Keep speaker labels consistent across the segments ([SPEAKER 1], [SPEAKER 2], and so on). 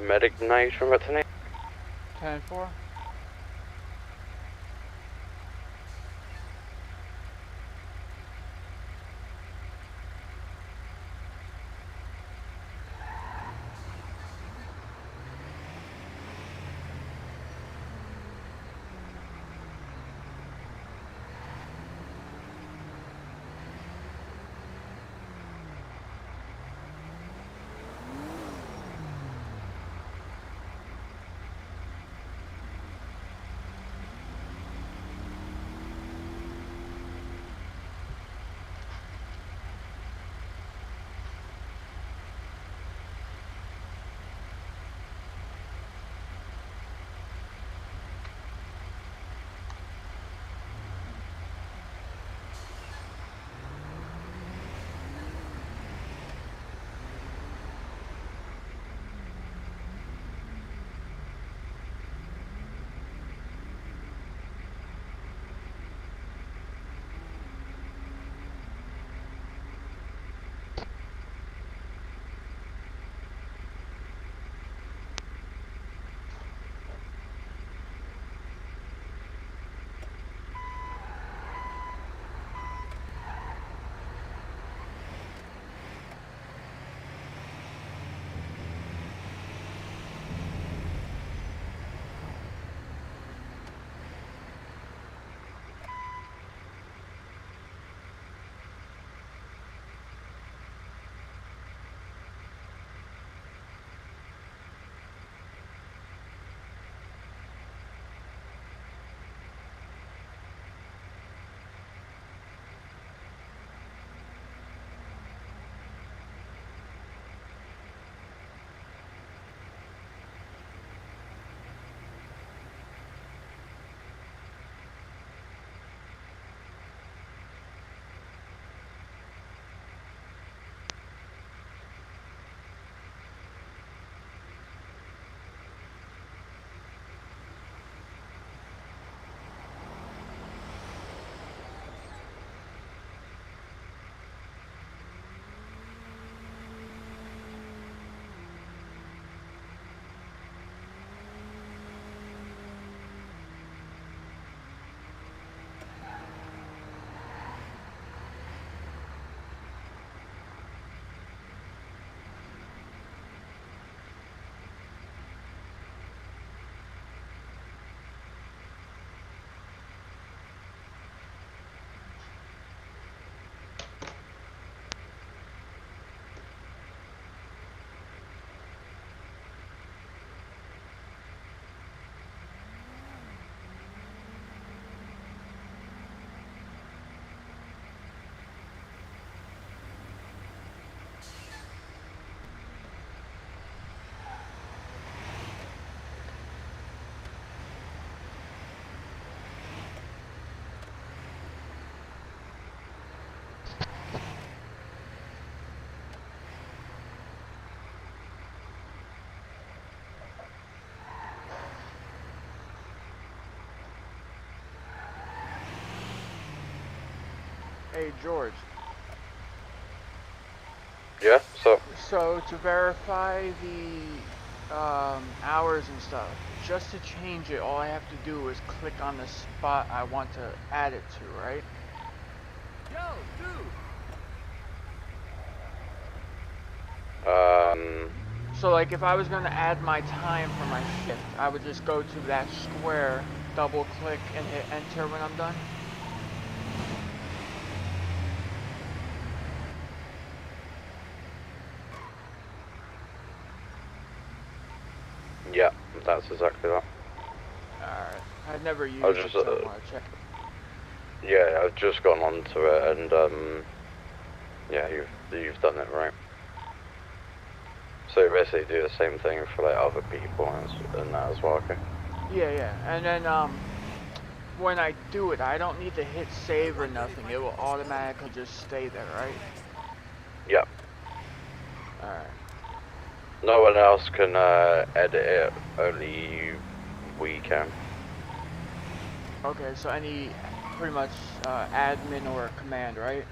[SPEAKER 1] Medic nation, what's the name?
[SPEAKER 2] 10-4. Hey, George.
[SPEAKER 1] Yeah, so
[SPEAKER 2] So to verify the hours and stuff, just to change it, all I have to do is click on the spot I want to add it to, right?
[SPEAKER 3] Yo, dude!
[SPEAKER 2] So like if I was going to add my time for my shift, I would just go to that square, double click and hit enter when I'm done.
[SPEAKER 1] yeah, that's exactly that.
[SPEAKER 2] Alright. I've never
[SPEAKER 1] I was
[SPEAKER 2] used it,
[SPEAKER 1] just,
[SPEAKER 2] so I want to check.
[SPEAKER 1] yeah, I've just gone onto it and, yeah, you've done it right. So you basically do the same thing for like other people and that as well, okay?
[SPEAKER 2] Yeah. And then when I do it, I don't need to hit save or nothing. It will automatically just stay there, right?
[SPEAKER 1] Yeah.
[SPEAKER 2] Alright.
[SPEAKER 1] No one else can edit it, only we can.
[SPEAKER 2] Okay, so any pretty much admin or command, right?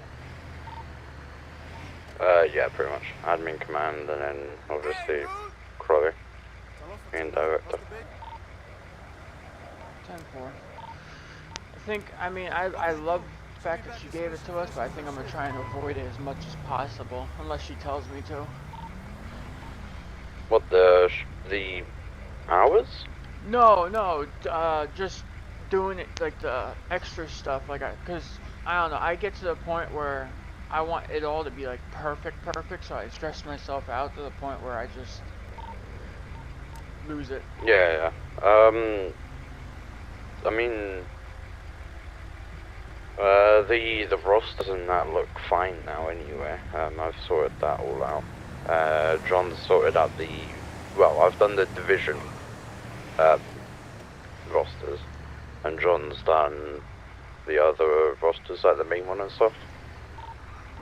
[SPEAKER 1] Yeah, pretty much. Admin command and then obviously Chloe. and director.
[SPEAKER 2] 10-4. I mean, I love the fact that she gave it to us, but I think I'm gonna try and avoid it as much as possible, unless she tells me to.
[SPEAKER 1] What, the hours?
[SPEAKER 2] No, just doing it, like, the extra stuff, like, cause, I don't know, I get to the point where I want it all to be, like, perfect, so I stress myself out to the point where I just lose it.
[SPEAKER 1] Yeah. I mean, the rosters and that look fine now anyway. I've sorted that all out. John's sorted out well, I've done the division, rosters, and John's done the other rosters, like the main one and stuff.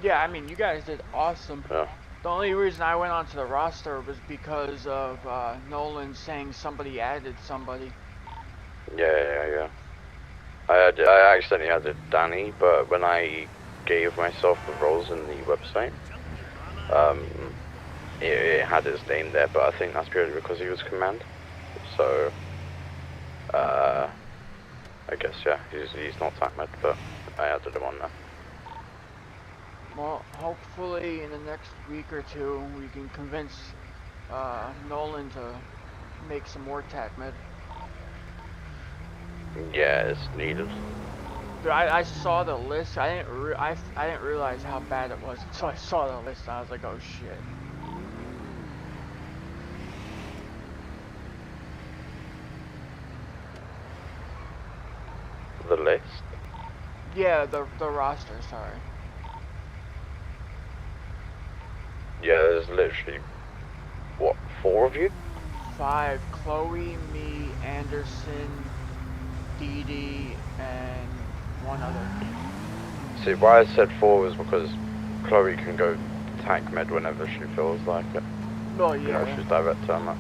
[SPEAKER 2] Yeah, I mean, you guys did awesome.
[SPEAKER 1] Yeah.
[SPEAKER 2] The only reason I went onto the roster was because of Nolan saying somebody added somebody.
[SPEAKER 1] Yeah. I accidentally added Danny, but when I gave myself the roles in the website, it had his name there, but I think that's purely because he was command. So, I guess, yeah, he's not TACMED, but I added him on there.
[SPEAKER 2] Well, hopefully in the next week or two we can convince Nolan to make some more TACMED.
[SPEAKER 1] Yeah, it's needed.
[SPEAKER 2] But I saw the list. I didn't realize how bad it was until I saw the list. And I was like, oh shit.
[SPEAKER 1] The list?
[SPEAKER 2] Yeah, the roster. Sorry.
[SPEAKER 1] Yeah, there's literally, what, 4 of you?
[SPEAKER 2] 5. Chloe, me, Anderson, Dee Dee, and one other.
[SPEAKER 1] See, why I said 4 was because Chloe can go TACMED whenever she feels like it.
[SPEAKER 2] Oh,
[SPEAKER 1] You
[SPEAKER 2] yeah.
[SPEAKER 1] know, she's director on that.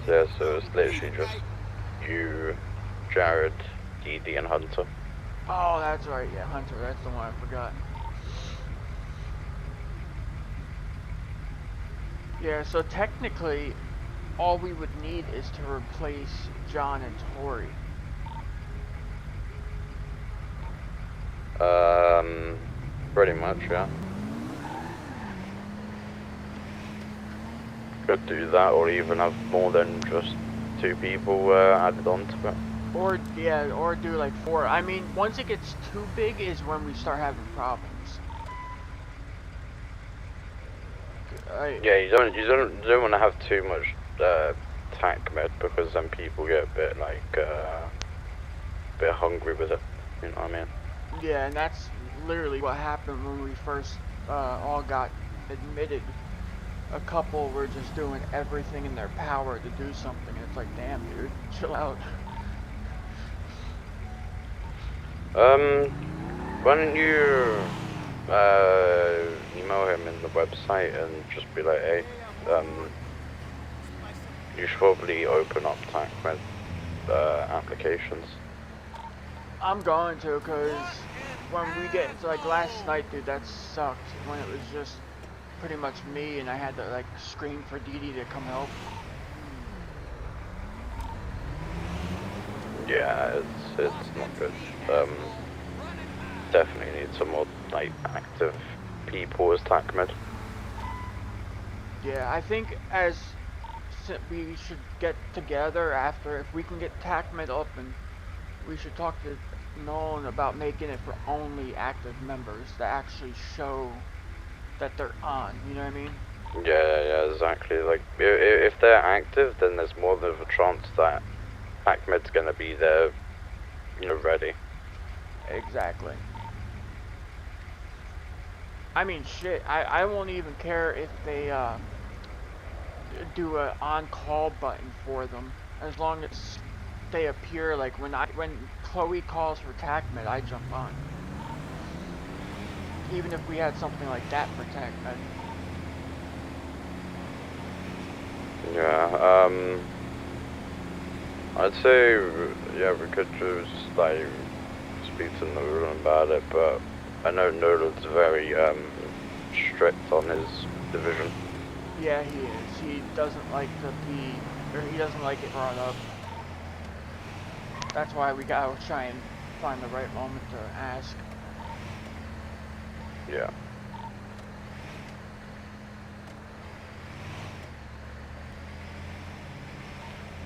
[SPEAKER 1] Yeah, so it's literally just you, Jared, Dee Dee, and Hunter.
[SPEAKER 2] Oh, that's right. Yeah, Hunter. That's the one I forgot. Yeah, so technically, all we would need is to replace John and Tori.
[SPEAKER 1] Pretty much, yeah. Could do that, or even have more than just 2 people added onto it.
[SPEAKER 2] Or do like 4. I mean, once it gets too big is when we start having problems.
[SPEAKER 1] Yeah, you don't want to have too much TACMED, because then people get a bit like bit hungry with it. You know what I mean?
[SPEAKER 2] Yeah, and that's literally what happened when we first all got admitted. A couple were just doing everything in their power to do something. It's like, damn, dude, chill out.
[SPEAKER 1] Why don't you email him in the website and just be like, hey, you should probably open up TACMED applications.
[SPEAKER 2] I'm going to, cause when we get to, like, last night, dude, that sucked. When it was just pretty much me, and I had to like scream for Dee Dee to come help.
[SPEAKER 1] Yeah, it's not good. Definitely need some more like active people as TACMED.
[SPEAKER 2] Yeah, I think we should get together after, if we can get TACMED up, and we should talk to Nolan about making it for only active members that actually show that they're on, you know what I mean?
[SPEAKER 1] Yeah, exactly. Like, if they're active, then there's more of a chance that TACMED's gonna be there, you know, ready.
[SPEAKER 2] Exactly. I mean, shit, I won't even care if they do a on-call button for them, as long as they appear, like when Chloe calls for TACMED, I jump on. Even if we had something like that for TACMED.
[SPEAKER 1] Yeah, I'd say, yeah, we could just, like, speak to Nolan about it, but I know Nolan's very, strict on his division.
[SPEAKER 2] Yeah, he is. He doesn't like to be, or he doesn't like it brought up. That's why we gotta try and find the right moment to ask.
[SPEAKER 1] Yeah.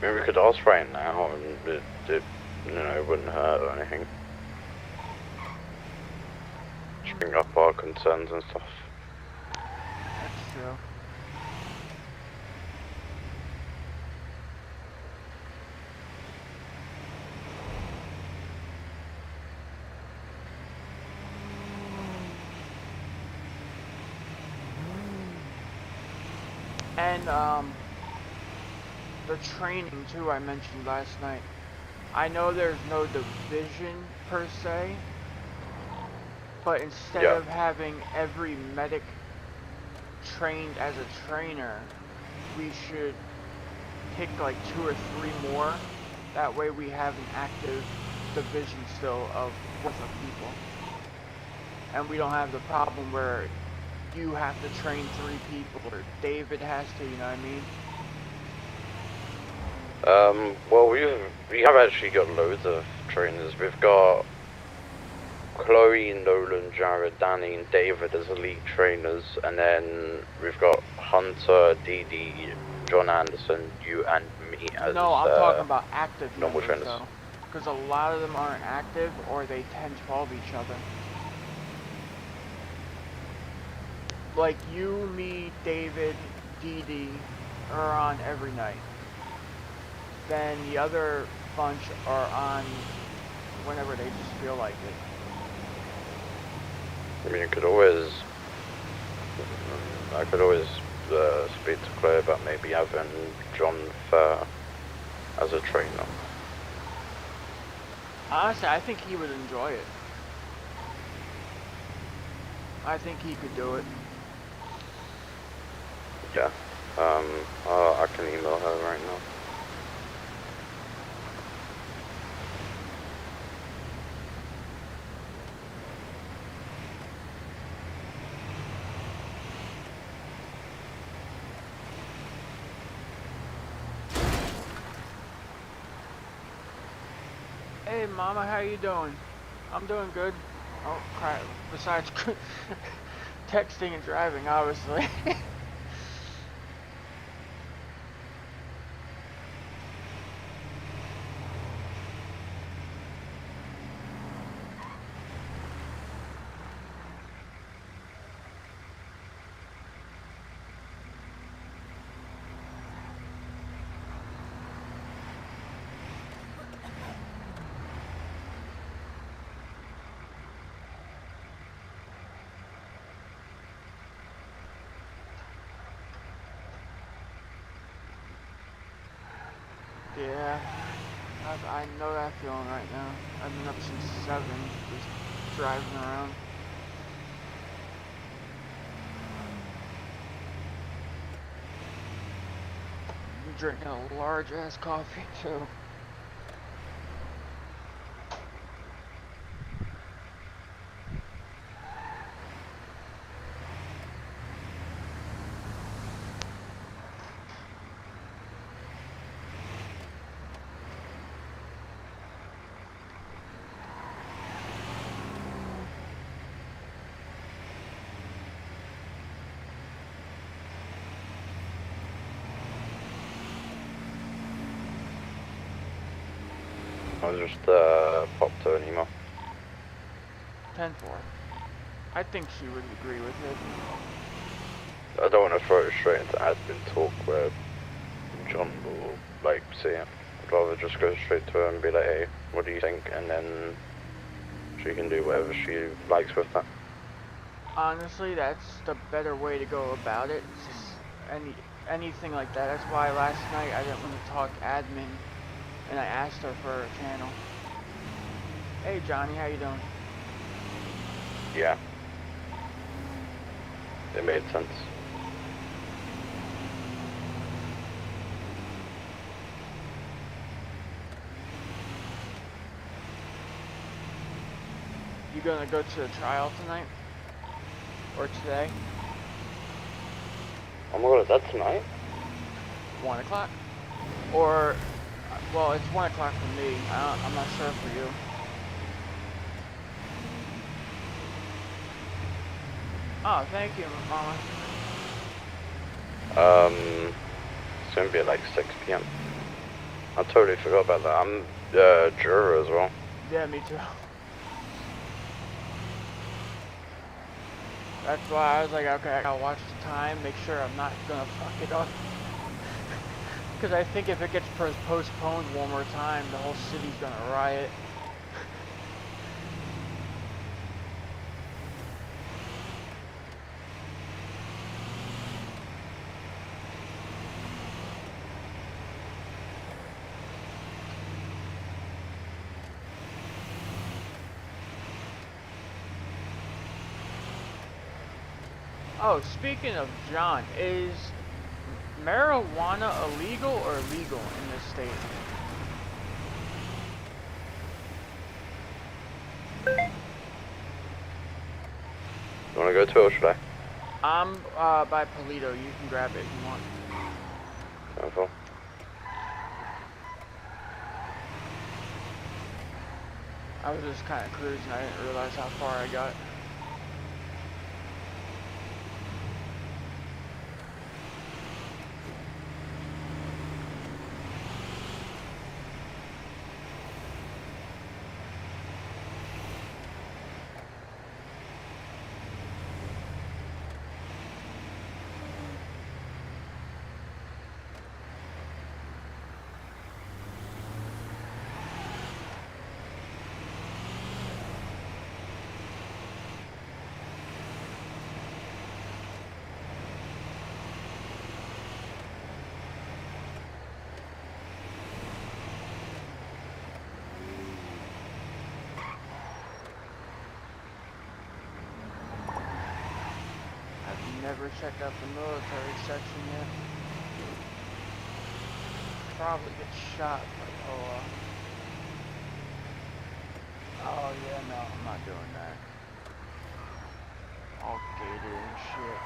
[SPEAKER 1] I mean, we could ask right now, and it it wouldn't hurt or anything. Just bring up our concerns and stuff.
[SPEAKER 2] That's true. And the training too I mentioned last night. I know there's no division per se, but instead of having every medic trained as a trainer, we should pick like 2 or 3 more. That way we have an active division still of worth of people. And we don't have the problem where you have to train 3 people or David has to, you know what I mean?
[SPEAKER 1] Well, we have actually got loads of trainers. We've got Chloe, Nolan, Jared, Danny, and David as elite trainers, and then we've got Hunter, Dee Dee, John Anderson, you, and me as
[SPEAKER 2] No, I'm talking about active
[SPEAKER 1] normal
[SPEAKER 2] members,
[SPEAKER 1] trainers.
[SPEAKER 2] though. Because a lot of them aren't active, or they 10-12 each other. Like you, me, David, Dee Dee are on every night. Then the other bunch are on whenever they just feel like it.
[SPEAKER 1] I mean, I could always speak to Claire about maybe having John Fair as a trainer.
[SPEAKER 2] Honestly, I think he would enjoy it. I think he could do it.
[SPEAKER 1] Yeah. I can email her right now.
[SPEAKER 2] Hey mama, how you doing? I'm doing good. Oh crap, besides texting and driving, obviously. Yeah, I know that feeling right now. I've been up since 7, just driving around. I'm drinking a large ass coffee too.
[SPEAKER 1] I just popped her an email.
[SPEAKER 2] 10-4. I think she would agree with it.
[SPEAKER 1] I don't want to throw it straight into admin talk where John will like see it. I'd rather just go straight to her and be like, hey, what do you think? And then she can do whatever she likes with that.
[SPEAKER 2] Honestly, that's the better way to go about it. It's just anything like that. That's why last night I didn't want to talk admin, and I asked her for a channel. Hey Johnny, how you doing?
[SPEAKER 1] Yeah. It made sense.
[SPEAKER 2] You gonna go to the trial tonight? Or today?
[SPEAKER 1] Oh my god, is that tonight?
[SPEAKER 2] 1 o'clock? Or, well, it's 1 o'clock for me. I'm not sure for you. Oh, thank you, Mama.
[SPEAKER 1] It's gonna be at like 6 p.m. I totally forgot about that. I'm juror as well.
[SPEAKER 2] Yeah, me too. That's why I was like, okay, I gotta watch the time, make sure I'm not gonna fuck it up. Because I think if it gets postponed one more time, the whole city's gonna riot. Oh, speaking of John, is marijuana illegal or legal in this state?
[SPEAKER 1] You wanna go to it or should I?
[SPEAKER 2] I'm by Polito. You can grab it if you want.
[SPEAKER 1] Careful.
[SPEAKER 2] I was just kind of cruising. I didn't realize how far I got. Never checked out the military section yet. Probably get shot by Ola. Oh yeah, no, I'm not doing that. All gated and shit.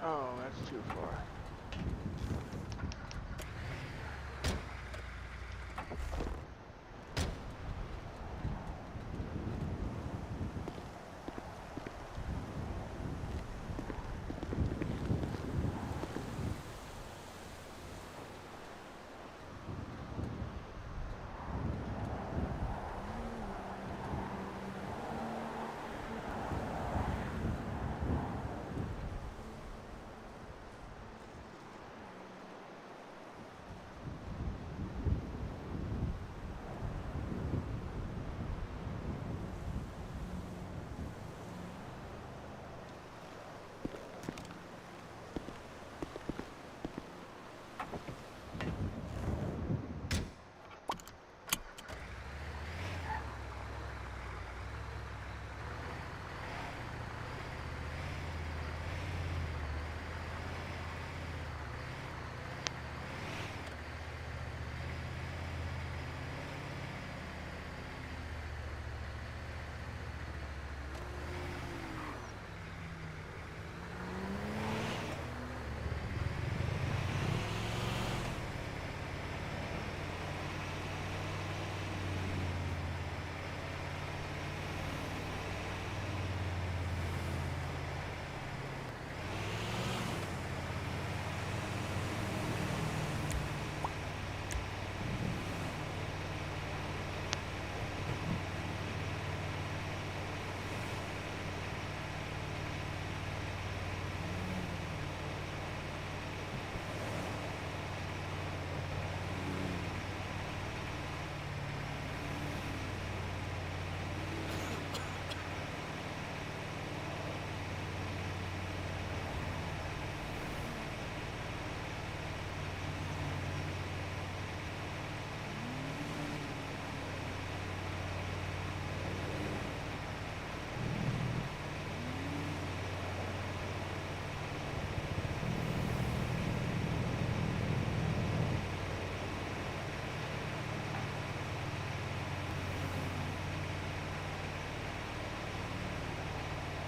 [SPEAKER 2] Oh, that's too far.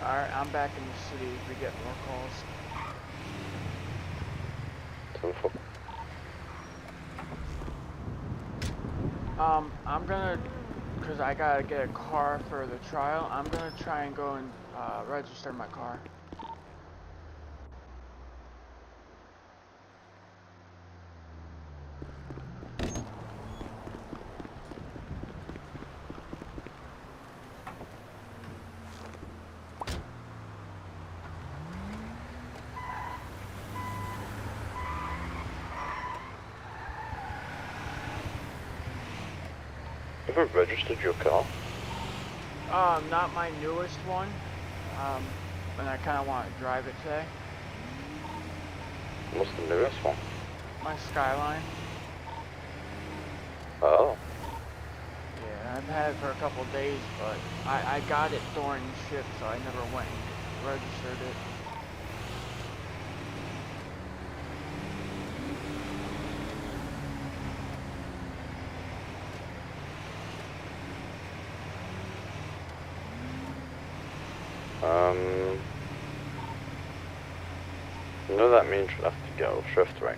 [SPEAKER 2] Alright, I'm back in the city if we get more calls.
[SPEAKER 1] 10-4.
[SPEAKER 2] I'm gonna, cause I gotta get a car for the trial, I'm gonna try and go and register my car.
[SPEAKER 1] You haven't registered your car?
[SPEAKER 2] Not my newest one. And I kinda want to drive it today.
[SPEAKER 1] What's the newest one?
[SPEAKER 2] My Skyline.
[SPEAKER 1] Oh.
[SPEAKER 2] Yeah, I've had it for a couple days, but I got it during shift, so I never went and registered it.
[SPEAKER 1] You know that means you'll have to get off shift, right?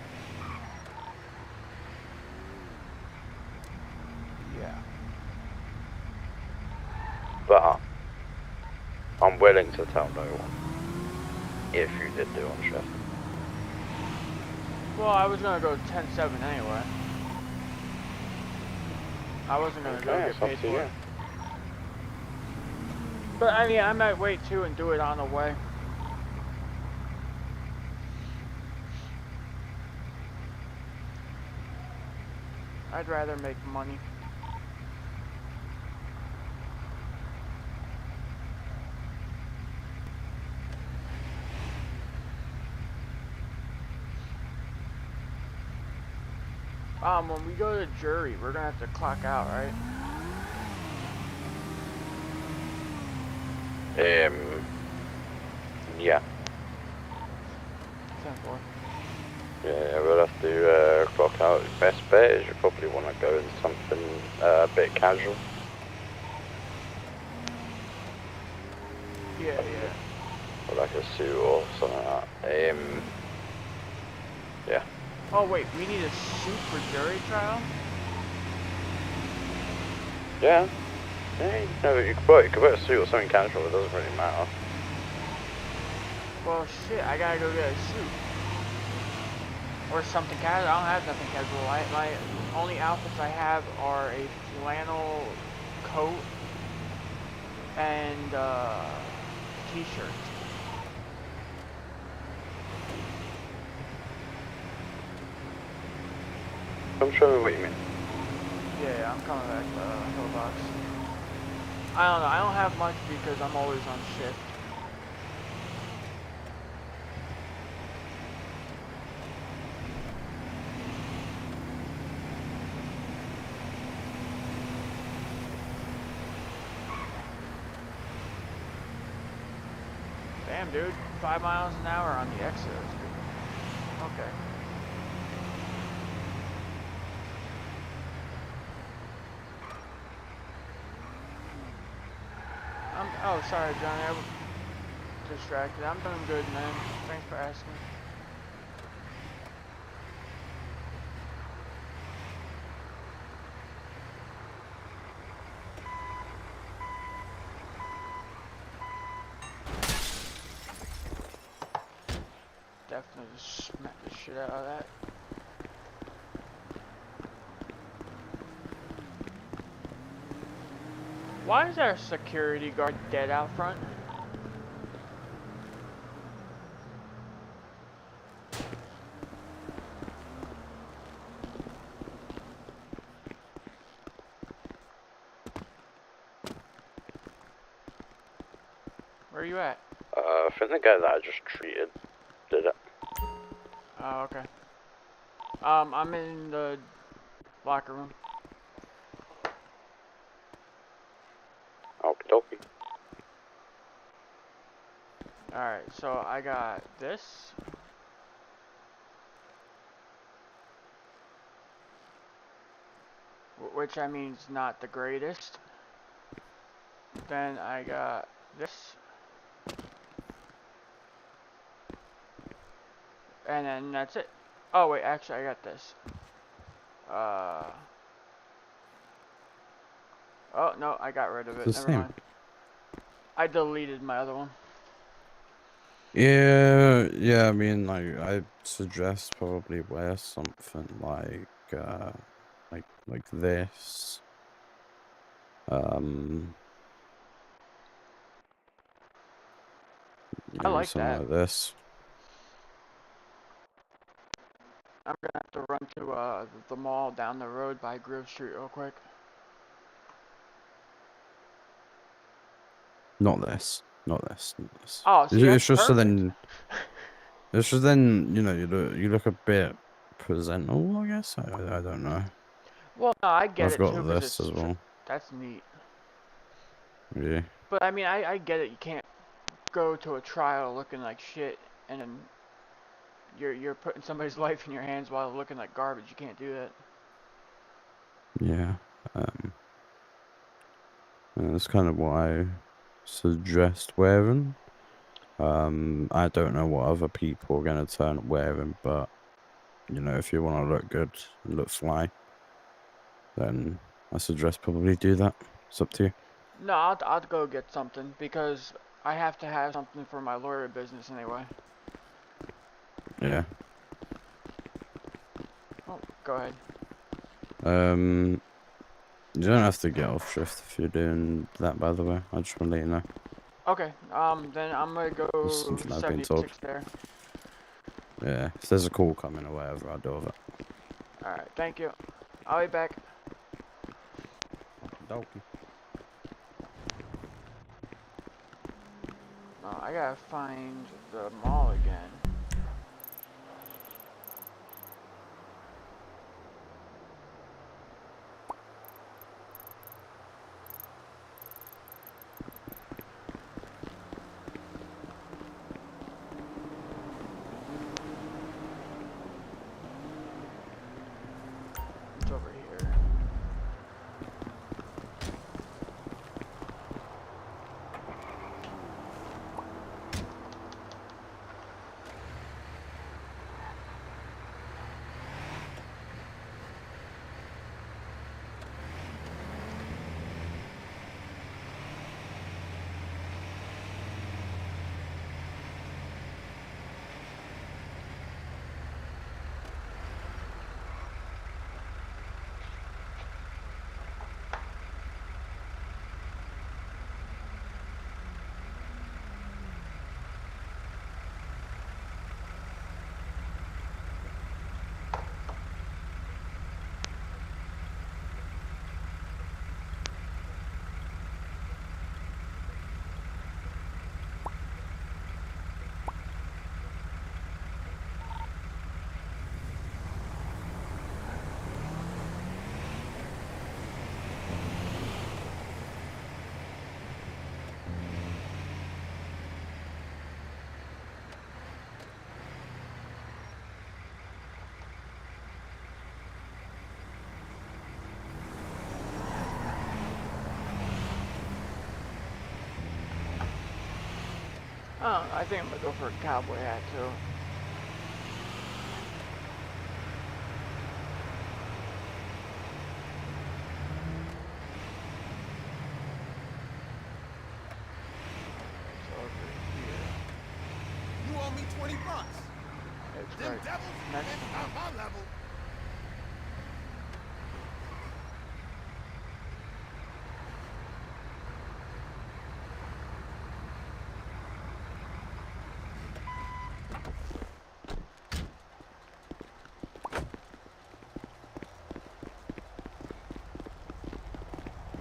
[SPEAKER 2] Yeah.
[SPEAKER 1] But I'm willing to tell no one if you did do on shift.
[SPEAKER 2] Well, I was gonna go 10-7 anyway. I wasn't gonna go get paid for it. But I mean, I might wait too and do it on the way. I'd rather make money. When we go to jury, we're gonna have to clock out, right?
[SPEAKER 1] Yeah.
[SPEAKER 2] 10-4.
[SPEAKER 1] Yeah, we'll have to clock out. Best bet is you probably want to go in something a bit casual.
[SPEAKER 2] Yeah, yeah.
[SPEAKER 1] Or like a suit or something like that. Yeah.
[SPEAKER 2] Oh wait, we need a suit for jury trial?
[SPEAKER 1] Yeah. Yeah, you could put a suit or something casual, it doesn't really matter.
[SPEAKER 2] Well shit, I gotta go get a suit. Or something casual. I don't have nothing casual. My only outfits I have are a flannel coat and t-shirt.
[SPEAKER 1] Come show me what you mean.
[SPEAKER 2] Yeah, I'm coming back to Hillbox. I don't know, I don't have much because I'm always on shift. Damn, dude, 5 miles an hour on the exit. Okay. Oh, sorry, Johnny. I was distracted. I'm doing good, man. Thanks for asking. Definitely just smack the shit out of that. Why is our security guard dead out front? Where are you at?
[SPEAKER 1] I think the guy that I just treated did it.
[SPEAKER 2] Oh, okay. I'm in the locker room.
[SPEAKER 1] Okie dokie.
[SPEAKER 2] Alright, so I got this. Which I mean is not the greatest. Then I got this. And then that's it. Oh wait, actually I got this. Oh no, I got rid of
[SPEAKER 4] It's
[SPEAKER 2] it.
[SPEAKER 4] the
[SPEAKER 2] Never
[SPEAKER 4] same.
[SPEAKER 2] mind. I deleted my other one.
[SPEAKER 4] Yeah, I mean, like, I suggest probably wear something like this.
[SPEAKER 2] I like
[SPEAKER 4] Something
[SPEAKER 2] that.
[SPEAKER 4] like this.
[SPEAKER 2] I'm gonna have to run to the mall down the road by Grove Street real quick.
[SPEAKER 4] Not this. Not this. Not this.
[SPEAKER 2] Oh, see, that's
[SPEAKER 4] It's just so
[SPEAKER 2] perfect.
[SPEAKER 4] then. It's just then you look a bit presentable, I guess. I don't know.
[SPEAKER 2] Well, no, I get
[SPEAKER 4] I've
[SPEAKER 2] it
[SPEAKER 4] got
[SPEAKER 2] too, cause
[SPEAKER 4] this
[SPEAKER 2] it's
[SPEAKER 4] as well.
[SPEAKER 2] that's neat.
[SPEAKER 4] Yeah.
[SPEAKER 2] But I mean, I get it. You can't go to a trial looking like shit, and then you're putting somebody's life in your hands while looking like garbage. You can't do that.
[SPEAKER 4] Yeah. And that's kind of what I suggest wearing. I don't know what other people are gonna turn up wearing, but if you want to look good and look fly, then I suggest probably do that. It's up to you.
[SPEAKER 2] No, I'll go get something because I have to have something for my lawyer business anyway.
[SPEAKER 4] Yeah.
[SPEAKER 2] Oh, go ahead.
[SPEAKER 4] You don't have to get off shift if you're doing that, by the way. I just want to let you know.
[SPEAKER 2] Okay, then I'm gonna go
[SPEAKER 4] That's something I've been told.
[SPEAKER 2] 76 there.
[SPEAKER 4] Yeah, if there's a call coming or whatever, I'll deal with it.
[SPEAKER 2] Alright, thank you. I'll be back.
[SPEAKER 4] Dokie.
[SPEAKER 2] Oh, I gotta find the mall again. It's over here. Oh, I think I'm gonna go for a cowboy hat too. It's over here.
[SPEAKER 3] You owe me 20 bucks.
[SPEAKER 2] It's
[SPEAKER 3] Them
[SPEAKER 2] right
[SPEAKER 3] devils
[SPEAKER 2] next
[SPEAKER 3] ain't
[SPEAKER 2] to
[SPEAKER 3] on my level.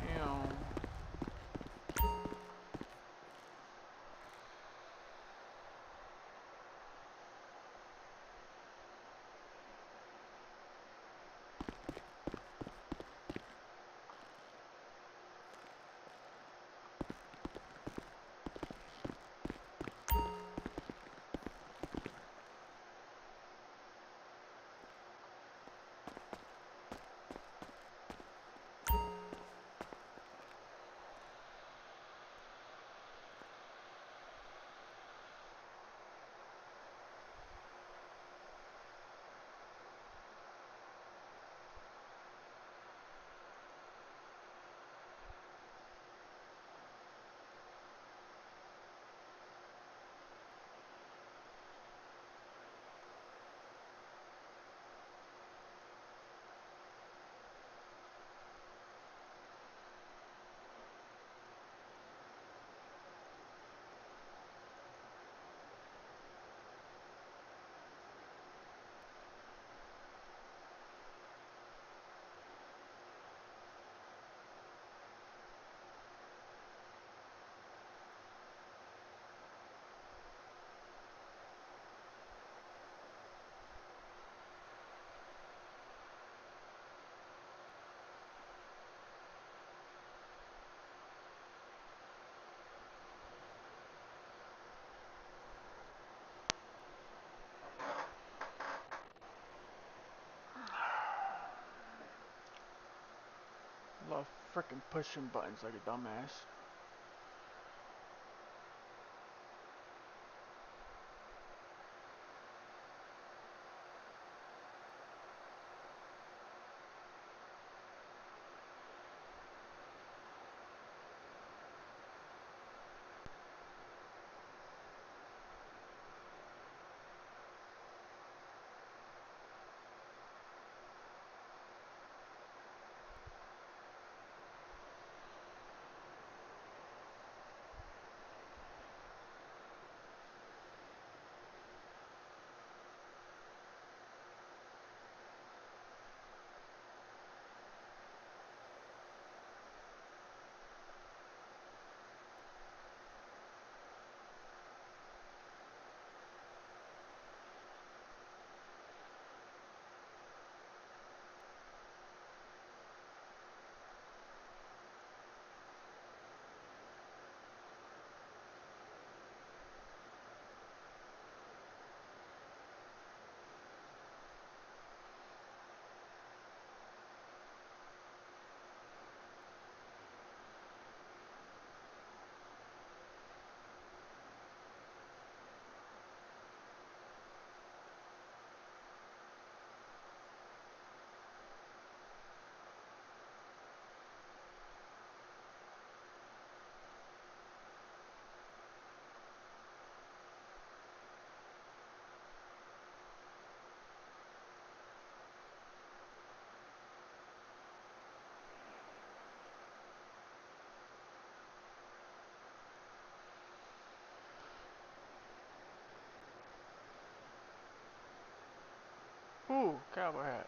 [SPEAKER 2] you know. freaking pushing buttons like a dumbass. Ooh, cowboy hat.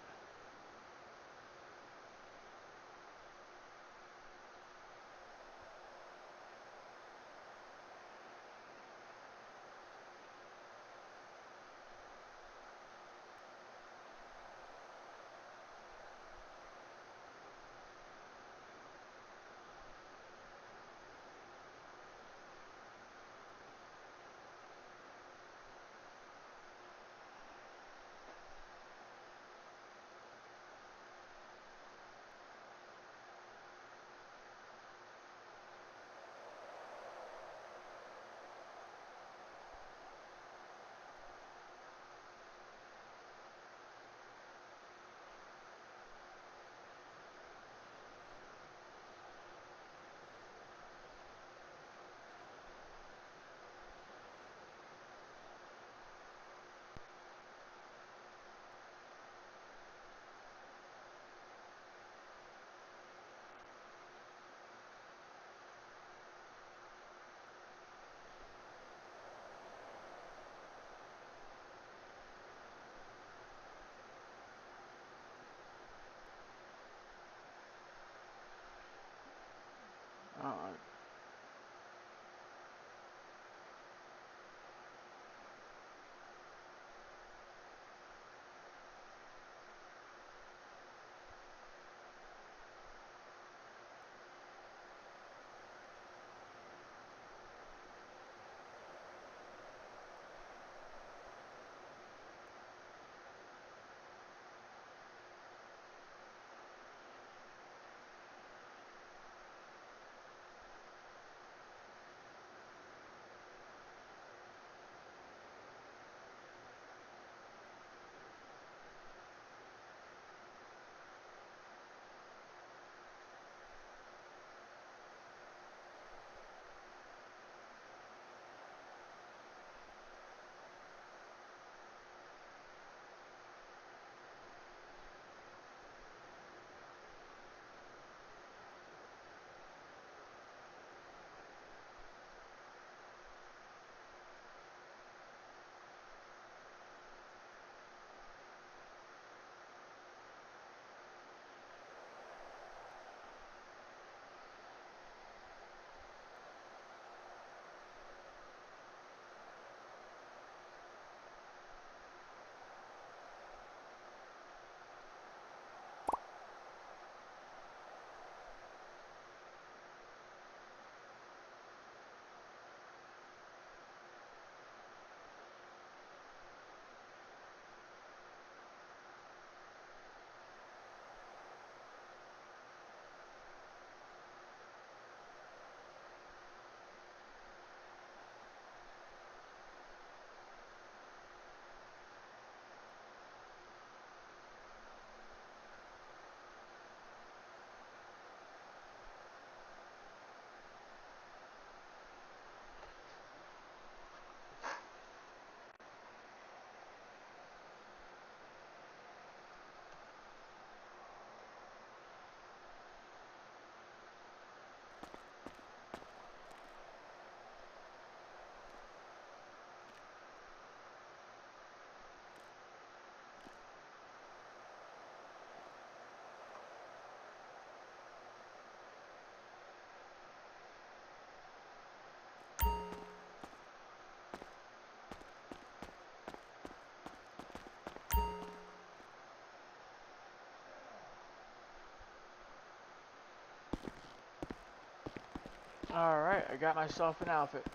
[SPEAKER 2] Alright, I got myself an outfit.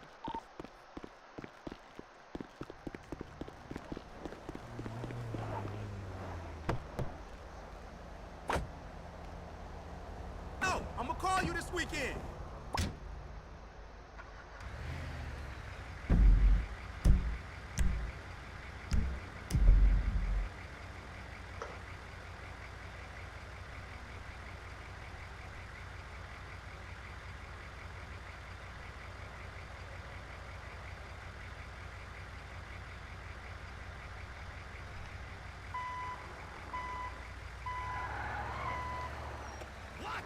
[SPEAKER 3] No, I'm gonna call you this weekend. What?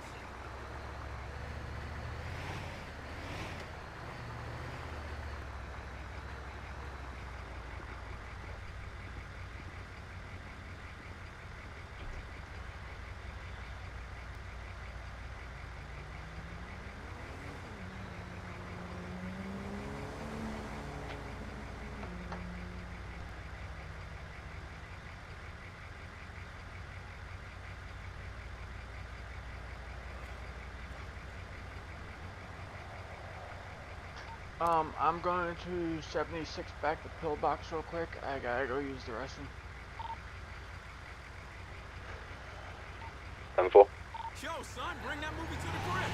[SPEAKER 2] I'm going to 76 back the pillbox real quick. I gotta go use the restroom.
[SPEAKER 1] 10-4.
[SPEAKER 3] Yo, son, bring that movie to the crib.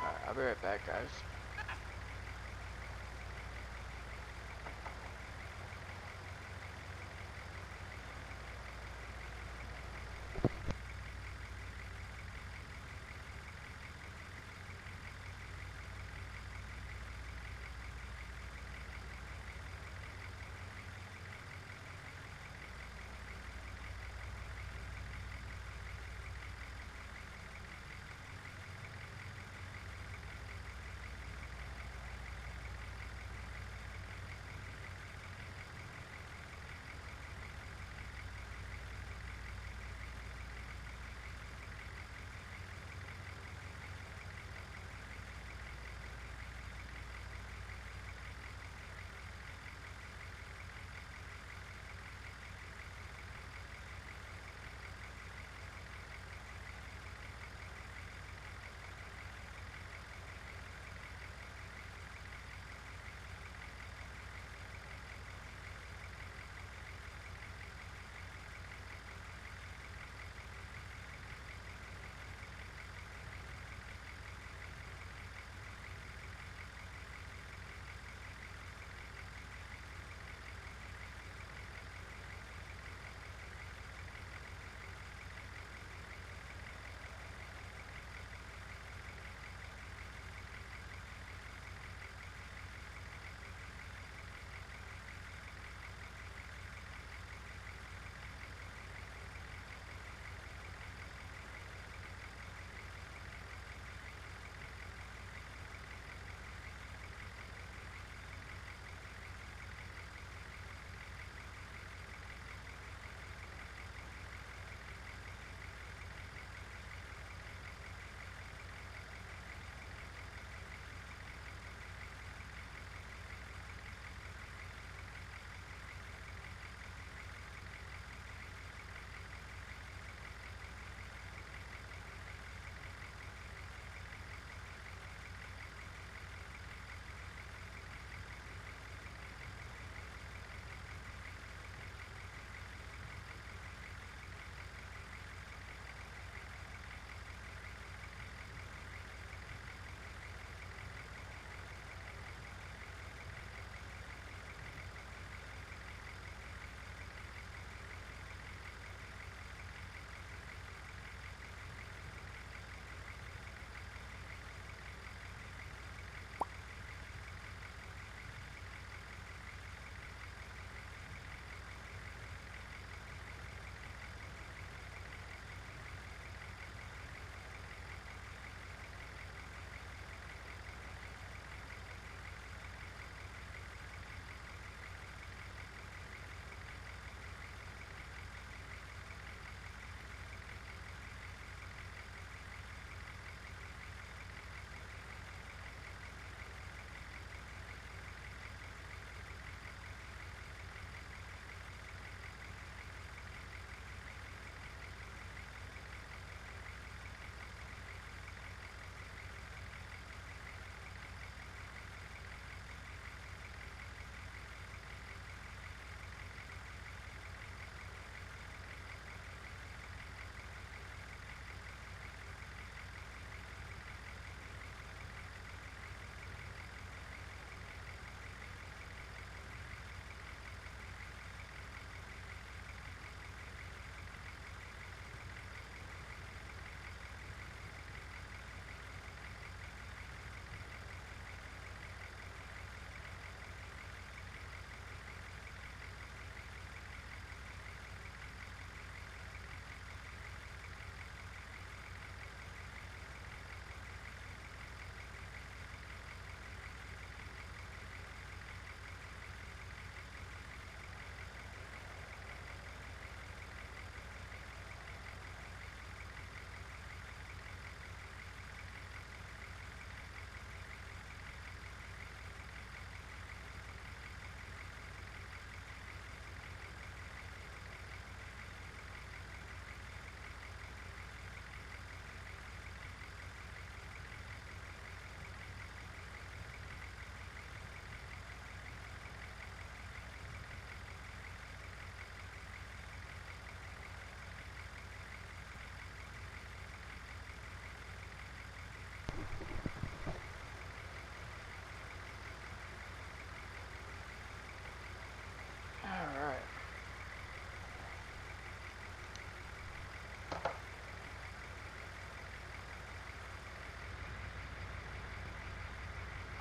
[SPEAKER 2] Alright, I'll be right back, guys.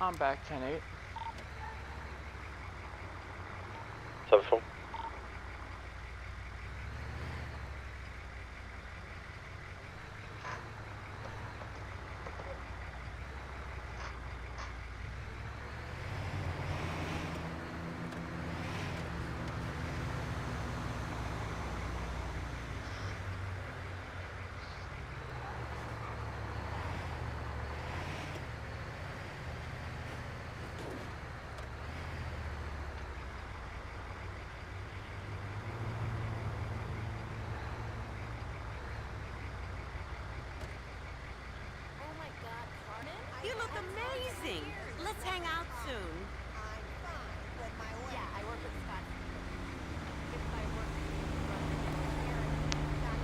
[SPEAKER 2] I'm back 10-8.
[SPEAKER 1] 7-4.
[SPEAKER 5] Oh my God, Carmen! You look amazing! Let's hang out soon.
[SPEAKER 6] I'm fine with my way.
[SPEAKER 5] Yeah, I work with Scott. If I work
[SPEAKER 6] Don't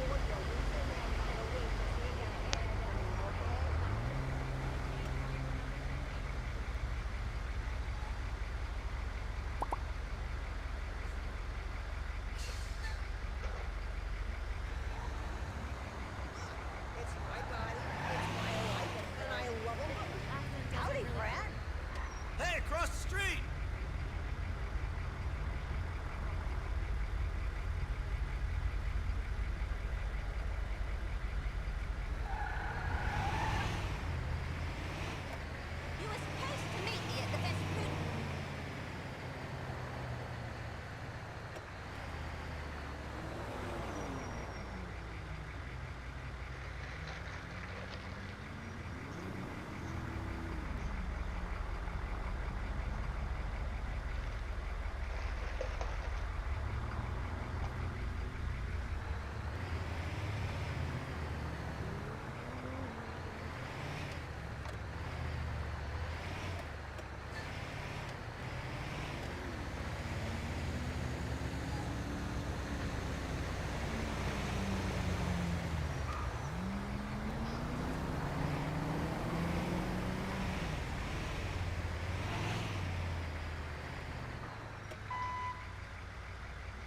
[SPEAKER 6] hold your wisdom and kind of wait to see your head on me, okay? It's my body, it's my life, and I love it. Howdy, Brad.
[SPEAKER 3] Hey, across the street!
[SPEAKER 5] You were supposed to meet me at the Vespucci.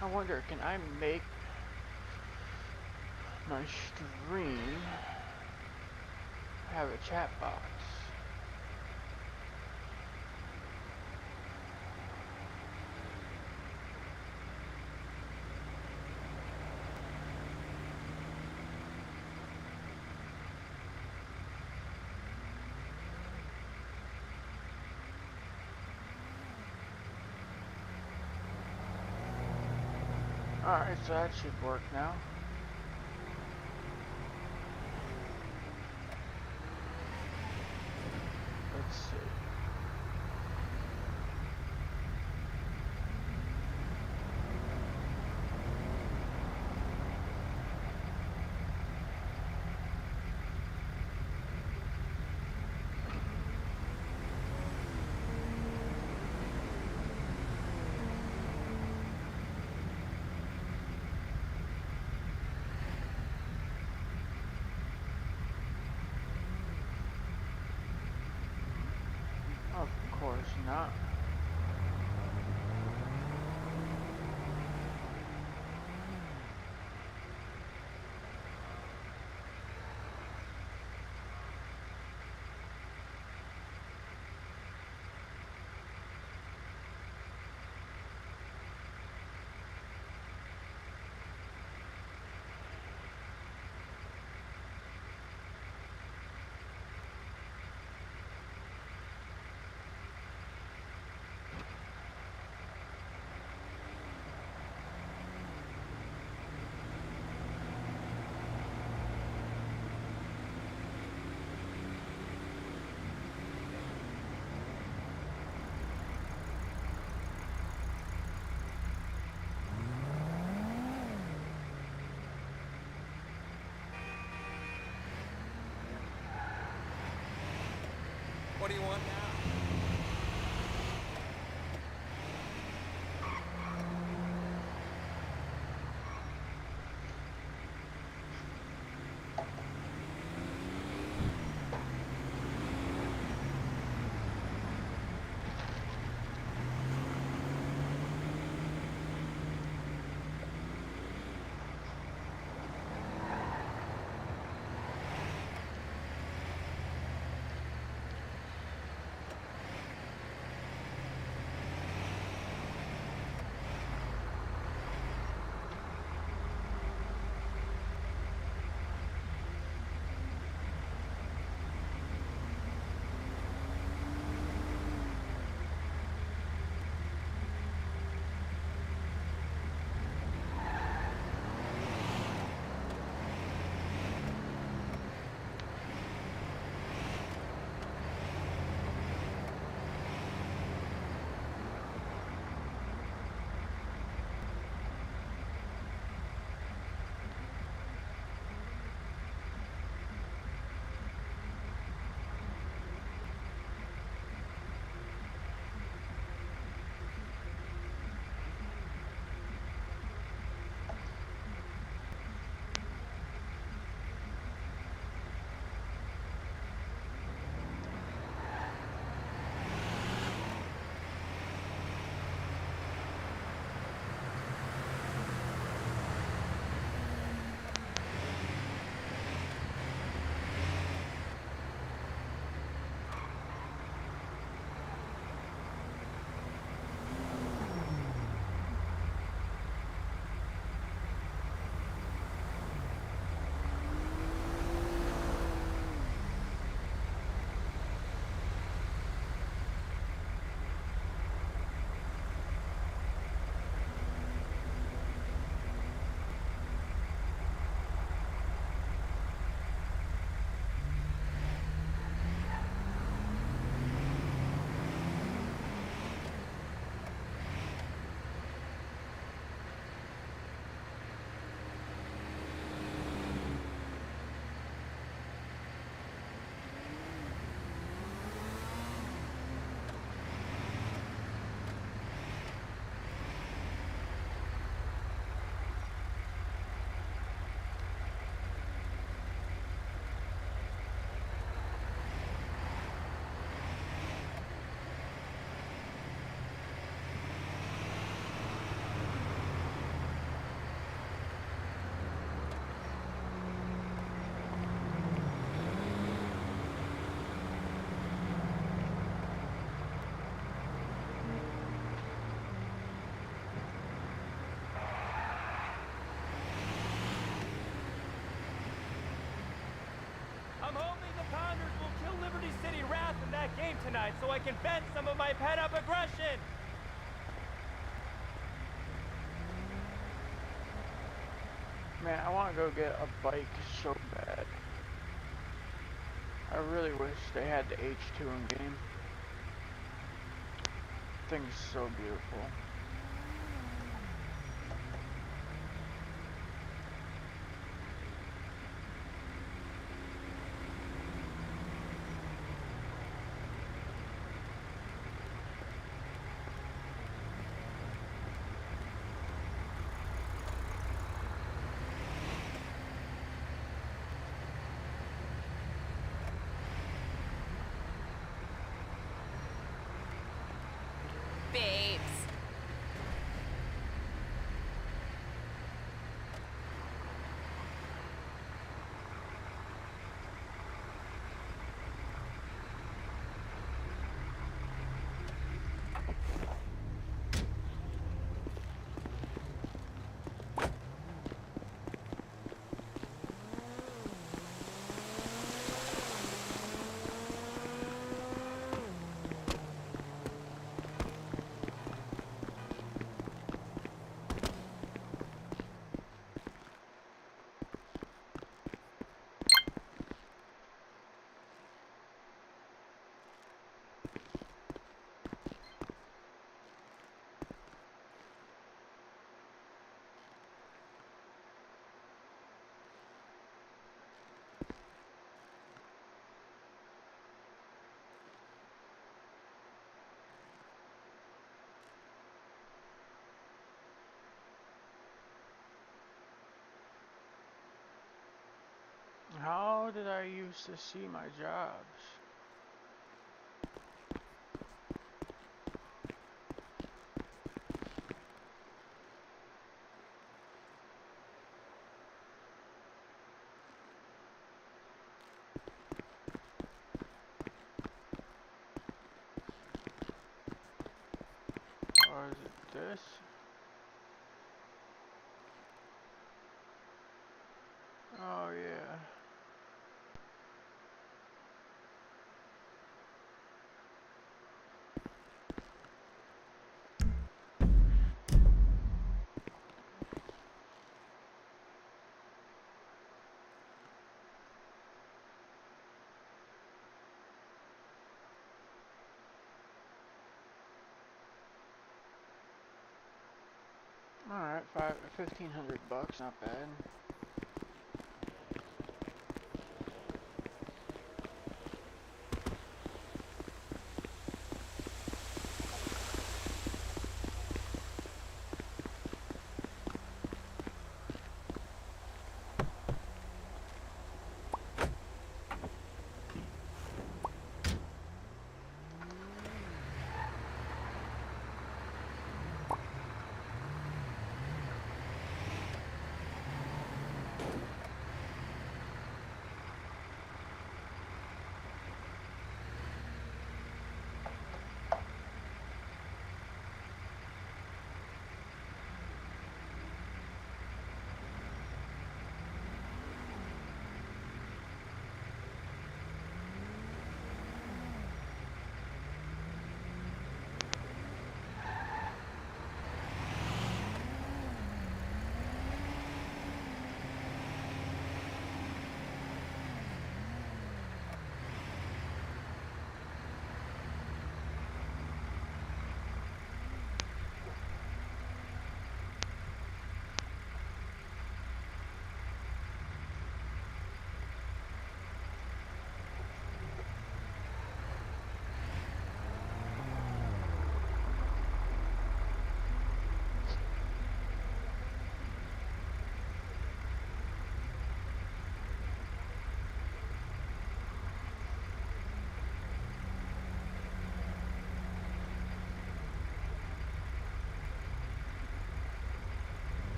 [SPEAKER 2] I wonder, can I make my stream have a chat box? Alright, so that should work now. Let's see. Of course not.
[SPEAKER 3] What do you want now?
[SPEAKER 7] Sounders will kill Liberty City Wrath in that game tonight so I can vent some of my pent-up aggression.
[SPEAKER 2] Man, I want to go get a bike so bad. I really wish they had the H2 in game. Thing's so beautiful.
[SPEAKER 5] Babes.
[SPEAKER 2] How did I used to see my jobs? Or is it this? Oh yeah. Alright, 1,500 bucks, not bad.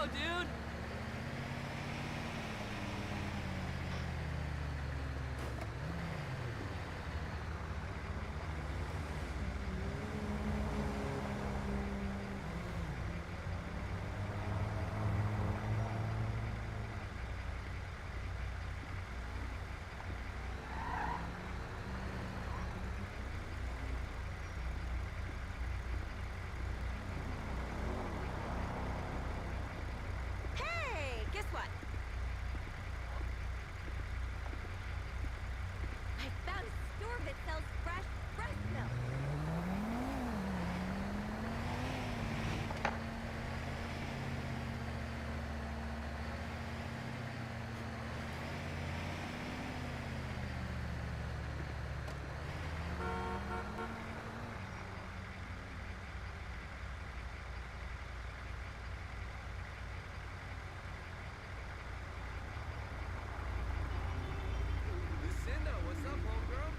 [SPEAKER 5] go, dude. Hey, guess what? I found a store that sells fresh breast milk.
[SPEAKER 3] Lucinda, what's up, homegirl?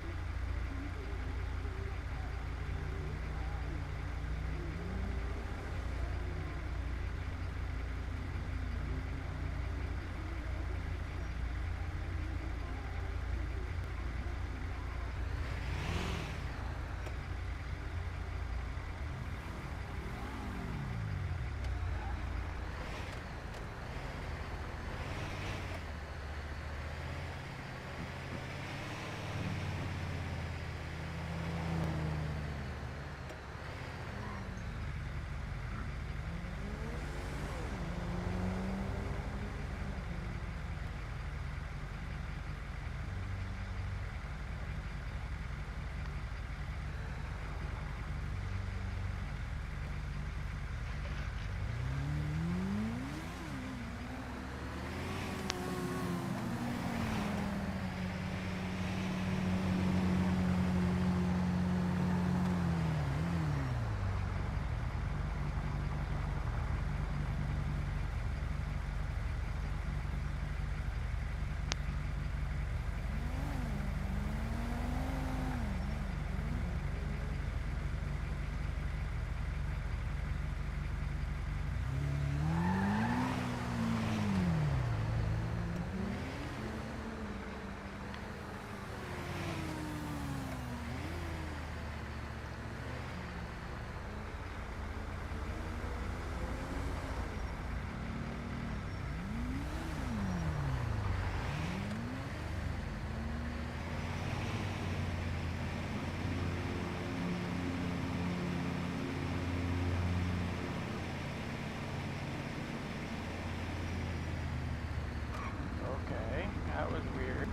[SPEAKER 2] Okay, that was weird.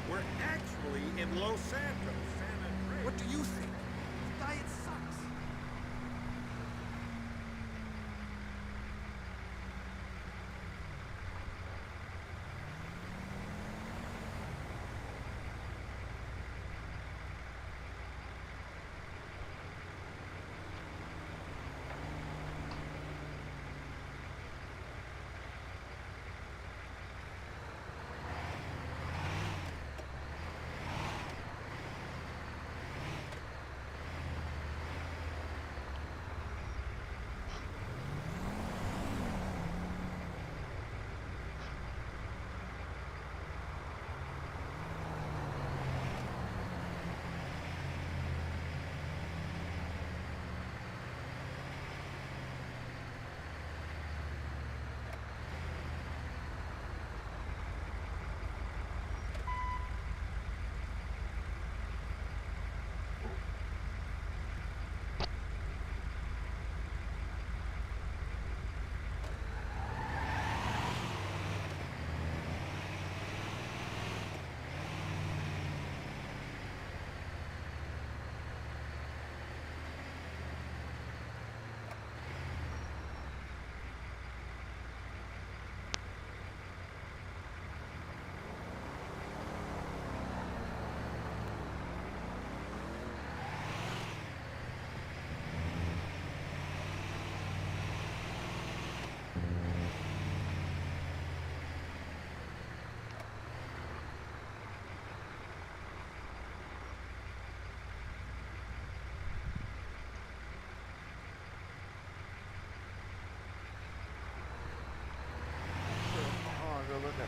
[SPEAKER 3] We're actually in Los Santos. What do you think? The diet sucks.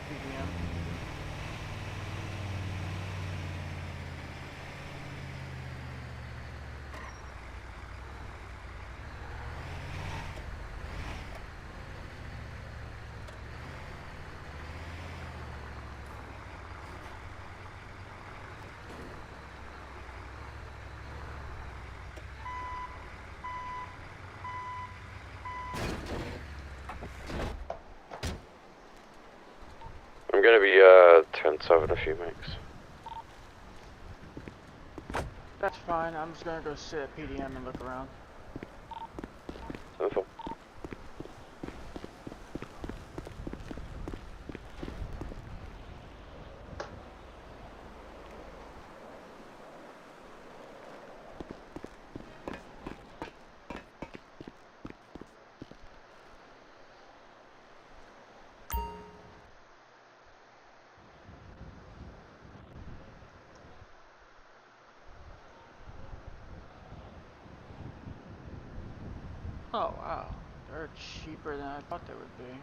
[SPEAKER 2] PDM.
[SPEAKER 1] I'm gonna be 10-7 in a few minutes.
[SPEAKER 2] That's fine. I'm just gonna go sit at PDM and look around.
[SPEAKER 1] 7-4.
[SPEAKER 2] Oh wow, they're cheaper than I thought they would be.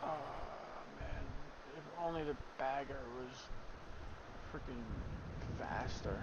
[SPEAKER 2] Oh man, if only the bagger was freaking faster.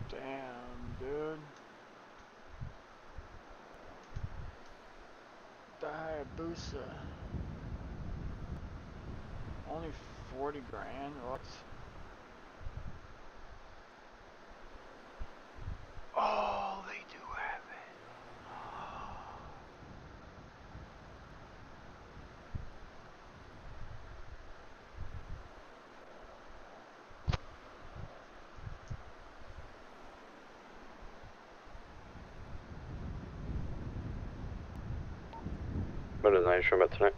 [SPEAKER 2] Damn, dude. The Hayabusa. Only 40 grand? What? Oh, they do have it.
[SPEAKER 1] What is night room at tonight?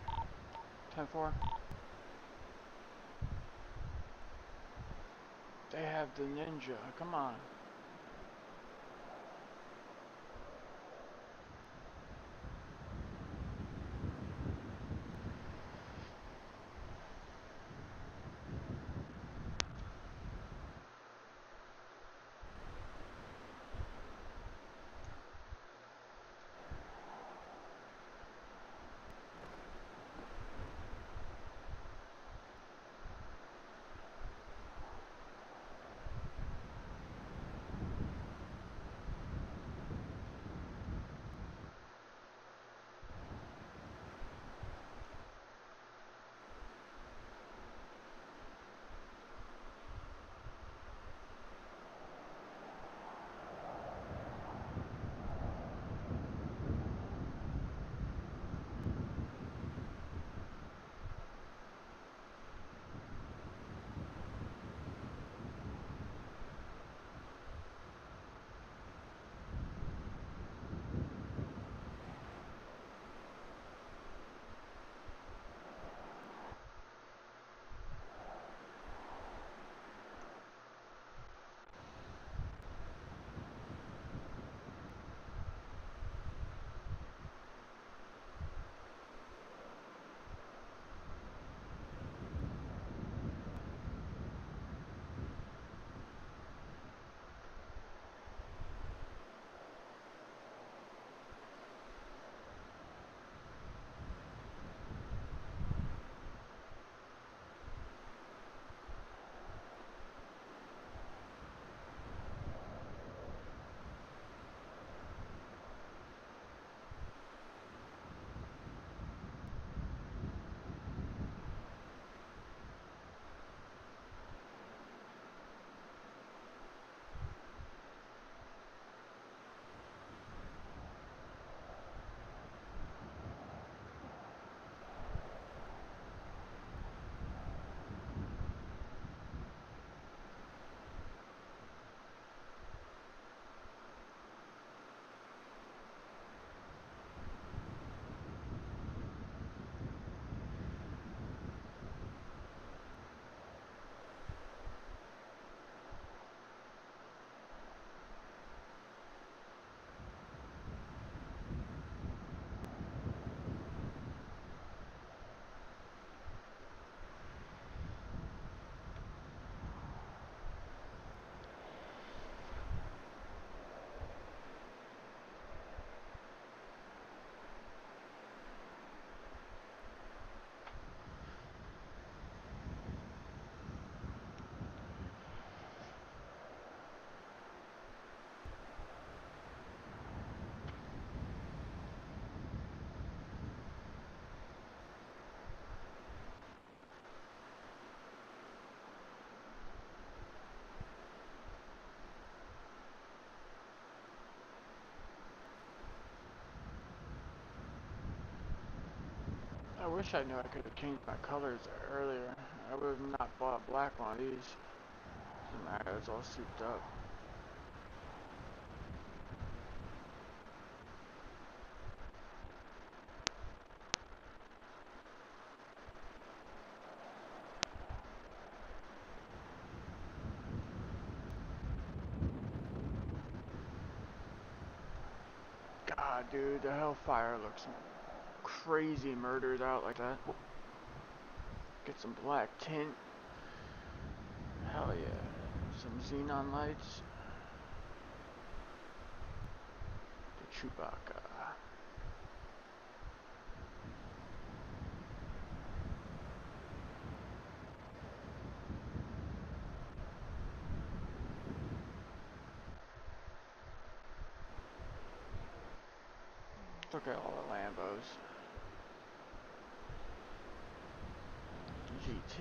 [SPEAKER 2] 10-4. They have the Ninja. Come on. I wish I knew I could have changed my colors earlier. I would have not bought a black one of these. Doesn't matter, it's all souped up. God, dude, the Hellfire looks crazy murdered out like that. Get some black tint. Hell yeah. Some xenon lights. The Chewbacca. Look at all the Lambos. GT.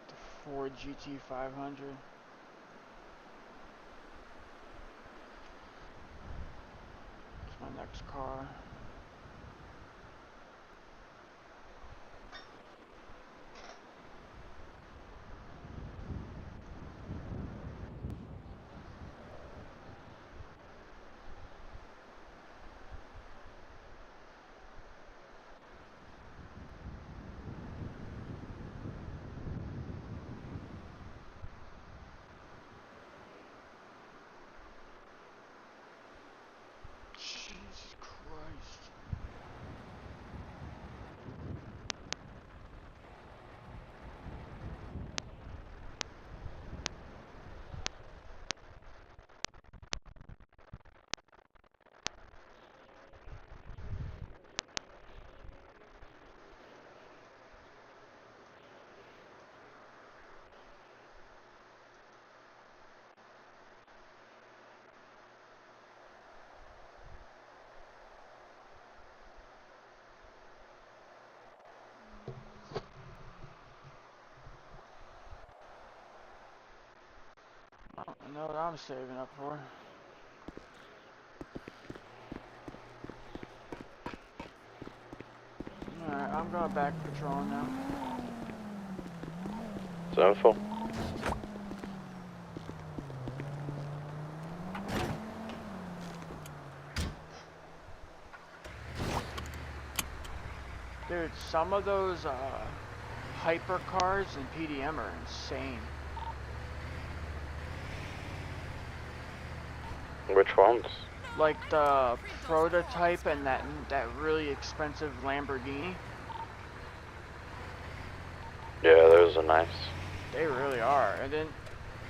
[SPEAKER 2] The Ford GT500. That's my next car. Jesus Christ. I know what I'm saving up for. Alright, I'm going back patrolling now.
[SPEAKER 1] 7-4.
[SPEAKER 2] Dude, some of those hypercars in PDM are insane.
[SPEAKER 1] Which ones?
[SPEAKER 2] Like the prototype and that really expensive Lamborghini.
[SPEAKER 1] Yeah, those are nice.
[SPEAKER 2] They really are. And then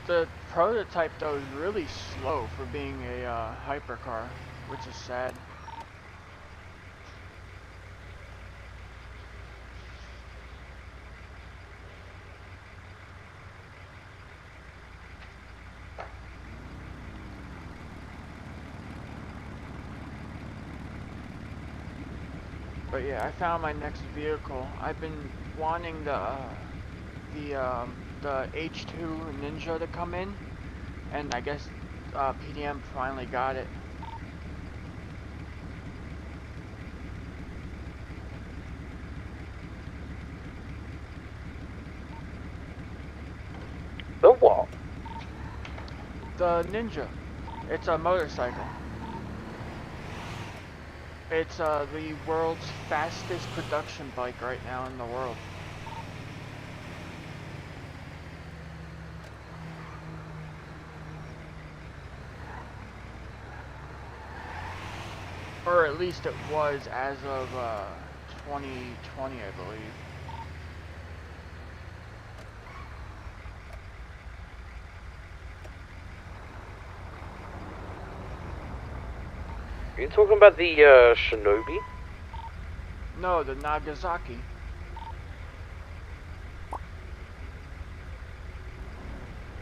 [SPEAKER 2] the prototype though is really slow for being a hypercar, which is sad. But yeah, I found my next vehicle. I've been wanting the H2 Ninja to come in, and I guess PDM finally got it.
[SPEAKER 1] The what?
[SPEAKER 2] The Ninja. It's a motorcycle. It's the world's fastest production bike right now in the world. Or at least it was as of 2020, I believe.
[SPEAKER 1] Are you talking about the Shinobi?
[SPEAKER 2] No, the Nagasaki.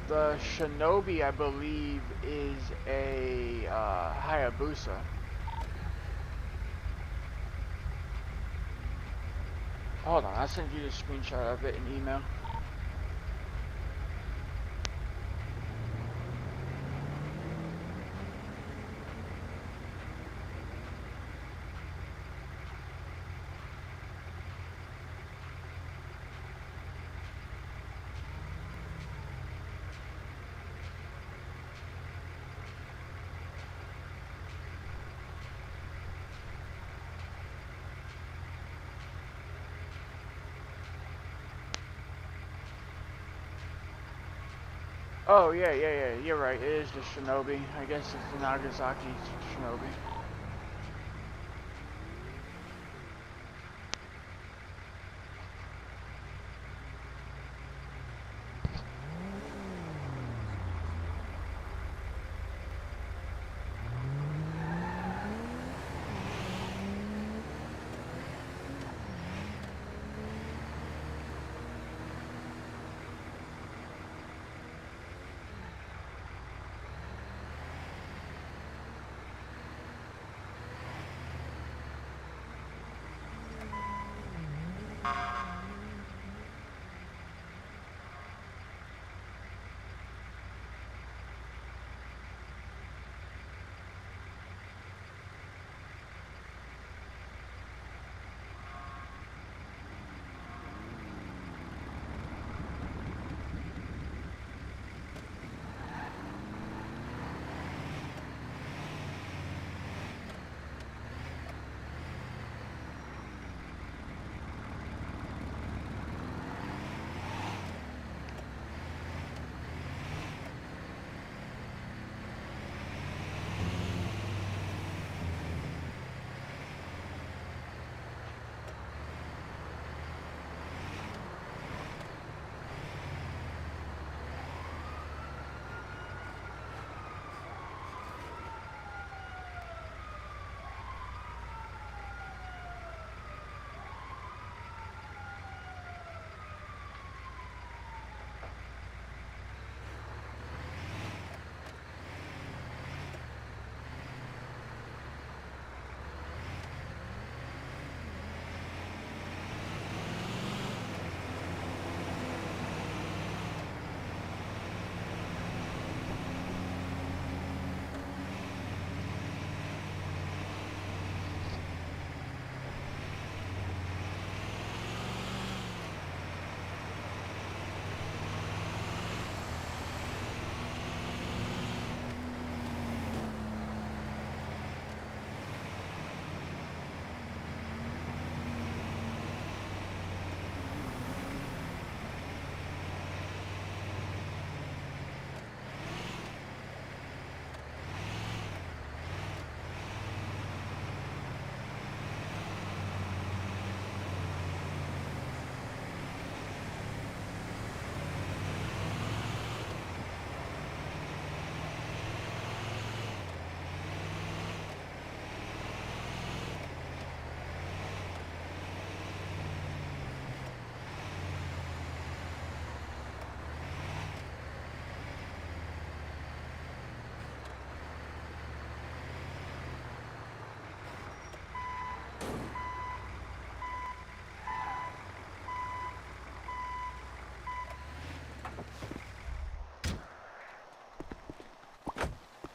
[SPEAKER 2] The Shinobi, I believe, is a Hayabusa. Hold on, I'll send you the screenshot of it in email. Oh, yeah, you're right. It is the Shinobi. I guess it's the Nagasaki Shinobi.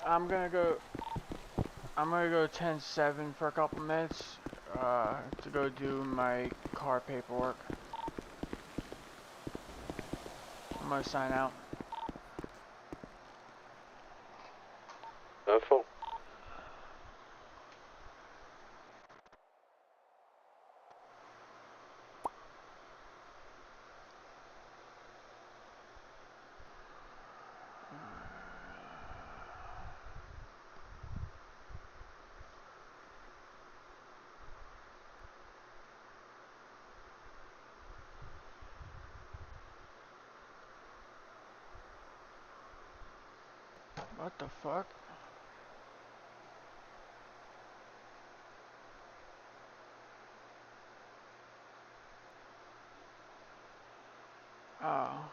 [SPEAKER 2] I'm gonna go. I'm gonna go 10-7 for a couple minutes to go do my car paperwork. I'm gonna sign out.
[SPEAKER 1] Full.
[SPEAKER 2] What the fuck? Oh.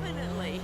[SPEAKER 5] Definitely.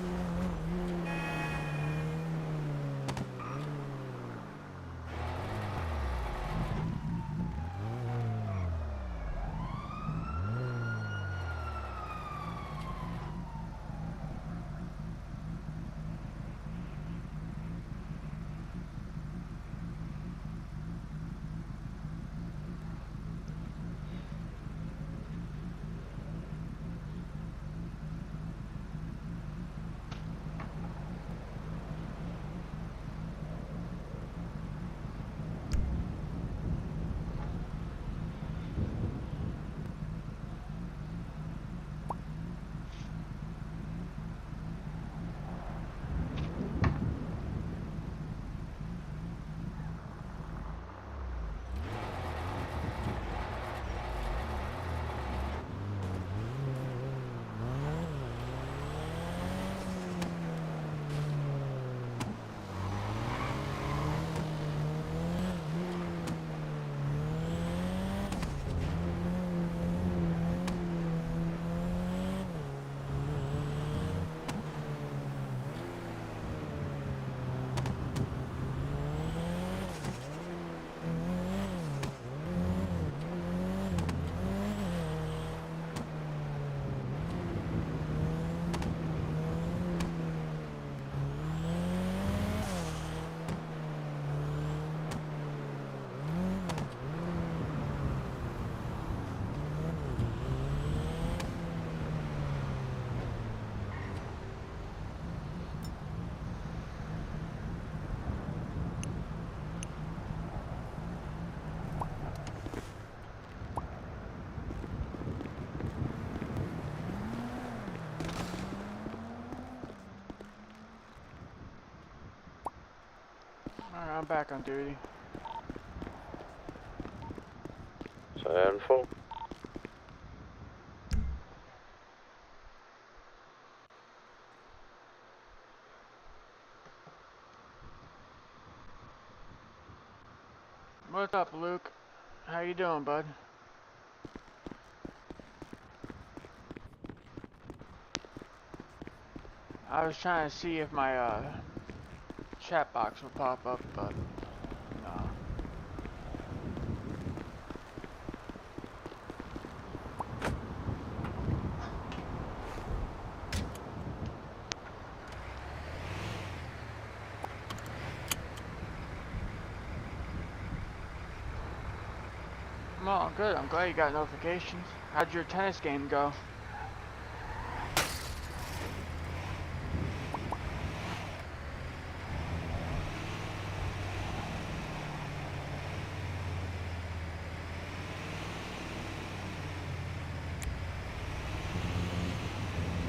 [SPEAKER 2] Alright, I'm back on duty.
[SPEAKER 1] So, info.
[SPEAKER 2] What's up, Luke? How you doing, bud? I was trying to see if my chat box would pop up, but no. Well, good. I'm glad you got notifications. How'd your tennis game go?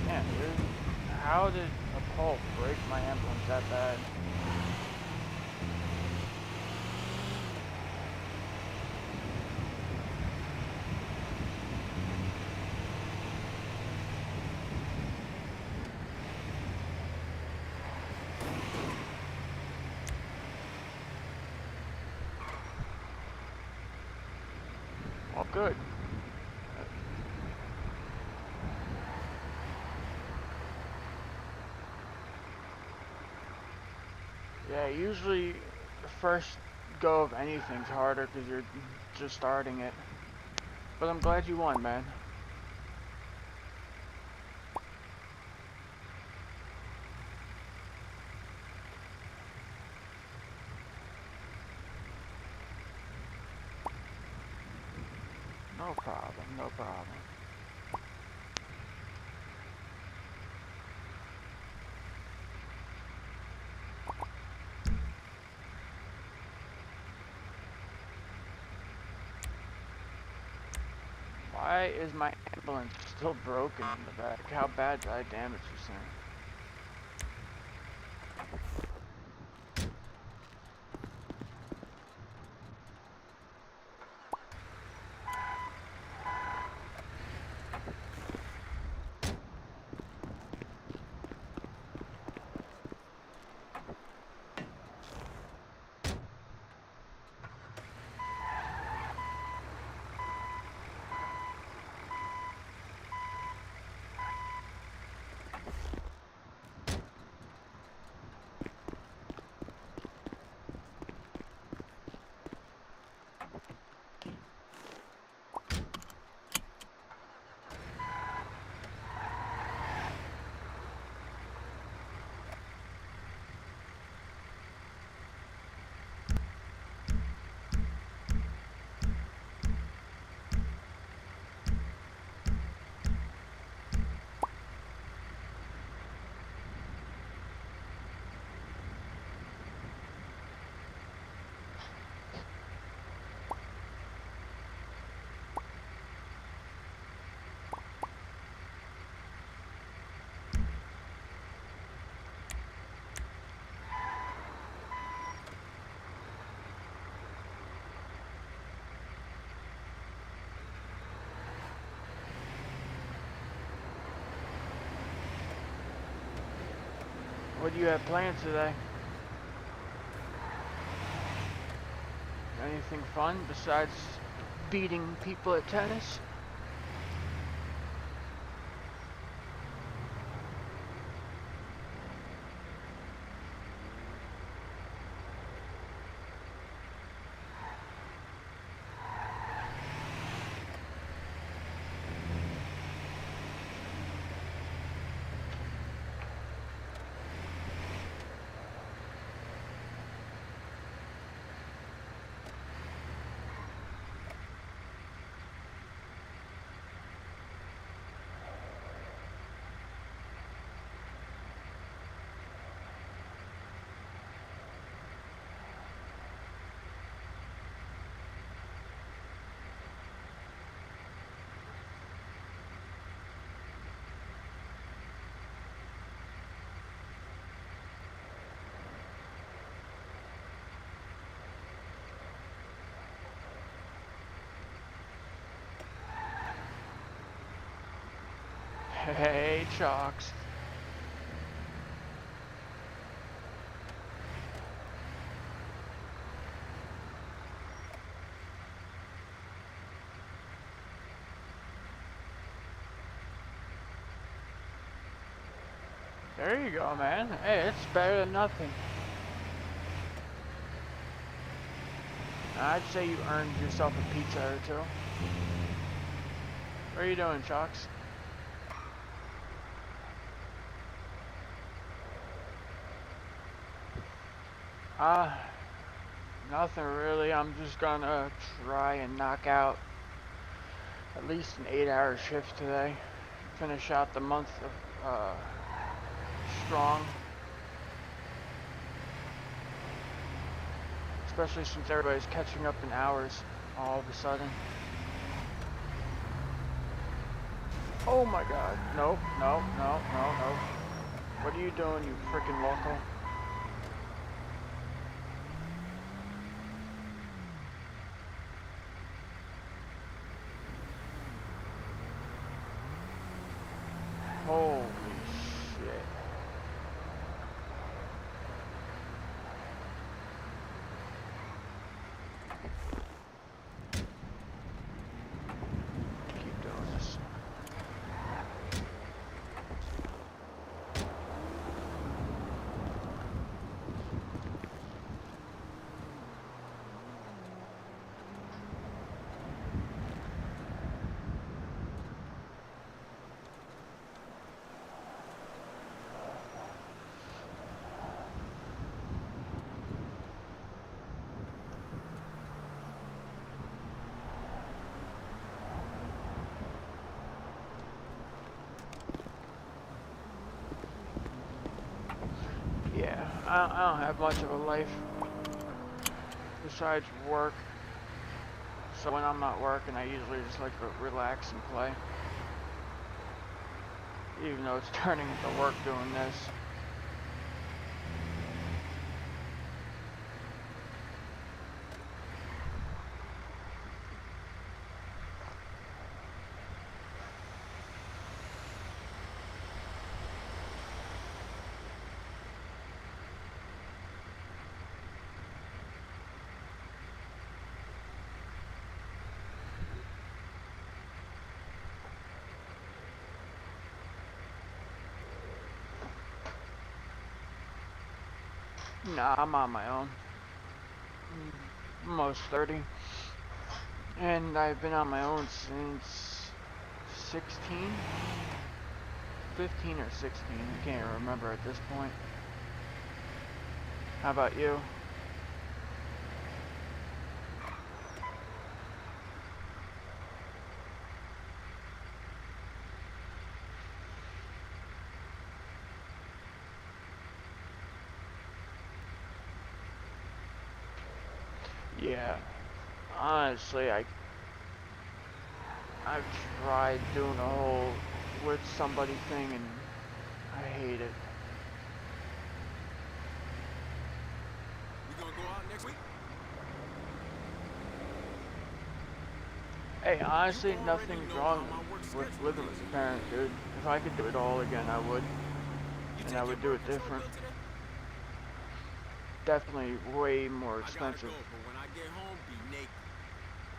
[SPEAKER 2] Yeah, dude. How did a pole break my emblems that bad? Well, good. Yeah, usually the first go of anything's harder because you're just starting it. But I'm glad you won, man. No problem, no problem. Why is my ambulance still broken in the back? How bad did I damage this thing? What do you have planned today? Anything fun besides beating people at tennis? Hey, Chalks. There you go, man. Hey, it's better than nothing. I'd say you earned yourself a pizza or two. What are you doing, Chalks? Nothing really. I'm just gonna try and knock out at least an 8-hour shift today. Finish out the month of strong. Especially since everybody's catching up in hours all of a sudden. Oh my god. Nope, no. What are you doing, you freaking local? Holy shit. Keep doing this. Yeah, I don't have much of a life besides work. So when I'm not working, I usually just like to relax and play. Even though it's turning into work doing this. Nah, I'm on my own. I'm almost 30. And I've been on my own since 16? 15 or 16, I can't even remember at this point. How about you? Yeah, honestly, I've tried doing the whole with somebody thing and I hate it.
[SPEAKER 3] We gonna go out next week?
[SPEAKER 2] Hey, honestly,
[SPEAKER 3] You already
[SPEAKER 2] nothing's
[SPEAKER 3] know
[SPEAKER 2] wrong
[SPEAKER 3] how my work
[SPEAKER 2] with
[SPEAKER 3] schedule
[SPEAKER 2] living
[SPEAKER 3] is.
[SPEAKER 2] with a parent, dude. If I could do it all again, I would.
[SPEAKER 3] You
[SPEAKER 2] And
[SPEAKER 3] take
[SPEAKER 2] I
[SPEAKER 3] your
[SPEAKER 2] would do
[SPEAKER 3] birth
[SPEAKER 2] it
[SPEAKER 3] control
[SPEAKER 2] different.
[SPEAKER 3] pill today?
[SPEAKER 2] definitely way more
[SPEAKER 3] I gotta
[SPEAKER 2] expensive.
[SPEAKER 3] go, but when I get home, be naked.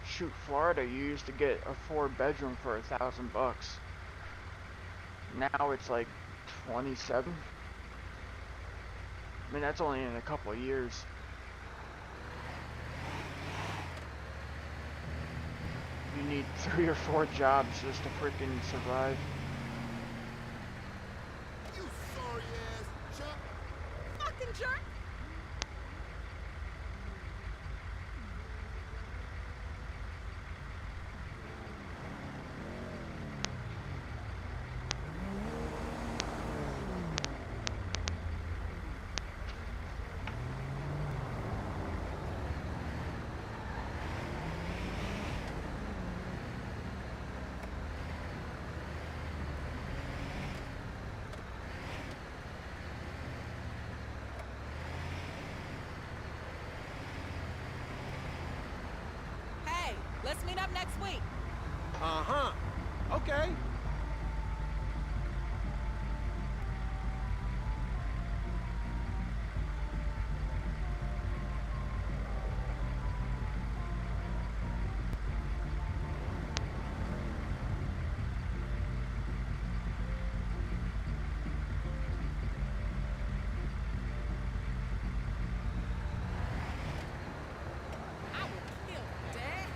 [SPEAKER 2] Shoot, Florida, you used to get a 4-bedroom for $1,000. Now it's like 27. I mean, that's only in a couple of years. You need 3 or 4 jobs just to freaking survive.
[SPEAKER 3] You sorry ass chump.
[SPEAKER 6] Fucking jerk!
[SPEAKER 5] Hey, let's meet up next week.
[SPEAKER 3] Uh-huh. Okay.
[SPEAKER 5] I will kill Damn.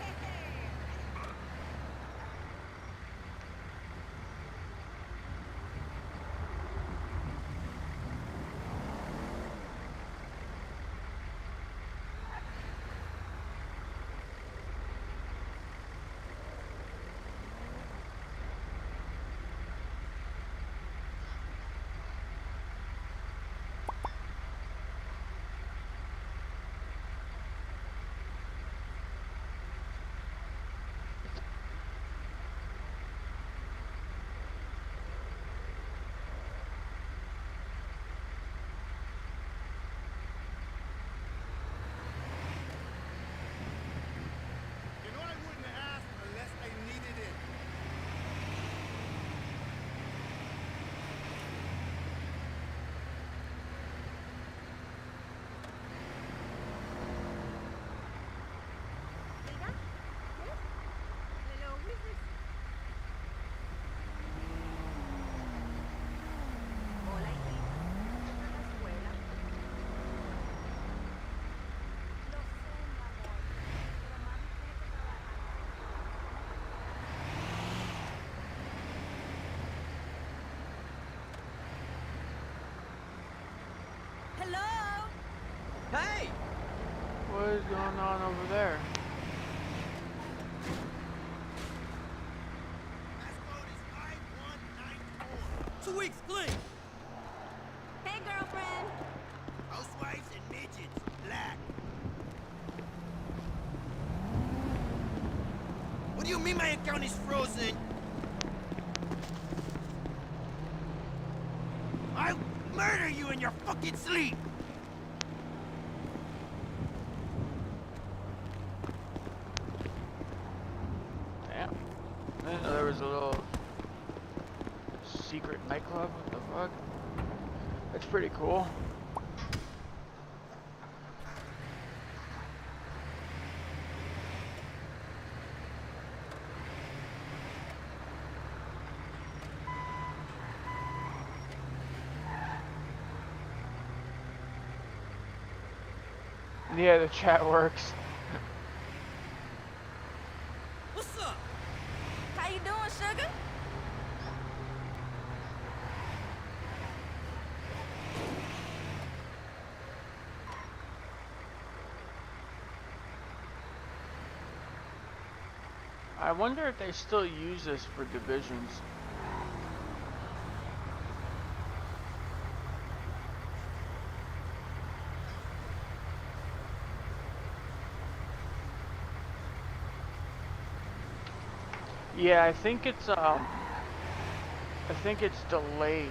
[SPEAKER 3] You know I wouldn't ask unless I needed it.
[SPEAKER 6] Diga. Yes? Hello, who is this? Hola, hijita. ¿Estás en la escuela? Lo sé, mi amor. Pero mami tiene que trabajar.
[SPEAKER 5] Hello?
[SPEAKER 7] Hey!
[SPEAKER 2] What is going on over there?
[SPEAKER 3] Passcode is 5194.
[SPEAKER 7] 2 weeks clean!
[SPEAKER 5] Hey, girlfriend.
[SPEAKER 3] Housewives and midgets, black. What do you mean my account is frozen? I'll murder you in your fucking sleep!
[SPEAKER 2] Damn. I didn't know there was a little secret nightclub. What the fuck? That's pretty cool. Yeah, the chat works.
[SPEAKER 7] What's up?
[SPEAKER 5] How you doing, sugar?
[SPEAKER 2] I wonder if they still use this for divisions. Yeah, I think it's delayed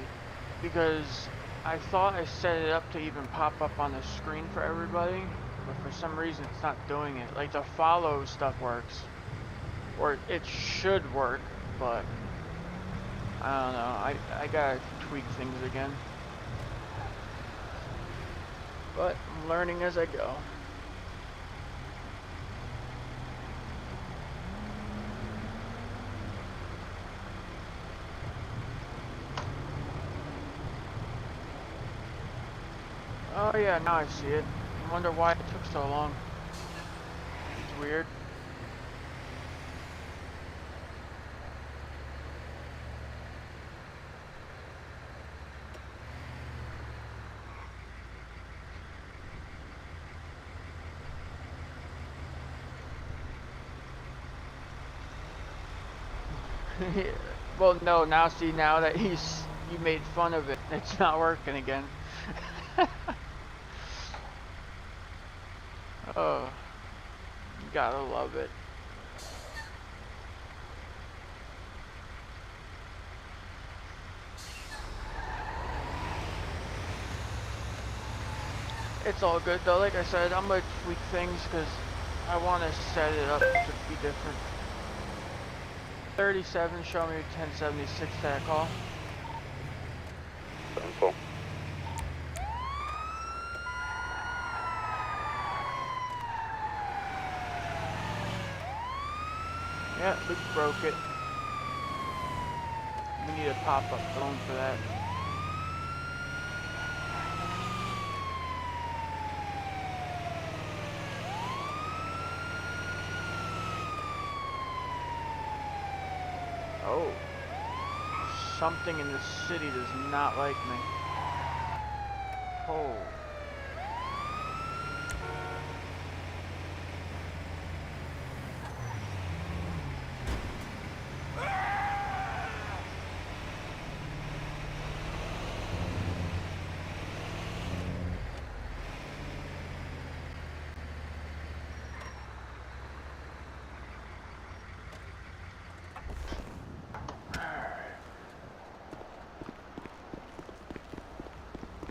[SPEAKER 2] because I thought I set it up to even pop up on the screen for everybody, but for some reason it's not doing it. Like the follow stuff works, or it should work, but I don't know. I gotta tweak things again. But I'm learning as I go. Oh yeah, now I see it. I wonder why it took so long. It's weird. Well, no, now see, now that you made fun of it, it's not working again. Oh, you gotta love it. It's all good though, like I said, I'm gonna tweak things because I want to set it up to be different. 37, show me 1076 that call.
[SPEAKER 1] 7-4.
[SPEAKER 2] Yeah, Luke broke it. We need a pop-up phone for that. Oh. Something in the city does not like me. Oh.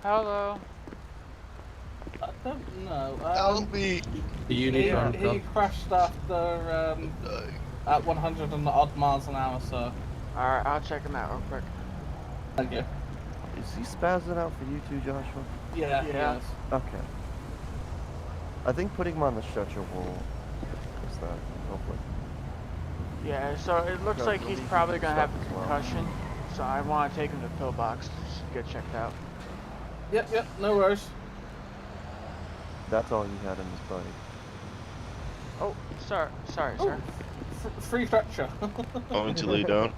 [SPEAKER 2] Hello.
[SPEAKER 8] I don't know.
[SPEAKER 9] Help me!
[SPEAKER 10] The unit
[SPEAKER 8] He crashed after at 100 and odd miles an hour, so.
[SPEAKER 2] Alright, I'll check him out real quick.
[SPEAKER 8] Thank you.
[SPEAKER 9] Is he spazzing out for you too, Joshua?
[SPEAKER 8] Yeah.
[SPEAKER 2] Yeah.
[SPEAKER 8] Yes.
[SPEAKER 9] Okay. I think putting him on the stretcher will fix that, hopefully.
[SPEAKER 2] Yeah, so it looks like he's probably gonna have a concussion, so I want to take him to pillbox to get checked out.
[SPEAKER 8] Yep, no worries.
[SPEAKER 9] That's all he had in his body.
[SPEAKER 2] Oh, sorry, sir.
[SPEAKER 8] Free fracture.
[SPEAKER 10] Want me to lay down?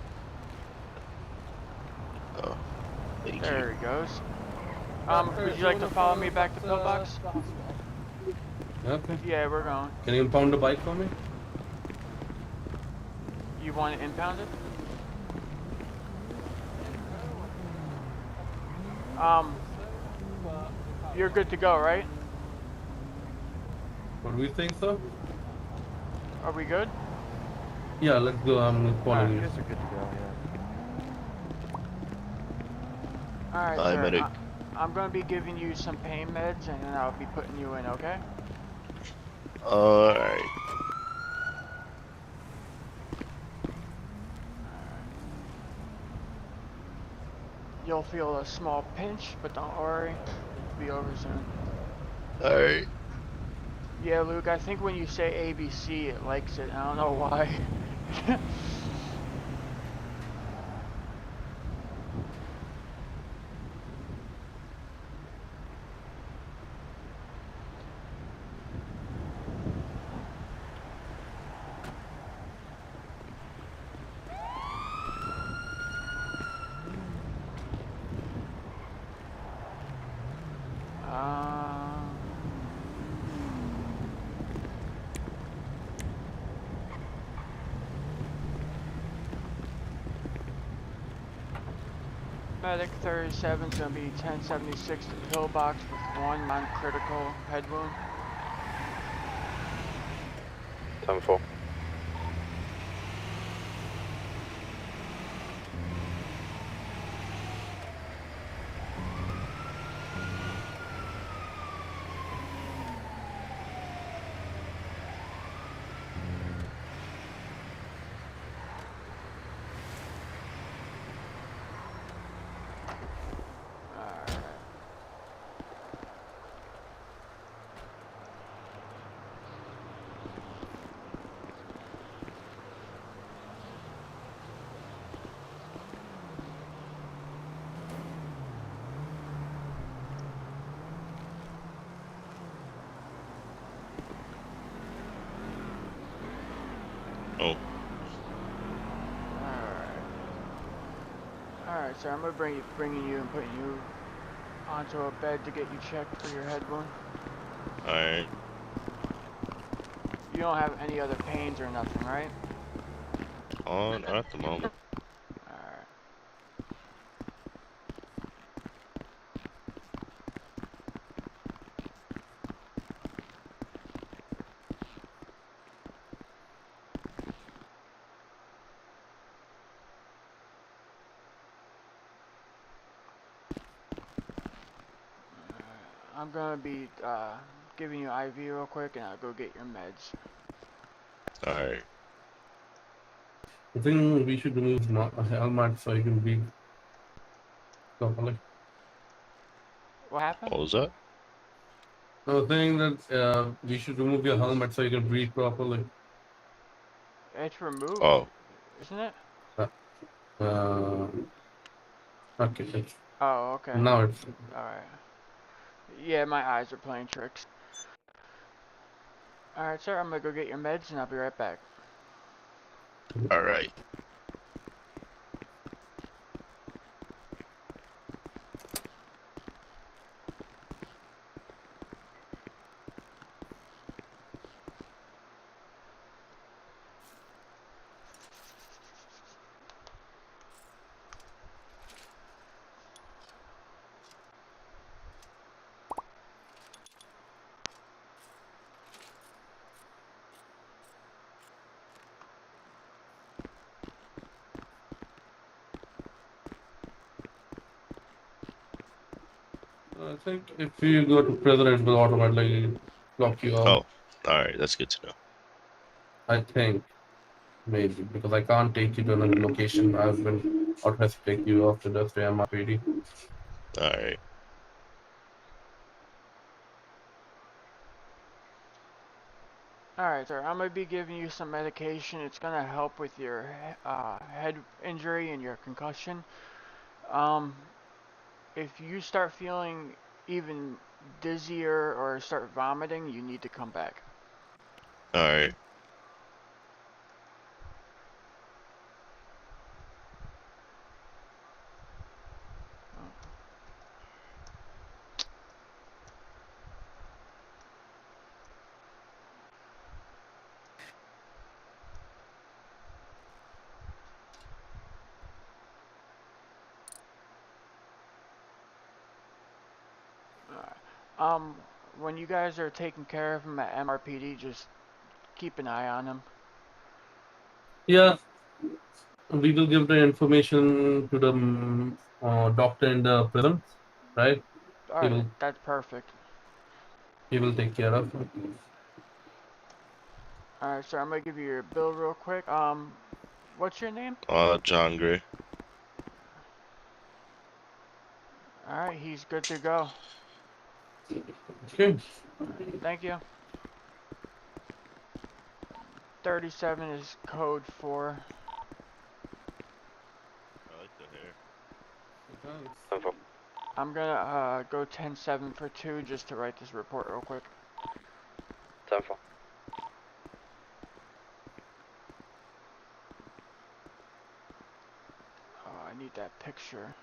[SPEAKER 10] Oh, thank
[SPEAKER 2] There
[SPEAKER 10] you.
[SPEAKER 2] he goes. Would you like to follow me back to pillbox?
[SPEAKER 11] Okay.
[SPEAKER 2] Yeah, we're going.
[SPEAKER 11] Can you impound the bike for me?
[SPEAKER 2] You want it impounded? You're good to go, right?
[SPEAKER 11] What do you think, so?
[SPEAKER 2] Are we good?
[SPEAKER 11] Yeah, let's go. I'm calling
[SPEAKER 9] You
[SPEAKER 11] you.
[SPEAKER 9] guys are good to go, yeah.
[SPEAKER 2] Alright,
[SPEAKER 10] Hi,
[SPEAKER 2] sir.
[SPEAKER 10] medic.
[SPEAKER 2] I'm gonna be giving you some pain meds and then I'll be putting you in, okay?
[SPEAKER 10] Alright.
[SPEAKER 2] You'll feel a small pinch, but don't worry. It'll be over soon.
[SPEAKER 10] Alright.
[SPEAKER 2] Yeah, Luke, I think when you say ABC, it likes it. I don't know why. Medic 37 is going to be 1076 to pillbox with 1 non-critical head wound.
[SPEAKER 1] 10-4.
[SPEAKER 10] Oh,
[SPEAKER 2] Alright, sir, I'm gonna bringing you and putting you onto a bed to get you checked for your head wound.
[SPEAKER 10] alright.
[SPEAKER 2] You don't have any other pains or nothing, right?
[SPEAKER 10] On at the moment.
[SPEAKER 2] Alright. I'm gonna be giving you IV real quick, and I'll go get your meds.
[SPEAKER 10] Alright.
[SPEAKER 11] I think we should remove a helmet so you can breathe properly.
[SPEAKER 2] What happened?
[SPEAKER 10] What was that?
[SPEAKER 11] I was saying that we should remove your helmet so you can breathe properly.
[SPEAKER 2] It's removed,
[SPEAKER 10] Oh,
[SPEAKER 2] isn't it?
[SPEAKER 11] Uh, okay.
[SPEAKER 2] Oh, okay.
[SPEAKER 11] Now it's
[SPEAKER 2] Alright. Yeah, my eyes are playing tricks. Alright, sir, I'm gonna go get your meds, and I'll be right back.
[SPEAKER 10] alright.
[SPEAKER 11] I think if you go to prison, it will automatically lock you out.
[SPEAKER 10] Oh, alright. That's good to know.
[SPEAKER 11] I think maybe because I can't take you to another location. I've been authorized to take you after the MRPD.
[SPEAKER 10] Alright.
[SPEAKER 2] Alright, sir, I'm gonna be giving you some medication. It's gonna help with your head injury and your concussion. If you start feeling even dizzier or start vomiting, you need to come back.
[SPEAKER 10] Alright.
[SPEAKER 2] When you guys are taking care of him at MRPD, just keep an eye on him.
[SPEAKER 11] Yeah, we will give the information to the doctor in the prison, right?
[SPEAKER 2] Alright, that's perfect.
[SPEAKER 11] He will take care of it.
[SPEAKER 2] Alright, sir, I'm gonna give you your bill real quick. What's your name?
[SPEAKER 10] John Gray.
[SPEAKER 2] Alright, he's good to go.
[SPEAKER 11] Okay.
[SPEAKER 2] Thank you. 37 is code 4.
[SPEAKER 10] I like the hair.
[SPEAKER 11] Thanks.
[SPEAKER 2] I'm gonna go 10-7 for 2 just to write this report real quick.
[SPEAKER 1] 10-4.
[SPEAKER 2] Oh, I need that picture.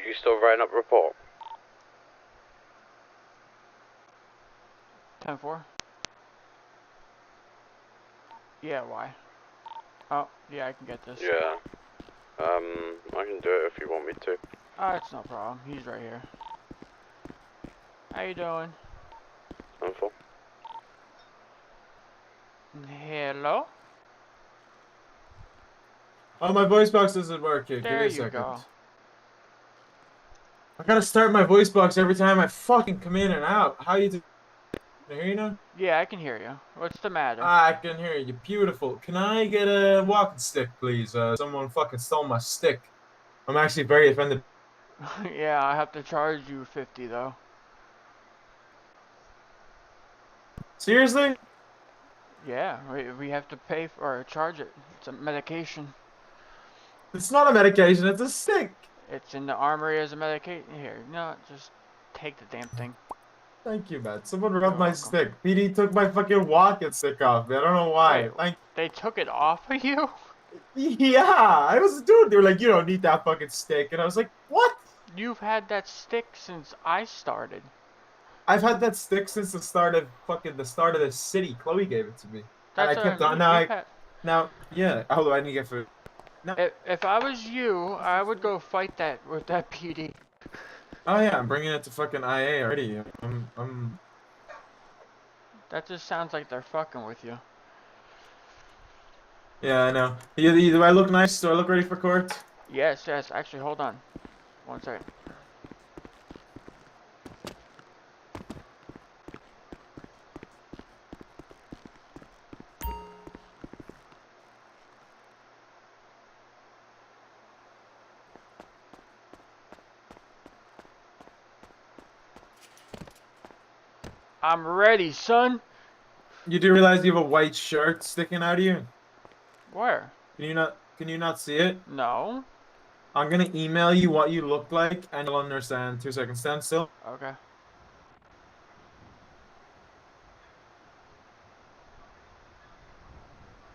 [SPEAKER 1] You still writing up report?
[SPEAKER 2] 10-4. Yeah, why? Oh, yeah, I can get this.
[SPEAKER 1] Yeah. I can do it if you want me to.
[SPEAKER 2] It's no problem. He's right here. How you doing?
[SPEAKER 1] 10-4.
[SPEAKER 2] Hello?
[SPEAKER 12] Oh, my voice box doesn't work here.
[SPEAKER 2] There
[SPEAKER 12] Give me a
[SPEAKER 2] you
[SPEAKER 12] second.
[SPEAKER 2] go.
[SPEAKER 12] I gotta start my voice box every time I fucking come in and out. How you do? Can I hear you now?
[SPEAKER 2] Yeah, I can hear you. What's the matter?
[SPEAKER 12] I can hear you. Beautiful. Can I get a walking stick, please? Someone fucking stole my stick. I'm actually very offended.
[SPEAKER 2] Yeah, I have to charge you 50 though.
[SPEAKER 12] Seriously?
[SPEAKER 2] Yeah, we have to pay for or charge it. It's a medication.
[SPEAKER 12] It's not a medication, it's a stick.
[SPEAKER 2] It's in the armory as a medication. Here, no, just take the damn thing.
[SPEAKER 12] Thank you, man. Someone rubbed my
[SPEAKER 2] welcome.
[SPEAKER 12] stick. PD took my fucking walking stick off, man. I don't know why.
[SPEAKER 2] Wait, they took it off of you?
[SPEAKER 12] Yeah, I was dude. They were like, you don't need that fucking stick, and I was like, what?
[SPEAKER 2] You've had that stick since I started.
[SPEAKER 12] I've had that stick since the start of the city. Chloe gave it to me,
[SPEAKER 2] That's
[SPEAKER 12] and I kept on. Now, yeah. Hold on, I need to get food. No.
[SPEAKER 2] If I was you, I would go fight that with that PD.
[SPEAKER 12] Oh yeah, I'm bringing it to fucking IA already.
[SPEAKER 2] That just sounds like they're fucking with you.
[SPEAKER 12] Yeah, I know. Do I look nice? Do I look ready for court?
[SPEAKER 2] Yes. Actually, hold on. 1 second. I'm ready, son.
[SPEAKER 12] You do realize you have a white shirt sticking out of you?
[SPEAKER 2] Where?
[SPEAKER 12] Can you not see it?
[SPEAKER 2] No.
[SPEAKER 12] I'm gonna email you what you look like, and you'll understand. 2 seconds. Stand still.
[SPEAKER 2] Okay.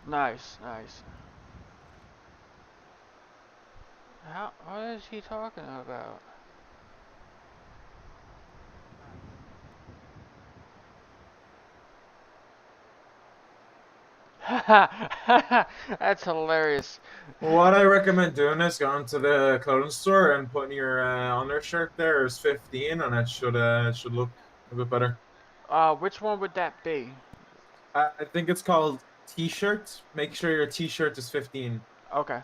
[SPEAKER 2] Nice. What is he talking about? That's hilarious.
[SPEAKER 12] What I recommend doing is going to the clothing store and putting your undershirt there is 15, and it should look a bit better.
[SPEAKER 2] Which one would that be?
[SPEAKER 12] I think it's called t-shirt. Make sure your t-shirt is 15.
[SPEAKER 2] Okay.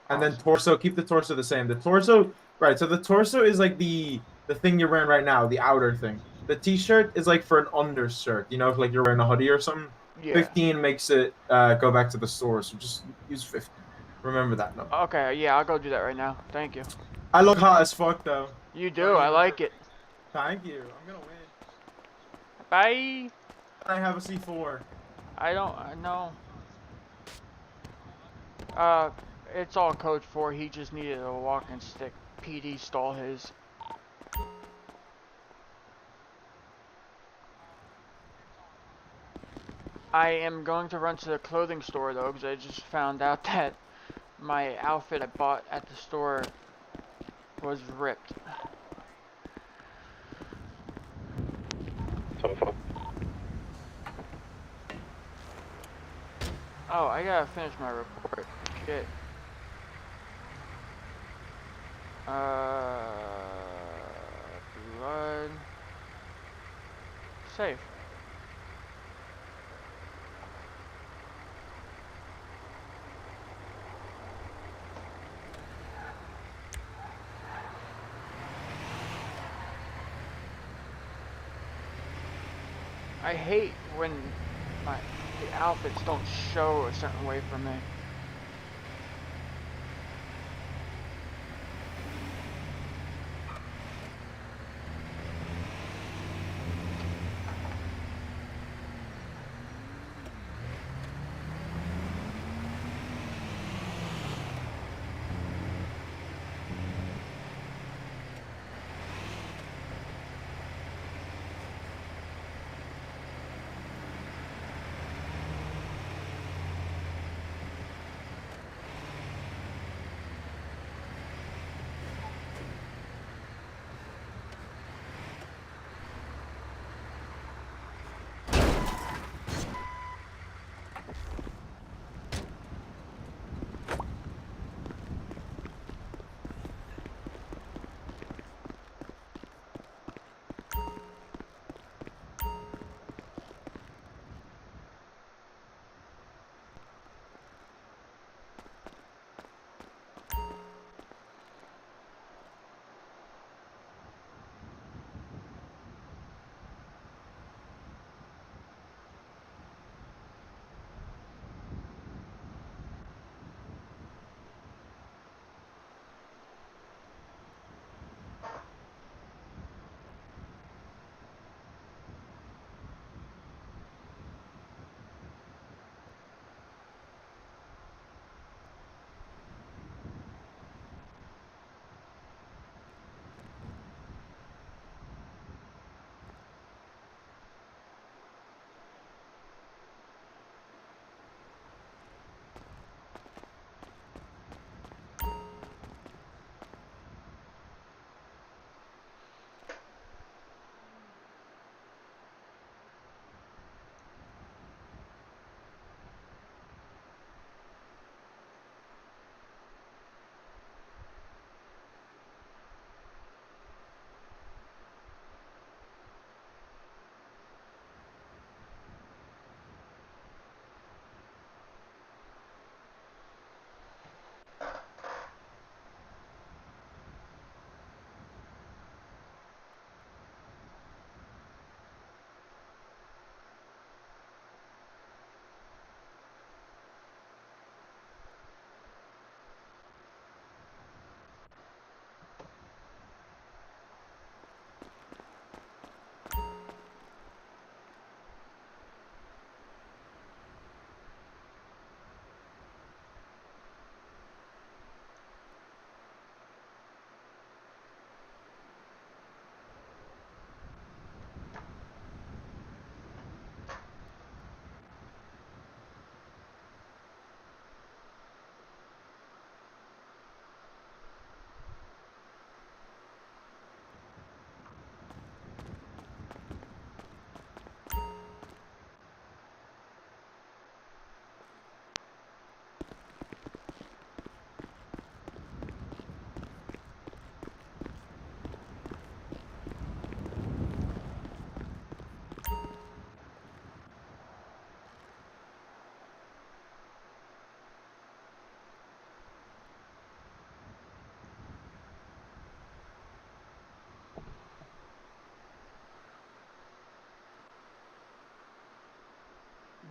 [SPEAKER 12] And then torso, keep the torso the same. The torso, right? So the torso is like the thing you're wearing right now, the outer thing. The t-shirt is like for an undershirt. You know, if like you're wearing a hoodie or something.
[SPEAKER 2] Yeah.
[SPEAKER 12] 15 makes it go back to the store, so just use 15. Remember that number.
[SPEAKER 2] Okay, yeah, I'll go do that right now. Thank you.
[SPEAKER 12] I look hot as fuck, though.
[SPEAKER 2] You do, I like it.
[SPEAKER 12] Thank you. I'm gonna win.
[SPEAKER 2] Bye.
[SPEAKER 12] I have a C4.
[SPEAKER 2] I know. It's all Code 4. He just needed a walking stick. PD stole his. I am going to run to the clothing store though, because I just found out that my outfit I bought at the store was ripped. Oh, I gotta finish my report. Shit. Blood. Safe. I hate when the outfits don't show a certain way for me.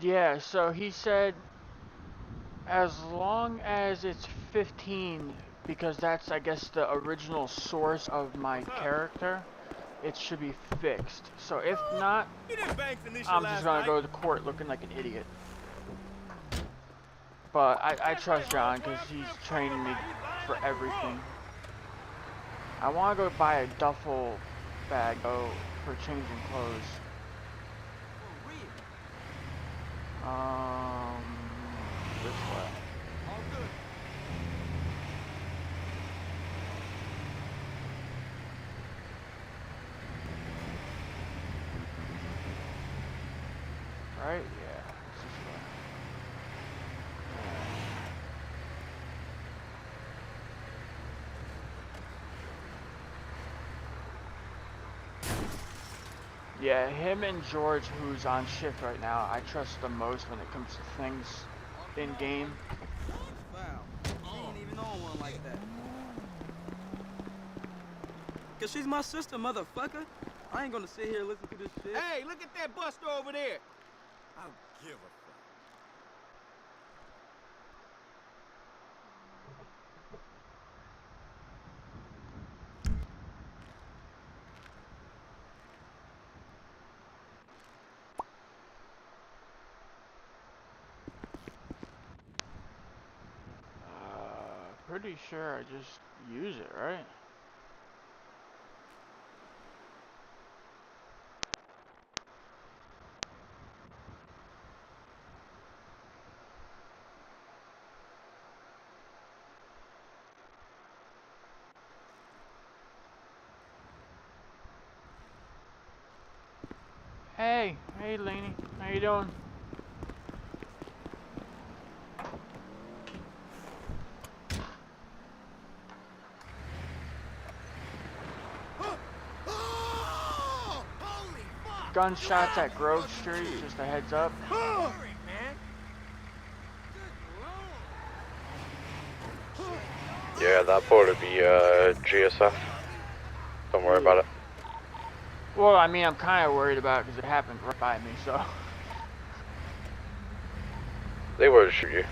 [SPEAKER 2] Yeah, so he said as long as it's 15, because that's, I guess, the original source of my character, it should be fixed. So if not,
[SPEAKER 3] You didn't bang Tanisha
[SPEAKER 2] I'm
[SPEAKER 3] last
[SPEAKER 2] just gonna
[SPEAKER 3] night.
[SPEAKER 2] go to court looking like an idiot. But I trust John because he's training me for everything. I want to go buy a duffel bag though for changing clothes. This way.
[SPEAKER 3] All good.
[SPEAKER 2] Right? Yeah. It's this way. Yeah, him and George, who's on shift right now, I trust the most when it comes to things in game.
[SPEAKER 6] Wow. I ain't even on one like that. Cause she's my sister, motherfucker. I ain't gonna sit here and listen to this shit.
[SPEAKER 3] Hey, look at that buster over there. I don't give a fuck.
[SPEAKER 2] Pretty sure I just use it, right? Hey, Lainey, how you doing?
[SPEAKER 3] Oh, holy fuck!
[SPEAKER 2] Gunshots at Grove Street, just a heads up.
[SPEAKER 3] Oh, man.
[SPEAKER 1] Yeah, that'll probably be GSF. Don't worry about it.
[SPEAKER 2] Well, I mean, I'm kind of worried about it because it happened right by me, so.
[SPEAKER 1] They won't shoot you.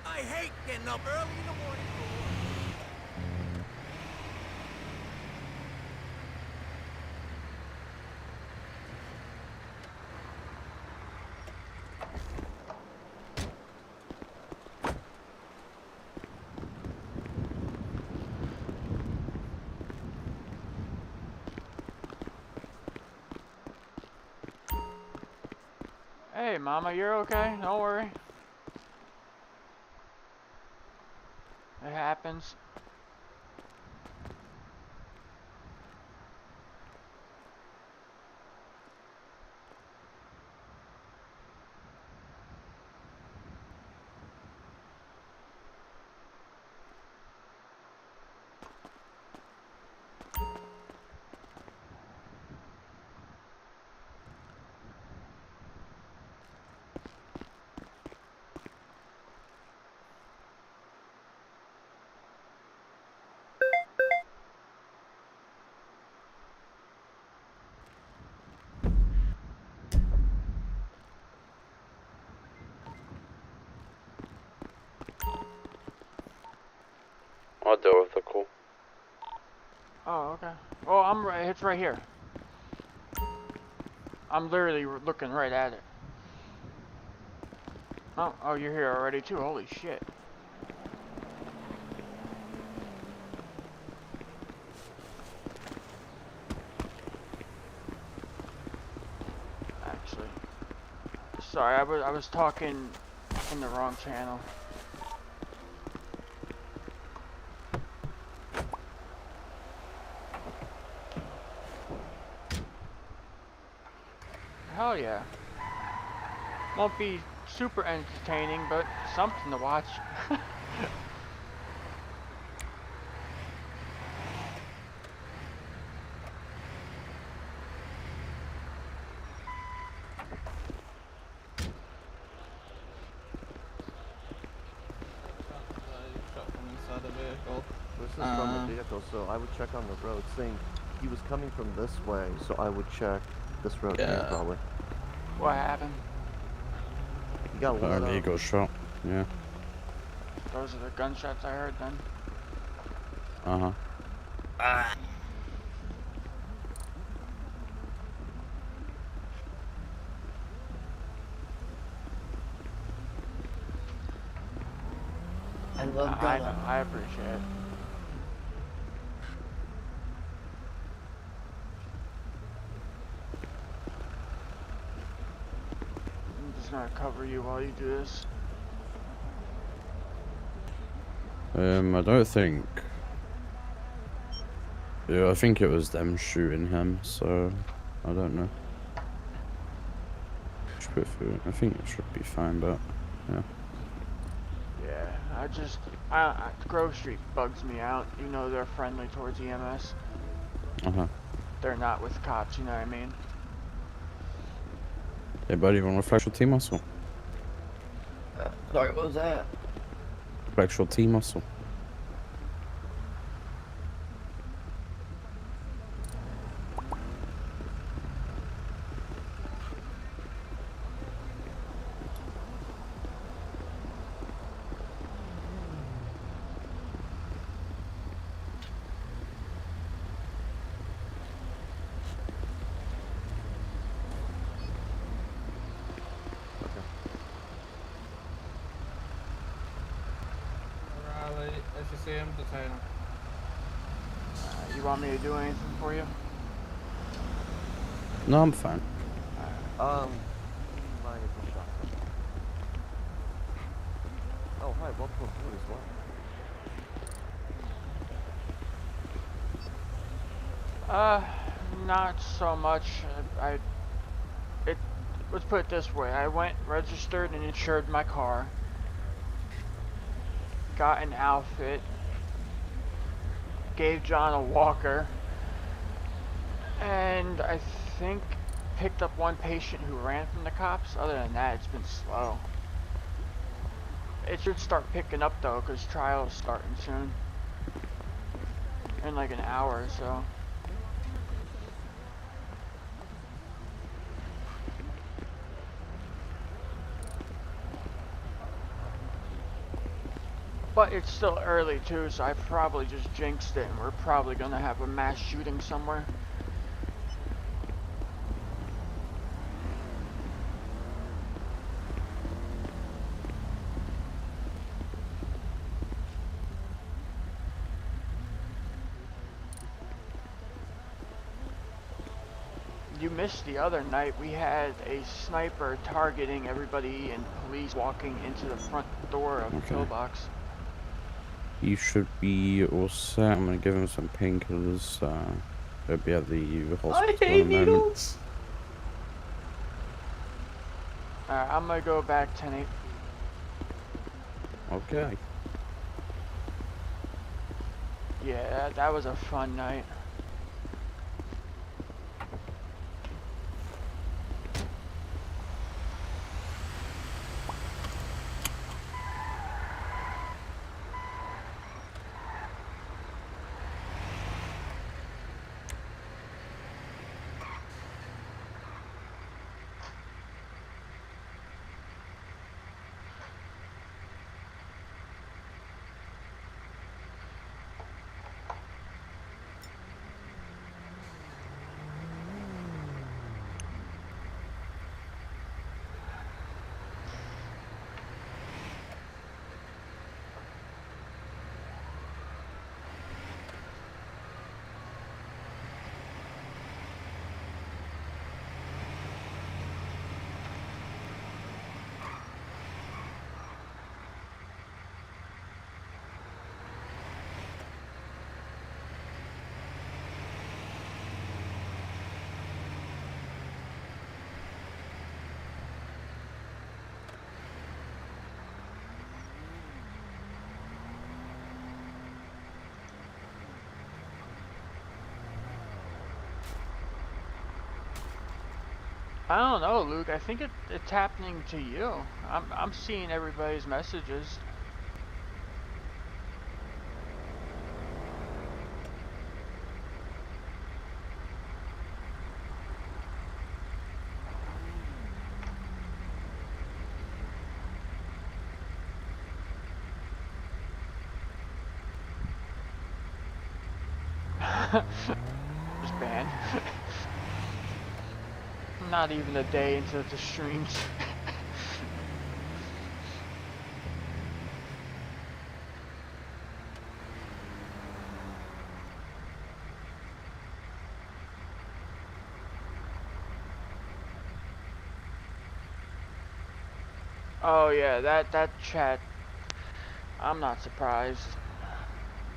[SPEAKER 3] I hate getting up early in the morning for work.
[SPEAKER 2] Hey, Mama, you're okay? Don't worry. It happens.
[SPEAKER 1] I'll deal with the call.
[SPEAKER 2] Oh, okay. Oh, I'm right. It's right here. I'm literally looking right at it. Oh, you're here already too. Holy shit. Actually, sorry, I was talking in the wrong channel. Hell yeah. Won't be super entertaining, but something to watch.
[SPEAKER 8] Shot from inside the vehicle. This
[SPEAKER 9] distance from the vehicle, so I would check on the road, saying he was coming from this way, so I would check this road here probably.
[SPEAKER 2] What happened?
[SPEAKER 9] He got lit
[SPEAKER 4] Apparently he
[SPEAKER 9] up.
[SPEAKER 4] got shot. Yeah.
[SPEAKER 2] Those are the gunshots I heard then.
[SPEAKER 4] Uh-huh.
[SPEAKER 2] I love Gunna. I appreciate it. I'm just gonna cover you while you do this.
[SPEAKER 4] I don't think. Yeah, I think it was them shooting him, so I don't know. I think it should be fine, but yeah.
[SPEAKER 2] Yeah, Grove Street bugs me out. You know they're friendly towards EMS.
[SPEAKER 4] Uh-huh.
[SPEAKER 2] They're not with cops, you know what I mean?
[SPEAKER 4] Hey buddy, you wanna flex your T-muscle?
[SPEAKER 13] Sorry, what was that?
[SPEAKER 4] Flex your T-muscle.
[SPEAKER 8] Rally, SCCM, detain.
[SPEAKER 2] You want me to do anything for you?
[SPEAKER 4] No, I'm fine.
[SPEAKER 9] Mind if you shot someone? Oh, hi, welcome aboard as well.
[SPEAKER 2] Not so much. Let's put it this way. I went, registered, and insured my car. Got an outfit. Gave John a walker. And I think picked up one patient who ran from the cops. Other than that, it's been slow. It should start picking up though, because trial's starting soon. In like an hour or so. But it's still early too, so I probably just jinxed it and we're probably gonna have a mass shooting somewhere. You missed the other night. We had a sniper targeting everybody and police walking into the front door of the pillbox.
[SPEAKER 4] You should be all set. I'm gonna give him some painkillers. He'll be at the hospital
[SPEAKER 13] I
[SPEAKER 4] in a
[SPEAKER 13] hate
[SPEAKER 4] moment.
[SPEAKER 13] needles.
[SPEAKER 2] Alright, I'm gonna go back 10-8.
[SPEAKER 4] Okay.
[SPEAKER 2] Yeah, that was a fun night. I don't know, Luke. I think it's happening to you. I'm seeing everybody's messages. Just banned. Not even a day into the streams. Oh yeah, that chat. I'm not surprised.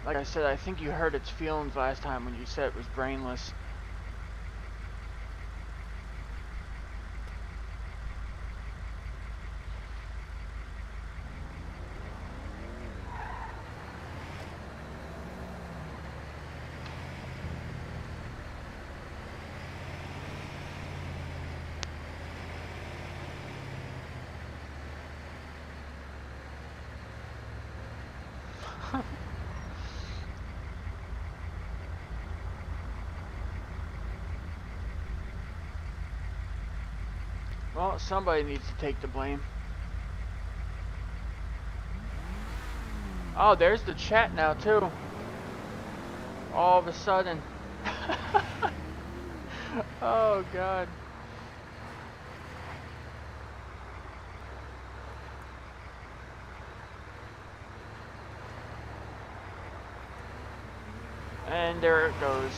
[SPEAKER 2] Like I said, I think you hurt its feelings last time when you said it was brainless. Well, somebody needs to take the blame. Oh, there's the chat now too. All of a sudden. Oh God. And there it goes.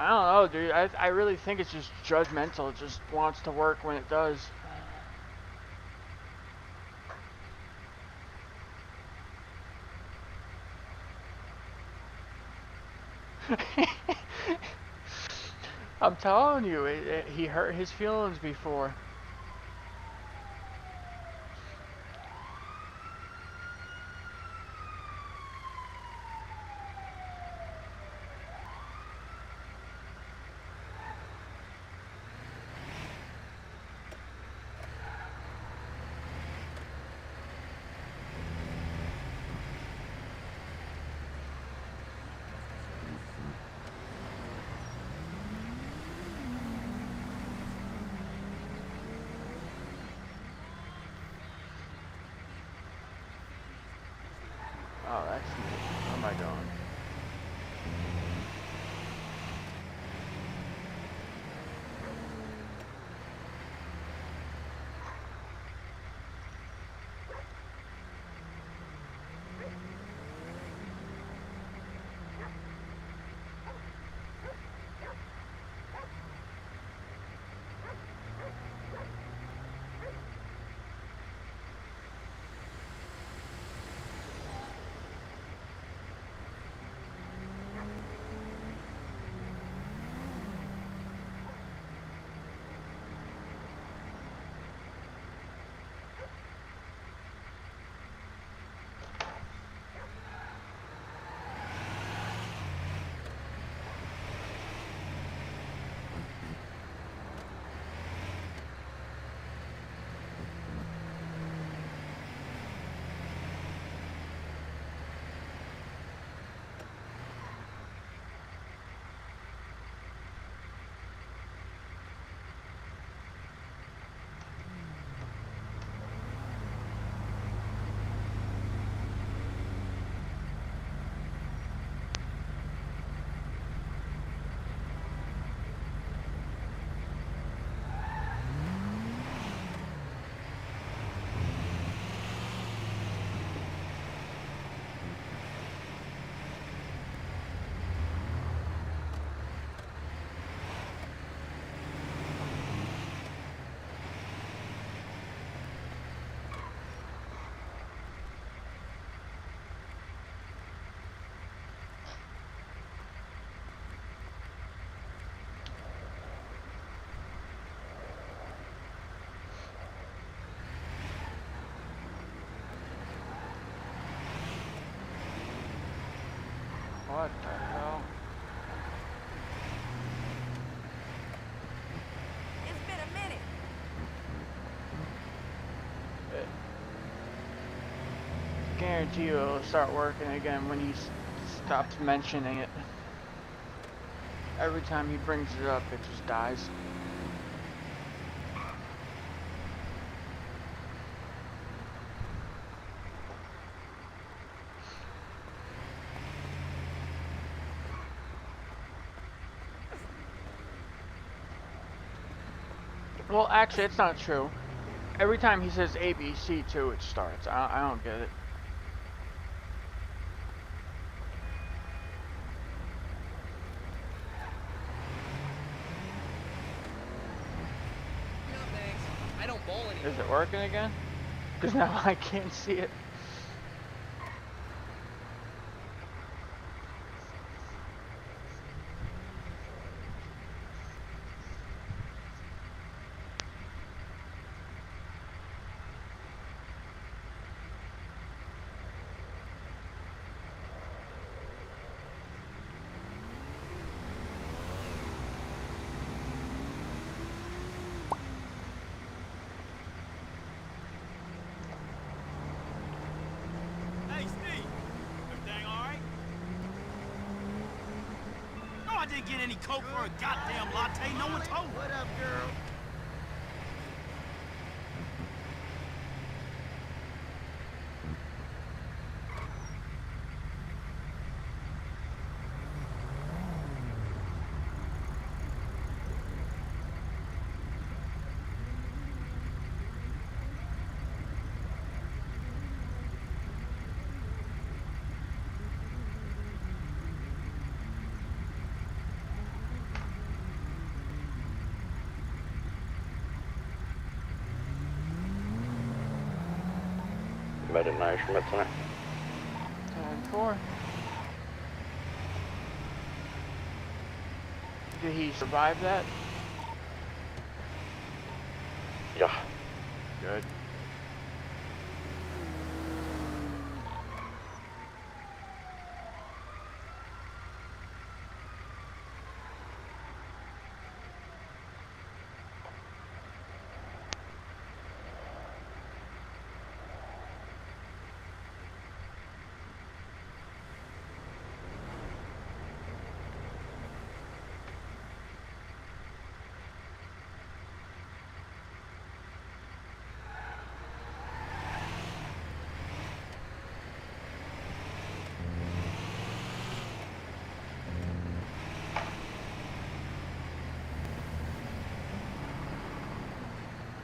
[SPEAKER 2] I don't know, dude. I really think it's just judgmental. It just wants to work when it does. I'm telling you, he hurt his feelings before. Oh, that's neat. Where am I going? What the hell?
[SPEAKER 5] It's been a minute.
[SPEAKER 2] Guarantee you it'll start working again when he stops mentioning it. Every time he brings it up, it just dies. Well, actually, it's not true. Every time he says ABC too, it starts. I don't get it.
[SPEAKER 6] No thanks. I don't bowl anymore.
[SPEAKER 2] Is it working again? Because now I can't see it.
[SPEAKER 3] Hey, Steve. Everything all right? No, I didn't get any coke for a goddamn latte. No one told me.
[SPEAKER 6] What up, girl?
[SPEAKER 1] Made a nice from it tonight.
[SPEAKER 2] 10-4. Did he survive that?
[SPEAKER 1] Yeah.
[SPEAKER 2] Good.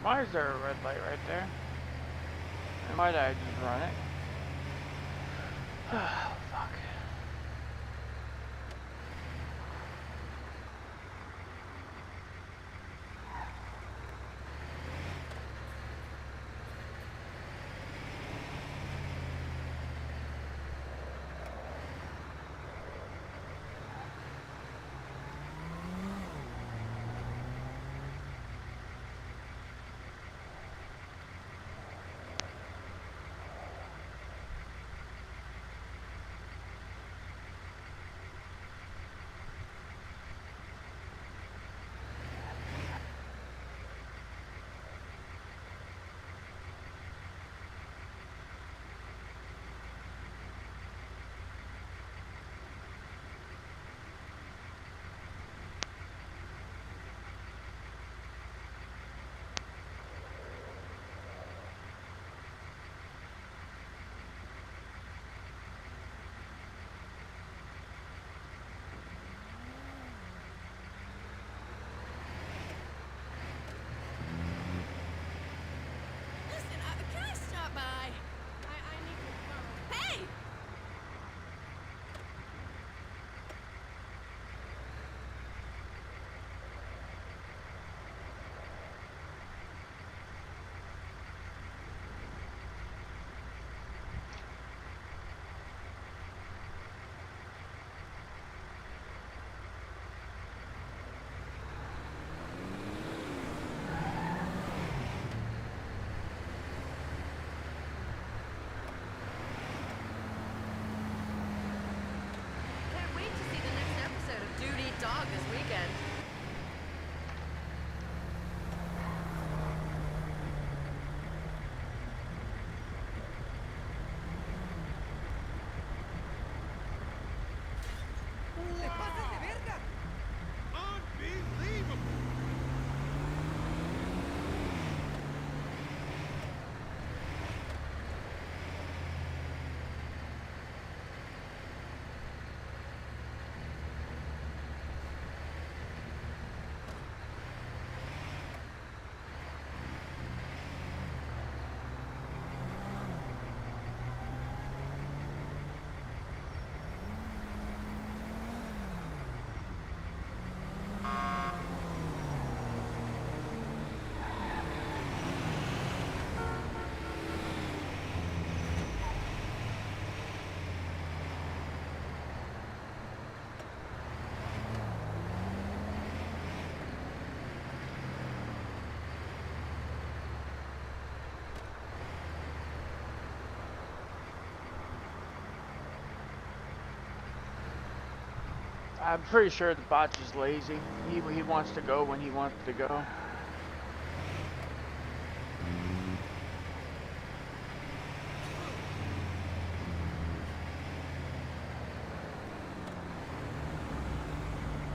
[SPEAKER 2] Why is there a red light right there? And why did I just run it? Oh, fuck. I'm pretty sure the bot's just lazy. He wants to go when he wants to go.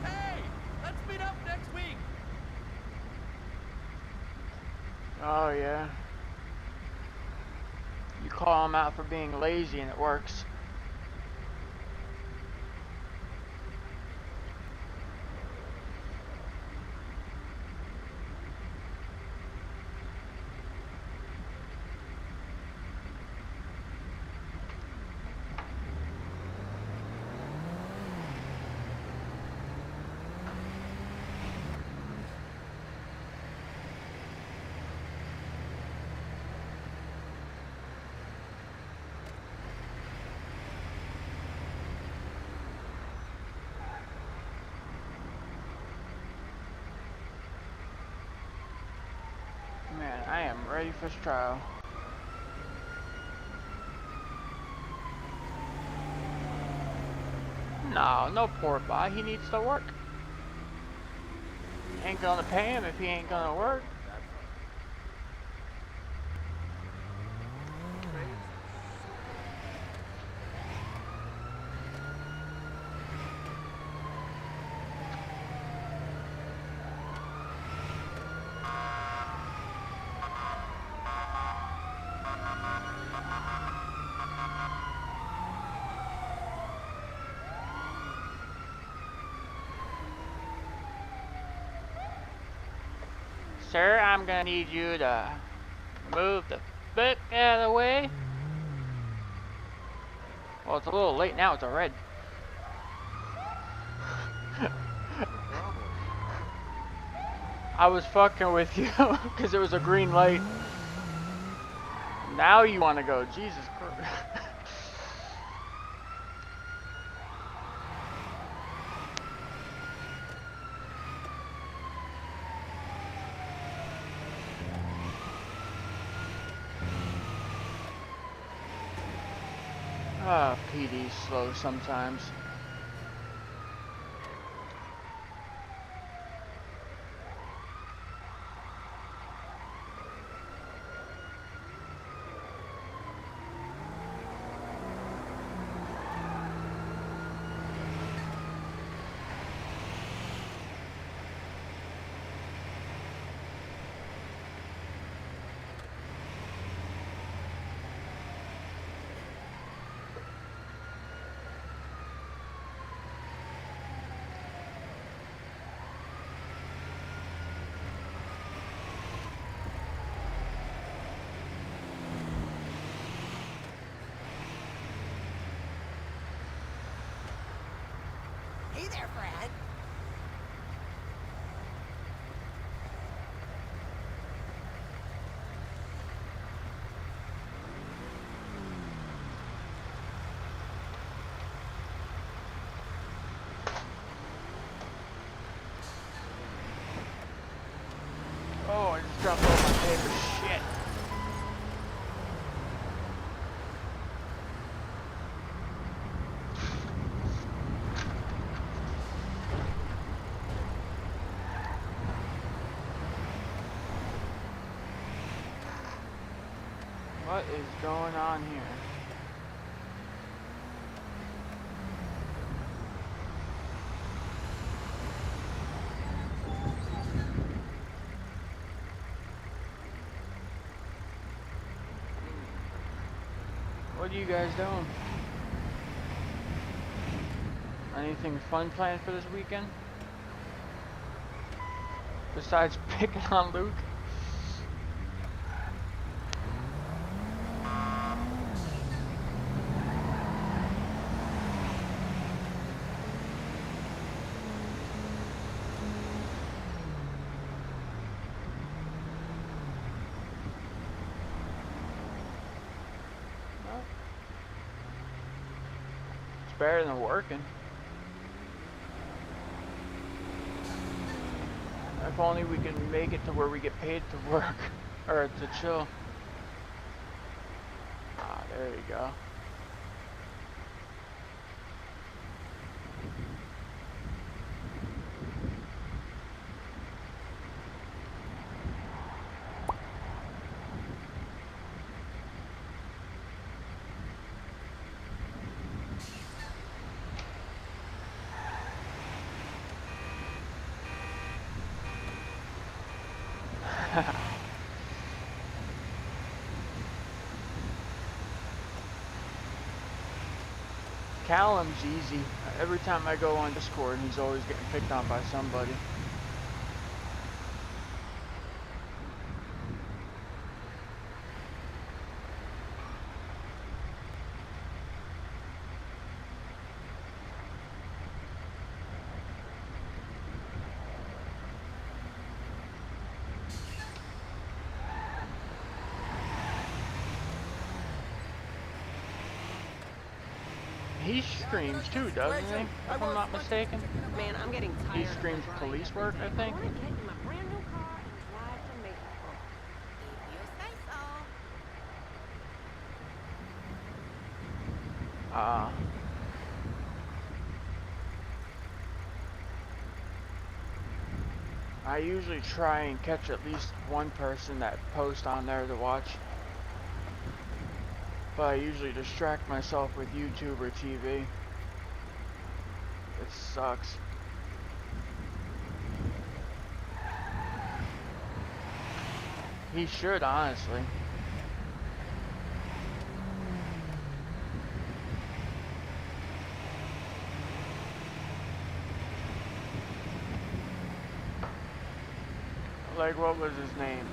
[SPEAKER 7] Hey, let's meet up next week.
[SPEAKER 2] Oh yeah. You call him out for being lazy and it works. Man, I am ready for this trial. No poor bot. He needs to work. Ain't gonna pay him if he ain't gonna work. Sir, I'm gonna need you to move the fuck out of the way. Well, it's a little late now, it's a red. I was fucking with you because it was a green light. Now you want to go, Jesus Christ. PD's slow sometimes.
[SPEAKER 6] Hey there, Fred.
[SPEAKER 2] Oh, I just dropped all my paper. Shit. What is going on here? What are you guys doing? Anything fun planned for this weekend? Besides picking on Luke? Better than working. If only we can make it to where we get paid to work or to chill. Ah, there you go. Callum's easy. Every time I go on Discord, he's always getting picked on by somebody. He streams too, doesn't he? If I'm not mistaken.
[SPEAKER 5] Man, I'm getting tired.
[SPEAKER 2] He streams police work, I think.
[SPEAKER 5] I want to get in my brand new car and drive to Maple. If you say so.
[SPEAKER 2] I usually try and catch at least one person that posts on there to watch. But I usually distract myself with YouTube or TV. It sucks. He should, honestly. Like, what was his name?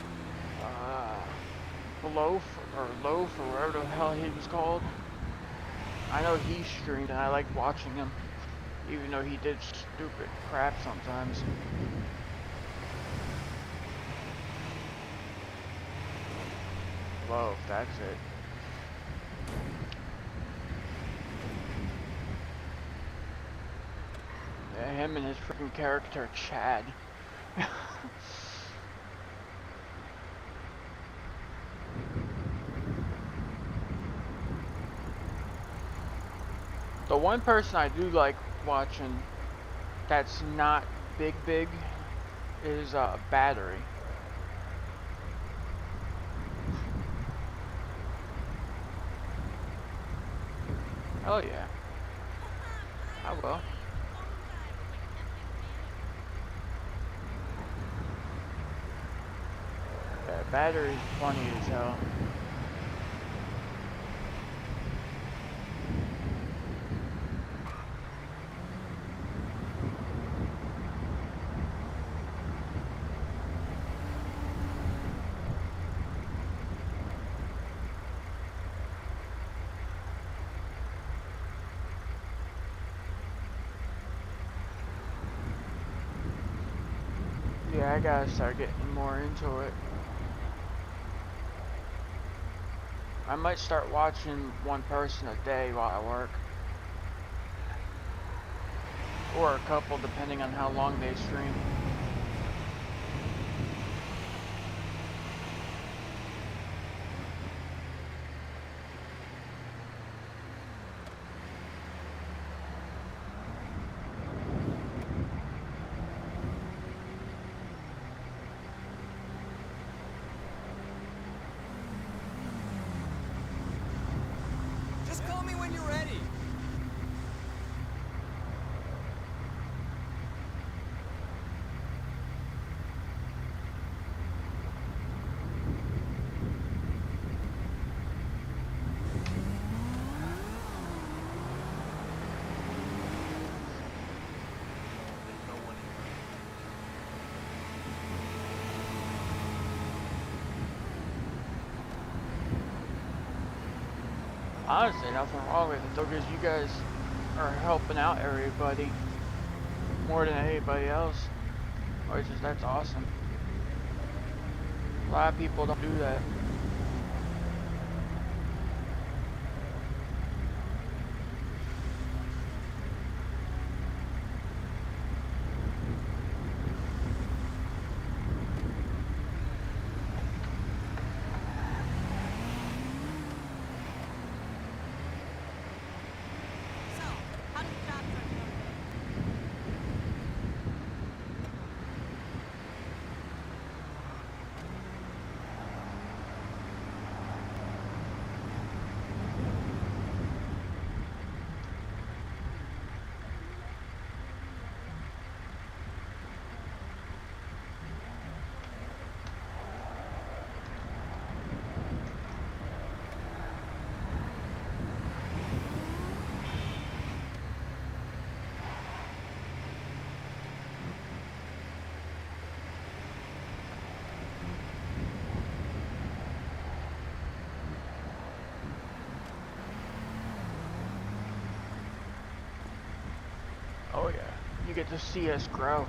[SPEAKER 2] Loaf, or whatever the hell he was called. I know he streamed and I liked watching him, even though he did stupid crap sometimes. Loaf, that's it. Yeah, him and his freaking character, Chad. The one person I do like watching that's not big is Battery. Oh yeah. I will. Yeah, Battery's funny as hell. Yeah, I gotta start getting more into it. I might start watching one person a day while I work. Or a couple, depending on how long they stream.
[SPEAKER 6] Just call me when you're ready.
[SPEAKER 2] Honestly, nothing wrong with it though, because you guys are helping out everybody more than anybody else. Which is, that's awesome. A lot of people don't do that. get to see us grow.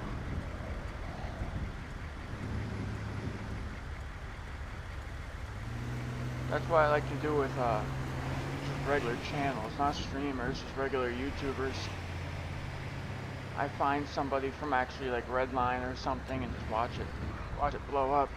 [SPEAKER 2] That's what I like to do with just regular channels, not streamers, just regular YouTubers. I find somebody from actually like Redline or something and just watch it blow up.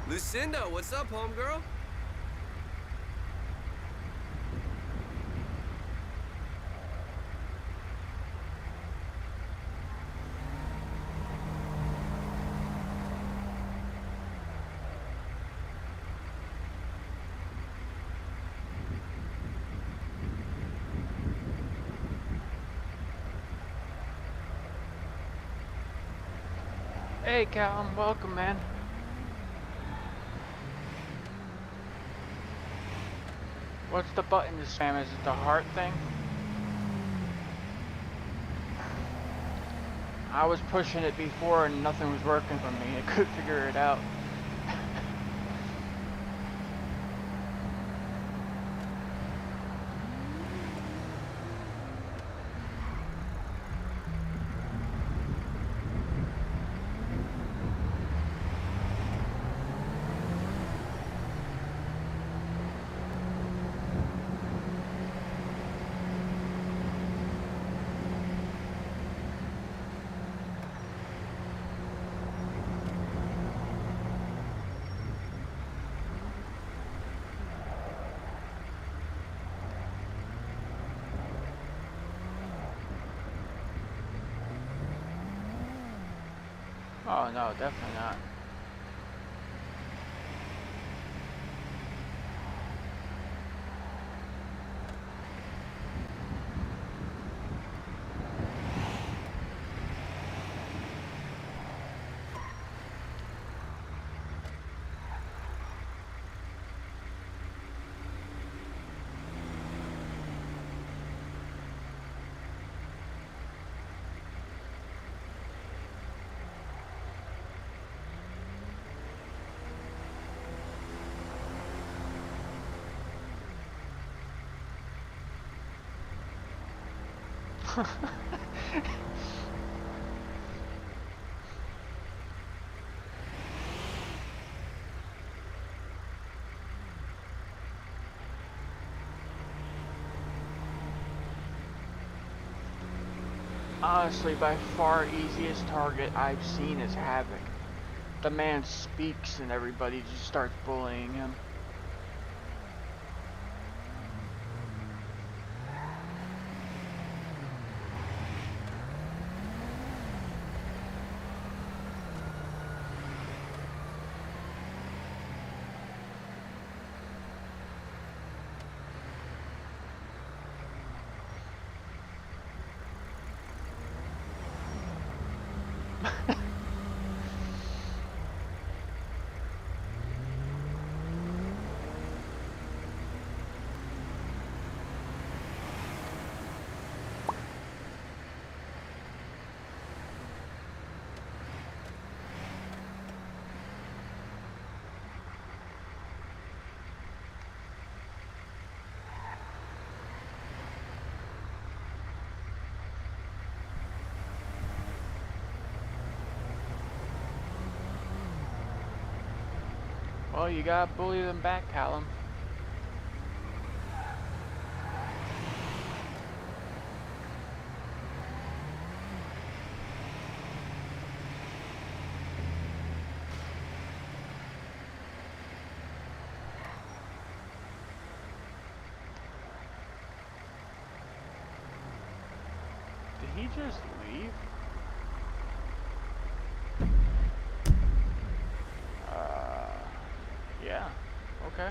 [SPEAKER 13] Lucinda, what's up, homegirl?
[SPEAKER 2] Hey Callum, welcome man. What's the button to spam? Is it the heart thing? I was pushing it before and nothing was working for me. I couldn't figure it out. Oh no, definitely not. Honestly, by far easiest target I've seen is Havoc. The man speaks and everybody just starts bullying him. Well, you gotta bully them back, Callum. just leave? Yeah. Okay.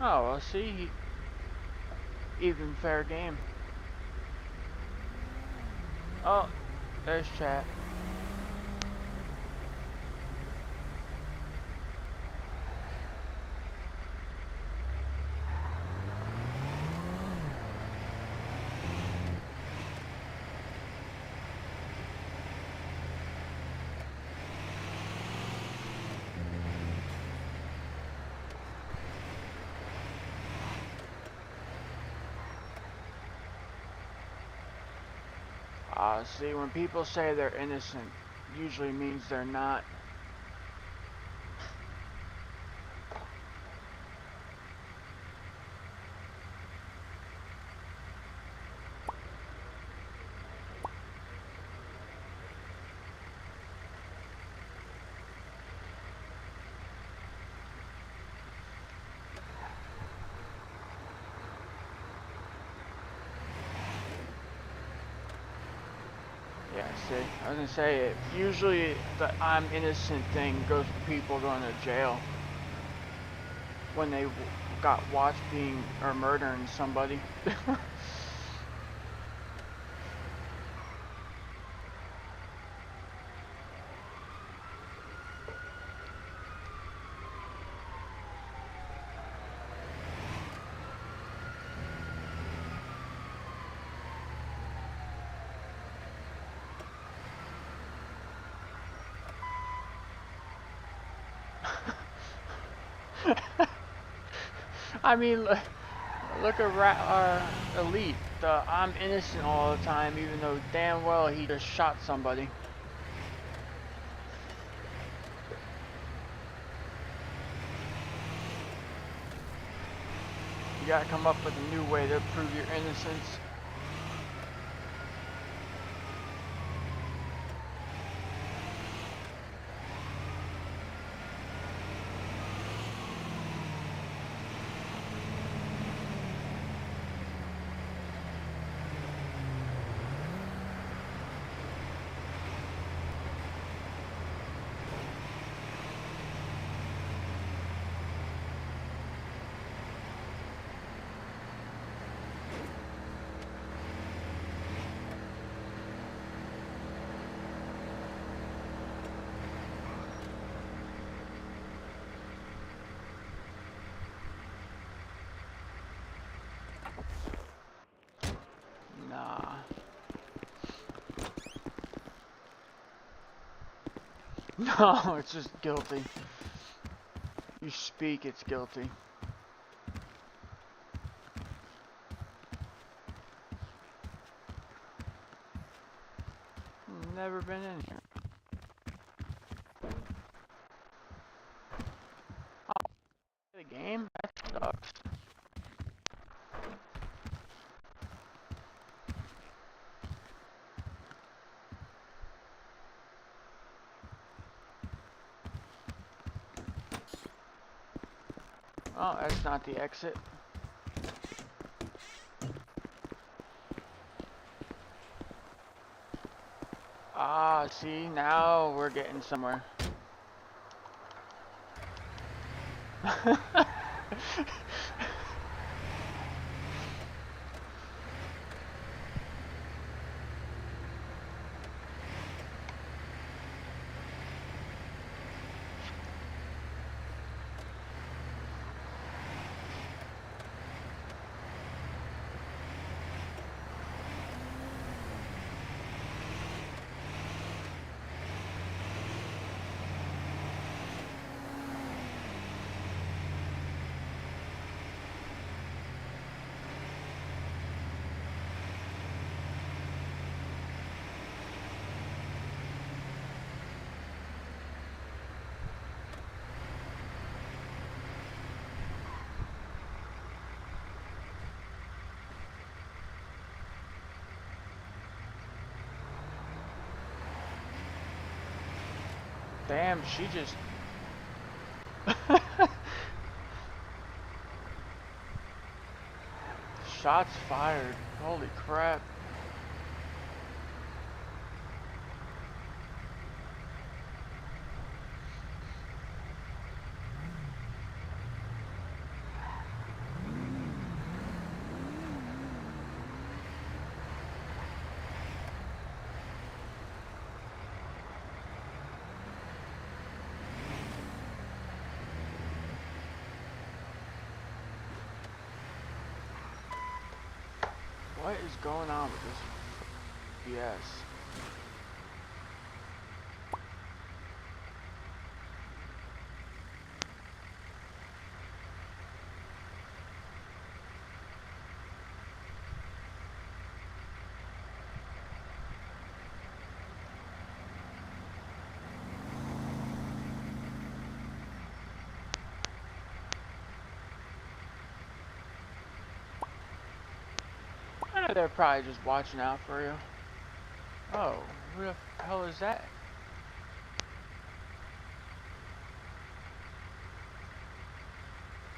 [SPEAKER 2] Oh, well, see, even fair game. Oh, there's chat. See, when people say they're innocent, usually means they're not. Yeah, see, I was gonna say it. Usually, the I'm innocent thing goes to people going to jail when they got watched being or murdering somebody. I mean, look at Elite. The I'm innocent all the time, even though damn well he just shot somebody. You gotta come up with a new way to prove your innocence. Nah. No, it's just guilty. You speak, it's guilty. Never been in here. Oh, the game? That sucks. Oh, that's not the exit. Ah, see, now we're getting somewhere. Damn, she just... Shots fired. Holy crap. What is going on with this BS? They're probably just watching out for you. Oh, who the hell is that?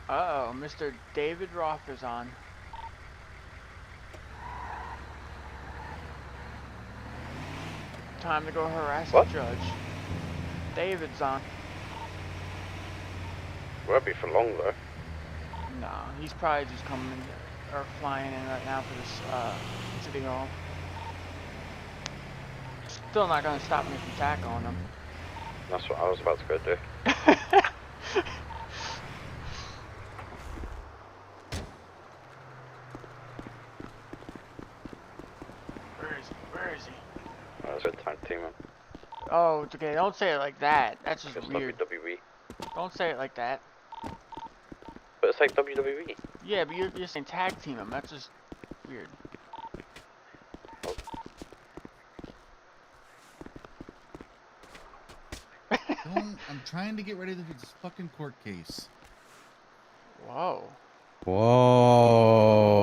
[SPEAKER 2] Uh-oh, Mr. David Roth is on. Time to go harass the judge. David's on.
[SPEAKER 1] Won't be for long though.
[SPEAKER 2] No, he's probably just coming in, or flying in right now for this city hall. Still not gonna stop me from tackling him.
[SPEAKER 1] That's what I was about to go do.
[SPEAKER 2] Where is he? Where is he?
[SPEAKER 1] I was good tag team him.
[SPEAKER 2] Oh, it's okay. Don't say it like that. That's just
[SPEAKER 1] It's
[SPEAKER 2] weird.
[SPEAKER 1] WWE.
[SPEAKER 2] Don't say it like that.
[SPEAKER 1] But it's like WWE.
[SPEAKER 2] Yeah, but you're saying tag team him. That's just weird.
[SPEAKER 13] I'm trying to get ready for this fucking court case.
[SPEAKER 2] Whoa.
[SPEAKER 4] Whoa.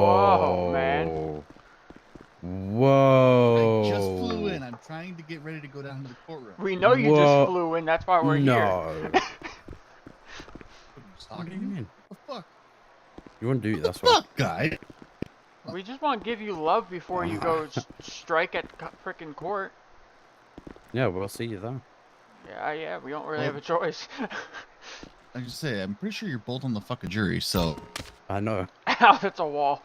[SPEAKER 2] Whoa, man.
[SPEAKER 4] Whoa.
[SPEAKER 13] I just flew in. I'm trying to get ready to go down to the courtroom.
[SPEAKER 2] We know you just flew in. That's why we're here.
[SPEAKER 4] What do you mean?
[SPEAKER 13] What the fuck?
[SPEAKER 4] You wouldn't do that's what.
[SPEAKER 13] Fuck, guy.
[SPEAKER 2] We just want to give you love before you go strike at frickin' court.
[SPEAKER 4] Yeah, we'll see you there.
[SPEAKER 2] Yeah, we don't really have a choice.
[SPEAKER 13] I just say, I'm pretty sure you're both on the fucking jury, so.
[SPEAKER 4] I know.
[SPEAKER 2] Ow, that's a wall.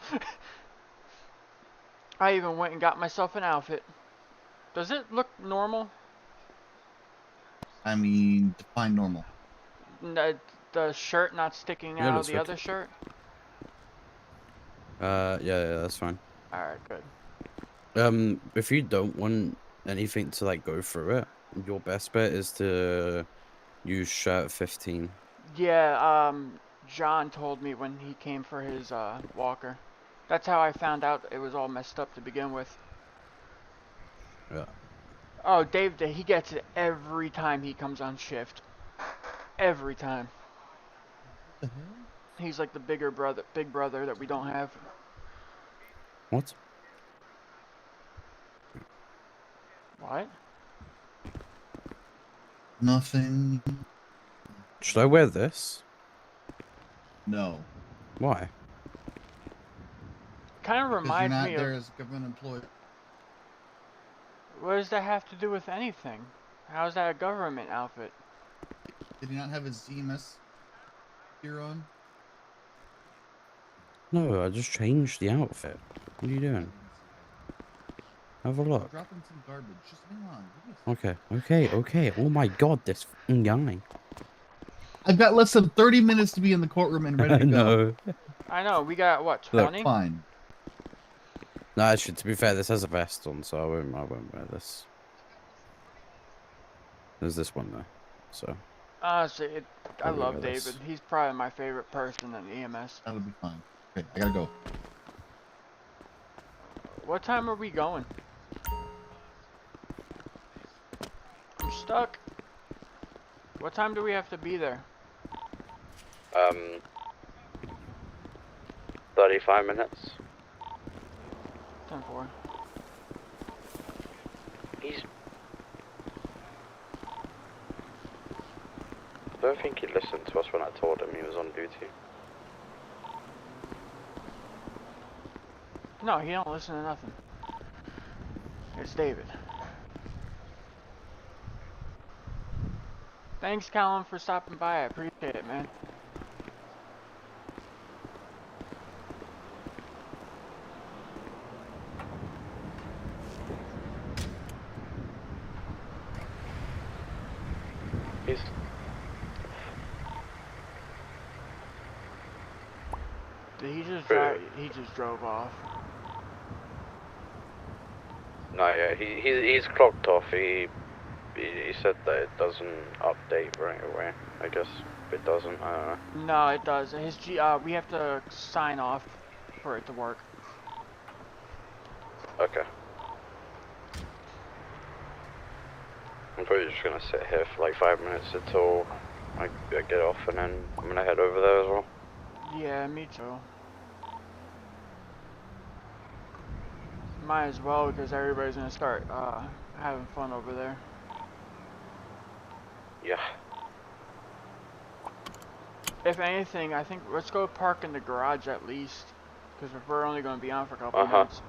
[SPEAKER 2] I even went and got myself an outfit. Does it look normal?
[SPEAKER 13] I mean, define normal.
[SPEAKER 2] The shirt not sticking
[SPEAKER 4] Yeah,
[SPEAKER 2] out of the
[SPEAKER 4] looks
[SPEAKER 2] other shirt?
[SPEAKER 4] Yeah, that's fine.
[SPEAKER 2] Alright, good.
[SPEAKER 4] If you don't want anything to like go through it, your best bet is to use shirt 15.
[SPEAKER 2] Yeah, John told me when he came for his walker. That's how I found out it was all messed up to begin with.
[SPEAKER 4] Yeah.
[SPEAKER 2] Oh, Dave, he gets it every time he comes on shift. Every time. He's like the big brother that we don't have.
[SPEAKER 4] What?
[SPEAKER 2] What?
[SPEAKER 13] Nothing.
[SPEAKER 4] Should I wear this?
[SPEAKER 13] No.
[SPEAKER 4] Why?
[SPEAKER 2] Kind of reminds
[SPEAKER 13] you're
[SPEAKER 2] me
[SPEAKER 13] not there
[SPEAKER 2] of.
[SPEAKER 13] as a government employee.
[SPEAKER 2] What does that have to do with anything? How is that a government outfit?
[SPEAKER 13] Did you not have a ZMS gear on?
[SPEAKER 4] No, I just changed the outfit. What are you doing? Have a look.
[SPEAKER 13] Dropping some garbage. Just hang on.
[SPEAKER 4] Okay. Oh my god, this f***ing guy.
[SPEAKER 13] I've got less than 30 minutes to be in the courtroom and ready to go.
[SPEAKER 4] No.
[SPEAKER 2] I know, we got what, 20?
[SPEAKER 13] Look, fine.
[SPEAKER 4] No, actually, to be fair, this has a vest on, so I won't wear this. There's this one though, so.
[SPEAKER 2] Honestly, I
[SPEAKER 4] I'll
[SPEAKER 2] love
[SPEAKER 4] wear
[SPEAKER 2] David.
[SPEAKER 4] this.
[SPEAKER 2] He's probably my favorite person in EMS.
[SPEAKER 13] That'll be fine. Okay, I gotta go.
[SPEAKER 2] What time are we going? I'm stuck. What time do we have to be there?
[SPEAKER 1] 35 minutes.
[SPEAKER 2] 10-4.
[SPEAKER 1] I don't think he listened to us when I told him he was on duty.
[SPEAKER 2] No, he don't listen to nothing. It's David. Thanks, Callum, for stopping by. I appreciate it, man. Did he just drive? He just drove off.
[SPEAKER 1] No, yeah, he's clocked off. He said that it doesn't update right away. I guess it doesn't. I don't know.
[SPEAKER 2] No, it does. His we have to sign off for it to work.
[SPEAKER 1] Okay. I'm probably just gonna sit here for like 5 minutes until I get off, and then I'm gonna head over there as well.
[SPEAKER 2] Yeah, me too. Might as well, because everybody's gonna start having fun over there.
[SPEAKER 1] Yeah.
[SPEAKER 2] If anything, I think let's go park in the garage at least, because if we're only gonna be on for a couple minutes.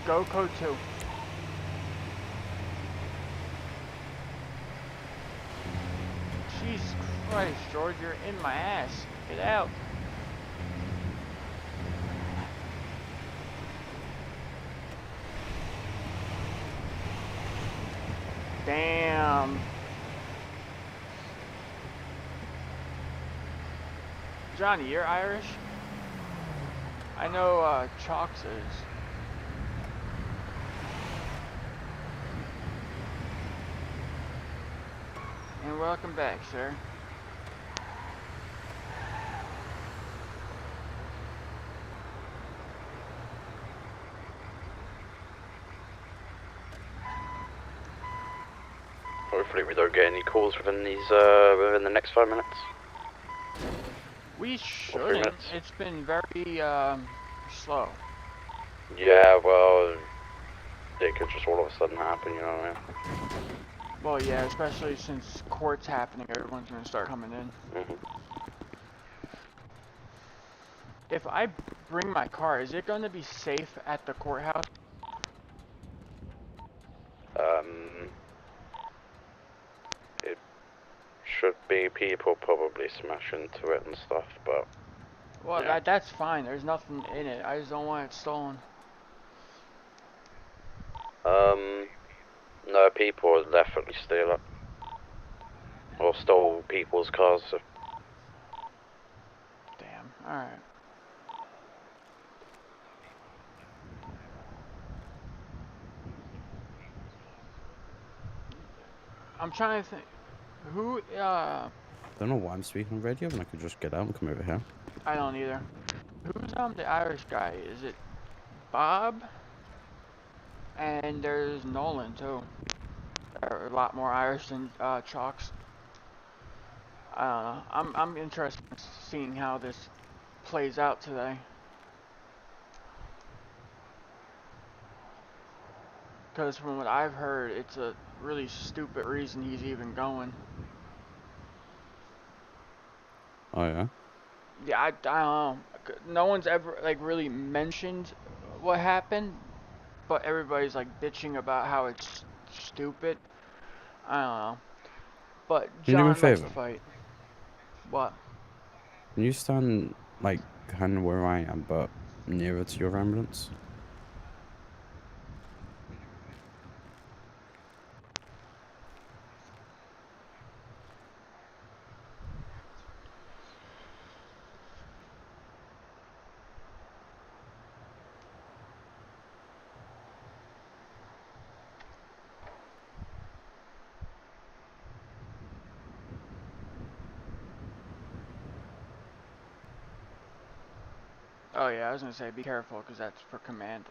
[SPEAKER 2] Go code 2. Jesus Christ, George, you're in my ass. Get out. Damn. Johnny, you're Irish? I know Chalks is. And welcome back, sir.
[SPEAKER 1] Hopefully we don't get any calls within within the next 5 minutes.
[SPEAKER 2] We shouldn't. It's been very slow.
[SPEAKER 1] Yeah, well, it could just all of a sudden happen, you know what I mean?
[SPEAKER 2] Well, yeah, especially since court's happening, everyone's gonna start coming in. If I bring my car, is it gonna be safe at the courthouse?
[SPEAKER 1] It should be. People probably smash into it and stuff, but...
[SPEAKER 2] Well,
[SPEAKER 1] yeah.
[SPEAKER 2] that's fine. There's nothing in it. I just don't want it stolen.
[SPEAKER 1] No, people will definitely steal it. Or stole people's cars, so...
[SPEAKER 2] Damn, alright. I'm trying to think. Who,
[SPEAKER 4] I don't know why I'm speaking on radio when I could just get out and come over here.
[SPEAKER 2] I don't either. Who's the Irish guy? Is it Bob? And there's Nolan too. They're a lot more Irish than Chalks. I don't know. I'm interested in seeing how this plays out today. Because from what I've heard, it's a really stupid reason he's even going.
[SPEAKER 4] Oh yeah?
[SPEAKER 2] Yeah, I don't know. No one's ever like really mentioned what happened, but everybody's like bitching about how it's stupid. I don't know. But
[SPEAKER 4] Can you do me a
[SPEAKER 2] John likes to
[SPEAKER 4] favor?
[SPEAKER 2] fight. What?
[SPEAKER 4] Can you stand, like, kind of where I am, but nearer to your ambulance?
[SPEAKER 2] Oh yeah, I was gonna say be careful because that's for command.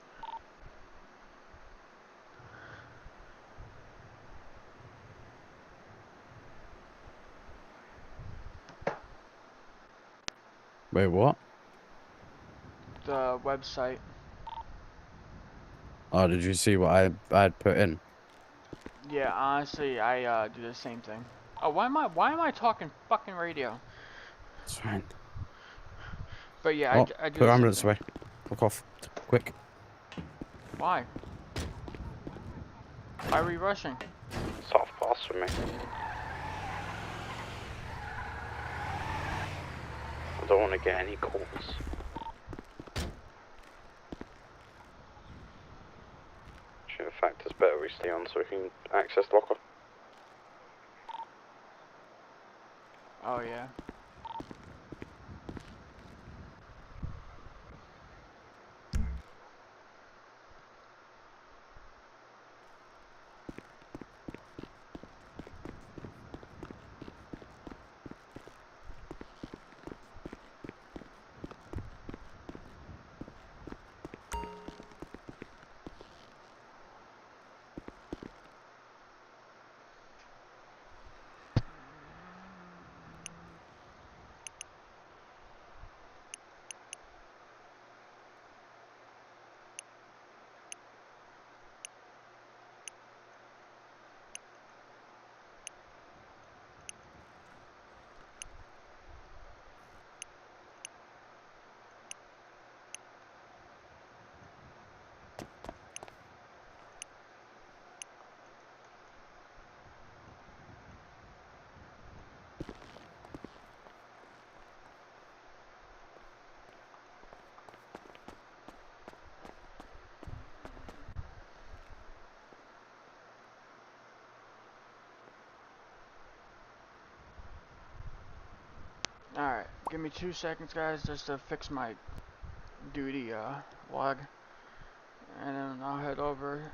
[SPEAKER 4] Wait, what?
[SPEAKER 2] The website.
[SPEAKER 4] Oh, did you see what I had put in?
[SPEAKER 2] Yeah, honestly, I do the same thing. Oh, why am I talking fucking radio?
[SPEAKER 4] It's fine.
[SPEAKER 2] But yeah,
[SPEAKER 4] Oh,
[SPEAKER 2] I do
[SPEAKER 4] put
[SPEAKER 2] the same
[SPEAKER 4] ambulance
[SPEAKER 2] thing.
[SPEAKER 4] away. Fuck off. Quick.
[SPEAKER 2] Why? Why are we rushing?
[SPEAKER 1] It's half past for me. I don't want to get any calls. In fact, it's better we stay on so we can access locker.
[SPEAKER 2] Oh yeah. Alright, give me 2 seconds, guys, just to fix my duty log. And then I'll head over.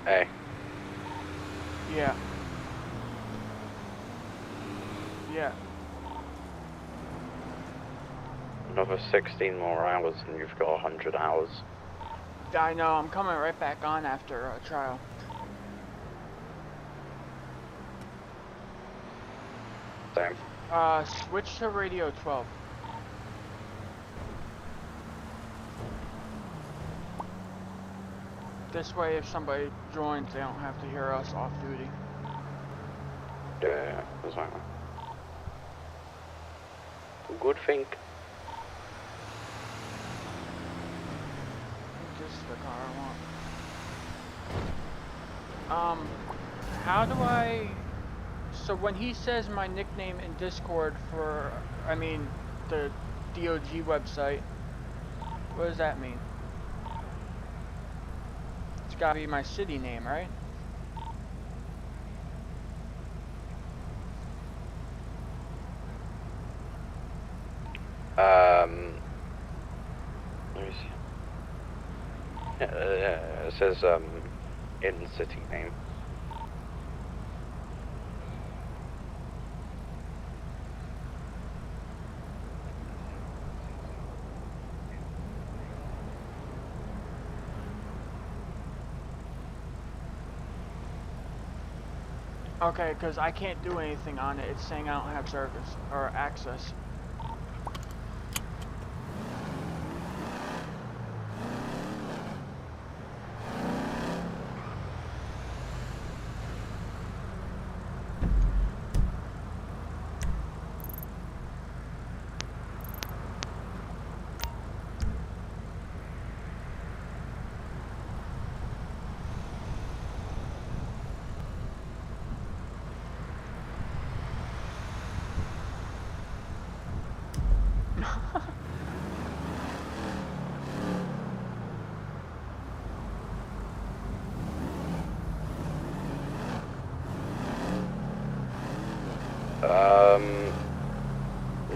[SPEAKER 1] Hey.
[SPEAKER 2] Yeah. Yeah.
[SPEAKER 1] Another 16 more hours and you've got 100 hours.
[SPEAKER 2] I know, I'm coming right back on after trial.
[SPEAKER 1] Same.
[SPEAKER 2] Switch to radio 12. This way, if somebody joins, they don't have to hear us off duty.
[SPEAKER 1] Yeah, exactly. Good thing.
[SPEAKER 2] This is the car I want. How do I... So when he says my nickname in Discord for, I mean, the DOG website, what does that mean? It's gotta be my city name, right?
[SPEAKER 1] Let me see. Yeah, it says, in city name.
[SPEAKER 2] Okay, because I can't do anything on it. It's saying I don't have service or access.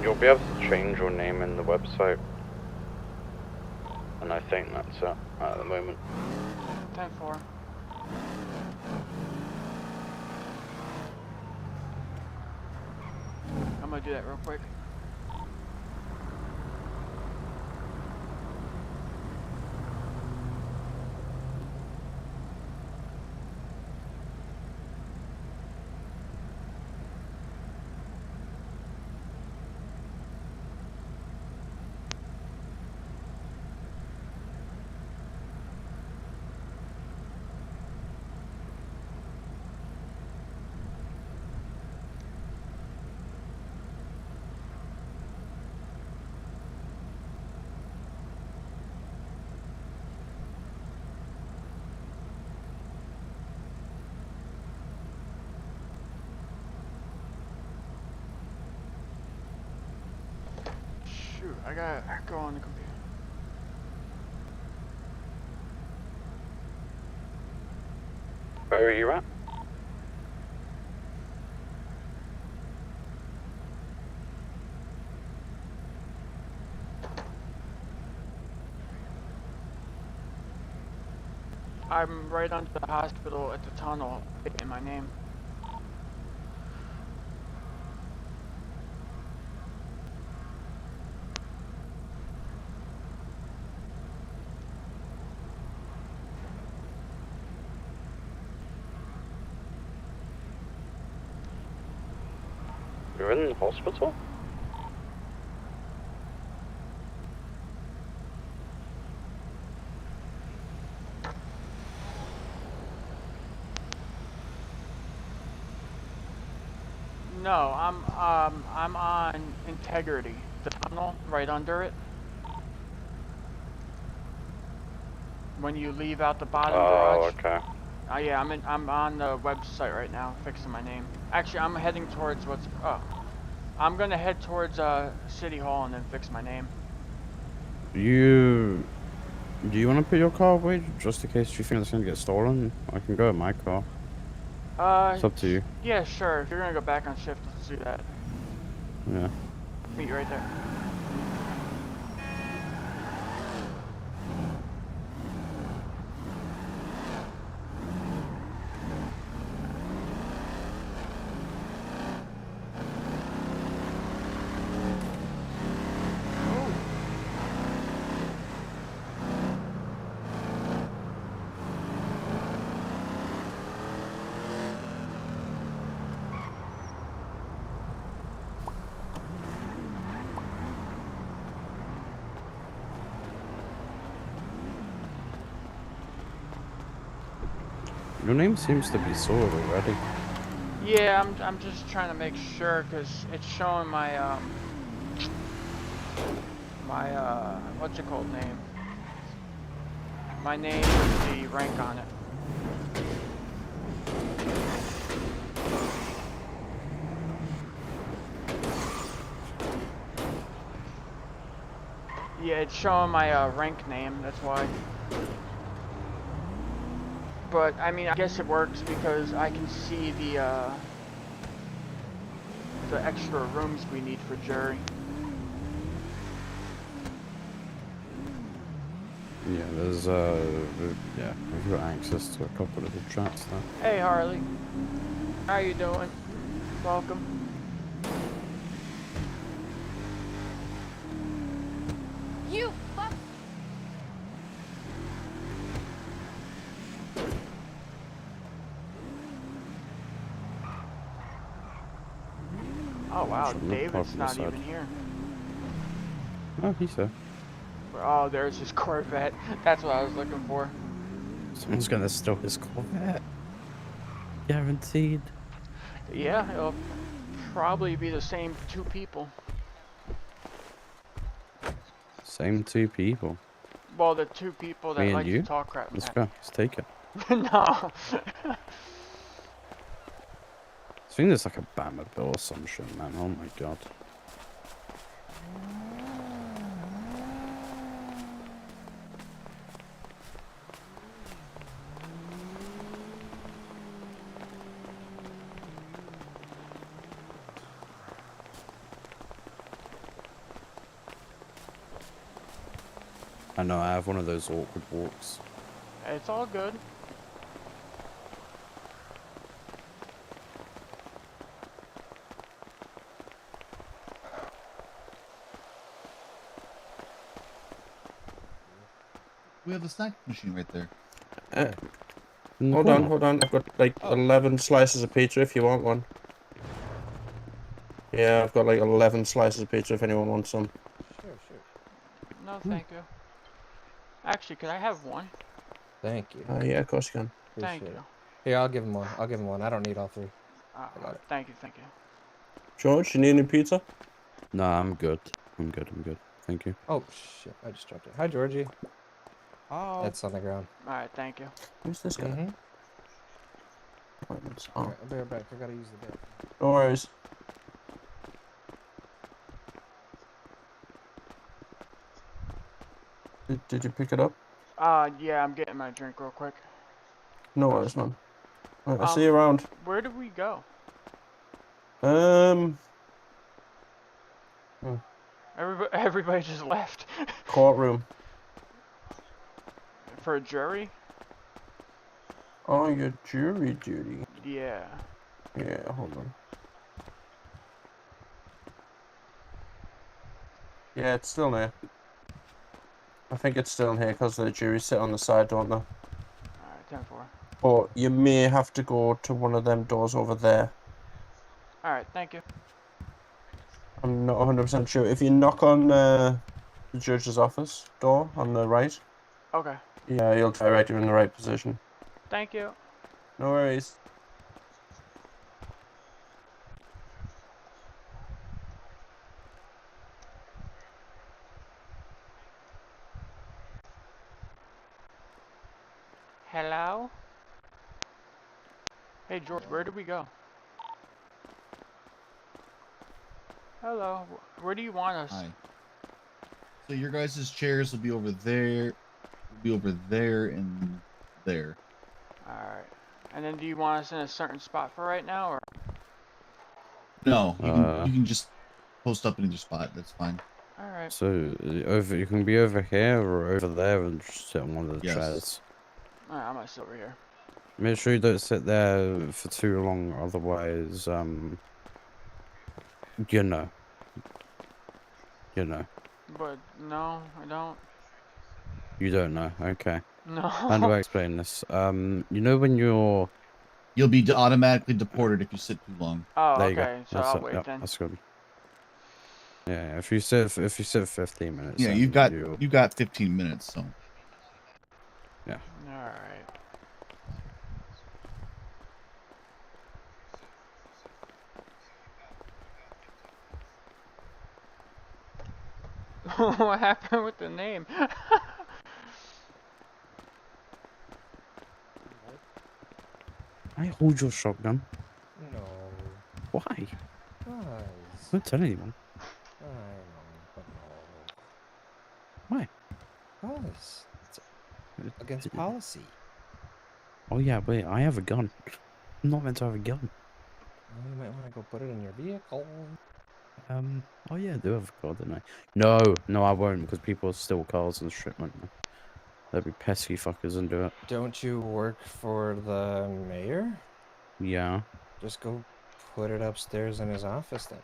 [SPEAKER 1] You'll be able to change your name in the website. And I think that's it at the moment.
[SPEAKER 2] 10-4. I'm gonna do that real quick. Shoot, I gotta go on the computer.
[SPEAKER 1] Where are you at?
[SPEAKER 2] I'm right under the hospital at the tunnel in my name.
[SPEAKER 1] You're in the hospital?
[SPEAKER 2] No, I'm on Integrity, the tunnel right under it. When you leave out the bottom garage.
[SPEAKER 1] Okay.
[SPEAKER 2] Yeah, I'm on the website right now, fixing my name. Actually, I'm heading towards I'm gonna head towards City Hall and then fix my name.
[SPEAKER 4] Do you want to put your car away just in case you think it's gonna get stolen? I can go in my car. It's up to you.
[SPEAKER 2] Yeah, sure. If you're gonna go back on shift, let's do that.
[SPEAKER 4] Yeah.
[SPEAKER 2] Meet you right there.
[SPEAKER 4] Your name seems to be sorted already.
[SPEAKER 2] Yeah, I'm just trying to make sure because it's showing my what's it called name? My name with the rank on it. Yeah, it's showing my rank name. That's why. But I mean, I guess it works because I can see the extra rooms we need for jury.
[SPEAKER 4] Yeah, there's yeah, we've got access to a couple of the tracks there.
[SPEAKER 2] Hey Harley, how you doing? Welcome.
[SPEAKER 5] You fuck.
[SPEAKER 2] Oh wow,
[SPEAKER 4] Should look
[SPEAKER 2] David's
[SPEAKER 4] off
[SPEAKER 2] not
[SPEAKER 4] the side.
[SPEAKER 2] even here.
[SPEAKER 4] Oh, he's there.
[SPEAKER 2] Oh, there's his Corvette. That's what I was looking for.
[SPEAKER 4] Someone's gonna steal his Corvette. Guaranteed.
[SPEAKER 2] Yeah, it'll probably be the same two people.
[SPEAKER 4] Same two people.
[SPEAKER 2] Well, the two people that
[SPEAKER 4] Me and
[SPEAKER 2] like
[SPEAKER 4] you?
[SPEAKER 2] to talk crap.
[SPEAKER 4] Let's go. Let's take it.
[SPEAKER 2] No.
[SPEAKER 4] I think there's like a Batmobile or some shit, man. Oh my god. I know I have one of those awkward walks.
[SPEAKER 2] It's all good.
[SPEAKER 13] We have a snack machine right there.
[SPEAKER 4] Hold
[SPEAKER 14] on. I've got like 11 slices of pizza if you want one. Yeah, I've got like 11 slices of pizza if anyone wants some.
[SPEAKER 9] Sure.
[SPEAKER 2] No, thank you. Actually, could I have one?
[SPEAKER 9] Thank you.
[SPEAKER 14] Yeah, of course you can.
[SPEAKER 2] Thank
[SPEAKER 9] Appreciate
[SPEAKER 2] you.
[SPEAKER 9] it. Here, I'll give him one. I don't need all 3. I got it.
[SPEAKER 2] Thank you.
[SPEAKER 14] George, you need any pizza?
[SPEAKER 4] Nah, I'm good. I'm good. Thank you.
[SPEAKER 9] Oh, shit. I just dropped it. Hi, Georgie.
[SPEAKER 2] Oh.
[SPEAKER 9] It's on the ground.
[SPEAKER 2] Alright, thank you.
[SPEAKER 14] Who's this guy?
[SPEAKER 9] Mm-hmm.
[SPEAKER 14] Oh.
[SPEAKER 9] Alright, I'll be right back. I gotta use the bathroom.
[SPEAKER 14] No worries. Did you pick it up?
[SPEAKER 2] Yeah, I'm getting my drink real quick.
[SPEAKER 14] No worries, man. Right, I'll see you around.
[SPEAKER 2] Where did we go? Everybody just left.
[SPEAKER 14] Courtroom.
[SPEAKER 2] For a jury?
[SPEAKER 14] Oh, your jury duty.
[SPEAKER 2] Yeah.
[SPEAKER 14] Yeah, hold on. Yeah, it's still there. I think it's still in here because the jury sit on the side, don't they?
[SPEAKER 2] Alright, 10-4.
[SPEAKER 14] But you may have to go to one of them doors over there.
[SPEAKER 2] Alright, thank you.
[SPEAKER 14] I'm not 100% sure. If you knock on the judge's office door on the right.
[SPEAKER 2] Okay.
[SPEAKER 14] Yeah, you'll try right. You're in the right position.
[SPEAKER 2] Thank you.
[SPEAKER 14] No worries.
[SPEAKER 2] Hello? Hey, George, where did we go? Hello. Where do you want us?
[SPEAKER 13] Hi. So your guys' chairs will be over there, and there.
[SPEAKER 2] Alright. And then do you want us in a certain spot for right now, or?
[SPEAKER 13] No, you can just post up in your spot. That's fine.
[SPEAKER 2] Alright.
[SPEAKER 4] So you can be over here or over there and just sit on one of the
[SPEAKER 13] Yes.
[SPEAKER 4] chairs.
[SPEAKER 2] Alright, I'm gonna sit over here.
[SPEAKER 4] Make sure you don't sit there for too long, otherwise, you know.
[SPEAKER 2] But no, I don't.
[SPEAKER 4] You don't know, okay.
[SPEAKER 2] No.
[SPEAKER 4] How do I explain this? You know when you'll
[SPEAKER 13] be automatically deported if you sit too long.
[SPEAKER 2] Oh,
[SPEAKER 4] there
[SPEAKER 2] okay.
[SPEAKER 4] you go.
[SPEAKER 2] So
[SPEAKER 4] That's
[SPEAKER 2] I'll
[SPEAKER 4] it.
[SPEAKER 2] wait
[SPEAKER 4] Yep,
[SPEAKER 2] then.
[SPEAKER 4] that's good. Yeah, if you sit 15 minutes.
[SPEAKER 13] Yeah,
[SPEAKER 4] then
[SPEAKER 13] you've got 15 minutes, so.
[SPEAKER 4] Yeah.
[SPEAKER 2] Alright. What happened with the name?
[SPEAKER 4] I hold your shotgun.
[SPEAKER 9] No.
[SPEAKER 4] Why?
[SPEAKER 9] Guys.
[SPEAKER 4] Don't tell anyone.
[SPEAKER 9] I know, but no.
[SPEAKER 4] Why?
[SPEAKER 9] Guys. It's against policy.
[SPEAKER 4] Oh yeah, wait, I have a gun. I'm not meant to have a gun.
[SPEAKER 9] Well, you might want to go put it in your vehicle.
[SPEAKER 4] Oh yeah, I do have a car, don't I? No, I won't, because people steal cars and shit, won't they? They'll be pesky fuckers and do it.
[SPEAKER 9] Don't you work for the mayor?
[SPEAKER 4] Yeah.
[SPEAKER 9] Just go put it upstairs in his office then.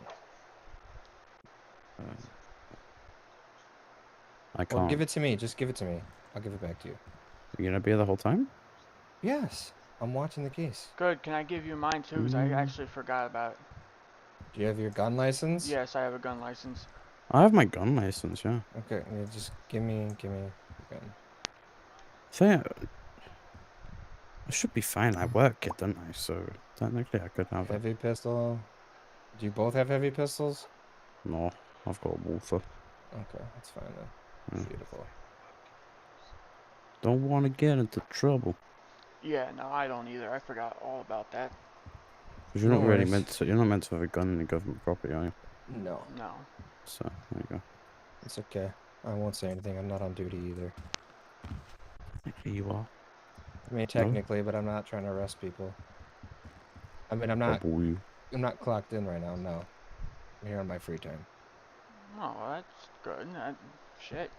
[SPEAKER 4] I can't.
[SPEAKER 9] Well, give it to me. Just give it to me. I'll give it back to you.
[SPEAKER 4] Are you gonna be here the whole time?
[SPEAKER 9] Yes. I'm watching the case.
[SPEAKER 2] Good. Can I give you mine too? Because I actually forgot about it.
[SPEAKER 9] Do you have your gun license?
[SPEAKER 2] Yes, I have a gun license.
[SPEAKER 4] I have my gun license, yeah.
[SPEAKER 9] Okay, yeah, just give me your gun.
[SPEAKER 4] So, I should be fine. I work it, don't I? So, technically I could have it.
[SPEAKER 9] Heavy pistol. Do you both have heavy pistols?
[SPEAKER 4] No, I've got a Walther.
[SPEAKER 9] Okay, that's fine then.
[SPEAKER 4] Yeah.
[SPEAKER 9] Beautiful.
[SPEAKER 4] Don't want to get into trouble.
[SPEAKER 2] Yeah, no, I don't either. I forgot all about that.
[SPEAKER 4] Because you're
[SPEAKER 9] No
[SPEAKER 4] not really
[SPEAKER 9] worries.
[SPEAKER 4] meant to. You're not meant to have a gun in the government property, are you?
[SPEAKER 9] No.
[SPEAKER 2] No.
[SPEAKER 4] So there you go.
[SPEAKER 9] It's okay. I won't say anything. I'm not on duty either.
[SPEAKER 4] Technically you are.
[SPEAKER 9] I mean, technically, but I'm not trying to arrest people. I mean, I'm not clocked in right now, no. I'm here on my free time.
[SPEAKER 2] Oh, well, that's good. Shit.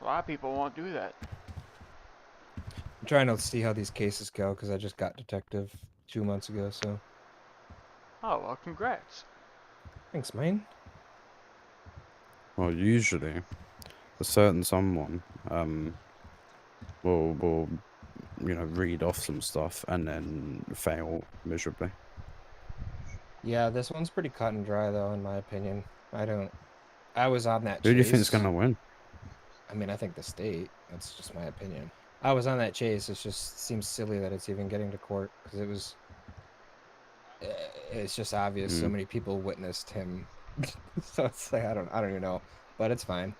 [SPEAKER 2] A lot of people won't do that.
[SPEAKER 15] I'm trying to see how these cases go because I just got detective 2 months ago. So
[SPEAKER 2] Oh well, congrats.
[SPEAKER 15] thanks, man.
[SPEAKER 4] Well, usually, a certain someone will read off some stuff and then fail miserably.
[SPEAKER 15] Yeah, this one's pretty cut and dry though, in my opinion. I was on that chase.
[SPEAKER 4] Who do you think is gonna win?
[SPEAKER 15] I mean, I think the state. That's just my opinion. I was on that chase. It just seems silly that it's even getting to court because it was. It's just obvious. So many people witnessed him, so it's like I don't even know, but it's fine.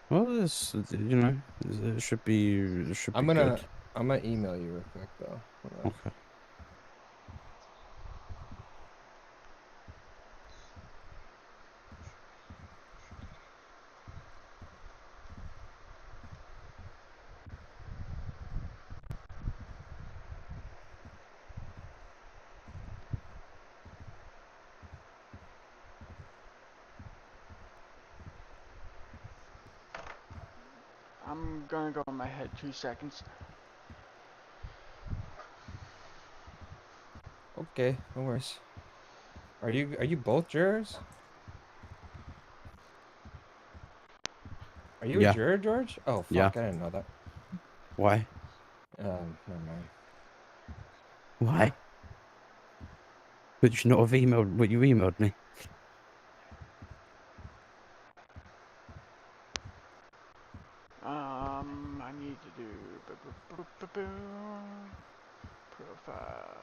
[SPEAKER 4] Well, it should be.
[SPEAKER 15] I'm gonna email you real quick though.
[SPEAKER 4] Okay.
[SPEAKER 2] I'm gonna go in my head 2 seconds.
[SPEAKER 15] Okay, no worries. Are you both jurors? Are you a juror, George? Oh fuck,
[SPEAKER 4] Yeah.
[SPEAKER 15] I didn't know that.
[SPEAKER 4] Why?
[SPEAKER 15] Never mind.
[SPEAKER 4] Why? Could you not have emailed what you emailed me?
[SPEAKER 2] I need to do profile.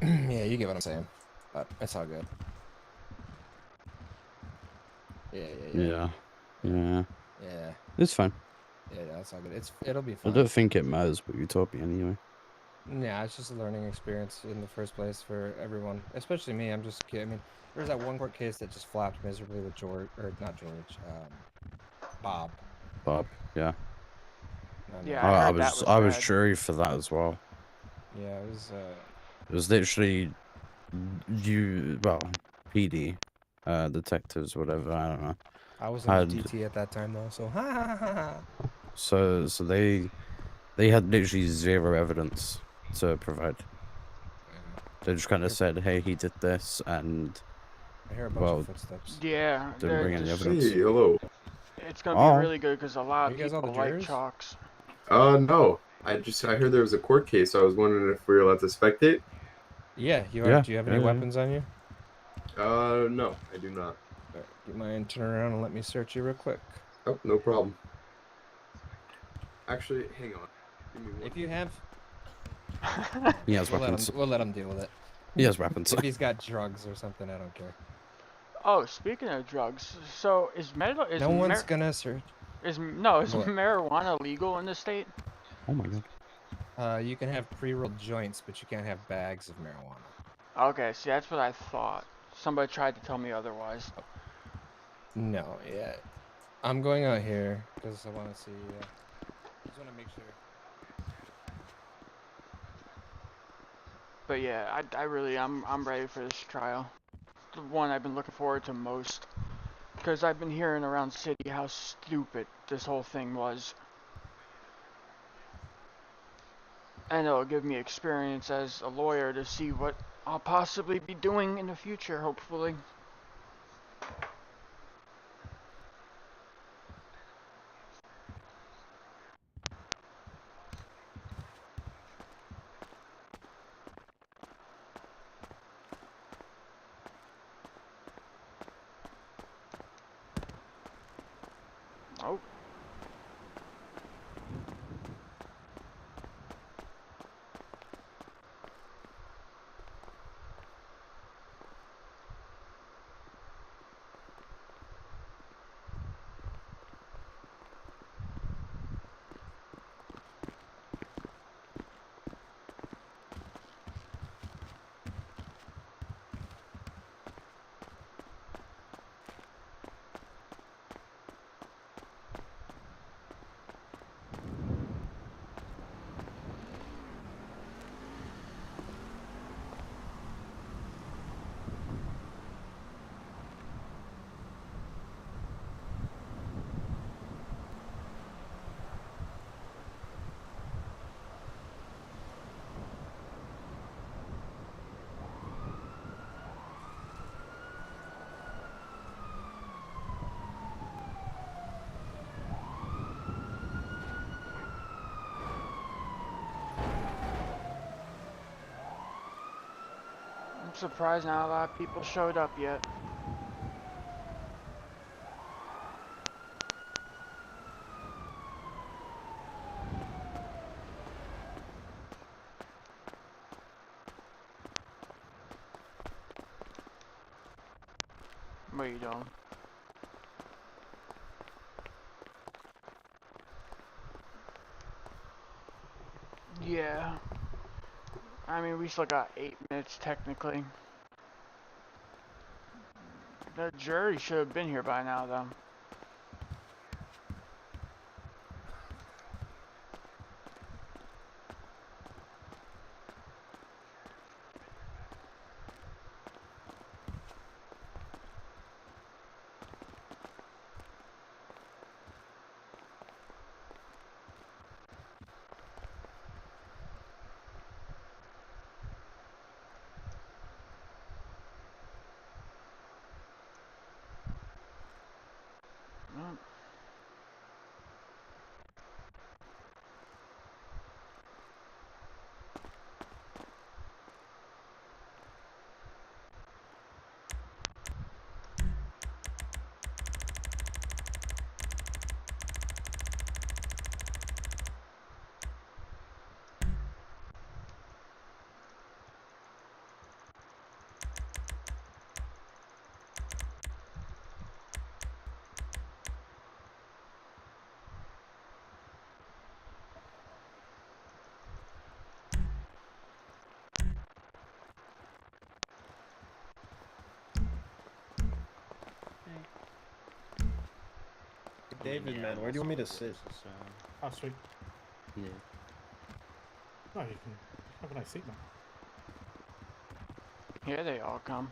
[SPEAKER 15] Yeah, you get what I'm saying. But it's all good. Yeah.
[SPEAKER 4] Yeah.
[SPEAKER 15] Yeah.
[SPEAKER 4] It's fine.
[SPEAKER 15] Yeah, that's all good. It'll be
[SPEAKER 4] I
[SPEAKER 15] fine.
[SPEAKER 4] don't think it matters what you told me anyway.
[SPEAKER 15] Yeah, it's just a learning experience in the first place for everyone, especially me. I'm just kidding. I mean, there's that one court case that just flopped miserably with George, or not George, Bob.
[SPEAKER 4] Bob, yeah.
[SPEAKER 2] Yeah, I heard that was
[SPEAKER 4] I was
[SPEAKER 2] bad.
[SPEAKER 4] jury for that as well.
[SPEAKER 15] Yeah, it was.
[SPEAKER 4] It was literally PD, detectives, whatever. I don't know.
[SPEAKER 15] I was in DT at that time though, so
[SPEAKER 4] So they had literally zero evidence to provide. They just kind of said, "Hey, he did this," and
[SPEAKER 15] I hear a bunch of footsteps.
[SPEAKER 2] Yeah,
[SPEAKER 4] didn't bring any
[SPEAKER 2] just-
[SPEAKER 4] evidence.
[SPEAKER 16] Hey, hello.
[SPEAKER 2] It's gonna be really good because a lot
[SPEAKER 15] Are
[SPEAKER 2] of
[SPEAKER 15] you guys all
[SPEAKER 2] people
[SPEAKER 15] the
[SPEAKER 2] like
[SPEAKER 15] jurors?
[SPEAKER 2] chalks.
[SPEAKER 16] No. I heard there was a court case. So I was wondering if we were allowed to spectate.
[SPEAKER 15] Yeah, do you have any weapons on you?
[SPEAKER 16] No, I do not.
[SPEAKER 15] Alright, do you mind turn around and let me search you real quick?
[SPEAKER 16] Oh, no problem. Actually, hang on. Give me one.
[SPEAKER 15] If you have,
[SPEAKER 4] He has weapons.
[SPEAKER 15] We'll let him deal with it.
[SPEAKER 4] He has weapons.
[SPEAKER 15] If he's got drugs or something, I don't care.
[SPEAKER 2] Oh, speaking of drugs, so is
[SPEAKER 15] No one's gonna search.
[SPEAKER 2] Is
[SPEAKER 15] What?
[SPEAKER 2] marijuana legal in this state?
[SPEAKER 4] Oh my god.
[SPEAKER 15] You can have pre-rolled joints, but you can't have bags of marijuana.
[SPEAKER 2] Okay, see that's what I thought. Somebody tried to tell me otherwise.
[SPEAKER 15] No, yeah. I'm going out here because I want to see. Just want to make sure.
[SPEAKER 2] But yeah, I'm ready for this trial. The one I've been looking forward to most. Because I've been hearing around city how stupid this whole thing was. And it'll give me experience as a lawyer to see what I'll possibly be doing in the future, hopefully. Oh. surprised not a lot of people showed up yet. What are you doing? Yeah. I mean, we still got 8 minutes technically. The jury should have been here by now, though. Oh.
[SPEAKER 17] David, man, where do you want me to sit?
[SPEAKER 18] Oh, sweet.
[SPEAKER 17] Yeah.
[SPEAKER 18] Oh, you can have a nice seat, man.
[SPEAKER 2] Here they all come.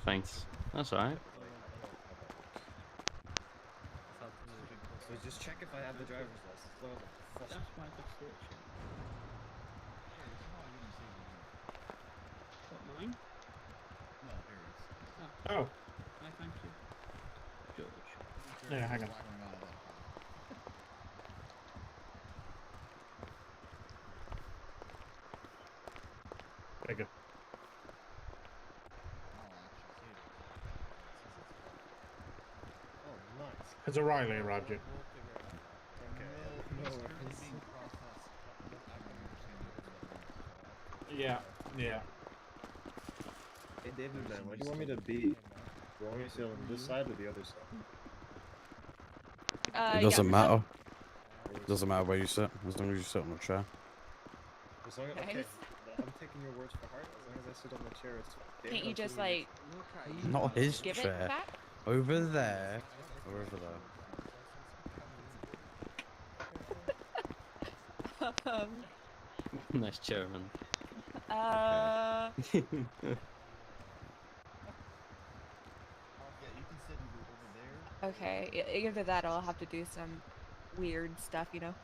[SPEAKER 17] Thanks. That's alright. So just check if I have the driver's license. That's why the searching.
[SPEAKER 18] What, mine?
[SPEAKER 13] No, here it is.
[SPEAKER 18] Oh.
[SPEAKER 13] I thank you. George.
[SPEAKER 18] Yeah, hang on. There you go.
[SPEAKER 17] Oh, nice.
[SPEAKER 18] Has O'Reilly arrived yet? Yeah, yeah.
[SPEAKER 17] Hey David, man, where do you want me to be? Do you want me to sit on this side or the other side?
[SPEAKER 4] It doesn't matter. It doesn't matter where you sit, as long as you sit on the chair.
[SPEAKER 17] As long as, okay, I'm taking your words for heart. As long as I sit on the chair, it's okay.
[SPEAKER 19] Can't you just like
[SPEAKER 4] Not his
[SPEAKER 19] give
[SPEAKER 4] chair.
[SPEAKER 19] it back?
[SPEAKER 4] Over there. Or over there.
[SPEAKER 17] Nice chairman.
[SPEAKER 19] Okay, either that or I'll have to do some weird stuff, you know?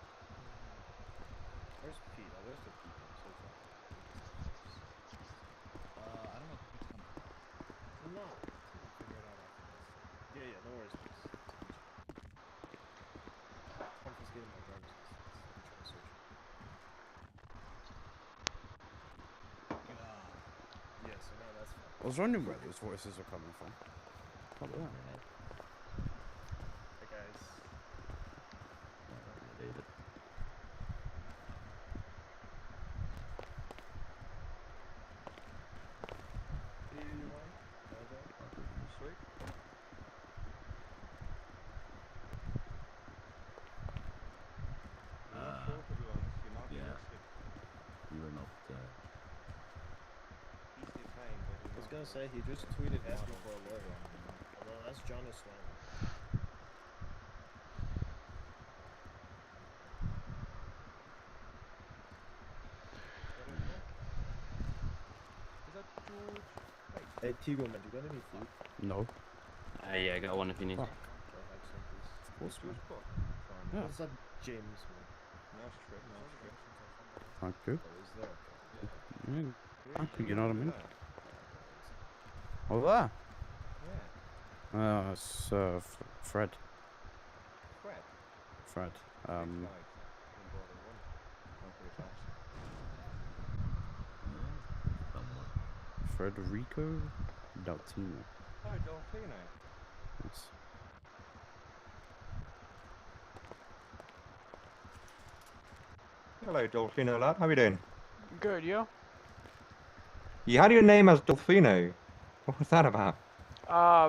[SPEAKER 17] Where's Pete? Where's the people?
[SPEAKER 13] I don't know if it's coming.
[SPEAKER 17] No. We'll figure it out after this. Yeah, no worries, please. Confiscating my driver's license. I'm trying to search it. Yeah, so now that's fine.
[SPEAKER 4] I was wondering where those voices are coming from. What the hell?
[SPEAKER 17] Hey guys.
[SPEAKER 4] David.
[SPEAKER 17] Sweet.
[SPEAKER 13] Yeah. You were not.
[SPEAKER 17] I was gonna say, he just tweeted asking for a lawyer. Well, that's John Islam. Hey, Tigo, man, you got any food?
[SPEAKER 4] No.
[SPEAKER 17] Yeah, I got one if you need.
[SPEAKER 4] Oh.
[SPEAKER 17] Okay, have some, please.
[SPEAKER 4] Of course, man.
[SPEAKER 17] Yeah.
[SPEAKER 4] Yeah.
[SPEAKER 17] What's that, James? No strip, no strip.
[SPEAKER 4] Thank you.
[SPEAKER 17] Oh, is there?
[SPEAKER 4] Yeah, thank you, you know what I mean? Oh, there?
[SPEAKER 17] Yeah.
[SPEAKER 4] It's, Fred.
[SPEAKER 17] Fred?
[SPEAKER 4] Fred. Federico Daltino.
[SPEAKER 20] Oh, Delfino.
[SPEAKER 4] Yes.
[SPEAKER 20] Hello, Delfino lad. How are you doing?
[SPEAKER 2] Good, you?
[SPEAKER 20] You had your name as Delfino. What was that about?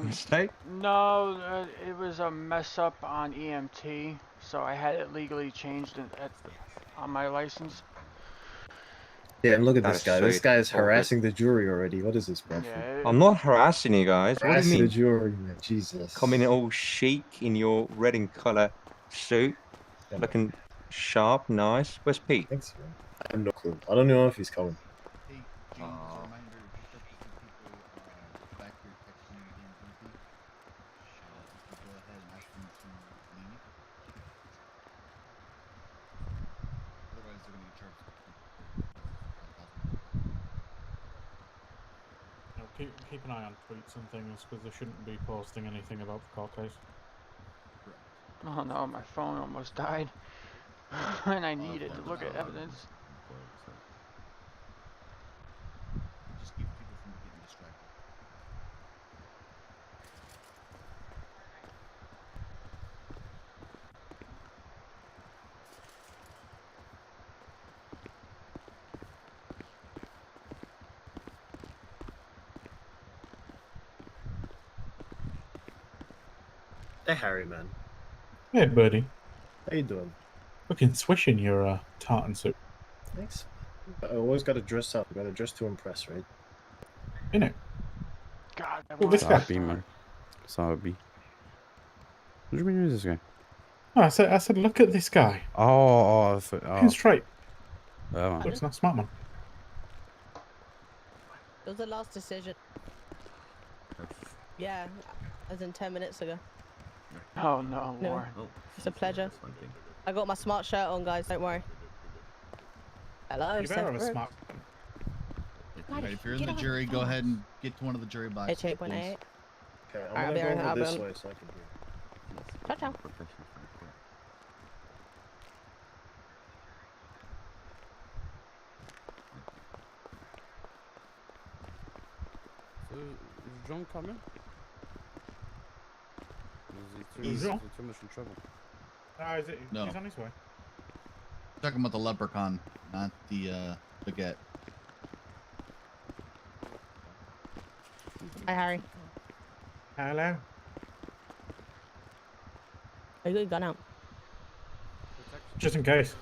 [SPEAKER 20] Mistake?
[SPEAKER 2] No, it was a mess up on EMT, so I had it legally changed on my license.
[SPEAKER 17] Damn, look at
[SPEAKER 20] That
[SPEAKER 17] this
[SPEAKER 20] is
[SPEAKER 17] guy. This
[SPEAKER 20] sweet.
[SPEAKER 17] guy is
[SPEAKER 20] All good.
[SPEAKER 17] harassing the jury already. What is this, Bradford?
[SPEAKER 2] Yeah,
[SPEAKER 20] I'm not harassing you guys. What do you
[SPEAKER 17] Harassing the
[SPEAKER 20] mean?
[SPEAKER 17] jury, man. Jesus.
[SPEAKER 20] Coming in all chic in your red and colour suit, looking sharp, nice. Where's Pete?
[SPEAKER 17] Thanks, man. I have no clue. I don't know if he's coming.
[SPEAKER 13] Hey, James, as a reminder, just up to some people back here texting and being grumpy. If you go ahead and ask them to leave. Otherwise, they're going to get charged.
[SPEAKER 18] No, keep an eye on tweets and things because they shouldn't be posting anything about the court case.
[SPEAKER 2] Oh no, my phone almost died. And I needed to look at evidence.
[SPEAKER 13] Just keep people from getting distracted.
[SPEAKER 17] Hey, Harry, man.
[SPEAKER 18] Hey, buddy.
[SPEAKER 17] How you doing?
[SPEAKER 18] Looking swish in your tartan suit.
[SPEAKER 17] Thanks. I always got to dress up. Got to dress to impress, right?
[SPEAKER 18] You know.
[SPEAKER 2] God, I
[SPEAKER 18] Oh, this guy.
[SPEAKER 4] Sabi, man. Sabi. What do you mean who's this guy?
[SPEAKER 18] Oh, I said, look at this guy.
[SPEAKER 4] Oh,
[SPEAKER 18] He's straight.
[SPEAKER 4] Yeah, man.
[SPEAKER 18] Looks like a smart man.
[SPEAKER 21] It was the last decision. Yeah, as in 10 minutes ago.
[SPEAKER 2] Oh no,
[SPEAKER 21] No.
[SPEAKER 2] Lauren.
[SPEAKER 21] It's a pleasure. I got my smart shirt on, guys. Don't worry. Hello,
[SPEAKER 18] You better have a
[SPEAKER 21] Seth
[SPEAKER 18] smart.
[SPEAKER 13] All right, if you're in the jury, go ahead and get to one of the jury boxes.
[SPEAKER 21] 8.8.
[SPEAKER 13] please.
[SPEAKER 17] Okay, I'm
[SPEAKER 21] Alright,
[SPEAKER 17] gonna go
[SPEAKER 21] I'll
[SPEAKER 17] over
[SPEAKER 21] be
[SPEAKER 17] this
[SPEAKER 21] on.
[SPEAKER 17] way so I can hear.
[SPEAKER 21] Ciao, ciao.
[SPEAKER 4] So, is John coming? Is he
[SPEAKER 18] Is
[SPEAKER 4] too,
[SPEAKER 18] John?
[SPEAKER 4] is he too much in trouble?
[SPEAKER 18] Is it?
[SPEAKER 13] No.
[SPEAKER 18] He's on his way.
[SPEAKER 13] Talking about the leprechaun, not the baguette.
[SPEAKER 21] Hi, Harry.
[SPEAKER 18] Hello.
[SPEAKER 21] Are you good? Gun out.
[SPEAKER 18] Just in case.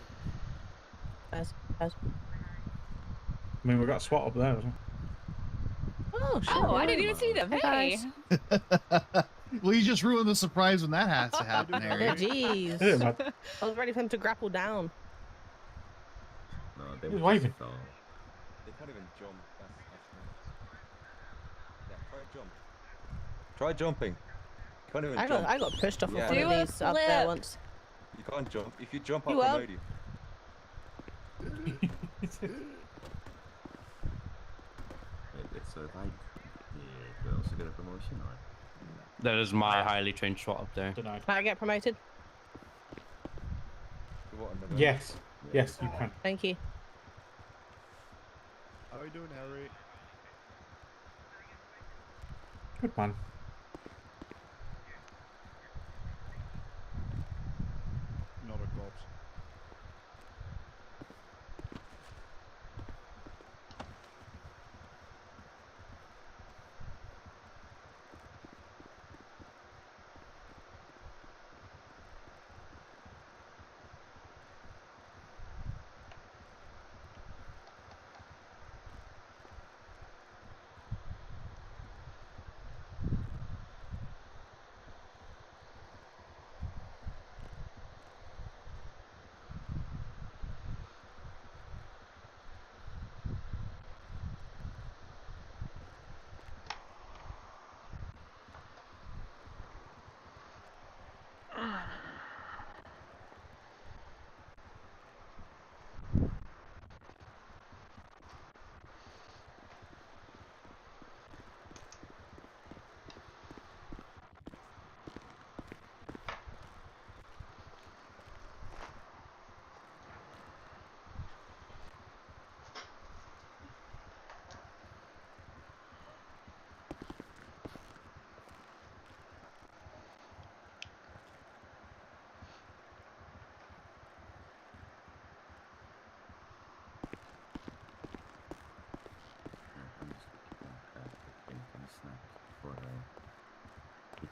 [SPEAKER 21] Guys.
[SPEAKER 18] I mean, we got SWAT up there as well.
[SPEAKER 21] Oh, shit.
[SPEAKER 19] Oh, I didn't even see them. Hey.
[SPEAKER 13] Well, you just ruined the surprise when that has to happen, Harry.
[SPEAKER 21] Oh, jeez.
[SPEAKER 18] Yeah, man.
[SPEAKER 21] I was ready for him to grapple down.
[SPEAKER 20] No,
[SPEAKER 18] He's waving.
[SPEAKER 20] They can't even jump. Yeah, try jumping. Can't even jump.
[SPEAKER 21] I got pushed off
[SPEAKER 20] Yeah.
[SPEAKER 21] of one of
[SPEAKER 19] Do a
[SPEAKER 21] these up there
[SPEAKER 19] flip.
[SPEAKER 21] once.
[SPEAKER 20] You can't jump. If you jump,
[SPEAKER 21] You
[SPEAKER 20] I'll
[SPEAKER 21] will.
[SPEAKER 20] promote you.
[SPEAKER 22] So they also get a promotion, or?
[SPEAKER 23] That is my highly trained SWAT up there.
[SPEAKER 18] Denied.
[SPEAKER 21] Can I get promoted?
[SPEAKER 18] Yes. Yes, you can.
[SPEAKER 21] Thank you.
[SPEAKER 22] How are you doing, Harry?
[SPEAKER 18] Good man.
[SPEAKER 22] Not a corpse.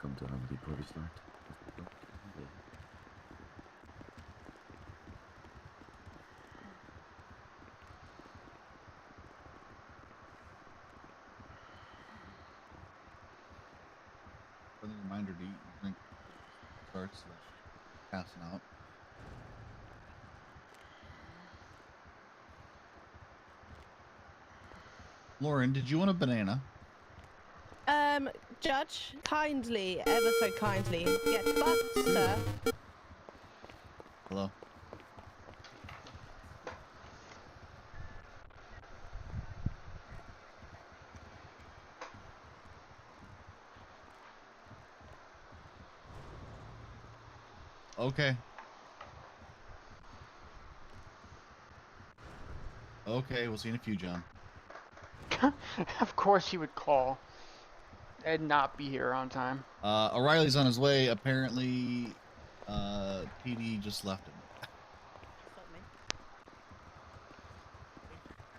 [SPEAKER 22] Welcome to Hamdi Police Night. Yeah.
[SPEAKER 13] Friendly reminder to eat and drink starts passing out. Lauren, did you want a banana?
[SPEAKER 21] Judge, kindly, ever so kindly, get fucked, sir.
[SPEAKER 13] Hello. Okay. Okay, we'll see you in a few, John.
[SPEAKER 2] Of course he would call and not be here on time.
[SPEAKER 13] O'Reilly's on his way. Apparently, PD just left him.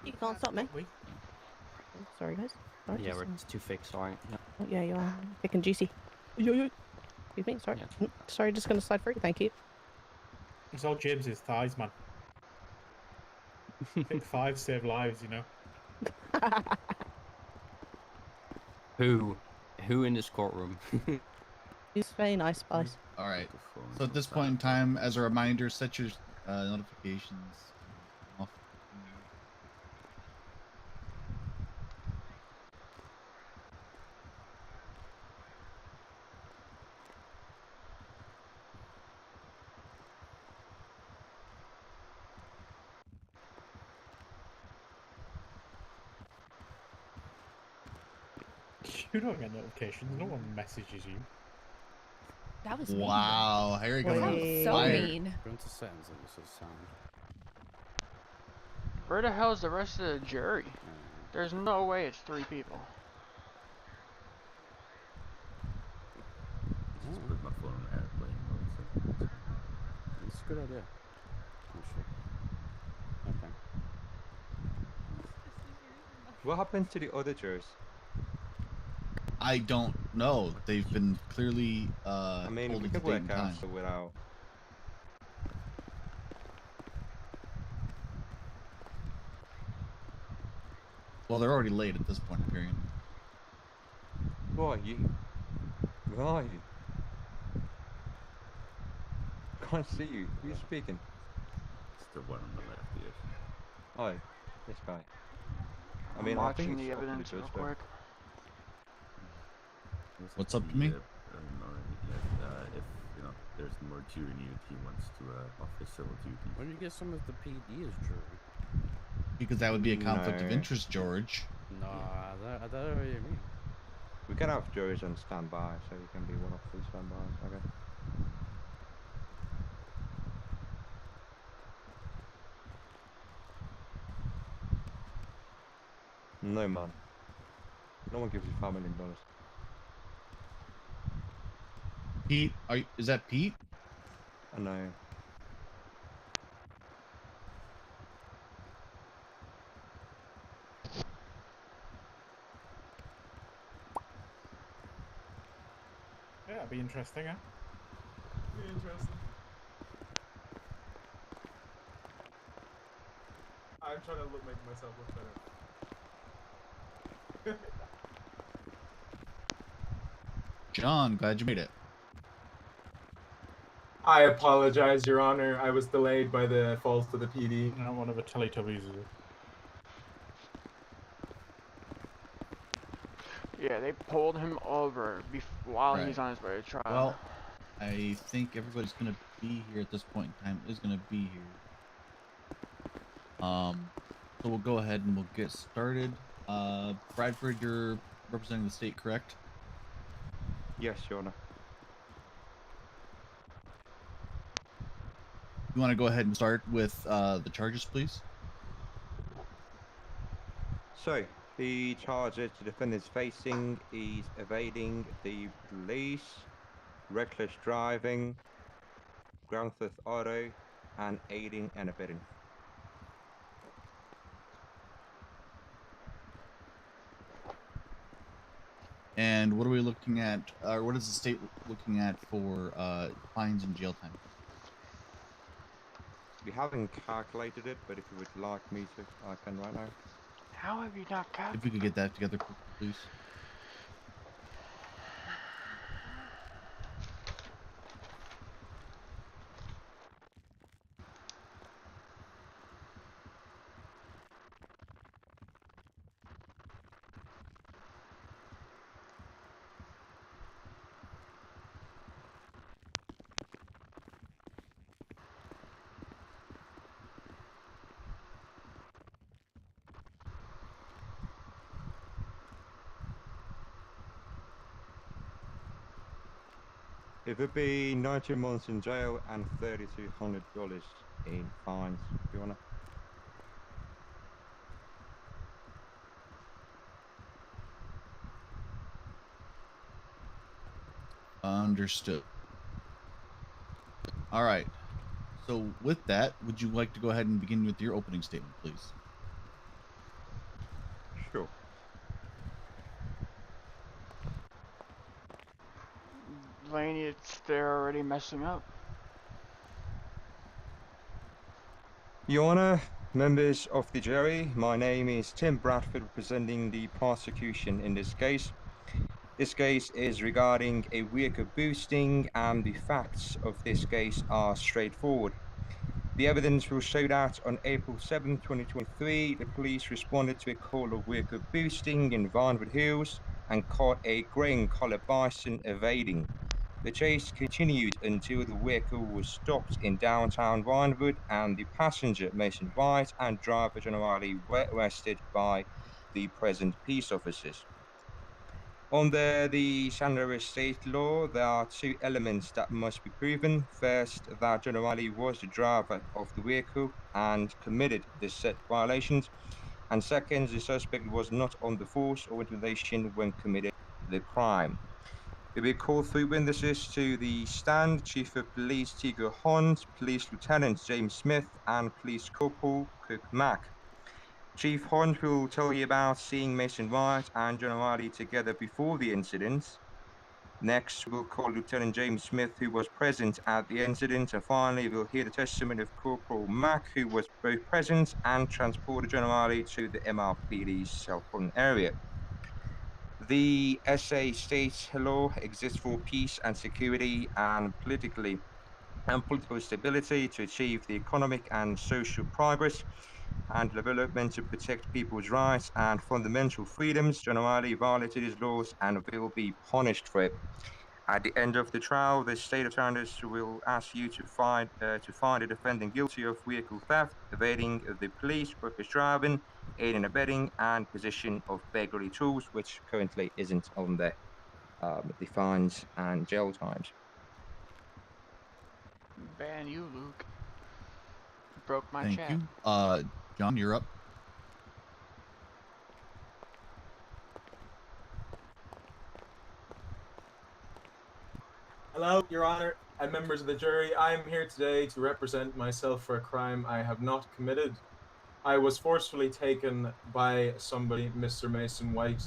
[SPEAKER 21] You can't stop me. Sorry, guys. Sorry,
[SPEAKER 23] Yeah,
[SPEAKER 21] just,
[SPEAKER 23] we're too fixed, alright. Yeah.
[SPEAKER 21] Oh, yeah, you are. Thick and juicy. Excuse me, sorry. Sorry, just gonna slide through. Thank you.
[SPEAKER 18] It's all James's thighs, man. Pick 5 save lives, you know.
[SPEAKER 23] Who in this courtroom?
[SPEAKER 21] He's very nice, Spice.
[SPEAKER 13] All right. So at this point in time, as a reminder, set your notifications off.
[SPEAKER 18] You don't get notifications. No one messages you.
[SPEAKER 19] That was mean.
[SPEAKER 13] Wow, Harry going on
[SPEAKER 19] That was so
[SPEAKER 13] fire.
[SPEAKER 19] mean.
[SPEAKER 4] Go into settings and this is sound.
[SPEAKER 2] Where the hell is the rest of the jury? There's no way it's 3 people.
[SPEAKER 22] Just put my phone on airplane mode. So.
[SPEAKER 4] It's a good idea. Actually. Okay.
[SPEAKER 20] What happened to the other jurors?
[SPEAKER 13] I don't know. They've been clearly
[SPEAKER 20] I mean,
[SPEAKER 13] told
[SPEAKER 20] we
[SPEAKER 13] to
[SPEAKER 20] could
[SPEAKER 13] date and
[SPEAKER 20] work out
[SPEAKER 13] time.
[SPEAKER 20] so without.
[SPEAKER 13] Well, they're already late at this point, period.
[SPEAKER 20] Who are you? Where are you? Can't see you. Who are you speaking?
[SPEAKER 22] It's the one on the left, yes.
[SPEAKER 20] Oh, this guy. I
[SPEAKER 2] I'm
[SPEAKER 20] mean, I think
[SPEAKER 2] watching
[SPEAKER 20] it's
[SPEAKER 2] the
[SPEAKER 20] up to
[SPEAKER 2] evidence
[SPEAKER 20] the
[SPEAKER 2] real
[SPEAKER 20] judge, though.
[SPEAKER 2] quick.
[SPEAKER 13] What's up to me?
[SPEAKER 22] If you know there's more jury needed, he wants to offer civil duty.
[SPEAKER 4] Why don't you get some of the PD as jury?
[SPEAKER 13] Because that would be a conflict of
[SPEAKER 20] No.
[SPEAKER 13] interest, George.
[SPEAKER 4] No, I don't know what you mean.
[SPEAKER 20] We can have juries on standby, so you can be one of the standby. Okay. No, man. No one gives you $5 million.
[SPEAKER 13] Pete, is that Pete?
[SPEAKER 20] I know.
[SPEAKER 18] Yeah, that'd be interesting, huh? Be interesting. I'm trying to make myself look better.
[SPEAKER 13] John, glad you made it.
[SPEAKER 10] I apologize, Your Honor. I was delayed by the falls to the PD.
[SPEAKER 18] No, one of the Teletubbies is it?
[SPEAKER 2] Yeah, they pulled him over while
[SPEAKER 13] Right.
[SPEAKER 2] he's on his way to trial.
[SPEAKER 13] Well, I think everybody's gonna be here at this point in time. Is gonna be here. So we'll go ahead and we'll get started. Bradford, you're representing the state, correct?
[SPEAKER 20] Yes, Your Honor.
[SPEAKER 13] You want to go ahead and start with the charges, please?
[SPEAKER 20] So, the charges the defendant is facing is evading the police, reckless driving, ground theft auto, and aiding and abetting.
[SPEAKER 13] And what are we looking at, or what is the state looking at for fines and jail time?
[SPEAKER 20] We haven't calculated it, but if you would like me to, I can right now.
[SPEAKER 2] How have you not got?
[SPEAKER 13] If we could get that together quickly, please.
[SPEAKER 20] It would be 90 months in jail and $3,200 in fines, if you wanna.
[SPEAKER 13] Understood. All right. So with that, would you like to go ahead and begin with your opening statement, please?
[SPEAKER 20] Sure.
[SPEAKER 2] Laney, they're already messing up.
[SPEAKER 20] Your Honor, members of the jury, my name is Tim Bradford, representing the prosecution in this case. This case is regarding a vehicle boosting, and the facts of this case are straightforward. The evidence will show that on April 7, 2023, the police responded to a call of vehicle boosting in Vinewood Hills and caught a grey and coloured bison evading. The chase continued until the vehicle was stopped in downtown Vinewood and the passenger, Mason White, and driver generally were arrested by the present peace officers. Under the San Luis state law, there are two elements that must be proven. First, that Generali was the driver of the vehicle and committed the said violations. And second, the suspect was not under force or intimidation when committed the crime. We will call 3 witnesses to the stand: Chief of Police Tigo Hunt, Police Lieutenant James Smith, and Police Corporal Cook Mack. Chief Hunt will tell you about seeing Mason White and Generali together before the incident. Next, we'll call Lieutenant James Smith, who was present at the incident. And finally, we'll hear the testimony of Corporal Mack, who was both present and transported Generali to the MRPD Southern area. The SA states law exists for peace and security and political stability to achieve the economic and social progress and development to protect people's rights and fundamental freedoms. Generally violated his laws and will be punished for it. At the end of the trial, the state attorneys will ask you to find the defendant guilty of vehicle theft, evading the police, reckless driving, aiding and abetting, and possession of burglary tools, which currently isn't on the fines and jail times.
[SPEAKER 2] Ban you, Luke. Broke my
[SPEAKER 13] Thank
[SPEAKER 2] chat.
[SPEAKER 13] you. John, you're up.
[SPEAKER 10] Hello, Your Honor, and members of the jury. I am here today to represent myself for a crime I have not committed. I was forcefully taken by somebody, Mr. Mason White,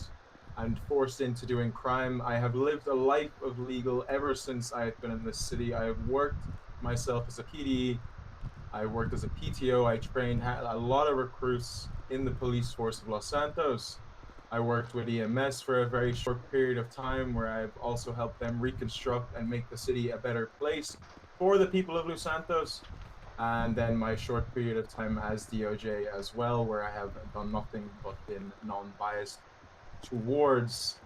[SPEAKER 10] and forced into doing crime. I have lived a life of legal ever since I have been in this city. I have worked myself as a PD. I worked as a PTO. I trained a lot of recruits in the police force of Los Santos. I worked with EMS for a very short period of time, where I've also helped them reconstruct and make the city a better place for the people of Los Santos. And then my short period of time as DOJ as well, where I have done nothing but been non-biased towards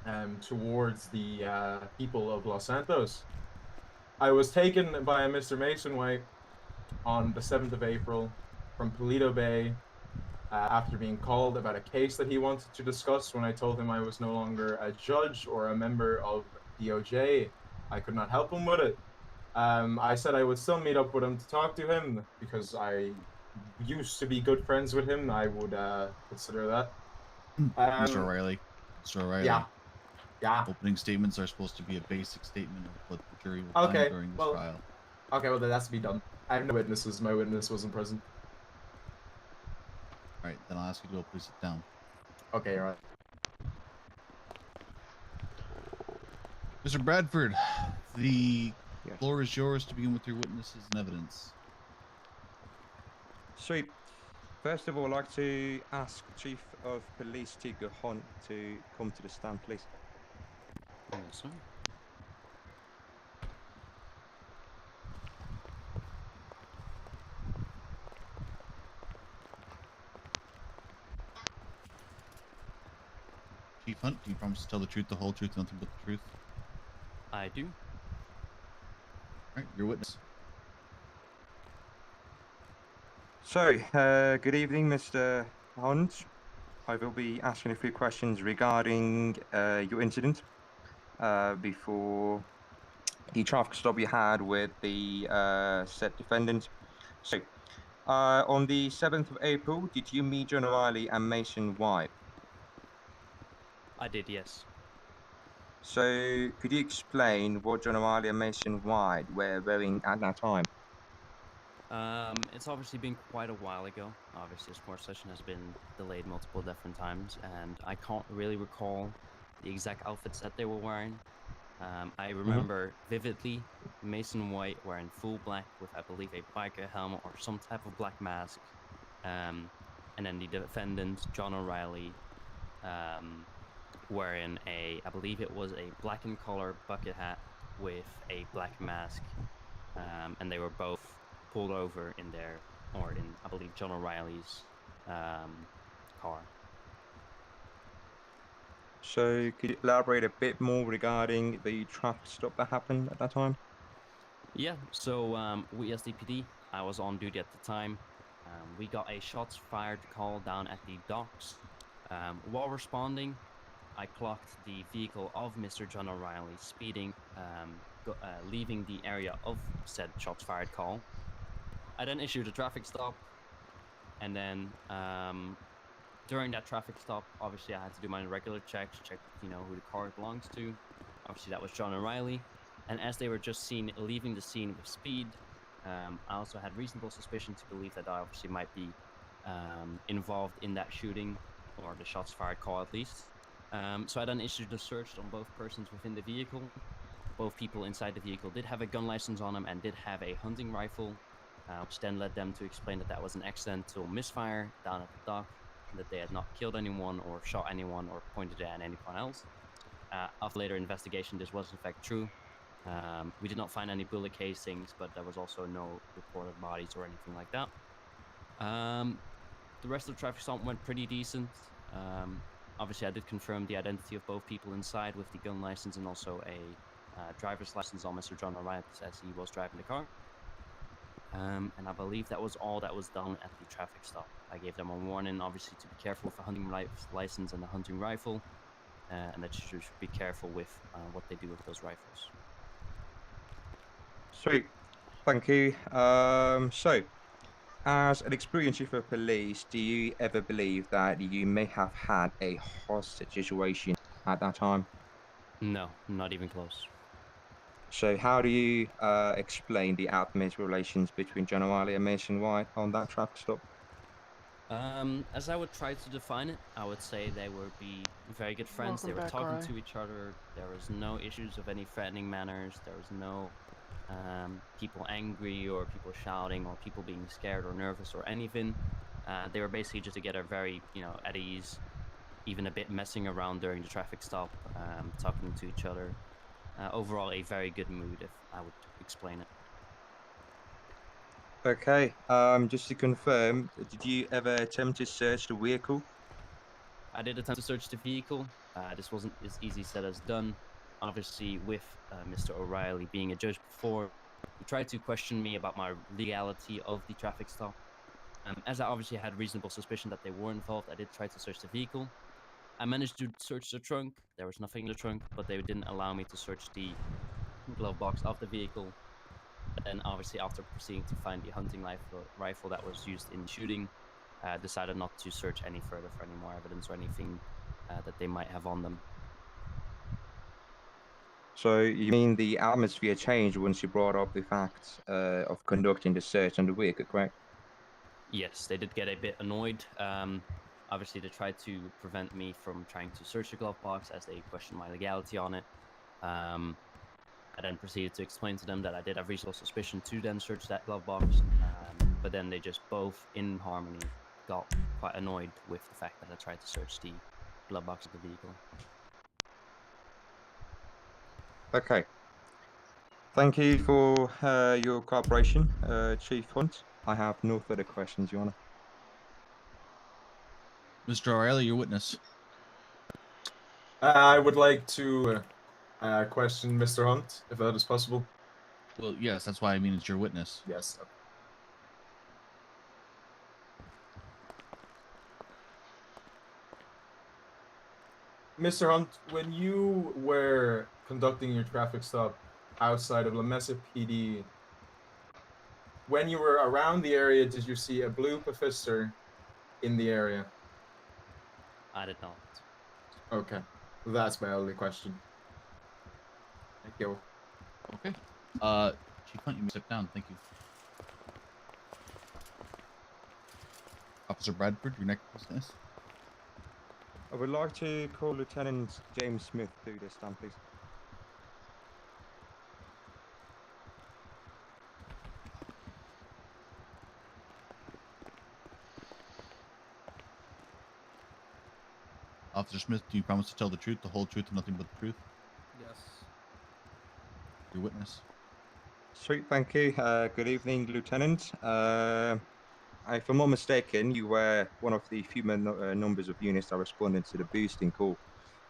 [SPEAKER 10] the people of Los Santos. I was taken by Mr. Mason White on the 7th of April from Paleto Bay after being called about a case that he wanted to discuss. When I told him I was no longer a judge or a member of DOJ, I could not help him with it. I said I would still meet up with him to talk to him because I used to be good friends with him. I would consider that.
[SPEAKER 13] Mr. O'Reilly. Mr. O'Reilly.
[SPEAKER 10] Yeah. Yeah.
[SPEAKER 13] Opening statements are supposed to be a basic statement of what the jury will find during this trial.
[SPEAKER 10] Okay, well, then that's to be done. I have no witnesses. My witness wasn't present.
[SPEAKER 13] All right, then I'll ask you to go please sit down.
[SPEAKER 10] Okay, all right.
[SPEAKER 13] Mr. Bradford, the floor is yours to begin with your witnesses and evidence.
[SPEAKER 20] Sweet. First of all, I'd like to ask Chief of Police Tigger Hunt to come to the stand, please.
[SPEAKER 23] Yes, sir.
[SPEAKER 13] Chief Hunt, do you promise to tell the truth, the whole truth, nothing but the truth?
[SPEAKER 23] I do.
[SPEAKER 13] Alright, your witness.
[SPEAKER 20] So, good evening, Mr. Hunt. I will be asking a few questions regarding your incident before the traffic stop you had with the said defendant. So, on the 7th of April, did you meet John O'Reilly and Mason White?
[SPEAKER 23] I did, yes.
[SPEAKER 20] So, could you explain what John O'Reilly and Mason White were wearing at that time?
[SPEAKER 23] It's obviously been quite a while ago. Obviously, this court session has been delayed multiple different times, and I can't really recall the exact outfits that they were wearing. I remember vividly Mason White wearing full black with, I believe, a biker helmet or some type of black mask. And then the defendant, John O'Reilly, wearing I believe it was a black and color bucket hat with a black mask. And they were both pulled over in I believe, John O'Reilly's car.
[SPEAKER 20] So, could you elaborate a bit more regarding the traffic stop that happened at that time?
[SPEAKER 23] Yeah, so we as DPD, I was on duty at the time. We got a shots fired call down at the docks. While responding, I clocked the vehicle of Mr. John O'Reilly speeding, leaving the area of said shots fired call. I then issued a traffic stop, and then during that traffic stop, obviously I had to do my regular checks, check who the car belongs to. Obviously that was John O'Reilly, and as they were just seen leaving the scene with speed, I also had reasonable suspicion to believe that I obviously might be involved in that shooting, or the shots fired call at least. So I then issued a search on both persons within the vehicle. Both people inside the vehicle did have a gun license on them and did have a hunting rifle, which then led them to explain that that was an accidental misfire down at the dock, that they had not killed anyone or shot anyone or pointed at anyone else. After later investigation, this was in fact true. We did not find any bullet casings, but there was also no reported bodies or anything like that. The rest of the traffic stop went pretty decent. Obviously, I did confirm the identity of both people inside with the gun license and also a driver's license on Mr. John O'Reilly as he was driving the car. And I believe that was all that was done at the traffic stop. I gave them a warning, obviously, to be careful with a hunting license and a hunting rifle, and that you should be careful with what they do with those rifles.
[SPEAKER 20] Sweet. Thank you. So, as an experienced chief of police, do you ever believe that you may have had a hostage situation at that time?
[SPEAKER 23] No, not even close.
[SPEAKER 20] So how do you explain the admirable relations between John O'Reilly and Mason White on that traffic stop?
[SPEAKER 23] As I would try to define it, I would say they would be very good friends.
[SPEAKER 2] Welcome
[SPEAKER 23] they were
[SPEAKER 2] back,
[SPEAKER 23] talking
[SPEAKER 2] Ryan.
[SPEAKER 23] to each other. There was no issues of any threatening manners. There was no people angry or people shouting or people being scared or nervous or anything. They were basically just together very, at ease, even a bit messing around during the traffic stop, talking to each other. Overall, a very good mood, if I would explain it.
[SPEAKER 20] Okay, just to confirm, did you ever attempt to search the vehicle?
[SPEAKER 23] I did attempt to search the vehicle. This wasn't as easy said as done. Obviously, with Mr. O'Reilly being a judge before, he tried to question me about my legality of the traffic stop. As I obviously had reasonable suspicion that they were involved, I did try to search the vehicle. I managed to search the trunk. There was nothing in the trunk, but they didn't allow me to search the glove box of the vehicle. And obviously, after proceeding to find the hunting rifle that was used in shooting, decided not to search any further for any more evidence or anything that they might have on them.
[SPEAKER 20] So you mean the atmosphere changed once you brought up the fact of conducting the search on the vehicle, correct?
[SPEAKER 23] Yes, they did get a bit annoyed. Obviously, they tried to prevent me from trying to search the glove box as they questioned my legality on it. I then proceeded to explain to them that I did have reasonable suspicion to then search that glove box, but then they just both, in harmony, got quite annoyed with the fact that I tried to search the glove box of the vehicle.
[SPEAKER 20] Okay. Thank you for your cooperation, Chief Hunt. I have no further questions, Your Honor.
[SPEAKER 13] Mr. O'Reilly, your witness.
[SPEAKER 10] I would like to question Mr. Hunt, if that is possible.
[SPEAKER 13] Well, yes, that's why I mean it's your witness.
[SPEAKER 10] Yes. Mr. Hunt, when you were conducting your traffic stop outside of La Mesa PD, when you were around the area, did you see a blue Pafister in the area?
[SPEAKER 23] I did not.
[SPEAKER 10] Okay, that's my only question. Thank you.
[SPEAKER 13] Okay. Chief Hunt, you may step down. Thank you. Officer Bradford, your next witness.
[SPEAKER 20] I would like to call Lieutenant James Smith to the stand, please.
[SPEAKER 13] Officer Smith, do you promise to tell the truth, the whole truth, and nothing but the truth?
[SPEAKER 8] Yes.
[SPEAKER 13] Your witness.
[SPEAKER 20] Sweet, thank you. Good evening, Lieutenant. If I'm not mistaken, you were one of the few numbers of units that responded to the boosting call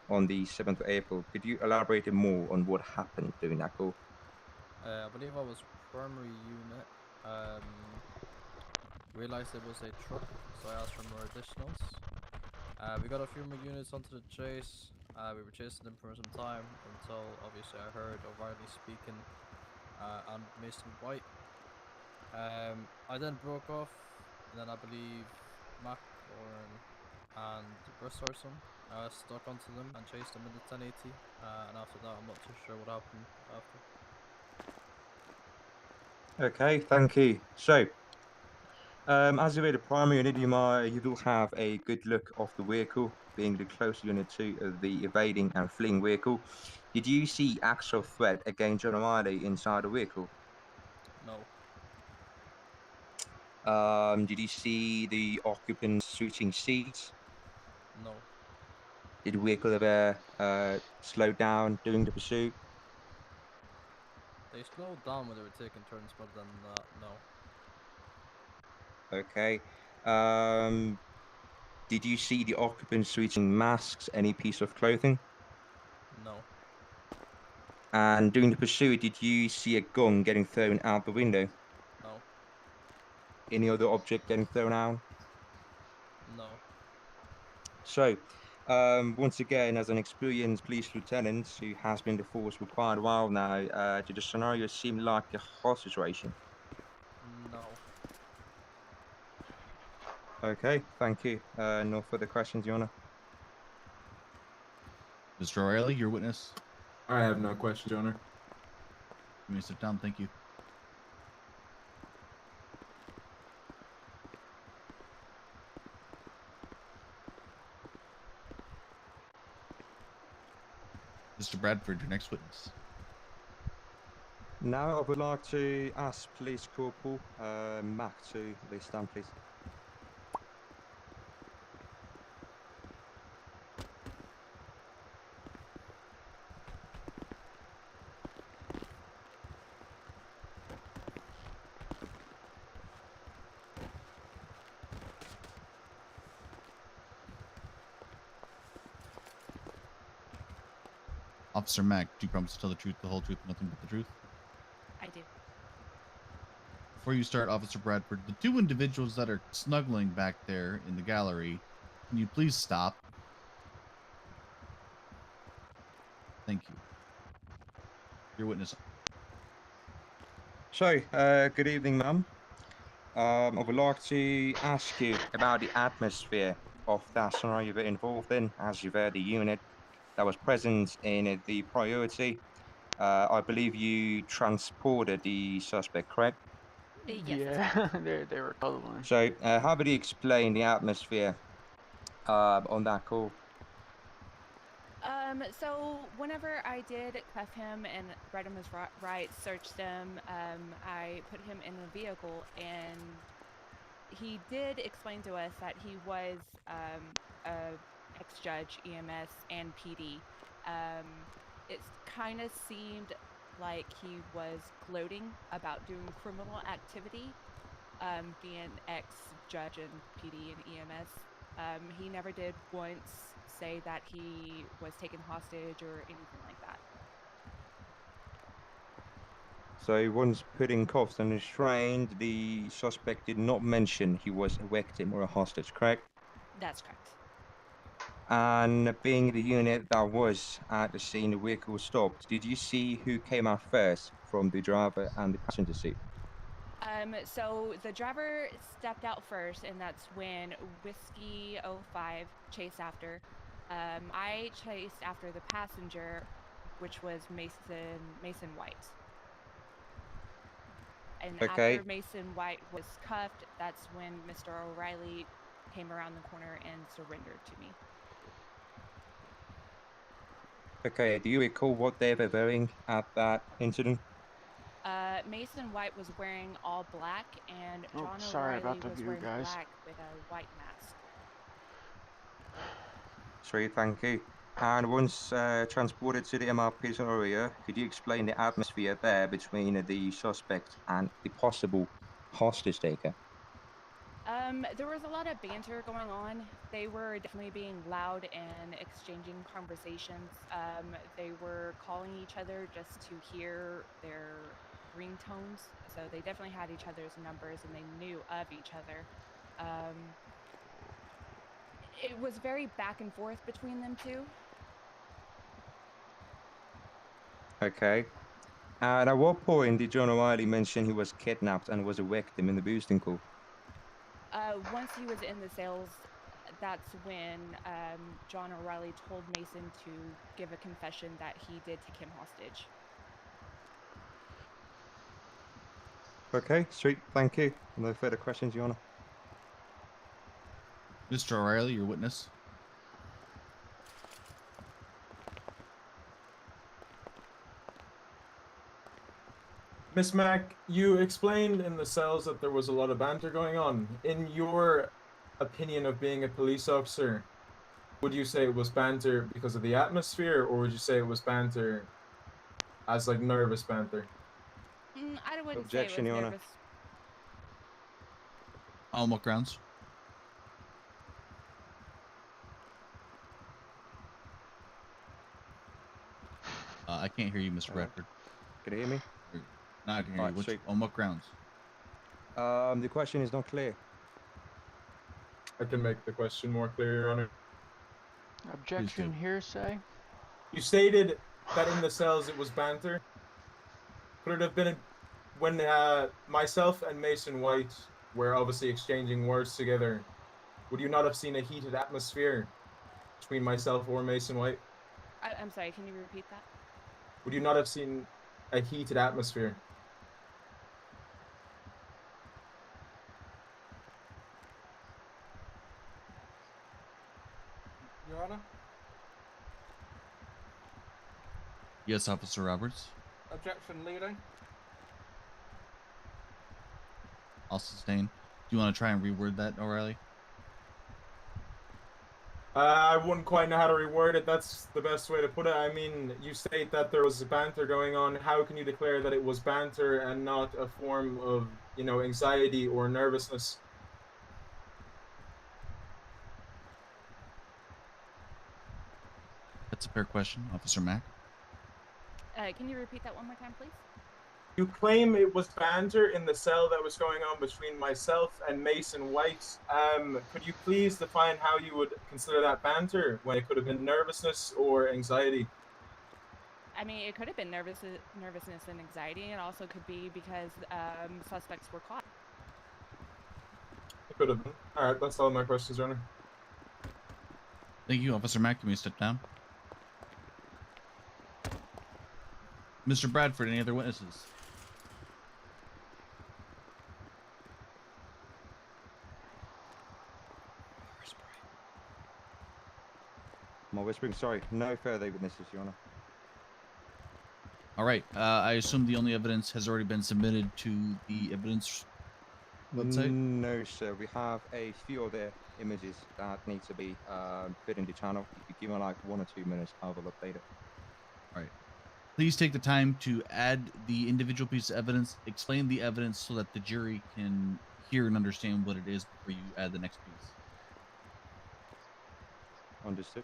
[SPEAKER 20] on the 7th of April. Could you elaborate more on what happened during that call?
[SPEAKER 8] I believe I was primary unit. Realized it was a truck, so I asked for more additionals. We got a few more units onto the chase. We were chasing them for some time until obviously I heard O'Reilly speaking and Mason White. I then broke off, and then I believe Mac and Brissorson stuck onto them and chased them in the 1080. And after that, I'm not too sure what happened after.
[SPEAKER 20] Okay, thank you. So, as you were the primary unit, you will have a good look of the vehicle, being the close unit to the evading and fleeing vehicle. Did you see actual threat against John O'Reilly inside the vehicle?
[SPEAKER 8] No.
[SPEAKER 20] Did you see the occupants switching seats?
[SPEAKER 8] No.
[SPEAKER 20] Did the vehicle ever slow down during the pursuit?
[SPEAKER 8] They slowed down when they were taking turns, but then no.
[SPEAKER 20] Okay. Did you see the occupants switching masks, any piece of clothing?
[SPEAKER 8] No.
[SPEAKER 20] And during the pursuit, did you see a gun getting thrown out the window?
[SPEAKER 8] No.
[SPEAKER 20] Any other object getting thrown out?
[SPEAKER 8] No.
[SPEAKER 20] So, once again, as an experienced police lieutenant who has been in the force for quite a while now, did the scenario seem like a hostage situation?
[SPEAKER 8] No.
[SPEAKER 20] Okay, thank you. No further questions, Your Honor.
[SPEAKER 13] Mr. O'Reilly, your witness.
[SPEAKER 10] I have no questions, Your Honor.
[SPEAKER 13] You may sit down. Thank you. Mr. Bradford, your next witness.
[SPEAKER 20] Now I would like to ask Police Corporal Mac to the stand, please.
[SPEAKER 13] Officer Mack, do you promise to tell the truth, the whole truth, and nothing but the truth?
[SPEAKER 19] I do.
[SPEAKER 13] Before you start, Officer Bradford, the two individuals that are snuggling back there in the gallery, can you please stop? Thank you. Your witness.
[SPEAKER 20] So, good evening, ma'am. I would like to ask you about the atmosphere of that scenario you were involved in, as you were the unit that was present in the priority. I believe you transported the suspect, correct?
[SPEAKER 19] Yes.
[SPEAKER 2] Yeah, they were cuddling.
[SPEAKER 20] So, how would you explain the atmosphere on that call?
[SPEAKER 19] So whenever I did cuff him and read him his rights, searched him, I put him in the vehicle, and he did explain to us that he was a ex-judge, EMS, and PD. It kind of seemed like he was gloating about doing criminal activity, being ex-judge and PD and EMS. He never did once say that he was taken hostage or anything like that.
[SPEAKER 20] So once put in cuffs and restrained, the suspect did not mention he was a victim or a hostage, correct?
[SPEAKER 19] That's correct.
[SPEAKER 20] And being the unit that was at the scene, the vehicle stopped. Did you see who came out first from the driver and the passenger seat?
[SPEAKER 19] So the driver stepped out first, and that's when Whiskey 05 chased after. I chased after the passenger, which was Mason White. And
[SPEAKER 20] Okay.
[SPEAKER 19] after Mason White was cuffed, that's when Mr. O'Reilly came around the corner and surrendered to me.
[SPEAKER 20] Okay, do you recall what they were wearing at that incident?
[SPEAKER 19] Mason White was wearing all black, and
[SPEAKER 2] Oh,
[SPEAKER 19] John
[SPEAKER 2] sorry
[SPEAKER 19] O'Reilly
[SPEAKER 2] about the
[SPEAKER 19] was
[SPEAKER 2] view,
[SPEAKER 19] wearing
[SPEAKER 2] guys.
[SPEAKER 19] black with a white mask.
[SPEAKER 20] Sorry, thank you. And once transported to the MRP's area, could you explain the atmosphere there between the suspect and the possible hostage taker?
[SPEAKER 19] There was a lot of banter going on. They were definitely being loud and exchanging conversations. They were calling each other just to hear their ringtones. So they definitely had each other's numbers and they knew of each other. It was very back and forth between them two.
[SPEAKER 20] Okay. And at what point did John O'Reilly mention he was kidnapped and was a victim in the boosting call?
[SPEAKER 19] Once he was in the sales, that's when John O'Reilly told Mason to give a confession that he did take him hostage.
[SPEAKER 20] Okay, sweet, thank you. No further questions, Your Honor.
[SPEAKER 3] Mr. O'Reilly, your witness.
[SPEAKER 10] Miss Mack, you explained in the cells that there was a lot of banter going on. In your opinion of being a police officer, would you say it was banter because of the atmosphere, or would you say it was banter as like nervous banter?
[SPEAKER 19] I wouldn't
[SPEAKER 20] Objection,
[SPEAKER 19] say it
[SPEAKER 20] Your
[SPEAKER 19] was
[SPEAKER 20] Honor.
[SPEAKER 19] nervous.
[SPEAKER 3] On what grounds? I can't hear you, Mr. Bradford.
[SPEAKER 20] Can you hear me?
[SPEAKER 3] No, I can hear
[SPEAKER 20] Alright,
[SPEAKER 3] you. Which,
[SPEAKER 20] sweet.
[SPEAKER 3] on what grounds?
[SPEAKER 20] The question is not clear.
[SPEAKER 10] I can make the question more clear, Your Honor.
[SPEAKER 2] Objection, hearsay.
[SPEAKER 10] You stated that in the cells it was banter. Could it have been when myself and Mason White were obviously exchanging words together? Would you not have seen a heated atmosphere between myself or Mason White?
[SPEAKER 19] I'm sorry, can you repeat that?
[SPEAKER 10] Would you not have seen a heated atmosphere?
[SPEAKER 14] Your Honor?
[SPEAKER 3] Yes, Officer Roberts.
[SPEAKER 14] Objection leading.
[SPEAKER 3] I'll sustain. Do you want to try and reword that, O'Reilly?
[SPEAKER 10] I wouldn't quite know how to reword it. That's the best way to put it. I mean, you state that there was banter going on. How can you declare that it was banter and not a form of, you know, anxiety or nervousness?
[SPEAKER 3] That's a fair question, Officer Mack.
[SPEAKER 19] Can you repeat that one more time, please?
[SPEAKER 10] You claim it was banter in the cell that was going on between myself and Mason White. Could you please define how you would consider that banter when it could have been nervousness or anxiety?
[SPEAKER 19] I mean, it could have been nervousness and anxiety, and also could be because suspects were caught.
[SPEAKER 10] It could have been. All right, that's all my questions, Your Honor.
[SPEAKER 3] Thank you, Officer Mack. Can we step down? Mr. Bradford, any other witnesses?
[SPEAKER 20] more whispering. Sorry, no further witnesses, Your Honor.
[SPEAKER 3] All right. I assume the only evidence has already been submitted to the evidence website.
[SPEAKER 20] No, sir. We have a few other images that need to be fit in the channel. If you give me like 1 or 2 minutes, I will update it.
[SPEAKER 3] All right. Please take the time to add the individual piece of evidence, explain the evidence so that the jury can hear and understand what it is before you add the next piece.
[SPEAKER 20] Understood.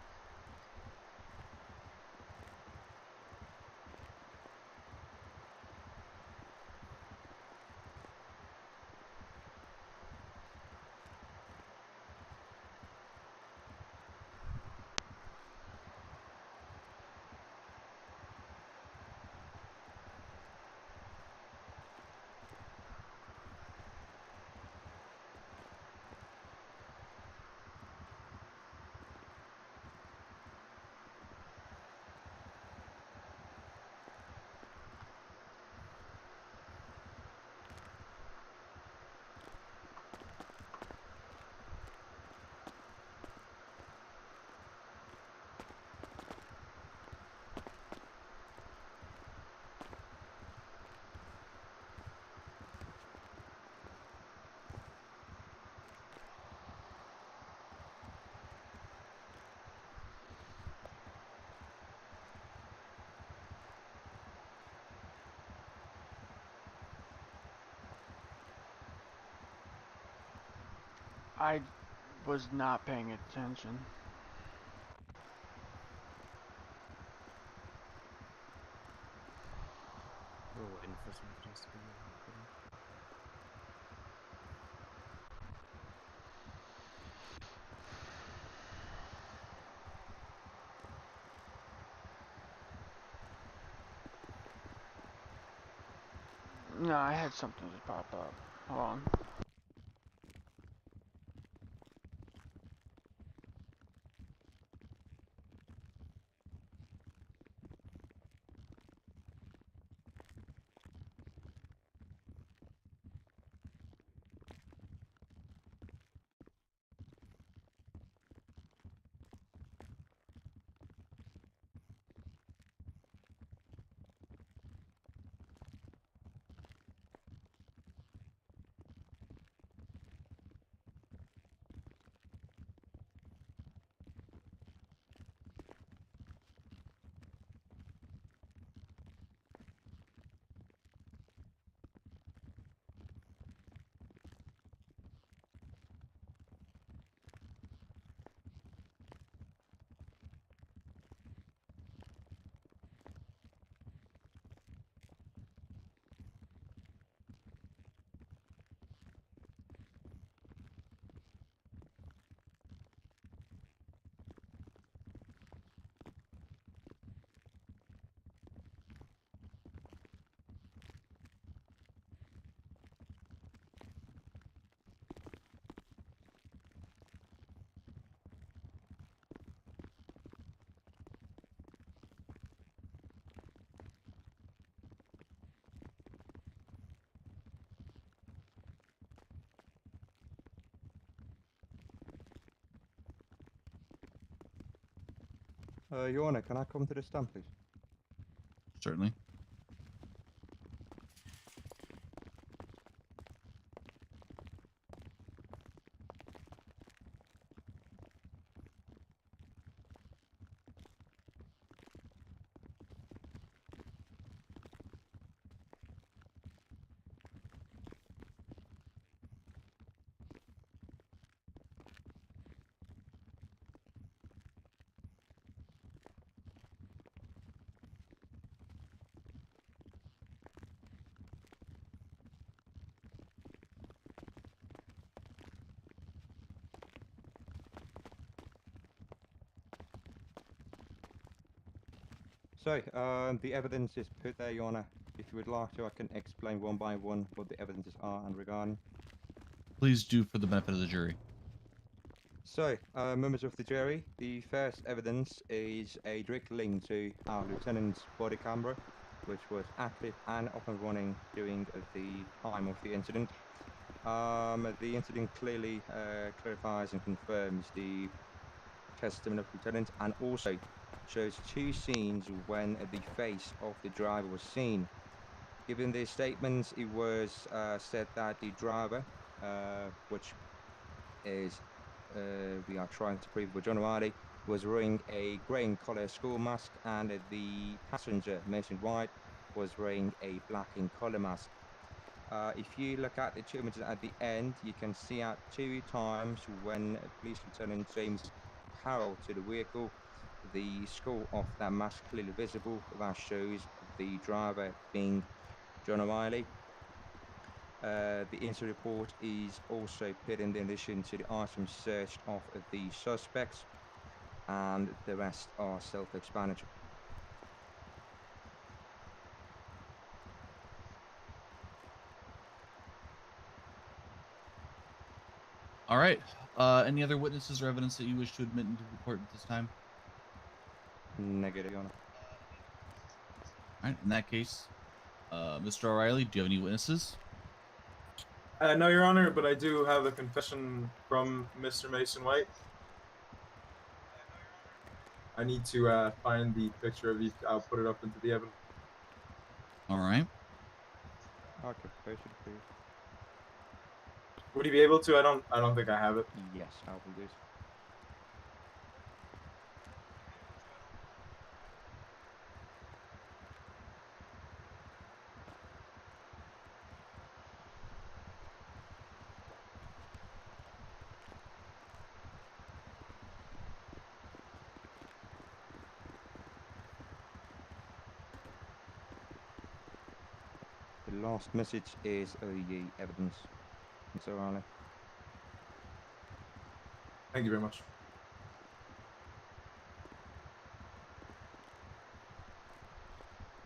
[SPEAKER 2] I was not paying attention.
[SPEAKER 17] We're waiting for some things to be happening.
[SPEAKER 2] No, I had something just pop up. Hold on.
[SPEAKER 20] Your Honor, can I come to the stand, please?
[SPEAKER 3] Certainly.
[SPEAKER 20] So, the evidence is put there, Your Honor. If you would like to, I can explain one by one what the evidences are and regarding.
[SPEAKER 3] Please do for the benefit of the jury.
[SPEAKER 20] So, members of the jury, the first evidence is a direct link to our lieutenant's body camera, which was active and up and running during the time of the incident. The incident clearly clarifies and confirms the testimony of the lieutenant, and also shows 2 scenes when the face of the driver was seen. Given their statements, it was said that the driver, which is we are trying to prove with John O'Reilly, was wearing a grey in colour school mask, and the passenger, Mason White, was wearing a black in colour mask. If you look at the 2 images at the end, you can see at 2 times when Police Lieutenant James Carroll to the vehicle, the skull of that mask clearly visible. That shows the driver being John O'Reilly. The incident report is also put in addition to the items searched of the suspects, and the rest are self-explanatory.
[SPEAKER 3] All right. Any other witnesses or evidence that you wish to admit into the court at this time?
[SPEAKER 20] Negative, Your Honor.
[SPEAKER 3] All right. In that case, Mr. O'Reilly, do you have any witnesses?
[SPEAKER 10] No, Your Honor, but I do have a confession from Mr. Mason White. I need to find the picture of you. I'll put it up into the evidence.
[SPEAKER 3] All right.
[SPEAKER 20] Okay, please.
[SPEAKER 10] Would you be able to? I don't think I have it.
[SPEAKER 20] Yes, I will do. The last message is the evidence, Mr. O'Reilly.
[SPEAKER 10] Thank you very much.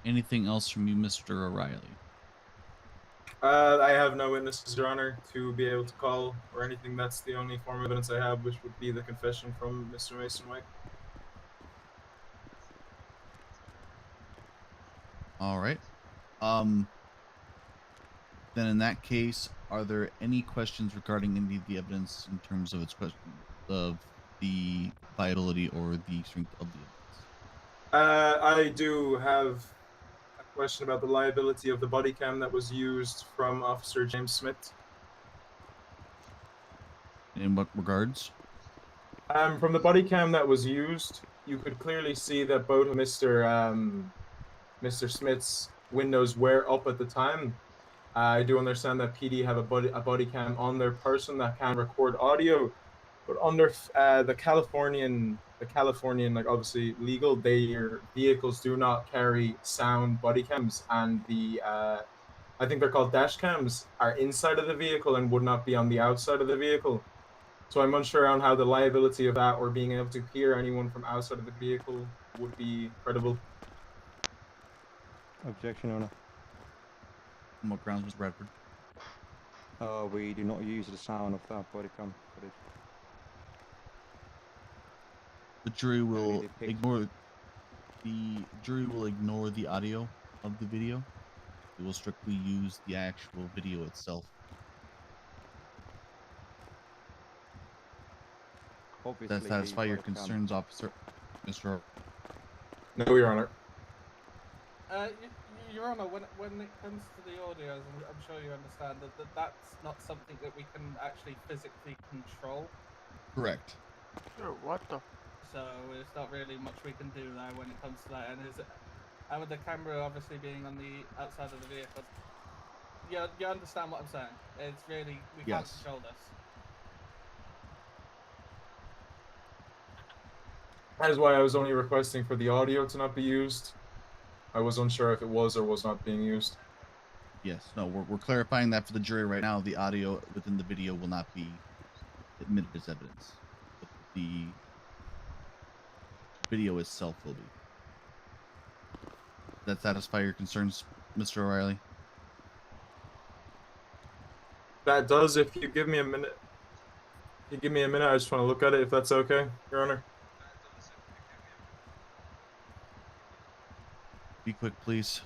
[SPEAKER 3] Anything else from you, Mr. O'Reilly?
[SPEAKER 10] I have no witnesses, Your Honor, to be able to call or anything. That's the only form of evidence I have, which would be the confession from Mr. Mason White.
[SPEAKER 3] All right. Then in that case, are there any questions regarding any of the evidence in terms of its question of the viability or the strength of the evidence?
[SPEAKER 10] I do have a question about the liability of the body cam that was used from Officer James Smith.
[SPEAKER 3] In what regards?
[SPEAKER 10] From the body cam that was used, you could clearly see that both of Mr. Smith's windows were up at the time. I do understand that PD have a body cam on their person that can record audio, but under the Californian, like obviously legal, their vehicles do not carry sound body cams, and the I think they're called dash cams, are inside of the vehicle and would not be on the outside of the vehicle. So I'm unsure on how the liability of that or being able to hear anyone from outside of the vehicle would be credible.
[SPEAKER 20] Objection, Your Honor.
[SPEAKER 3] On what grounds, Mr. Bradford?
[SPEAKER 20] We do not use the sound of that body cam footage.
[SPEAKER 3] The jury will ignore the audio of the video. It will strictly use the actual video itself.
[SPEAKER 20] Obviously,
[SPEAKER 3] Does that satisfy your
[SPEAKER 20] body cam-
[SPEAKER 3] concerns, Officer? Mr.
[SPEAKER 10] No, Your Honor.
[SPEAKER 7] Your Honor, when it comes to the audio, I'm sure you understand that's not something that we can actually physically control.
[SPEAKER 3] Correct.
[SPEAKER 2] Sure, what the?
[SPEAKER 7] So it's not really much we can do there when it comes to that. And with the camera obviously being on the outside of the vehicle, you understand what I'm saying? It's really, we can't
[SPEAKER 3] Yes.
[SPEAKER 7] control this.
[SPEAKER 10] That is why I was only requesting for the audio to not be used. I was unsure if it was or was not being used.
[SPEAKER 3] Yes. No, we're clarifying that for the jury right now. The audio within the video will not be admitted as evidence. But the video itself will be. Does that satisfy your concerns, Mr. O'Reilly?
[SPEAKER 10] That does, if you give me a minute. If you give me a minute, I just want to look at it, if that's okay, Your Honor.
[SPEAKER 3] Be quick, please.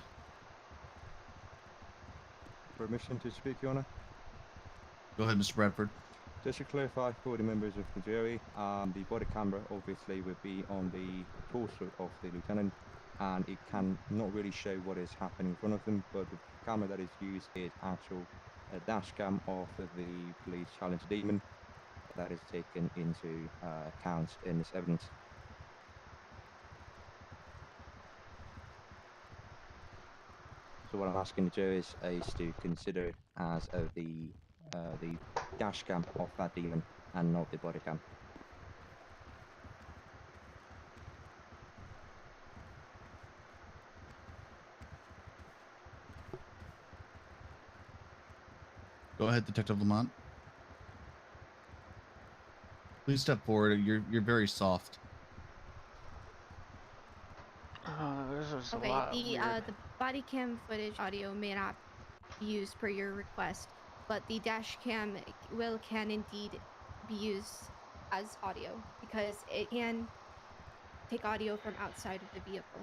[SPEAKER 20] Permission to speak, Your Honor?
[SPEAKER 3] Go ahead, Mr. Bradford.
[SPEAKER 20] Just to clarify for the members of the jury, the body camera obviously would be on the torso of the lieutenant, and it can not really show what is happening in front of them, but the camera that is used is actual dash cam of the police challenge demon that is taken into account in this evidence. So what I'm asking the jurors is to consider it as the dash cam of that demon and not the body cam.
[SPEAKER 3] Go ahead, Detective Lamont. Please step forward. You're very soft.
[SPEAKER 2] This is a
[SPEAKER 6] Okay,
[SPEAKER 2] lot
[SPEAKER 6] the body cam footage audio may not be used per your request, but the dash cam can indeed be used as audio because it can take audio from outside of the vehicle.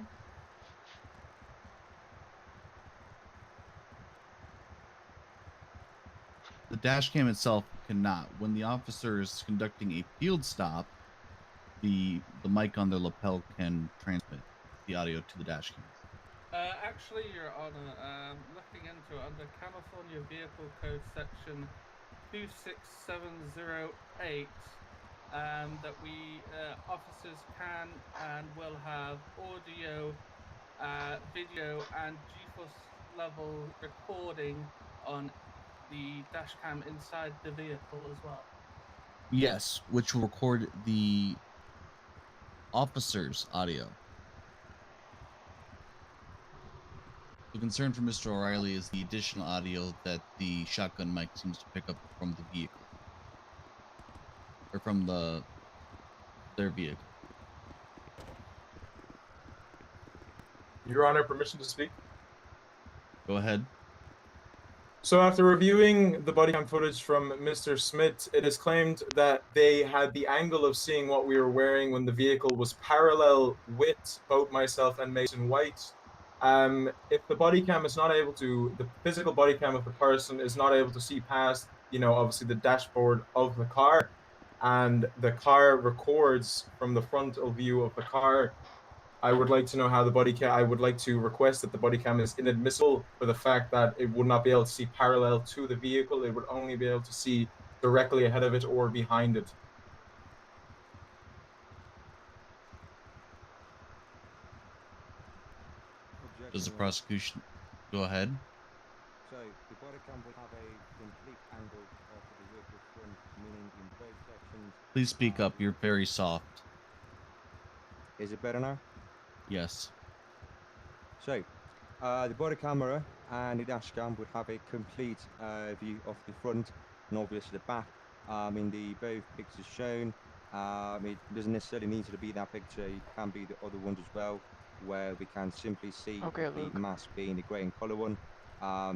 [SPEAKER 3] The dash cam itself cannot. When the officer is conducting a field stop, the mic on their lapel can transmit the audio to the dash cam.
[SPEAKER 7] Actually, Your Honor, looking into it under California Vehicle Code Section 26708, that we officers can and will have audio, video, and GFOS level recording on the dash cam inside the vehicle as well.
[SPEAKER 3] Yes, which will record the officer's audio. The concern for Mr. O'Reilly is the additional audio that the shotgun mic seems to pick up from the vehicle. Or from their vehicle.
[SPEAKER 10] Your Honor, permission to speak?
[SPEAKER 3] Go ahead.
[SPEAKER 10] So after reviewing the body cam footage from Mr. Smith, it is claimed that they had the angle of seeing what we were wearing when the vehicle was parallel with both myself and Mason White. If the body cam is not able to, the physical body cam of the person is not able to see past, obviously the dashboard of the car, and the car records from the frontal view of the car, I would like to know how the body cam, I would like to request that the body cam is inadmissible for the fact that it would not be able to see parallel to the vehicle. It would only be able to see directly ahead of it or behind it.
[SPEAKER 3] Does the prosecution go ahead?
[SPEAKER 20] So the body cam will have a complete angle of the vehicle front, meaning in both sections.
[SPEAKER 3] Please speak up. You're very soft.
[SPEAKER 20] Is it better now?
[SPEAKER 3] Yes.
[SPEAKER 20] So, the body camera and the dash cam would have a complete view of the front and obviously the back. In the both pictures shown, it doesn't necessarily need to be that picture. It can be the other ones as well, where we can simply see the mask being the grey and colour one.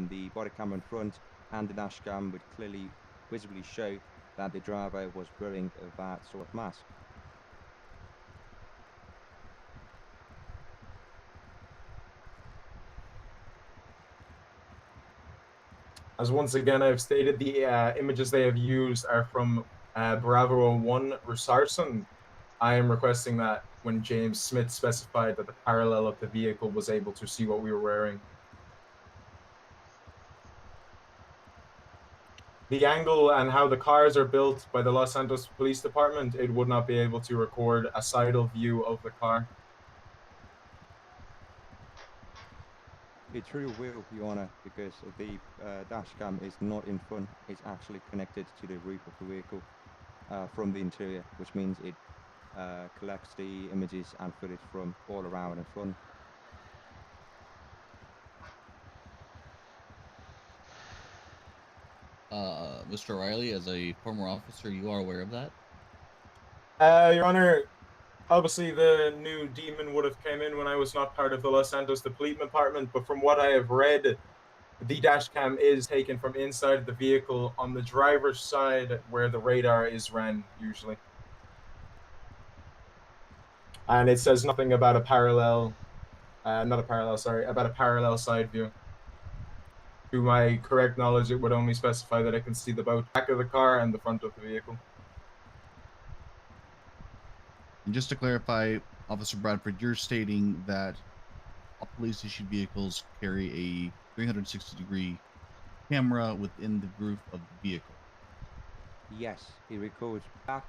[SPEAKER 20] The body camera in front and the dash cam would clearly visibly show that the driver was wearing that sort of mask.
[SPEAKER 10] As once again I've stated, the images they have used are from Bravo 1 Rusarson. I am requesting that when James Smith specified that the parallel of the vehicle was able to see what we were wearing. The angle and how the cars are built by the Los Santos Police Department, it would not be able to record a sidal view of the car.
[SPEAKER 20] It truly will, Your Honor, because the dash cam is not in front, it's actually connected to the roof of the vehicle from the interior, which means it collects the images and footage from all around in front.
[SPEAKER 3] Mr. O'Reilly, as a former officer, you are aware of that?
[SPEAKER 10] Your Honor, obviously the new demon would have came in when I was not part of the Los Santos Police Department, but from what I have read, the dash cam is taken from inside the vehicle on the driver's side where the radar is ran usually. And it says nothing about a parallel, about a parallel side view. To my correct knowledge, it would only specify that I can see the both back of the car and the front of the vehicle.
[SPEAKER 3] And just to clarify, Officer Bradford, you're stating that all police-issued vehicles carry a 360-degree camera within the roof of the vehicle.
[SPEAKER 20] Yes, it records back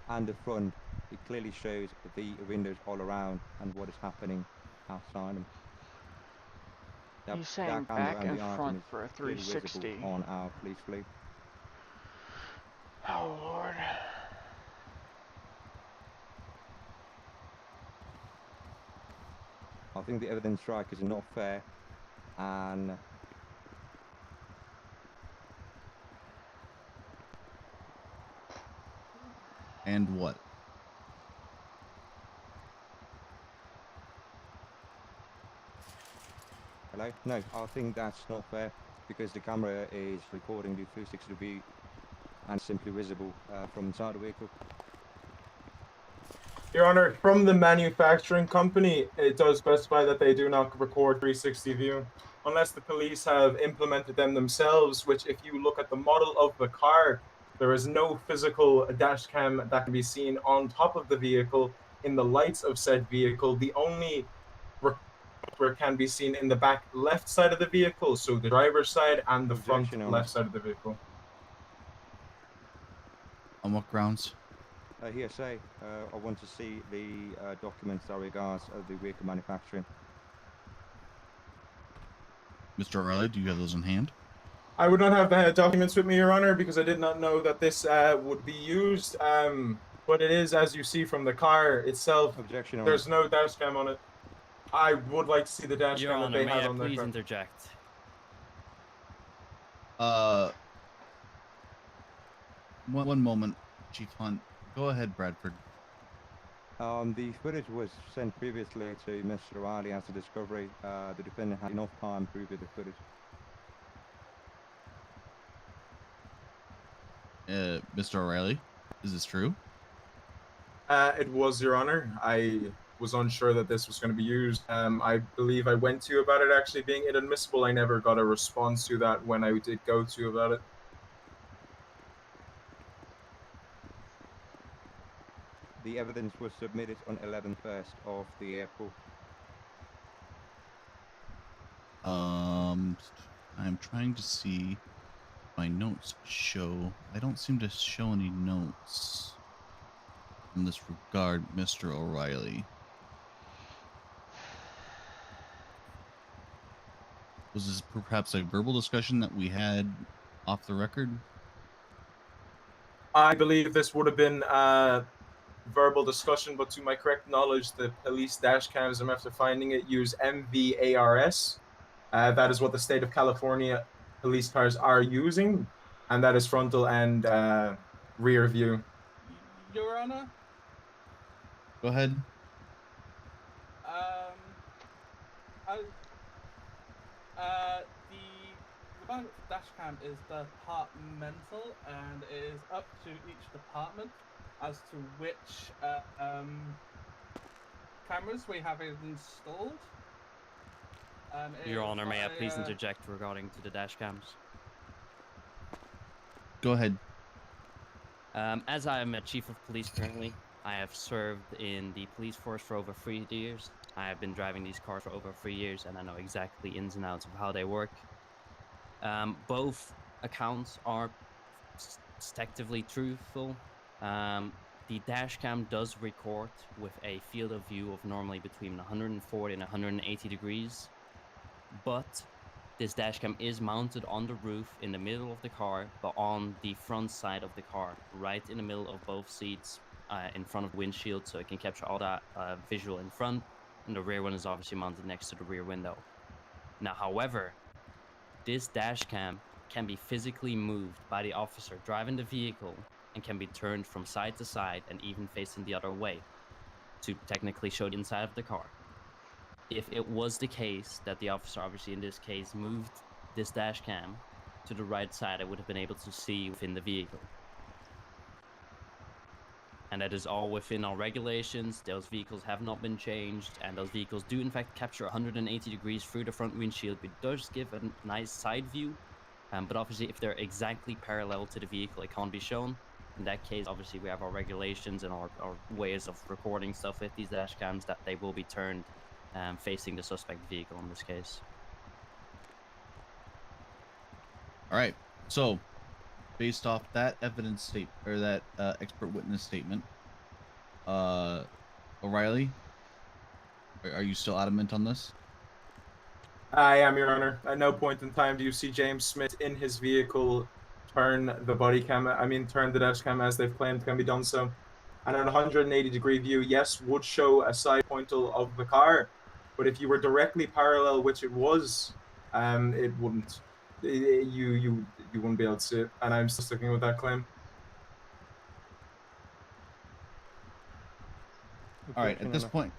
[SPEAKER 20] and the front. It clearly shows the windows all around and what is happening outside them. That
[SPEAKER 2] He's saying
[SPEAKER 20] camera
[SPEAKER 2] back
[SPEAKER 20] and
[SPEAKER 2] and
[SPEAKER 20] the item
[SPEAKER 2] front
[SPEAKER 20] is
[SPEAKER 2] for a
[SPEAKER 20] clearly visible
[SPEAKER 2] 360.
[SPEAKER 20] on our police fleet.
[SPEAKER 2] Oh Lord.
[SPEAKER 20] I think the evidence strikers are not fair, and
[SPEAKER 3] And what?
[SPEAKER 20] hello? No, I think that's not fair because the camera is recording the 360 view and simply visible from inside the vehicle.
[SPEAKER 10] Your Honor, from the manufacturing company, it does specify that they do not record 360 view unless the police have implemented them themselves, which if you look at the model of the car, there is no physical dash cam that can be seen on top of the vehicle in the lights of said vehicle. The only where it can be seen in the back left side of the vehicle, so the driver's side and the front
[SPEAKER 20] Objection, Your
[SPEAKER 10] left
[SPEAKER 20] Honor.
[SPEAKER 10] side of the vehicle.
[SPEAKER 3] On what grounds?
[SPEAKER 20] Hearsay, I want to see the documents that regards of the vehicle manufacturing.
[SPEAKER 3] Mr. O'Reilly, do you have those in hand?
[SPEAKER 10] I would not have the documents with me, Your Honor, because I did not know that this would be used. But it is, as you see from the car itself.
[SPEAKER 20] Objection, Your
[SPEAKER 10] There's no dash cam on it. I would like to see the dash
[SPEAKER 23] Your
[SPEAKER 10] cam that
[SPEAKER 23] Honor,
[SPEAKER 10] they
[SPEAKER 23] may
[SPEAKER 10] have
[SPEAKER 23] I
[SPEAKER 10] on their
[SPEAKER 23] please
[SPEAKER 10] car.
[SPEAKER 23] interject?
[SPEAKER 3] One moment, Chief Hunt. Go ahead, Bradford.
[SPEAKER 20] The footage was sent previously to Mr. O'Reilly as a discovery. The defendant had enough time to review the footage.
[SPEAKER 3] Mr. O'Reilly, is this true?
[SPEAKER 10] It was, Your Honor. I was unsure that this was going to be used. I believe I went to you about it actually being inadmissible. I never got a response to that when I did go to you about it.
[SPEAKER 20] The evidence was submitted on 11th of the April.
[SPEAKER 3] I'm trying to see my notes show. I don't seem to show any notes in this regard, Mr. O'Reilly. Was this perhaps a verbal discussion that we had off the record?
[SPEAKER 10] I believe this would have been a verbal discussion, but to my correct knowledge, the police dash cams, I'm after finding it, use MVARS. That is what the state of California police cars are using, and that is frontal and rear view.
[SPEAKER 7] Your Honor,
[SPEAKER 3] Go ahead.
[SPEAKER 7] The dash cam is departmental, and it is up to each department as to which cameras we have installed.
[SPEAKER 23] Your
[SPEAKER 7] If
[SPEAKER 23] Honor, may I please
[SPEAKER 7] I,
[SPEAKER 23] interject regarding to the dash cams?
[SPEAKER 3] Go ahead.
[SPEAKER 23] As I am a chief of police currently, I have served in the police force for over 3 years. I have been driving these cars for over 3 years, and I know exactly ins and outs of how they work. Both accounts are detectively truthful. The dash cam does record with a field of view of normally between 140 and 180 degrees, but this dash cam is mounted on the roof in the middle of the car, but on the front side of the car, right in the middle of both seats, in front of the windshield, so it can capture all that visual in front, and the rear one is obviously mounted next to the rear window. Now, however, this dash cam can be physically moved by the officer driving the vehicle and can be turned from side to side and even facing the other way to technically show the inside of the car. If it was the case that the officer, obviously in this case, moved this dash cam to the right side, I would have been able to see within the vehicle. and that is all within our regulations. Those vehicles have not been changed, and those vehicles do in fact capture 180 degrees through the front windshield, which does give a nice side view. But obviously, if they're exactly parallel to the vehicle, it can't be shown. In that case, obviously, we have our regulations and our ways of recording stuff with these dash cams that they will be turned facing the suspect vehicle in this case.
[SPEAKER 3] All right. So, based off that evidence state or that expert witness statement, O'Reilly, are you still adamant on this?
[SPEAKER 10] I am, Your Honor. At no point in time do you see James Smith in his vehicle turn the dash cam as they've claimed can be done so. And an 180-degree view, yes, would show a side pointal of the car, but if you were directly parallel, which it was, it wouldn't. You wouldn't be able to see it, and I'm still sticking with that claim.
[SPEAKER 3] All right. At this point,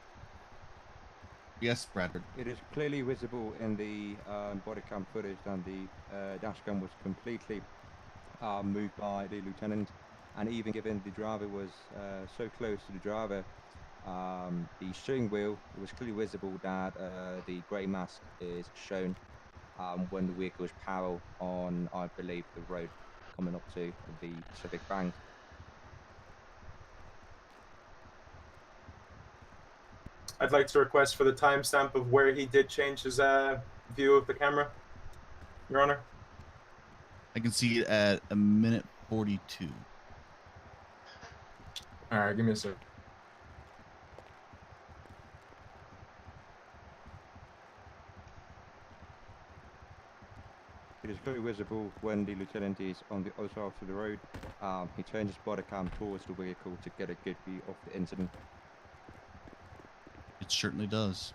[SPEAKER 3] yes, Bradford.
[SPEAKER 20] It is clearly visible in the body cam footage that the dash cam was completely moved by the lieutenant, and even given the driver was so close to the driver, the steering wheel, it was clearly visible that the grey mask is shown when the vehicle is parallel on, I believe, the road coming up to the Pacific Bank.
[SPEAKER 10] I'd like to request for the timestamp of where he did change his view of the camera, Your Honor.
[SPEAKER 3] I can see it at 1:42.
[SPEAKER 10] All right, give me a sec.
[SPEAKER 20] It is very visible when the lieutenant is on the other side of the road. He turns his body cam towards the vehicle to get a good view of the incident.
[SPEAKER 3] It certainly does.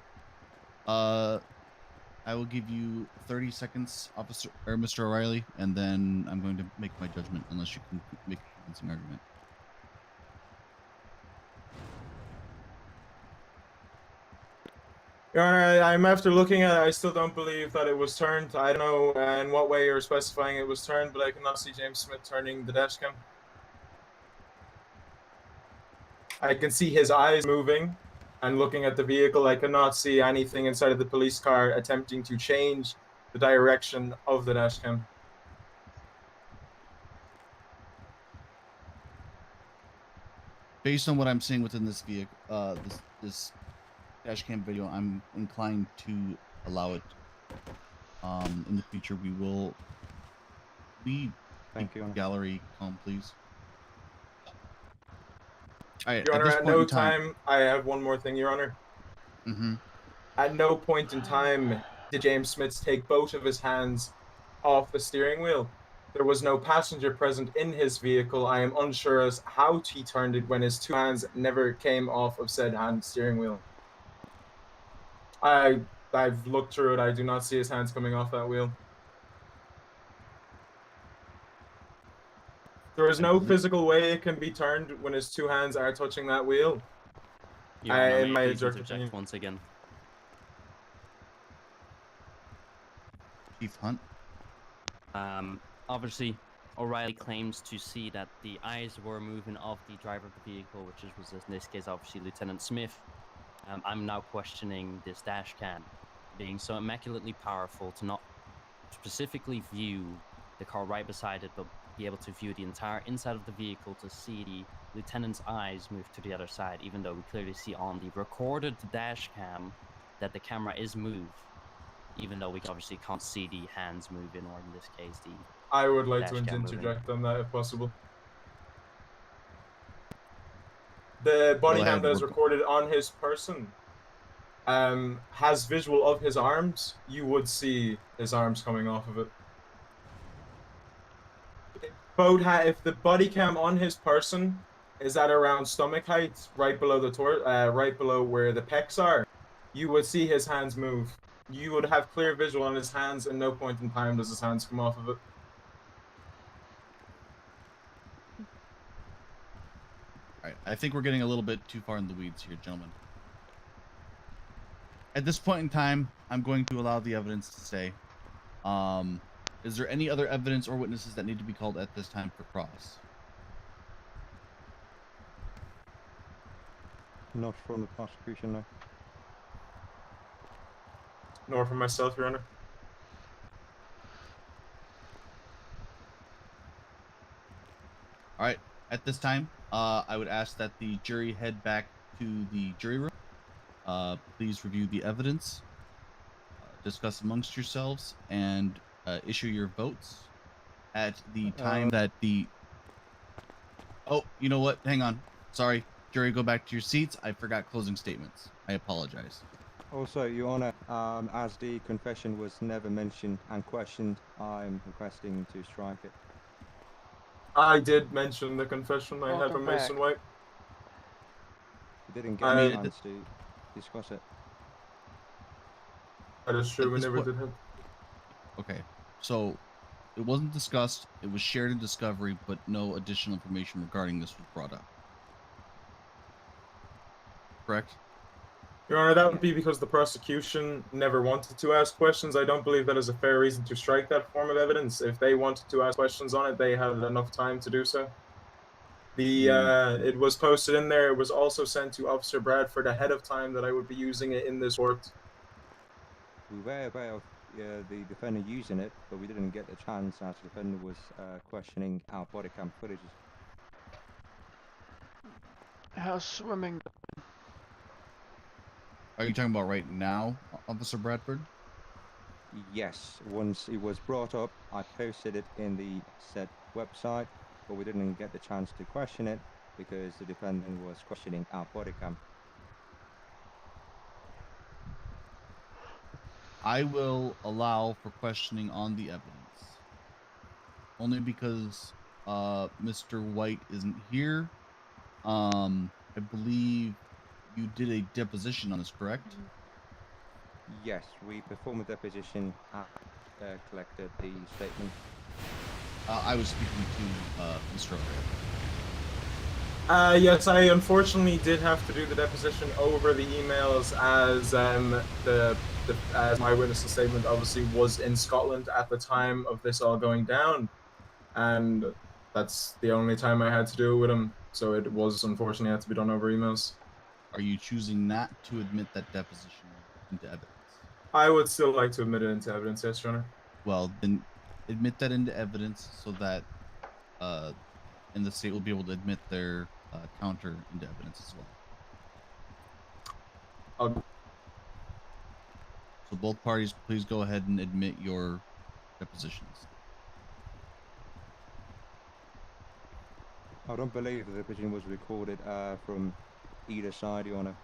[SPEAKER 3] I will give you 30 seconds, Officer or Mr. O'Reilly, and then I'm going to make my judgment unless you can make a convincing argument.
[SPEAKER 10] Your Honor, I'm after looking at it, I still don't believe that it was turned. I don't know in what way you're specifying it was turned, but I cannot see James Smith turning the dash cam. I can see his eyes moving and looking at the vehicle. I cannot see anything inside of the police car attempting to change the direction of the dash cam.
[SPEAKER 3] Based on what I'm seeing within this vehicle, this dash cam video, I'm inclined to allow it. In the future, we will.
[SPEAKER 20] Thank you.
[SPEAKER 3] Gallery, calm, please. All right,
[SPEAKER 10] Your
[SPEAKER 3] at
[SPEAKER 10] Honor,
[SPEAKER 3] this
[SPEAKER 10] at
[SPEAKER 3] point
[SPEAKER 10] no
[SPEAKER 3] in time,
[SPEAKER 10] time, I have one more thing, Your Honor.
[SPEAKER 3] Mm-hmm.
[SPEAKER 10] At no point in time did James Smith take both of his hands off the steering wheel. There was no passenger present in his vehicle. I am unsure as how he turned it when his two hands never came off of said hand steering wheel. I've looked through it. I do not see his hands coming off that wheel. There is no physical way it can be turned when his two hands are touching that wheel.
[SPEAKER 23] Your Honor,
[SPEAKER 10] In my
[SPEAKER 23] may I please
[SPEAKER 10] objective
[SPEAKER 23] interject
[SPEAKER 10] opinion.
[SPEAKER 23] once again.
[SPEAKER 3] Chief Hunt.
[SPEAKER 23] Obviously, O'Reilly claims to see that the eyes were moving of the driver of the vehicle, which was in this case obviously Lieutenant Smith. I'm now questioning this dash cam being so immaculately powerful to not specifically view the car right beside it, but be able to view the entire inside of the vehicle to see the lieutenant's eyes move to the other side, even though we clearly see on the recorded dash cam that the camera is moved, even though we obviously can't see the hands moving, or in this case the
[SPEAKER 10] I would like to
[SPEAKER 23] dash cam moving.
[SPEAKER 10] interject on that if possible. The body
[SPEAKER 3] Go
[SPEAKER 10] cam
[SPEAKER 3] ahead,
[SPEAKER 10] that is
[SPEAKER 3] work-
[SPEAKER 10] recorded on his person has visual of his arms. You would see his arms coming off of it. If the body cam on his person is at around stomach height, right below the right below where the pecs are, you would see his hands move. You would have clear visual on his hands, and no point in time does his hands come off of it.
[SPEAKER 3] All right, I think we're getting a little bit too far in the weeds here, gentlemen. At this point in time, I'm going to allow the evidence to stay. Is there any other evidence or witnesses that need to be called at this time for cross?
[SPEAKER 20] Not from the prosecution, no.
[SPEAKER 10] Nor for myself, Your Honor.
[SPEAKER 3] All right. At this time, I would ask that the jury head back to the jury room. Please review the evidence, discuss amongst yourselves, and issue your votes at the time that the. Oh, you know what? Hang on. Sorry, jury, go back to your seats. I forgot closing statements. I apologize.
[SPEAKER 20] Also, Your Honor, as the confession was never mentioned and questioned, I'm requesting to strike it.
[SPEAKER 10] I did mention the confession. I have a
[SPEAKER 2] Welcome
[SPEAKER 10] Mason
[SPEAKER 2] back.
[SPEAKER 10] White.
[SPEAKER 20] We didn't get
[SPEAKER 10] I
[SPEAKER 20] a
[SPEAKER 10] mean,
[SPEAKER 20] chance to discuss it.
[SPEAKER 10] That is true.
[SPEAKER 3] At
[SPEAKER 10] We
[SPEAKER 3] this
[SPEAKER 10] never
[SPEAKER 3] point-
[SPEAKER 10] did have.
[SPEAKER 3] Okay, so it wasn't discussed. It was shared in discovery, but no additional information regarding this was brought up. Correct?
[SPEAKER 10] Your Honor, that would be because the prosecution never wanted to ask questions. I don't believe that is a fair reason to strike that form of evidence. If they wanted to ask questions on it, they had enough time to do so. It was posted in there. It was also sent to Officer Bradford ahead of time that I would be using it in this court.
[SPEAKER 20] We were aware of the defendant using it, but we didn't get the chance as the defendant was questioning our body cam footages.
[SPEAKER 2] How's swimming?
[SPEAKER 3] Are you talking about right now, Officer Bradford?
[SPEAKER 20] Yes, once it was brought up, I posted it in the said website, but we didn't get the chance to question it because the defendant was questioning our body cam.
[SPEAKER 3] I will allow for questioning on the evidence. Only because Mr. White isn't here. I believe you did a deposition on this, correct?
[SPEAKER 20] Yes, we performed a deposition and collected the statement.
[SPEAKER 3] I was speaking to Mr.
[SPEAKER 10] Yes, I unfortunately did have to do the deposition over the emails as as my witness's statement obviously was in Scotland at the time of this all going down, and that's the only time I had to do it with him. So it was unfortunately had to be done over emails.
[SPEAKER 3] Are you choosing not to admit that deposition into evidence?
[SPEAKER 10] I would still like to admit it into evidence, yes, Your Honor.
[SPEAKER 3] Well, then admit that into evidence so that and the state will be able to admit their counter into evidence as well. So both parties, please go ahead and admit your depositions.
[SPEAKER 20] I don't believe the deposition was recorded from either side, Your Honor.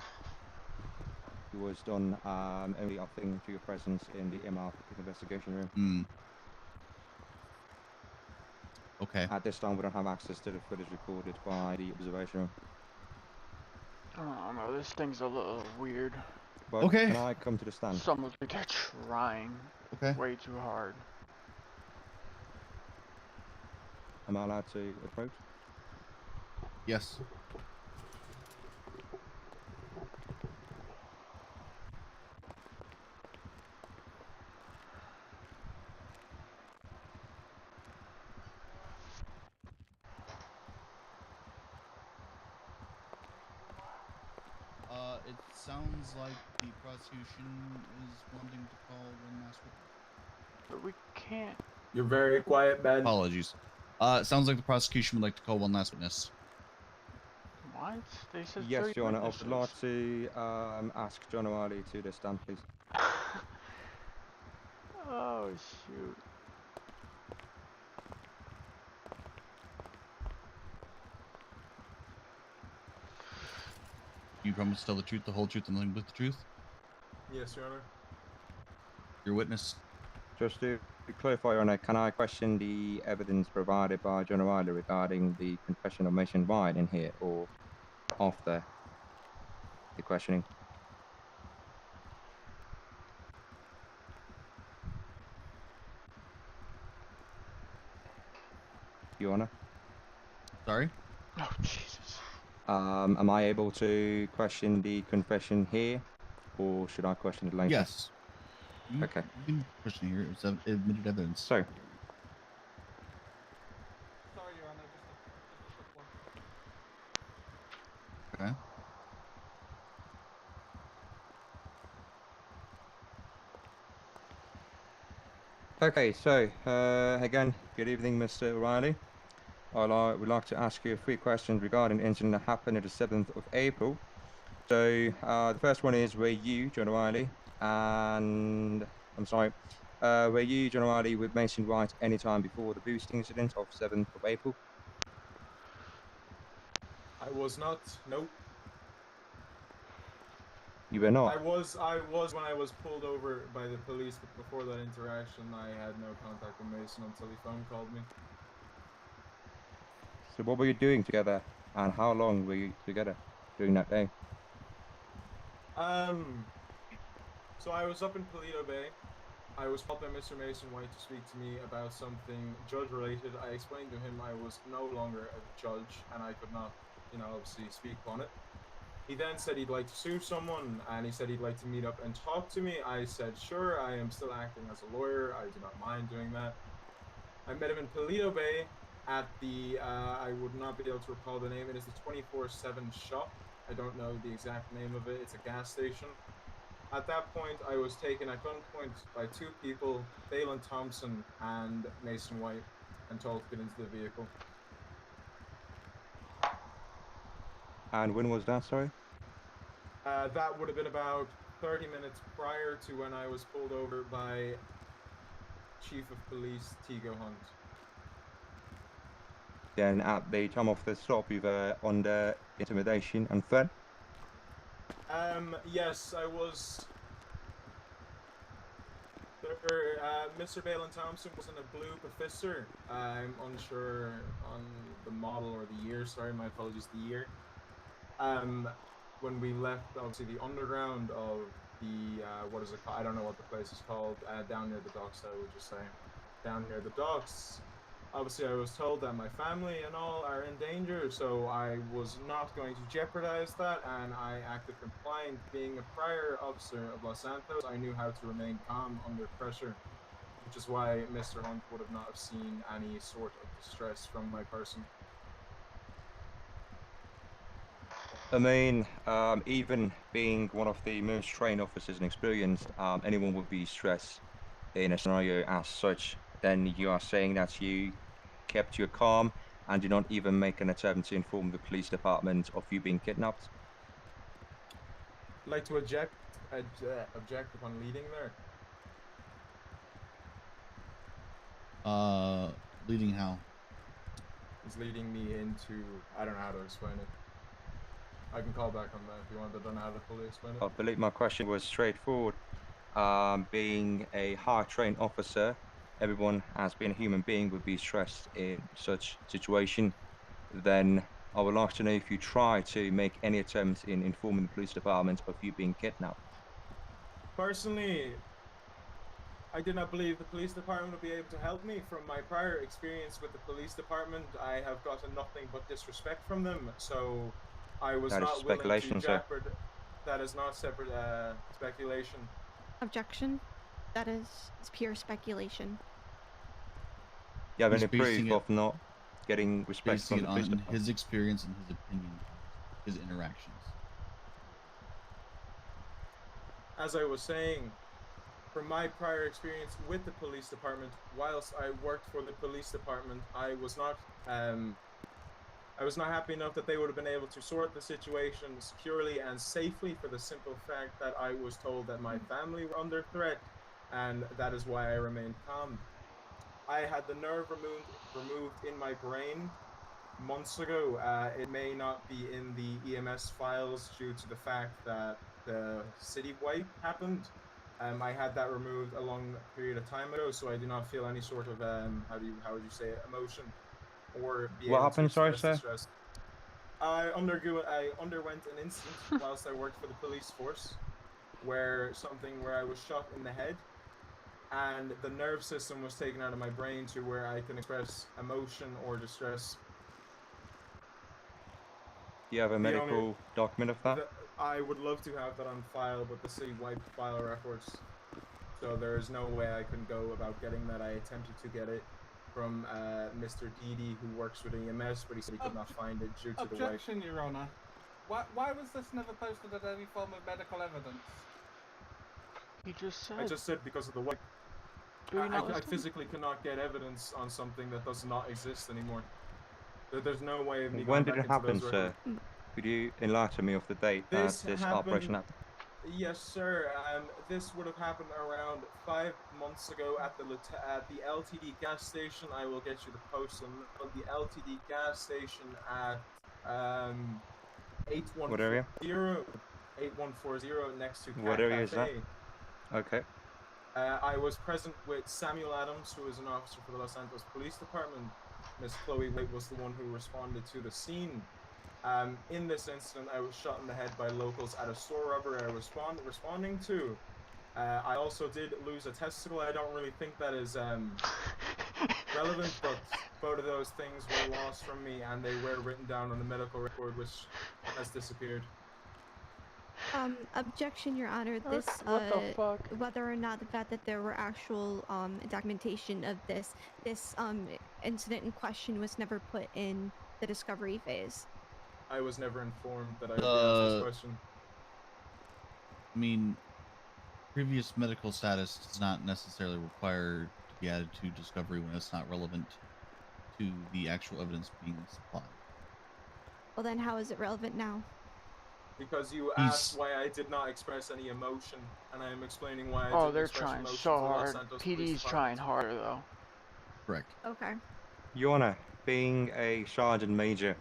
[SPEAKER 20] It was done only, I think, through your presence in the MR investigation room.
[SPEAKER 3] Okay.
[SPEAKER 20] At this time, we don't have access to the footage recorded by the observation room.
[SPEAKER 2] I don't know, this thing's a little weird.
[SPEAKER 20] But
[SPEAKER 3] Okay.
[SPEAKER 20] Can I come to the stand?
[SPEAKER 2] It's almost like they're trying way too hard.
[SPEAKER 20] Am I allowed to approach?
[SPEAKER 3] Yes. It sounds like the prosecution is wanting to call one last witness.
[SPEAKER 2] But we can't.
[SPEAKER 10] You're very quiet, Ben.
[SPEAKER 3] Apologies. It sounds like the prosecution would like to call one last witness.
[SPEAKER 2] What? They said
[SPEAKER 20] Yes,
[SPEAKER 2] 3
[SPEAKER 20] Your Honor. I would
[SPEAKER 2] witnesses.
[SPEAKER 20] like to ask John O'Reilly to the stand, please.
[SPEAKER 2] Oh, shoot.
[SPEAKER 3] You promise to tell the truth, the whole truth, and nothing but the truth?
[SPEAKER 10] Yes, Your Honor.
[SPEAKER 3] Your witness.
[SPEAKER 20] Just to clarify, Your Honor, can I question the evidence provided by John O'Reilly regarding the confession of Mason White in here, or after the questioning? Your Honor?
[SPEAKER 3] Sorry?
[SPEAKER 2] Oh, Jesus.
[SPEAKER 20] Am I able to question the confession here, or should I question it later?
[SPEAKER 3] Yes.
[SPEAKER 20] Okay.
[SPEAKER 3] You can question here. It's admitted evidence.
[SPEAKER 20] So,
[SPEAKER 7] Sorry, Your Honor, just a quick one.
[SPEAKER 3] Okay.
[SPEAKER 20] Okay, so again, good evening, Mr. O'Reilly. Would like to ask you a few questions regarding the incident that happened on the 7th of April. So the first one is, were you, John O'Reilly, were you, John O'Reilly, with Mason White any time before the boosting incident of 7th of April?
[SPEAKER 10] I was not. Nope.
[SPEAKER 20] You were not.
[SPEAKER 10] I was when I was pulled over by the police, but before that interaction, I had no contact with Mason until he phone called me.
[SPEAKER 20] So what were you doing together, and how long were you together during that day?
[SPEAKER 10] So I was up in Paleto Bay. I was called by Mr. Mason White to speak to me about something judge-related. I explained to him I was no longer a judge, and I could not, obviously speak on it. He then said he'd like to sue someone, and he said he'd like to meet up and talk to me. I said, sure, I am still acting as a lawyer. I do not mind doing that. I met him in Paleto Bay at the, I would not be able to recall the name. It is the 24/7 shop. I don't know the exact name of it. It's a gas station. At that point, I was taken at gunpoint by two people, Phelan Thompson and Mason White, and told to get into the vehicle.
[SPEAKER 20] And when was that, sorry?
[SPEAKER 10] That would have been about 30 minutes prior to when I was pulled over by Chief of Police Tigo Hunt.
[SPEAKER 20] Then at the time of the stop, you were under intimidation and threat?
[SPEAKER 10] Yes, I was. Mr. Phelan Thompson was in a blue Professor. I'm unsure on the model or the year. Sorry, my apologies, the year. When we left, obviously, the underground of the, what is it called? I don't know what the place is called. Down near the docks, I would just say. Down near the docks. Obviously, I was told that my family and all are in danger, so I was not going to jeopardize that, and I acted compliant. Being a prior officer of Los Santos, I knew how to remain calm under pressure, which is why Mr. Hunt would have not have seen any sort of distress from my person.
[SPEAKER 20] I mean, even being one of the most trained officers and experienced, anyone would be stressed in a scenario as such. Then you are saying that you kept your calm and did not even make an attempt to inform the police department of you being kidnapped?
[SPEAKER 10] I'd like to object upon leading there.
[SPEAKER 3] Leading how?
[SPEAKER 10] It's leading me into, I don't know how to explain it. I can call back on that if you want, but I don't know how to fully explain it.
[SPEAKER 20] I believe my question was straightforward. Being a high-trained officer, everyone as being a human being would be stressed in such situation. Then I would like to know if you try to make any attempts in informing the police department of you being kidnapped.
[SPEAKER 10] Personally, I did not believe the police department would be able to help me. From my prior experience with the police department, I have gotten nothing but disrespect from them, so I was
[SPEAKER 20] That is
[SPEAKER 10] not willing
[SPEAKER 20] speculation,
[SPEAKER 10] to
[SPEAKER 20] sir.
[SPEAKER 10] jeopardize. That is not separate speculation.
[SPEAKER 6] Objection. That is pure speculation.
[SPEAKER 20] You have
[SPEAKER 3] He's
[SPEAKER 20] any
[SPEAKER 3] basing
[SPEAKER 20] proof
[SPEAKER 3] it-
[SPEAKER 20] of not getting respect
[SPEAKER 3] Basing
[SPEAKER 20] from
[SPEAKER 3] it
[SPEAKER 20] the police
[SPEAKER 3] on
[SPEAKER 20] department?
[SPEAKER 3] his experience and his opinion, his interactions.
[SPEAKER 10] As I was saying, from my prior experience with the police department, whilst I worked for the police department, I was not happy enough that they would have been able to sort the situation securely and safely, for the simple fact that I was told that my family were under threat, and that is why I remained calm. I had the nerve removed in my brain months ago. It may not be in the EMS files due to the fact that the city wipe happened. I had that removed a long period of time ago, so I do not feel any sort of how would you say it, emotion, or be
[SPEAKER 20] What
[SPEAKER 10] able
[SPEAKER 20] happened,
[SPEAKER 10] to
[SPEAKER 20] sorry,
[SPEAKER 10] express
[SPEAKER 20] sir?
[SPEAKER 10] distress. I underwent an incident whilst I worked for the police force, where I was shot in the head, and the nerve system was taken out of my brain to where I can express emotion or distress.
[SPEAKER 20] Do you have a
[SPEAKER 10] The only-
[SPEAKER 20] medical document of that?
[SPEAKER 10] I would love to have that on file, but the city wiped file records, so there is no way I can go about getting that. I attempted to get it from Mr. Dede, who works with EMS, but he said he could not find it due to the wipe.
[SPEAKER 7] Objection, Your Honor. Why was this never posted as any form of medical evidence?
[SPEAKER 2] He just said.
[SPEAKER 10] I just said because of the wipe.
[SPEAKER 2] Do you not
[SPEAKER 10] I
[SPEAKER 2] listen?
[SPEAKER 10] physically cannot get evidence on something that does not exist anymore. There's no way of me
[SPEAKER 20] When
[SPEAKER 10] going
[SPEAKER 20] did
[SPEAKER 10] back
[SPEAKER 20] it
[SPEAKER 10] into
[SPEAKER 20] happen,
[SPEAKER 10] those
[SPEAKER 20] sir?
[SPEAKER 10] records.
[SPEAKER 20] Could you enlighten me of the date that
[SPEAKER 10] This
[SPEAKER 20] this
[SPEAKER 10] happened.
[SPEAKER 20] operation happened?
[SPEAKER 10] Yes, sir. This would have happened around 5 months ago at the LTD gas station. I will get you the postal. The LTD gas station at 8140
[SPEAKER 20] What area?
[SPEAKER 10] 8140 next to
[SPEAKER 20] What
[SPEAKER 10] Cat
[SPEAKER 20] area is that?
[SPEAKER 10] Cafe.
[SPEAKER 20] Okay.
[SPEAKER 10] I was present with Samuel Adams, who is an officer for the Los Santos Police Department. Miss Chloe White was the one who responded to the scene. In this incident, I was shot in the head by locals at a store robbery I was responding to. I also did lose a testicle. I don't really think that is relevant, but both of those things were lost from me, and they were written down on the medical record, which has disappeared.
[SPEAKER 6] Objection, Your Honor. This,
[SPEAKER 2] What the fuck?
[SPEAKER 6] whether or not the fact that there were actual, documentation of this incident in question was never put in the discovery phase.
[SPEAKER 10] I was never informed that I would be asked this question.
[SPEAKER 3] I mean, previous medical status does not necessarily require to be added to discovery when it's not relevant to the actual evidence being supplied.
[SPEAKER 6] Well, then how is it relevant now?
[SPEAKER 10] Because you asked why I did not express any emotion, and I am explaining why I
[SPEAKER 2] Oh,
[SPEAKER 10] didn't
[SPEAKER 2] they're
[SPEAKER 10] express
[SPEAKER 2] trying
[SPEAKER 10] emotion
[SPEAKER 2] so
[SPEAKER 10] to the Los
[SPEAKER 2] hard.
[SPEAKER 10] Santos Police
[SPEAKER 2] PD's
[SPEAKER 10] Department.
[SPEAKER 2] trying harder though.
[SPEAKER 3] Correct.
[SPEAKER 6] Okay.
[SPEAKER 20] Your Honor, being a sergeant major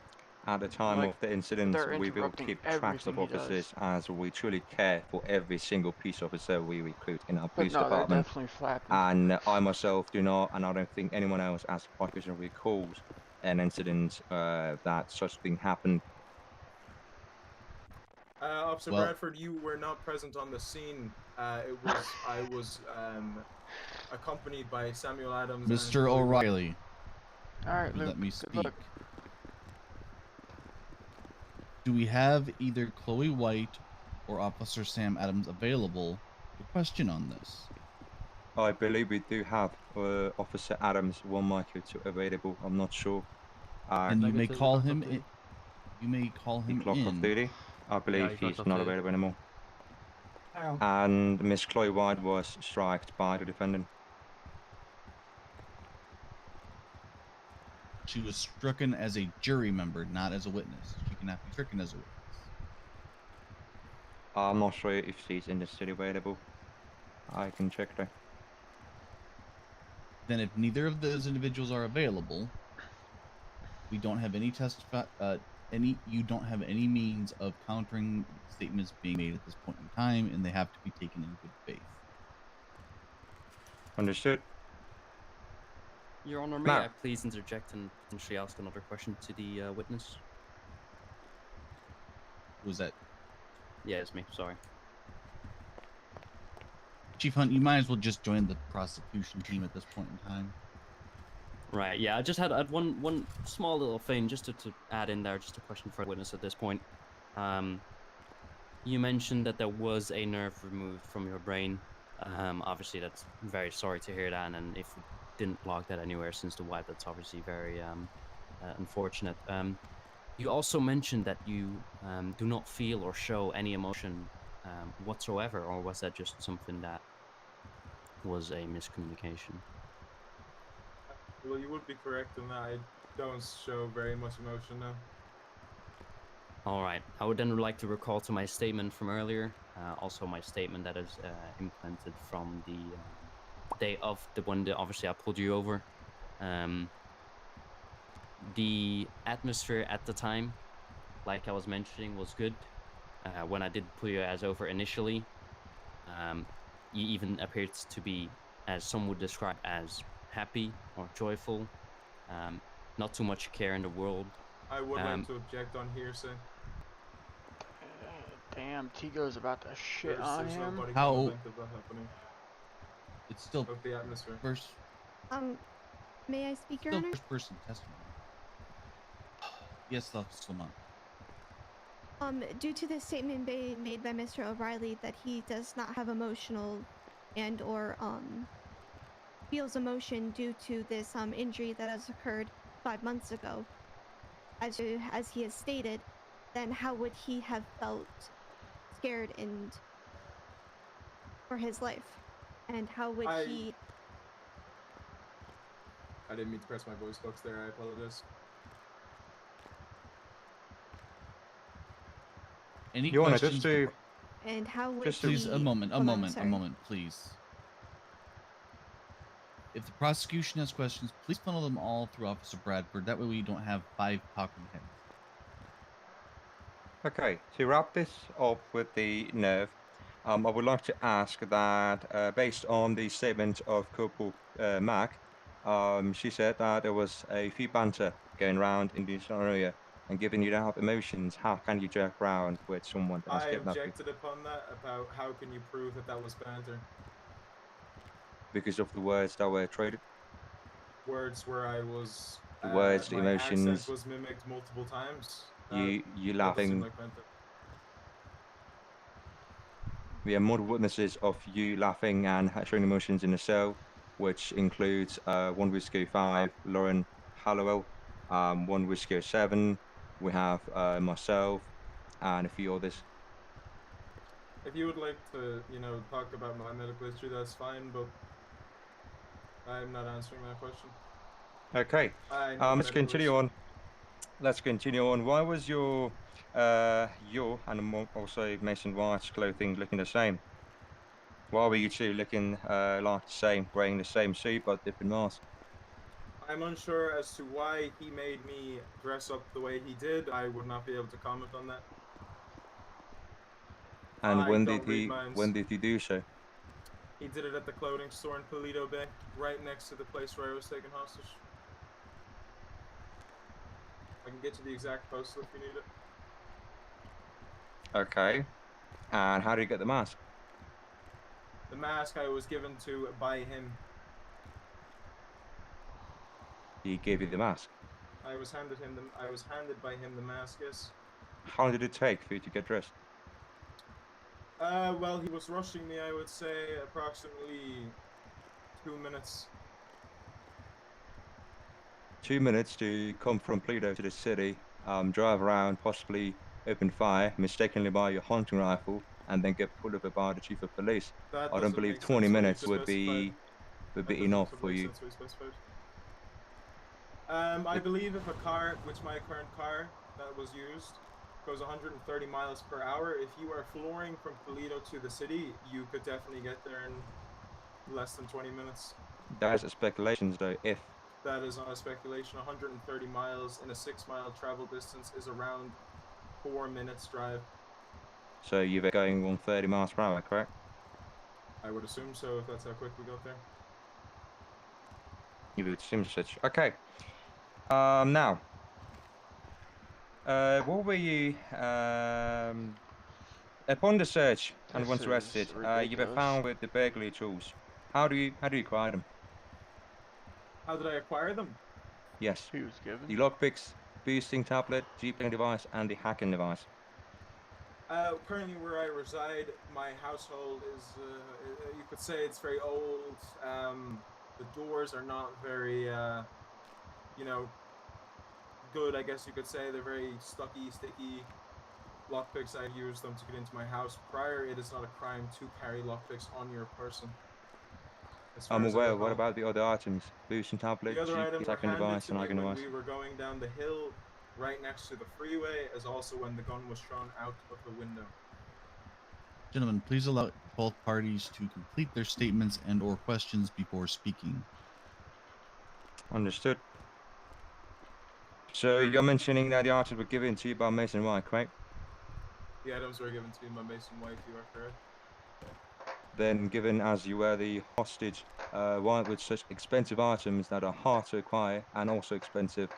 [SPEAKER 20] at the time
[SPEAKER 2] Like,
[SPEAKER 20] of the incident,
[SPEAKER 2] they're
[SPEAKER 20] we will
[SPEAKER 2] interrupting
[SPEAKER 20] keep tracks of
[SPEAKER 2] everything he does.
[SPEAKER 20] officers as we truly care for every single police officer we recruit in our
[SPEAKER 2] But
[SPEAKER 20] police
[SPEAKER 2] no, they're
[SPEAKER 20] department.
[SPEAKER 2] definitely flapping.
[SPEAKER 20] And I myself do not, and I don't think anyone else as officer recalls an incident that such thing happened.
[SPEAKER 10] Officer
[SPEAKER 20] Well-
[SPEAKER 10] Bradford, you were not present on the scene. I was accompanied by Samuel Adams. and
[SPEAKER 3] Mr.
[SPEAKER 10] Chloe White.
[SPEAKER 3] O'Reilly.
[SPEAKER 2] All right, Luke.
[SPEAKER 3] Let me
[SPEAKER 2] good
[SPEAKER 3] speak.
[SPEAKER 2] luck.
[SPEAKER 3] Do we have either Chloe White or Officer Sam Adams available to question on this?
[SPEAKER 20] I believe we do have Officer Adams 1 Micro 2 available. I'm not sure.
[SPEAKER 3] And you may call him in. You may call him
[SPEAKER 20] clock off
[SPEAKER 3] in.
[SPEAKER 20] duty. I believe
[SPEAKER 3] he clocked
[SPEAKER 20] he's
[SPEAKER 3] off
[SPEAKER 20] not
[SPEAKER 3] duty.
[SPEAKER 20] available anymore.
[SPEAKER 18] Hang on.
[SPEAKER 20] And Miss Chloe White was striked by the defendant.
[SPEAKER 3] She was stricken as a jury member, not as a witness. She cannot be stricken as a witness.
[SPEAKER 20] I'm not sure if she's in the city available. I can check there.
[SPEAKER 3] Then, if neither of those individuals are available, we don't have any you don't have any means of countering statements being made at this point in time, and they have to be taken in good faith.
[SPEAKER 20] Understood.
[SPEAKER 23] Your Honor, may
[SPEAKER 20] Now-
[SPEAKER 23] I please interject and potentially ask another question to the witness?
[SPEAKER 3] Was that
[SPEAKER 23] Yeah, it's me. Sorry.
[SPEAKER 3] Chief Hunt? You might as well just join the prosecution team at this point in time.
[SPEAKER 23] Right. Yeah, I just had one small little thing just to add in there, just a question for the witness at this point. You mentioned that there was a nerve removed from your brain. Obviously, that's very sorry to hear that, and if you didn't log that anywhere since the wipe, that's obviously very unfortunate. You also mentioned that you do not feel or show any emotion whatsoever, or was that just something that was a miscommunication?
[SPEAKER 10] Well, you would be correct in that I don't show very much emotion now.
[SPEAKER 23] All right. I would then like to recall to my statement from earlier, also my statement that is implemented from the day of the one that obviously I pulled you over. The atmosphere at the time, like I was mentioning, was good. When I did pull you as over initially, you even appeared to be, as some would describe, as happy or joyful. Not too much care in the world.
[SPEAKER 10] I would like to object on hearsay.
[SPEAKER 2] Damn, Tigo's about to shit
[SPEAKER 10] There's
[SPEAKER 2] on
[SPEAKER 10] no
[SPEAKER 2] him.
[SPEAKER 10] body
[SPEAKER 3] How-
[SPEAKER 10] count link of that happening.
[SPEAKER 3] It's still
[SPEAKER 10] Of the atmosphere.
[SPEAKER 3] first
[SPEAKER 6] May I speak, Your
[SPEAKER 3] still
[SPEAKER 6] Honor?
[SPEAKER 3] first person testimony. Yes, Officer Lamont.
[SPEAKER 6] Due to the statement made by Mr. O'Reilly that he does not have emotional and or feels emotion due to this injury that has occurred 5 months ago, as he has stated, then how would he have felt scared and for his life, and how would he
[SPEAKER 10] I didn't mean to press my voice box there. I apologize.
[SPEAKER 3] Any
[SPEAKER 20] Your Honor,
[SPEAKER 3] questions?
[SPEAKER 20] just to
[SPEAKER 6] And how would
[SPEAKER 20] Just
[SPEAKER 3] Please,
[SPEAKER 6] he...
[SPEAKER 3] a moment,
[SPEAKER 6] Hold on, sorry.
[SPEAKER 3] please. If the prosecution has questions, please funnel them all through Officer Bradford. That way we don't have 5 talking heads.
[SPEAKER 20] Okay, to wrap this up with the nerve, I would like to ask that, based on the statement of Corporal Mac, she said that there was a few banter going around in the area, and given you don't have emotions, how can you joke around with someone that has
[SPEAKER 10] I
[SPEAKER 20] kidnapped you?
[SPEAKER 10] objected upon that about how can you prove that that was banter.
[SPEAKER 20] Because of the words that were traded,
[SPEAKER 10] Words where I was.
[SPEAKER 20] the words, the
[SPEAKER 10] My accent
[SPEAKER 20] emotions,
[SPEAKER 10] was mimicked multiple times.
[SPEAKER 20] you
[SPEAKER 10] That doesn't seem
[SPEAKER 20] laughing.
[SPEAKER 10] like banter.
[SPEAKER 20] We have multiple witnesses of you laughing and showing emotions in the cell, which includes 1 Whiskey 5, Lauren Hallowell, 1 Whiskey 7. We have myself and a few others.
[SPEAKER 10] If you would like to, talk about my medical history, that's fine, but I'm not answering that question.
[SPEAKER 20] Okay,
[SPEAKER 10] I know
[SPEAKER 20] let's
[SPEAKER 10] medical
[SPEAKER 20] continue
[SPEAKER 10] history.
[SPEAKER 20] on. Let's continue on. Why was your and also Mason White's clothing looking the same? Why were you two looking like the same, wearing the same suit but different masks?
[SPEAKER 10] I'm unsure as to why he made me dress up the way he did. I would not be able to comment on that.
[SPEAKER 20] And
[SPEAKER 10] I
[SPEAKER 20] when
[SPEAKER 10] don't
[SPEAKER 20] did
[SPEAKER 10] read
[SPEAKER 20] he
[SPEAKER 10] minds.
[SPEAKER 20] when did he do so?
[SPEAKER 10] He did it at the clothing store in Paleto Bay, right next to the place where I was taken hostage. I can get you the exact postal if you need it.
[SPEAKER 20] Okay. And how did you get the mask?
[SPEAKER 10] The mask I was given to by him.
[SPEAKER 20] He gave you the mask.
[SPEAKER 10] I was handed by him the mask, yes.
[SPEAKER 20] How long did it take for you to get dressed?
[SPEAKER 10] Well, he was rushing me, I would say approximately 2 minutes.
[SPEAKER 20] 2 minutes to come from Paleto to the city, drive around, possibly open fire, mistakenly buy your hunting rifle, and then get pulled over by the chief of police.
[SPEAKER 10] That
[SPEAKER 20] I don't
[SPEAKER 10] doesn't
[SPEAKER 20] believe
[SPEAKER 10] make
[SPEAKER 20] 20
[SPEAKER 10] sense what you
[SPEAKER 20] minutes
[SPEAKER 10] just
[SPEAKER 20] would be
[SPEAKER 10] specified.
[SPEAKER 20] enough
[SPEAKER 10] That
[SPEAKER 20] for
[SPEAKER 10] doesn't
[SPEAKER 20] you.
[SPEAKER 10] make sense what you specified. I believe if a car, which my current car that was used, goes 130 miles per hour, if you are flooring from Paleto to the city, you could definitely get there in less than 20 minutes.
[SPEAKER 20] That is a speculation, though. If
[SPEAKER 10] That is not a speculation. 130 miles in a 6-mile travel distance is around 4 minutes drive.
[SPEAKER 20] so, you're going 130 miles per hour, correct?
[SPEAKER 10] I would assume so if that's how quick we got there.
[SPEAKER 20] You would assume such. Okay. Now, what were you? Upon the search and once
[SPEAKER 9] This
[SPEAKER 20] arrested,
[SPEAKER 9] is
[SPEAKER 20] you were
[SPEAKER 9] ridiculous.
[SPEAKER 20] found with the burglary tools. How do you acquire them?
[SPEAKER 10] How did I acquire them?
[SPEAKER 20] Yes.
[SPEAKER 9] He was given.
[SPEAKER 20] The lockpicks, boosting tablet, GPS device, and the hacking device.
[SPEAKER 10] Currently where I reside, my household is, you could say it's very old. The doors are not very, good, I guess you could say. They're very stucky, sticky. Lockpicks, I've used them to get into my house. Prior, it is not a crime to carry lockpicks on your person. As far
[SPEAKER 20] I'm
[SPEAKER 10] as I
[SPEAKER 20] aware. What
[SPEAKER 10] recall.
[SPEAKER 20] about the other items? Boosting tablet,
[SPEAKER 10] The other items
[SPEAKER 20] GPS
[SPEAKER 10] were
[SPEAKER 20] hacking
[SPEAKER 10] handed
[SPEAKER 20] device,
[SPEAKER 10] to
[SPEAKER 20] and
[SPEAKER 10] me
[SPEAKER 20] hacking
[SPEAKER 10] when
[SPEAKER 20] device.
[SPEAKER 10] we were going down the hill right next to the freeway, as also when the gun was thrown out of the window.
[SPEAKER 3] Gentlemen, please allow both parties to complete their statements and/or questions before speaking.
[SPEAKER 20] Understood. So you're mentioning that the items were given to you by Mason White, correct?
[SPEAKER 10] The items were given to me by Mason White, you are correct.
[SPEAKER 20] Then, given as you were the hostage, why would such expensive items that are hard to acquire and also expensive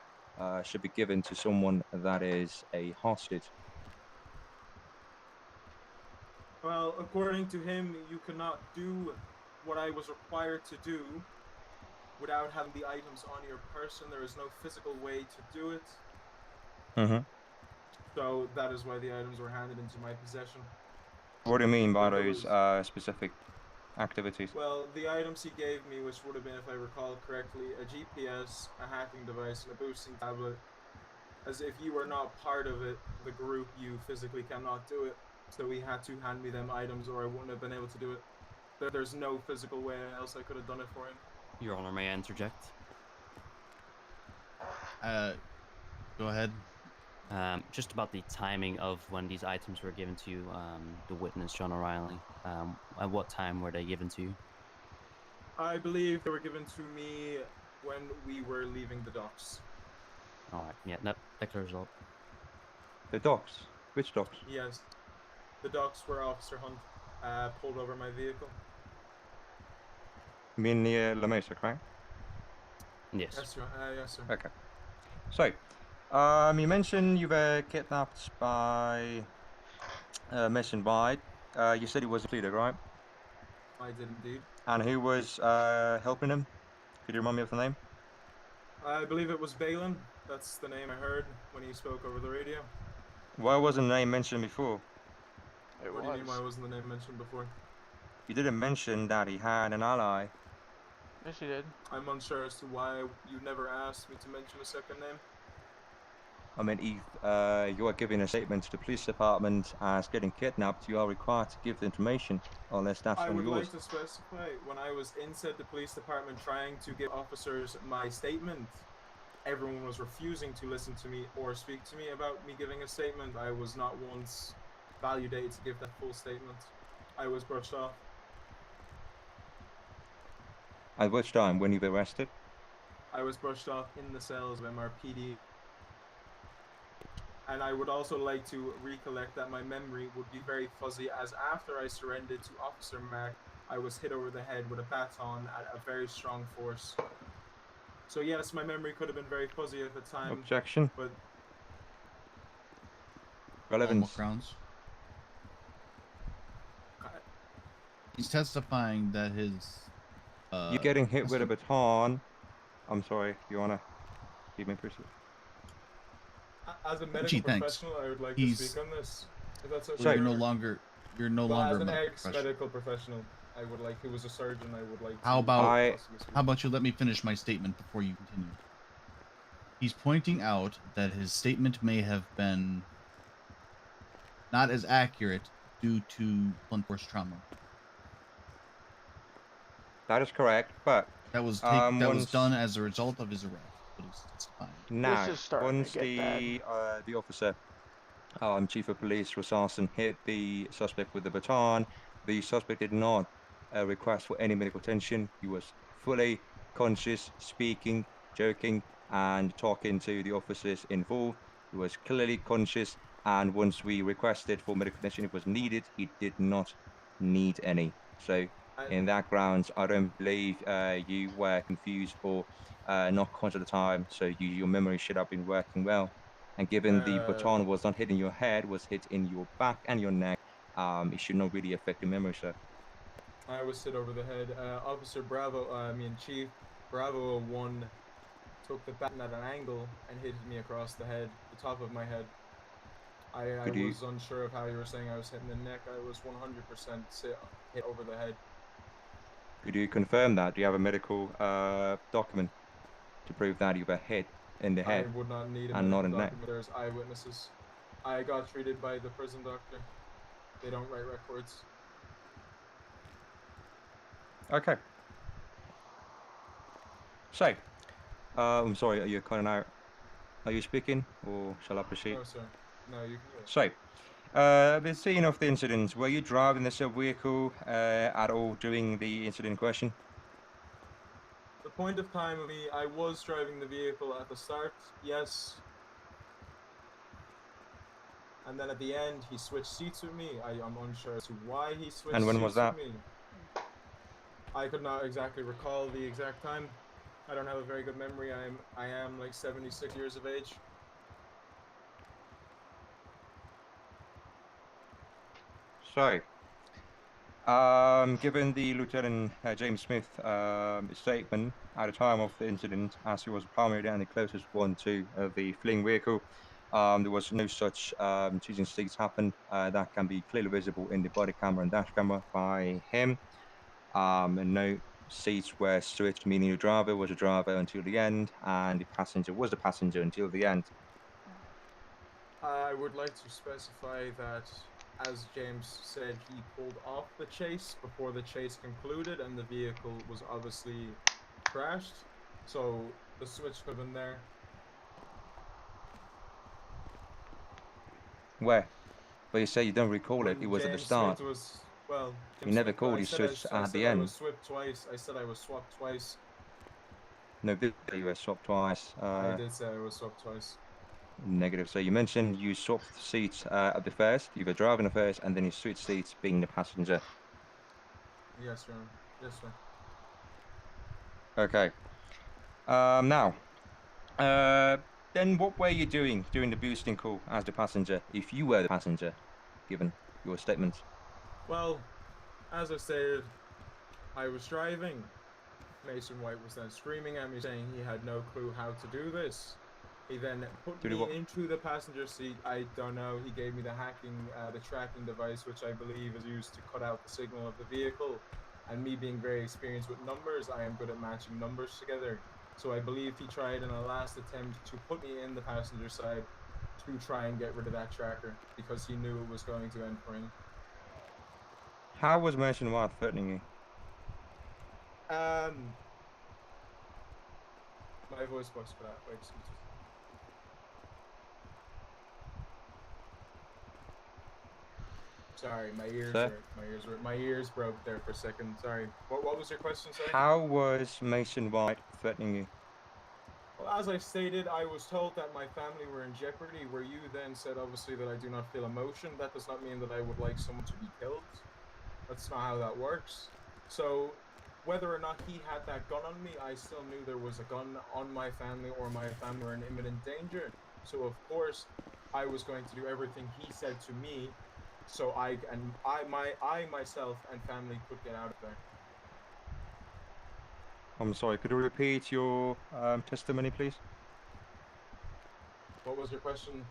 [SPEAKER 20] should be given to someone that is a hostage?
[SPEAKER 10] Well, according to him, you cannot do what I was required to do without having the items on your person. There is no physical way to do it.
[SPEAKER 20] Mm-hmm.
[SPEAKER 10] So that is why the items were handed into my possession.
[SPEAKER 20] What do you mean by
[SPEAKER 10] But there
[SPEAKER 20] those
[SPEAKER 10] was-
[SPEAKER 20] specific activities?
[SPEAKER 10] Well, the items he gave me, which would have been, if I recall correctly, a GPS, a hacking device, and a boosting tablet. As if you were not part of it, the group, you physically cannot do it. So he had to hand me them items or I wouldn't have been able to do it. There's no physical way else I could have done it for him.
[SPEAKER 23] Your Honor, may I interject?
[SPEAKER 3] Go ahead.
[SPEAKER 23] Just about the timing of when these items were given to the witness, John O'Reilly. At what time were they given to you?
[SPEAKER 10] I believe they were given to me when we were leaving the docks.
[SPEAKER 23] All right. Yeah, that clears up.
[SPEAKER 20] The docks? Which docks?
[SPEAKER 10] Yes. The docks where Officer Hunt pulled over my vehicle.
[SPEAKER 20] You mean near La Mesa, correct?
[SPEAKER 23] Yes.
[SPEAKER 10] Yes, sir. Yes, sir.
[SPEAKER 20] Okay. So, you mentioned you were kidnapped by Mason White. You said he was a leader, right?
[SPEAKER 10] I did indeed.
[SPEAKER 20] And who was helping him? Could you remind me of the name?
[SPEAKER 10] I believe it was Balin. That's the name I heard when he spoke over the radio.
[SPEAKER 20] Why wasn't the name mentioned before?
[SPEAKER 10] What do you mean, why wasn't the name mentioned before?
[SPEAKER 20] You didn't mention that he had an ally.
[SPEAKER 2] Yes, you did.
[SPEAKER 10] I'm unsure as to why you never asked me to mention a second name.
[SPEAKER 20] I mean, if you are giving a statement to the police department as getting kidnapped, you are required to give the information, unless that's
[SPEAKER 10] I
[SPEAKER 20] on
[SPEAKER 10] would
[SPEAKER 20] yours.
[SPEAKER 10] like to specify, when I was inside the police department trying to give officers my statement, everyone was refusing to listen to me or speak to me about me giving a statement. I was not once validated to give that full statement. I was brushed off.
[SPEAKER 20] At which time? When you were arrested?
[SPEAKER 10] I was brushed off in the cells of MRPD. And I would also like to recollect that my memory would be very fuzzy, as after I surrendered to Officer Mack, I was hit over the head with a baton at a very strong force. So yes, my memory could have been very fuzzy at the time.
[SPEAKER 20] Objection.
[SPEAKER 10] But
[SPEAKER 20] Relevance.
[SPEAKER 3] Crowns. He's testifying that his.
[SPEAKER 20] You're getting hit with a baton. I'm sorry, Your Honor. Keep me proceed.
[SPEAKER 10] as a medical
[SPEAKER 3] Gee, thanks.
[SPEAKER 10] professional, I would like
[SPEAKER 3] He's-
[SPEAKER 10] to speak on this. If that's okay.
[SPEAKER 3] So you're no longer. You're no
[SPEAKER 10] Well,
[SPEAKER 3] longer
[SPEAKER 10] as
[SPEAKER 3] a
[SPEAKER 10] an
[SPEAKER 3] medical professional.
[SPEAKER 10] ex-medical professional, I would like. Who was a surgeon? I would like.
[SPEAKER 3] How
[SPEAKER 10] to
[SPEAKER 3] about
[SPEAKER 10] possibly speak.
[SPEAKER 3] how about you let me finish my statement before you continue? He's pointing out that his statement may have been not as accurate due to blunt force trauma.
[SPEAKER 20] That is correct, but
[SPEAKER 3] that was
[SPEAKER 20] once...
[SPEAKER 3] was done as a result of his arrest. But it's fine.
[SPEAKER 20] Now,
[SPEAKER 2] This is starting
[SPEAKER 20] once
[SPEAKER 2] to get
[SPEAKER 20] the officer, Chief of Police Rosarson, hit the suspect with the baton, the suspect did not request for any medical attention. He was fully conscious, speaking, joking, and talking to the officers involved. He was clearly conscious, and once we requested for medical attention, it was needed. He did not need any. So, in that grounds, I don't believe you were confused or not conscious at the time. So, your memory should have been working well. And given the baton was not hitting your head, was hit in your back and your neck, it should not really affect your memory, sir.
[SPEAKER 10] I was hit over the head. Officer Bravo, Chief Bravo 1 took the baton at an angle and hit me across the head, the top of my head. I
[SPEAKER 20] Could you-
[SPEAKER 10] was unsure of how you were saying I was hitting the neck. I was 100% hit over the head.
[SPEAKER 20] Could you confirm that? Do you have a medical document to prove that you were hit in the head
[SPEAKER 10] I would not need a
[SPEAKER 20] and not in
[SPEAKER 10] medical
[SPEAKER 20] the neck?
[SPEAKER 10] document. There's eyewitnesses. I got treated by the prison doctor. They don't write records.
[SPEAKER 20] Okay. So, I'm sorry, are you cutting out? Are you speaking, or shall I proceed?
[SPEAKER 10] No, sir. No, you can go.
[SPEAKER 20] So, the scene of the incident, were you driving this vehicle at all during the incident in question?
[SPEAKER 10] The point of time of me, I was driving the vehicle at the start, yes. And then at the end, he switched seats with me. I'm unsure as to why he switched
[SPEAKER 20] And when
[SPEAKER 10] seats
[SPEAKER 20] was that?
[SPEAKER 10] with me. I could not exactly recall the exact time. I don't have a very good memory. I am like 76 years of age.
[SPEAKER 20] So, given the Lieutenant James Smith statement at the time of the incident, as he was primarily and the closest one to the fleeing vehicle, there was no such choosing seats happen. That can be clearly visible in the body camera and dash camera by him. And no seats were switched, meaning the driver was a driver until the end, and the passenger was the passenger until the end.
[SPEAKER 10] I would like to specify that, as James said, he pulled off the chase before the chase concluded, and the vehicle was obviously crashed. So the switch could have been there.
[SPEAKER 20] Where? But you say you don't recall it.
[SPEAKER 10] When
[SPEAKER 20] It was at the
[SPEAKER 10] James
[SPEAKER 20] start.
[SPEAKER 10] Smith was, well,
[SPEAKER 20] You
[SPEAKER 10] James
[SPEAKER 20] never
[SPEAKER 10] Smith,
[SPEAKER 20] called.
[SPEAKER 10] I
[SPEAKER 20] You
[SPEAKER 10] said
[SPEAKER 20] switched
[SPEAKER 10] I
[SPEAKER 20] at
[SPEAKER 10] said
[SPEAKER 20] the
[SPEAKER 10] I
[SPEAKER 20] end.
[SPEAKER 10] was swapped twice. I said I was swapped twice.
[SPEAKER 20] No, did you were swapped twice.
[SPEAKER 10] I did say I was swapped twice.
[SPEAKER 20] Negative. So you mentioned you swapped seats at the first. You were driving the first, and then you switched seats, being the passenger.
[SPEAKER 10] Yes, Your Honor. Yes, sir.
[SPEAKER 20] Okay. Now, then what were you doing during the boosting call as the passenger, if you were the passenger, given your statement?
[SPEAKER 10] Well, as I stated, I was driving. Mason White was then screaming at me, saying he had no clue how to do this. He then put
[SPEAKER 20] To do
[SPEAKER 10] me
[SPEAKER 20] what?
[SPEAKER 10] into the passenger seat. I don't know. He gave me the the tracking device, which I believe is used to cut out the signal of the vehicle. And me being very experienced with numbers, I am good at matching numbers together. So I believe he tried in a last attempt to put me in the passenger side to try and get rid of that tracker because he knew it was going to end for him.
[SPEAKER 20] How was Mason White threatening you?
[SPEAKER 10] My voice box for that. Wait, excuse me. Sorry, my ears
[SPEAKER 20] Sir?
[SPEAKER 10] hurt. My ears broke there for a second. Sorry. What was your question, sorry?
[SPEAKER 20] How was Mason White threatening you?
[SPEAKER 10] Well, as I stated, I was told that my family were in jeopardy, where you then said, obviously, that I do not feel emotion. That does not mean that I would like someone to be killed. That's not how that works. So, whether or not he had that gun on me, I still knew there was a gun on my family or my family were in imminent danger. So, of course, I was going to do everything he said to me so I myself and family could get out of there.
[SPEAKER 20] I'm sorry, could you repeat your testimony, please?
[SPEAKER 10] What was your question?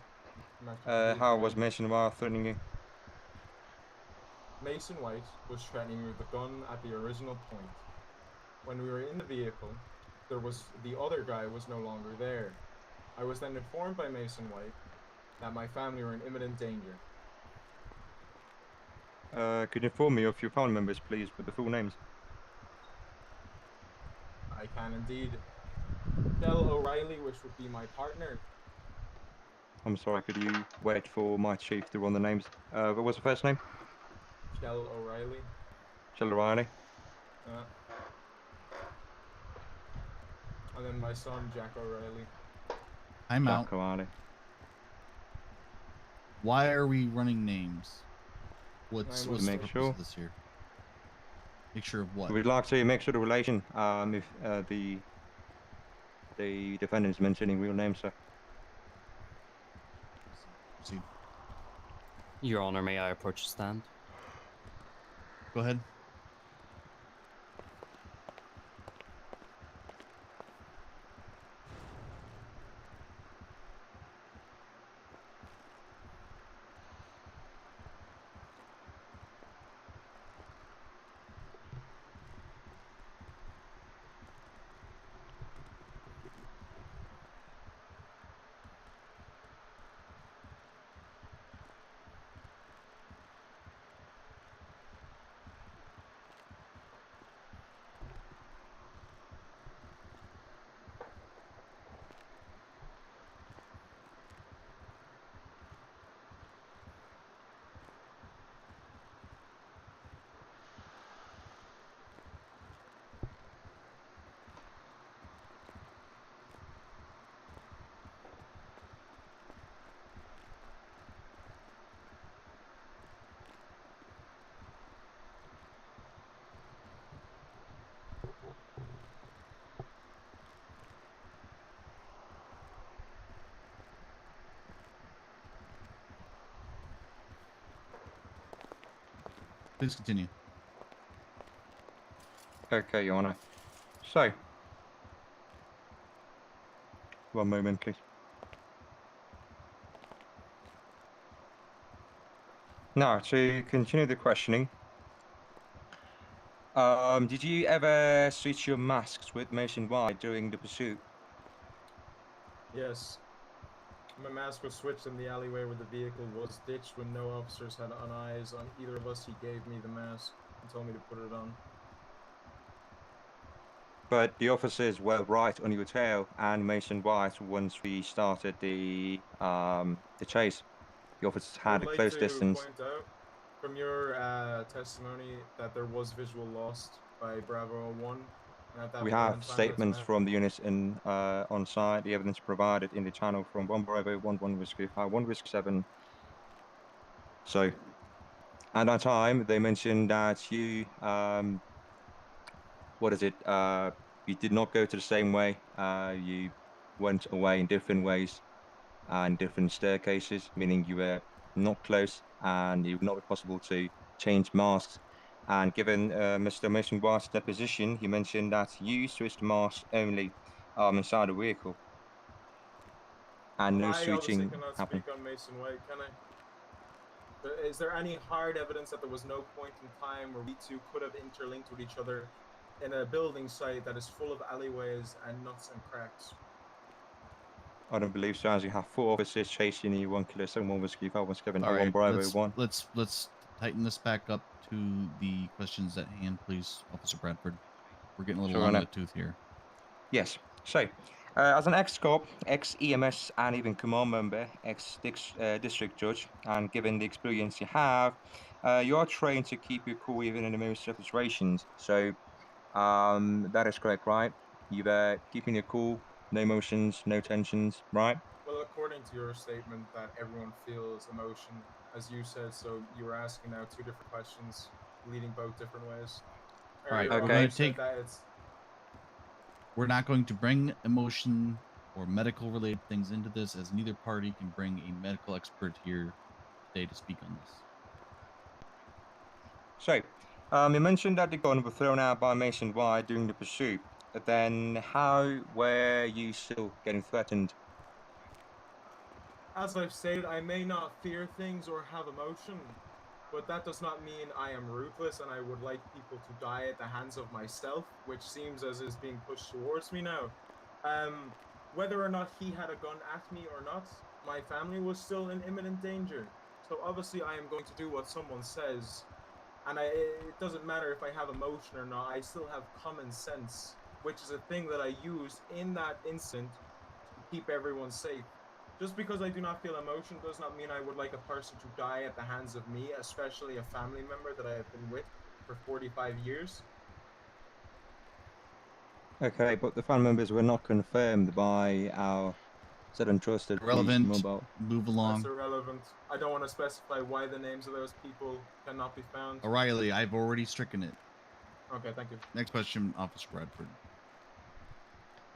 [SPEAKER 20] How was Mason White threatening you?
[SPEAKER 10] Mason White was threatening me with the gun at the original point. When we were in the vehicle, the other guy was no longer there. I was then informed by Mason White that my family were in imminent danger.
[SPEAKER 20] Could you inform me of your family members, please, with the full names?
[SPEAKER 10] I can indeed. Del O'Reilly, which would be my partner.
[SPEAKER 20] I'm sorry, could you wait for my chief to run the names? What was the first name?
[SPEAKER 10] Del O'Reilly.
[SPEAKER 20] Jill O'Reilly.
[SPEAKER 10] And then my son, Jack O'Reilly.
[SPEAKER 3] I'm out.
[SPEAKER 20] Jack O'Reilly.
[SPEAKER 3] Why are we running names? What's
[SPEAKER 20] To
[SPEAKER 3] the
[SPEAKER 20] make
[SPEAKER 3] purpose
[SPEAKER 20] sure.
[SPEAKER 3] of this here? Make sure of what?
[SPEAKER 20] We'd like to make sure the relation, if the defendant is mentioning real names, sir.
[SPEAKER 3] Proceed.
[SPEAKER 23] Your Honor, may I approach the stand?
[SPEAKER 3] Go ahead. Please continue.
[SPEAKER 20] Okay, Your Honor. So, one moment, please. Now, to continue the questioning, did you ever switch your masks with Mason White during the pursuit?
[SPEAKER 10] Yes. My mask was switched in the alleyway where the vehicle was ditched when no officers had eyes on either of us. He gave me the mask and told me to put it on.
[SPEAKER 20] But the officers were right on your tail and Mason White once we started the chase. The officers
[SPEAKER 10] I
[SPEAKER 20] had
[SPEAKER 10] would
[SPEAKER 20] a
[SPEAKER 10] like
[SPEAKER 20] close
[SPEAKER 10] to
[SPEAKER 20] distance.
[SPEAKER 10] point out from your testimony that there was visual lost by Bravo 1. And at that
[SPEAKER 20] We
[SPEAKER 10] point
[SPEAKER 20] have
[SPEAKER 10] in time,
[SPEAKER 20] statements from the units in on site. The evidence provided in the channel from 1 Bravo, 1 Whiskey 5, 1 Whiskey 7. So, at that time, they mentioned that you, what is it? You did not go to the same way. You went away in different ways and different staircases, meaning you were not close and it would not be possible to change masks. And given Mr. Mason White's deposition, he mentioned that you switched masks only inside the vehicle. And no
[SPEAKER 10] I obviously
[SPEAKER 20] switching
[SPEAKER 10] cannot
[SPEAKER 20] happened.
[SPEAKER 10] speak on Mason White, can I? Is there any hard evidence that there was no point in time where we two could have interlinked with each other in a building site that is full of alleyways and nuts and cracks?
[SPEAKER 20] I don't believe so, as you have 4 officers chasing you, 1 Kilo 7, 1 Whiskey 5, 1 Kevin,
[SPEAKER 3] All
[SPEAKER 20] 1
[SPEAKER 3] right,
[SPEAKER 20] Bravo 1.
[SPEAKER 3] let's tighten this back up to the questions at hand, please, Officer Bradford. We're getting a little
[SPEAKER 20] Sure,
[SPEAKER 3] long in
[SPEAKER 20] no.
[SPEAKER 3] the tooth here.
[SPEAKER 20] Yes. So, as an ex-cop, ex-EMS, and even command member, ex-district judge, and given the experience you have, you are trained to keep your cool even in the most stressful situations. So, that is correct, right? You were keeping your cool, no emotions, no tensions, right?
[SPEAKER 10] Well, according to your statement that everyone feels emotion, as you said, so you were asking now 2 different questions leading both different ways.
[SPEAKER 3] All right,
[SPEAKER 10] Earlier on,
[SPEAKER 3] we're
[SPEAKER 10] you
[SPEAKER 3] going to
[SPEAKER 10] said
[SPEAKER 3] take.
[SPEAKER 10] that it's
[SPEAKER 3] We're not going to bring emotion or medical related things into this, as neither party can bring a medical expert here today to speak on this.
[SPEAKER 20] So, you mentioned that the gun was thrown out by Mason White during the pursuit. But then, how were you still getting threatened?
[SPEAKER 10] As I've stated, I may not fear things or have emotion, but that does not mean I am ruthless and I would like people to die at the hands of myself, which seems as is being pushed towards me now. Whether or not he had a gun at me or not, my family was still in imminent danger. So obviously I am going to do what someone says, and it doesn't matter if I have emotion or not, I still have common sense, which is a thing that I used in that instant to keep everyone safe. Just because I do not feel emotion does not mean I would like a person to die at the hands of me, especially a family member that I have been with for 45 years.
[SPEAKER 20] Okay, but the fan members were not confirmed by our said untrusted police
[SPEAKER 3] Relevant.
[SPEAKER 20] mobile.
[SPEAKER 3] Move along.
[SPEAKER 10] That's irrelevant. I don't want to specify why the names of those people cannot be found.
[SPEAKER 3] O'Reilly, I've already stricken it.
[SPEAKER 10] Okay, thank you.
[SPEAKER 3] Next question, Officer Bradford.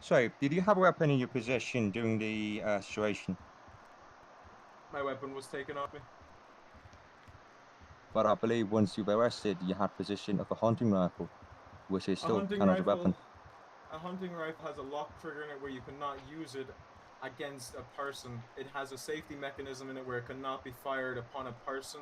[SPEAKER 20] So, did you have a weapon in your possession during the situation?
[SPEAKER 10] My weapon was taken off me.
[SPEAKER 20] But I believe once you were arrested, you had possession of a hunting rifle, which is still kind of a weapon.
[SPEAKER 10] A hunting rifle has a lock trigger in it where you cannot use it against a person. It has a safety mechanism in it where it cannot be fired upon a person.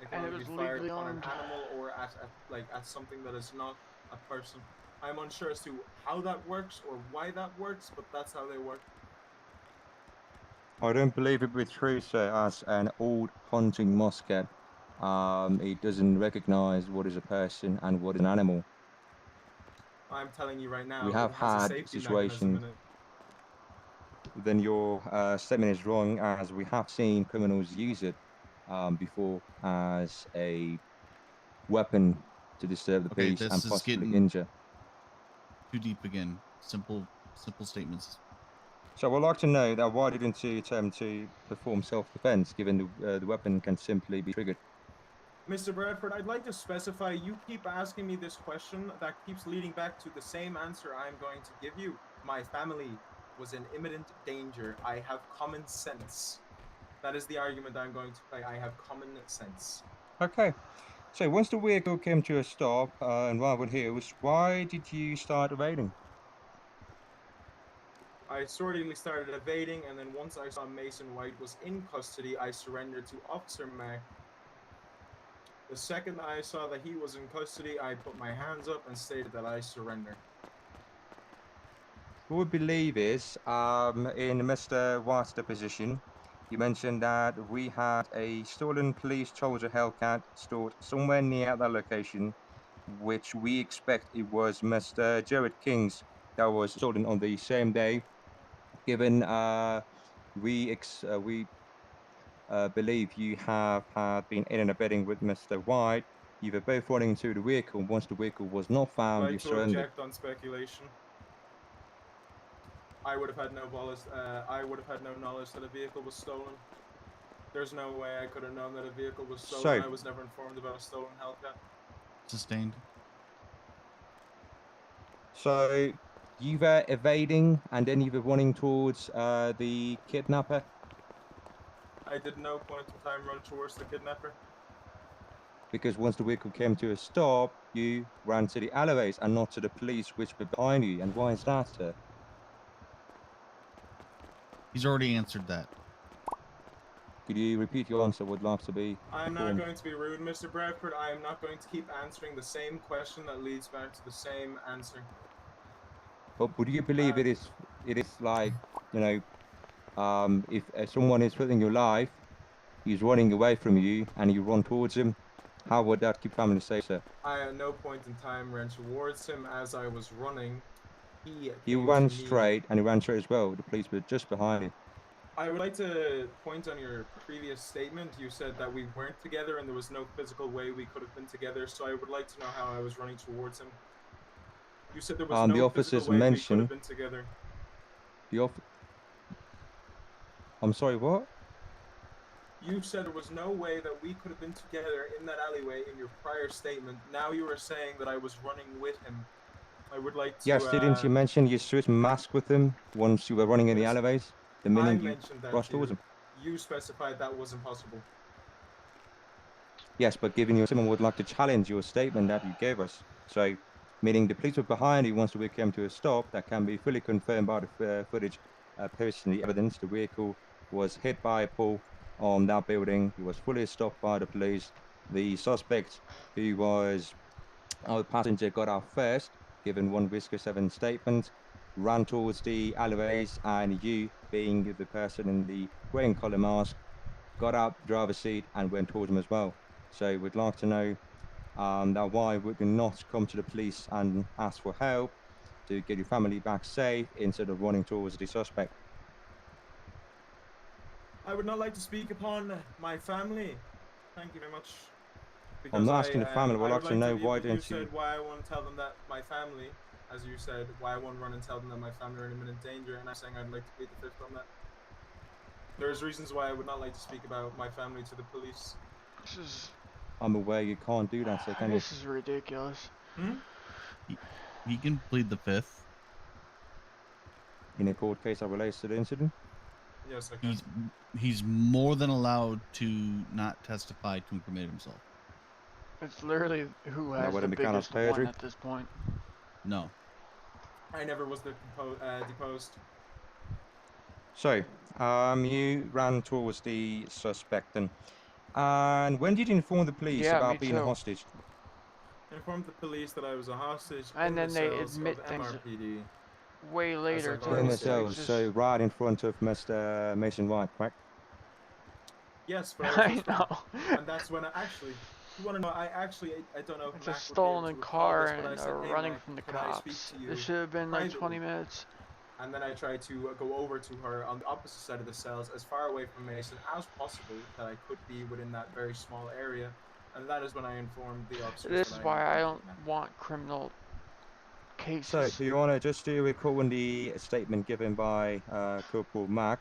[SPEAKER 10] It can
[SPEAKER 2] And it
[SPEAKER 10] only be
[SPEAKER 2] was
[SPEAKER 10] fired
[SPEAKER 2] legally
[SPEAKER 10] upon an
[SPEAKER 2] armed.
[SPEAKER 10] animal or at something that is not a person. I'm unsure as to how that works or why that works, but that's how they work.
[SPEAKER 20] I don't believe it would be true, sir, as an old hunting musket. It doesn't recognize what is a person and what is an animal.
[SPEAKER 10] I'm telling you right now,
[SPEAKER 20] We have
[SPEAKER 10] it has a
[SPEAKER 20] had
[SPEAKER 10] safety mechanism
[SPEAKER 20] situations.
[SPEAKER 10] in it.
[SPEAKER 20] Then your statement is wrong, as we have seen criminals use it before as a weapon to disturb the
[SPEAKER 3] Okay,
[SPEAKER 20] peace
[SPEAKER 3] this
[SPEAKER 20] and
[SPEAKER 3] is
[SPEAKER 20] possibly
[SPEAKER 3] getting
[SPEAKER 20] injure.
[SPEAKER 3] too deep again. Simple statements.
[SPEAKER 20] So I would like to know that why didn't you attempt to perform self-defense, given the weapon can simply be triggered?
[SPEAKER 10] Mr. Bradford, I'd like to specify, you keep asking me this question that keeps leading back to the same answer I'm going to give you. My family was in imminent danger. I have common sense. That is the argument I'm going to play. I have common sense.
[SPEAKER 20] Okay. So once the vehicle came to a stop in Wildwood Hills, why did you start evading?
[SPEAKER 10] I sorely started evading, and then once I saw Mason White was in custody, I surrendered to Officer Mack. The second I saw that he was in custody, I put my hands up and stated that I surrender.
[SPEAKER 20] What we believe is, in Mr. White's deposition, you mentioned that we had a stolen police Charger Hellcat stored somewhere near that location, which we expect it was Mr. Jared King's that was stolen on the same day. Given we believe you have had been in and abetting with Mr. White. You were both running to the vehicle. Once the vehicle was not
[SPEAKER 10] I'd
[SPEAKER 20] found, you
[SPEAKER 10] like to
[SPEAKER 20] surrendered.
[SPEAKER 10] object on speculation. I would have had no knowledge that a vehicle was stolen. There's no way I could have known that a vehicle was stolen.
[SPEAKER 20] So-
[SPEAKER 10] I was never informed about a stolen Hellcat.
[SPEAKER 3] Sustained.
[SPEAKER 20] So you were evading and then you were running towards the kidnapper?
[SPEAKER 10] I did no point in time run towards the kidnapper.
[SPEAKER 20] Because once the vehicle came to a stop, you ran to the alleyways and not to the police, which were behind you. And why is that, sir?
[SPEAKER 3] He's already answered that.
[SPEAKER 20] Could you repeat your answer? Would like to be
[SPEAKER 10] I'm not
[SPEAKER 20] informed.
[SPEAKER 10] going to be rude, Mr. Bradford. I am not going to keep answering the same question that leads back to the same answer.
[SPEAKER 20] But would you believe it is like, you know, if someone is threatening your life, he's running away from you and you run towards him, how would that keep family safe, sir?
[SPEAKER 10] I at no point in time ran towards him as I was running. He
[SPEAKER 20] You
[SPEAKER 10] came
[SPEAKER 20] ran
[SPEAKER 10] to me.
[SPEAKER 20] straight and he ran straight as well. The police were just behind you.
[SPEAKER 10] I would like to point on your previous statement. You said that we weren't together and there was no physical way we could have been together, so I would like to know how I was running towards him. You said there was
[SPEAKER 20] The
[SPEAKER 10] no
[SPEAKER 20] officers
[SPEAKER 10] physical way we could
[SPEAKER 20] mentioned-
[SPEAKER 10] have been together.
[SPEAKER 20] I'm sorry, what?
[SPEAKER 10] You said there was no way that we could have been together in that alleyway in your prior statement. Now you are saying that I was running with him. I would like to...
[SPEAKER 20] Yes, didn't you mention you switched mask with him once you were running in the alleyways? The
[SPEAKER 10] I
[SPEAKER 20] minute you
[SPEAKER 10] mentioned that
[SPEAKER 20] rushed
[SPEAKER 10] to
[SPEAKER 20] towards
[SPEAKER 10] you.
[SPEAKER 20] him?
[SPEAKER 10] You specified that was impossible.
[SPEAKER 20] Yes, but given you, someone would like to challenge your statement that you gave us. So, meaning the police were behind you once the vehicle came to a stop, that can be fully confirmed by the footage posted in the evidence. The vehicle was hit by a pole on that building. He was fully stopped by the police. The suspect, who was our passenger, got out first, given one Whisker 7 statement, ran towards the alleyways, and you, being the person in the grey and colour mask, got out the driver's seat and went towards him as well. So we'd like to know that why would you not come to the police and ask for help to get your family back safe instead of running towards the suspect?
[SPEAKER 10] I would not like to speak upon my family. Thank you very much.
[SPEAKER 20] I'm not asking the family, we'd
[SPEAKER 10] I
[SPEAKER 20] like
[SPEAKER 10] would
[SPEAKER 20] to know
[SPEAKER 10] you
[SPEAKER 20] why
[SPEAKER 10] said
[SPEAKER 20] didn't you...
[SPEAKER 10] why I want to tell them that my family, as you said, why I want to run and tell them that my family are in imminent danger, and I'm saying I'd like to plead the fifth on that. There's reasons why I would not like to speak about my family to the police.
[SPEAKER 20] I'm aware you can't do that, so can you?
[SPEAKER 2] This is ridiculous.
[SPEAKER 3] He can plead the fifth.
[SPEAKER 20] In a court case that relates to the incident?
[SPEAKER 10] Yes, I can.
[SPEAKER 3] He's more than allowed to not testify to incriminate himself.
[SPEAKER 2] It's literally who has the
[SPEAKER 20] wouldn't be kind of
[SPEAKER 2] biggest one
[SPEAKER 20] perjury?
[SPEAKER 2] at this point.
[SPEAKER 3] No.
[SPEAKER 10] I never was deposed.
[SPEAKER 20] So, you ran towards the suspect then. And when did you inform the police
[SPEAKER 2] Yeah,
[SPEAKER 20] about
[SPEAKER 2] me
[SPEAKER 20] being a
[SPEAKER 2] too.
[SPEAKER 20] hostage?
[SPEAKER 10] I informed the police that I was a hostage
[SPEAKER 2] And
[SPEAKER 10] in
[SPEAKER 2] then
[SPEAKER 10] the
[SPEAKER 2] they
[SPEAKER 10] cells
[SPEAKER 2] admit
[SPEAKER 10] of
[SPEAKER 2] things
[SPEAKER 10] MRPD.
[SPEAKER 2] way later
[SPEAKER 10] As
[SPEAKER 2] too.
[SPEAKER 10] I've
[SPEAKER 20] In the
[SPEAKER 10] It's
[SPEAKER 20] cells,
[SPEAKER 10] just-
[SPEAKER 20] so right in front of Mr. Mason White, correct?
[SPEAKER 10] Yes, but I was
[SPEAKER 2] know.
[SPEAKER 10] And that's when I actually... You want to know, I don't know if
[SPEAKER 2] It's
[SPEAKER 10] Mac would be
[SPEAKER 2] a
[SPEAKER 10] able
[SPEAKER 2] stolen
[SPEAKER 10] to recall
[SPEAKER 2] car
[SPEAKER 10] this, but I
[SPEAKER 2] and
[SPEAKER 10] said, "Hey,
[SPEAKER 2] running
[SPEAKER 10] Mac,
[SPEAKER 2] from the
[SPEAKER 10] could I speak
[SPEAKER 2] cops.
[SPEAKER 10] to you
[SPEAKER 2] This should have been like 20
[SPEAKER 10] privately?"
[SPEAKER 2] minutes.
[SPEAKER 10] And then I tried to go over to her on the opposite side of the cells, as far away from Mason as possible, that I could be within that very small area. And that is when I informed the officers.
[SPEAKER 2] This
[SPEAKER 10] that
[SPEAKER 2] is
[SPEAKER 10] I
[SPEAKER 2] why
[SPEAKER 10] am
[SPEAKER 2] I don't want criminal cases.
[SPEAKER 20] So, do you want to just do recall the statement given by Corporal Mack,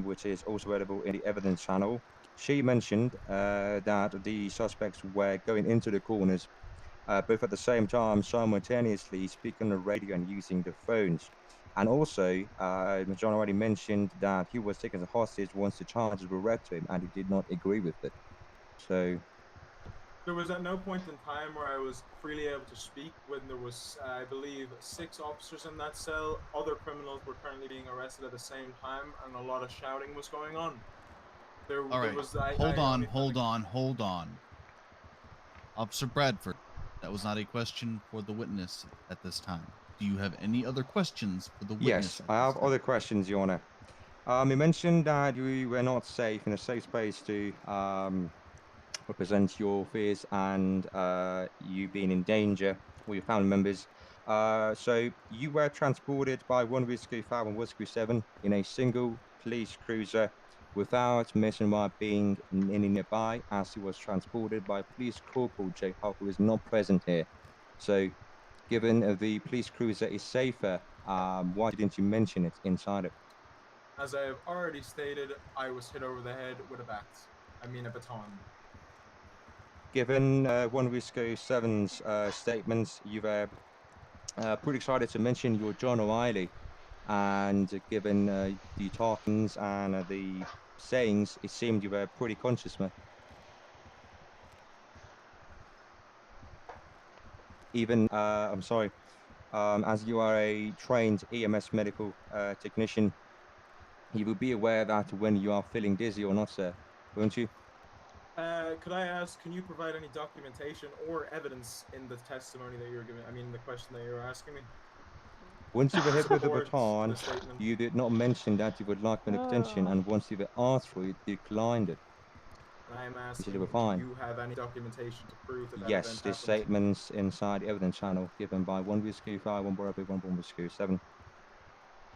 [SPEAKER 20] which is also available in the evidence channel? She mentioned that the suspects were going into the corners, both at the same time, simultaneously speaking on the radio and using the phones. And also, John already mentioned that he was taken as a hostage once the charges were read to him, and he did not agree with it. So,
[SPEAKER 10] There was at no point in time where I was freely able to speak when there was, I believe, 6 officers in that cell. Other criminals were currently being arrested at the same time, and a lot of shouting was going on.
[SPEAKER 3] All right. Hold on. Officer Bradford, that was not a question for the witness at this time. Do you have any other questions for the witness?
[SPEAKER 20] yes, I have other questions, Your Honor. You mentioned that you were not safe in a safe space to represent your fears and you being in danger with your family members. So you were transported by 1 Whiskey 5 and Whiskey 7 in a single police cruiser without Mason White being any nearby, as he was transported by Police Corporal Jake Hawk, who is not present here. So, given the police cruiser is safer, why didn't you mention it inside it?
[SPEAKER 10] As I have already stated, I was hit over the head with a baton.
[SPEAKER 20] Given one Risco 7's statements, you were pretty excited to mention your John O'Reilly, and given the talkings and the sayings, it seemed you were pretty conscious, man. Even, I'm sorry, as you are a trained EMS medical technician, you will be aware that when you are feeling dizzy or not, sir, won't you?
[SPEAKER 10] Could I ask, can you provide any documentation or evidence in the testimony that you're giving, the question that you're asking me?
[SPEAKER 20] Once you were hit with the
[SPEAKER 10] Support
[SPEAKER 20] baton,
[SPEAKER 10] the statement.
[SPEAKER 20] you did not mention that you would like medical attention, and once you were asked for it, you declined it.
[SPEAKER 10] I'm
[SPEAKER 20] You
[SPEAKER 10] asking,
[SPEAKER 20] said you were
[SPEAKER 10] do
[SPEAKER 20] fine.
[SPEAKER 10] you have any documentation to prove that that
[SPEAKER 20] Yes,
[SPEAKER 10] event
[SPEAKER 20] the
[SPEAKER 10] happened?
[SPEAKER 20] statements inside the evidence channel given by 1 Whiskey 5, 1 Bravo, 1 Whiskey 7.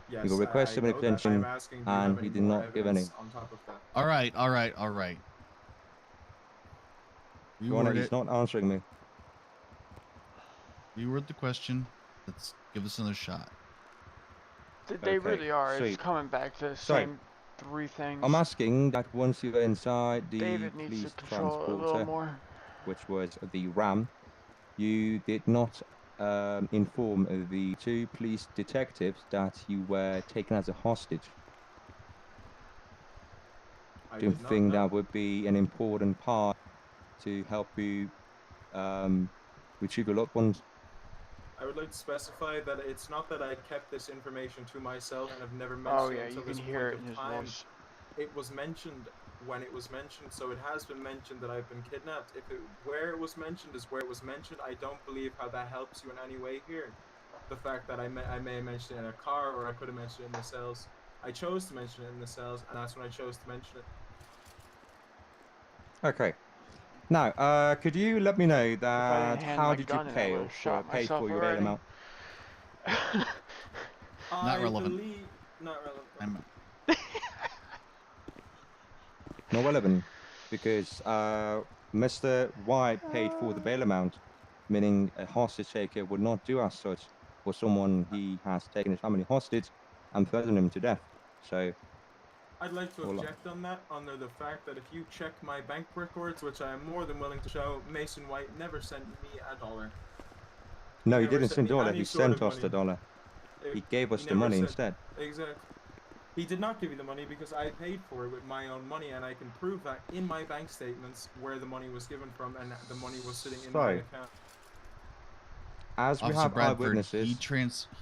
[SPEAKER 10] Yes,
[SPEAKER 20] You were requested
[SPEAKER 10] I know
[SPEAKER 20] medical
[SPEAKER 10] that. I'm
[SPEAKER 20] attention,
[SPEAKER 10] asking, do you have
[SPEAKER 20] and
[SPEAKER 10] any
[SPEAKER 20] he did
[SPEAKER 10] more
[SPEAKER 20] not give any.
[SPEAKER 10] evidence on top of that?
[SPEAKER 3] All right, all right, all right.
[SPEAKER 20] Your Honor,
[SPEAKER 3] Reword
[SPEAKER 20] he's
[SPEAKER 3] it.
[SPEAKER 20] not answering me.
[SPEAKER 3] Reword the question. Let's give us another shot.
[SPEAKER 2] They
[SPEAKER 20] Okay,
[SPEAKER 2] really are. It's
[SPEAKER 20] sweet.
[SPEAKER 2] coming back to the
[SPEAKER 20] So,
[SPEAKER 2] same three things.
[SPEAKER 20] I'm asking that once you were inside the
[SPEAKER 2] David needs to
[SPEAKER 20] police
[SPEAKER 2] control it a little
[SPEAKER 20] transporter,
[SPEAKER 2] more.
[SPEAKER 20] which was the Ram, you did not inform the 2 police detectives that you were taken as a hostage.
[SPEAKER 10] I
[SPEAKER 20] Do you
[SPEAKER 10] did not
[SPEAKER 20] think
[SPEAKER 10] know.
[SPEAKER 20] that would be an important part to help you retrieve your loved ones?
[SPEAKER 10] I would like to specify that it's not that I kept this information to myself and have never
[SPEAKER 2] Oh
[SPEAKER 10] mentioned
[SPEAKER 2] yeah,
[SPEAKER 10] it until
[SPEAKER 2] you can
[SPEAKER 10] this
[SPEAKER 2] hear
[SPEAKER 10] point
[SPEAKER 2] it in
[SPEAKER 10] of
[SPEAKER 2] his
[SPEAKER 10] time.
[SPEAKER 2] voice.
[SPEAKER 10] It was mentioned when it was mentioned, so it has been mentioned that I've been kidnapped. Where it was mentioned is where it was mentioned. I don't believe how that helps you in any way here. The fact that I may have mentioned it in a car, or I could have mentioned it in the cells. I chose to mention it in the cells, and that's when I chose to mention it.
[SPEAKER 20] Okay. Now, could you let me know
[SPEAKER 2] If I
[SPEAKER 20] that
[SPEAKER 2] didn't hand
[SPEAKER 20] how
[SPEAKER 2] my
[SPEAKER 20] did you
[SPEAKER 2] gun in, I would have shot
[SPEAKER 20] pay
[SPEAKER 2] myself
[SPEAKER 20] for your bail
[SPEAKER 2] already.
[SPEAKER 20] amount?
[SPEAKER 10] I
[SPEAKER 3] relevant.
[SPEAKER 10] believe not relevant.
[SPEAKER 20] Not relevant, because Mr. White paid for the bail amount, meaning a hostage taker would not do as such for someone he has taken his family hostage and threatened him to death. So,
[SPEAKER 10] I'd like to
[SPEAKER 20] Hold on.
[SPEAKER 10] object on that under the fact that if you check my bank records, which I am more than willing to show, Mason White never sent me $1.
[SPEAKER 20] no, he
[SPEAKER 10] never
[SPEAKER 20] didn't
[SPEAKER 10] sent
[SPEAKER 20] send
[SPEAKER 10] me
[SPEAKER 20] dollar.
[SPEAKER 10] any
[SPEAKER 20] He
[SPEAKER 10] sort
[SPEAKER 20] sent
[SPEAKER 10] of
[SPEAKER 20] us the
[SPEAKER 10] money.
[SPEAKER 20] dollar. He gave us
[SPEAKER 10] He
[SPEAKER 20] the
[SPEAKER 10] never
[SPEAKER 20] money
[SPEAKER 10] sent-
[SPEAKER 20] instead.
[SPEAKER 10] Exactly. He did not give you the money because I paid for it with my own money, and I can prove that in my bank statements where the money was given from, and the money was sitting in my
[SPEAKER 20] So,
[SPEAKER 10] account.
[SPEAKER 20] as we
[SPEAKER 3] Officer
[SPEAKER 20] have
[SPEAKER 3] Bradford,
[SPEAKER 20] eyewitnesses,